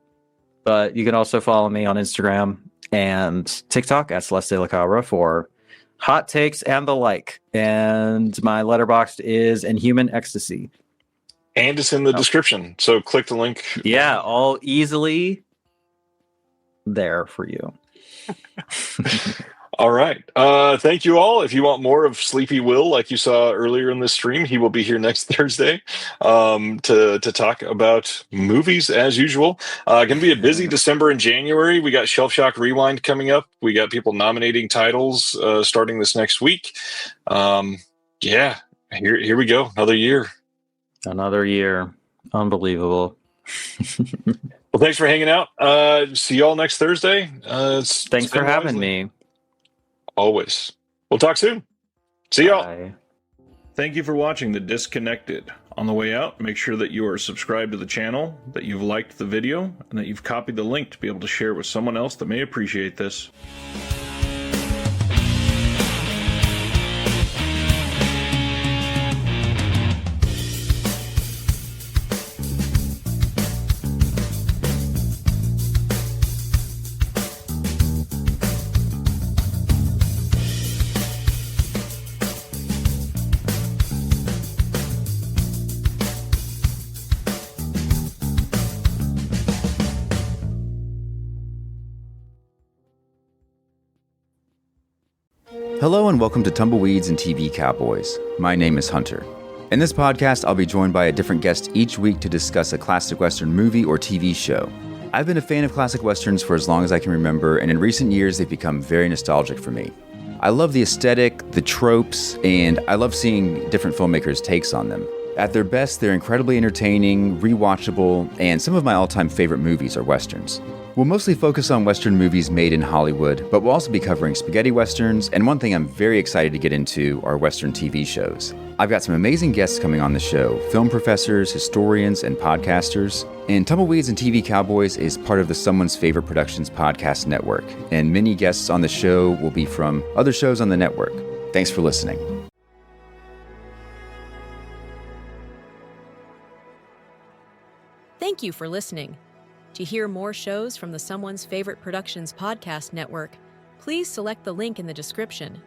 But you can also follow me on Instagram and TikTok at Celeste de la Cabra for hot takes and the like. And my letterboxd is Inhuman Ecstasy. And it's in the description. So click the link. Yeah, all easily there for you. All right. Thank you all. If you want more of Sleepy Will, like you saw earlier in this stream, he will be here next Thursday to talk about movies as usual. Going to be a busy December and January. We got Shelf Shock Rewind coming up. We got people nominating titles starting this next week. Yeah, here we go. Another year. Another year. Unbelievable. Well, thanks for hanging out. See y'all next Thursday. Thanks for having me. Always. We'll talk soon. See y'all. Bye. Thank you for watching The Disconnected. On the way out, make sure that you are subscribed to the channel, that you've liked the video, and that you've copied the link to be able to share with someone else that may appreciate this. Hello and welcome to Tumbleweeds and TV Cowboys. My name is Hunter. In this podcast, I'll be joined by a different guest each week to discuss a classic Western movie or TV show. I've been a fan of classic Westerns for as long as I can remember, and in recent years, they've become very nostalgic for me. I love the aesthetic, the tropes, and I love seeing different filmmakers' takes on them. At their best, they're incredibly entertaining, rewatchable, and some of my all-time favorite movies are Westerns. We'll mostly focus on Western movies made in Hollywood, but we'll also be covering spaghetti Westerns, and one thing I'm very excited to get into are Western TV shows. I've got some amazing guests coming on the show, film professors, historians, and podcasters. And Tumbleweeds and TV Cowboys is part of the Someone's Favorite Productions podcast network, and many guests on the show will be from other shows on the network. Thanks for listening. Thank you for listening. To hear more shows from the Someone's Favorite Productions podcast network, please select the link in the description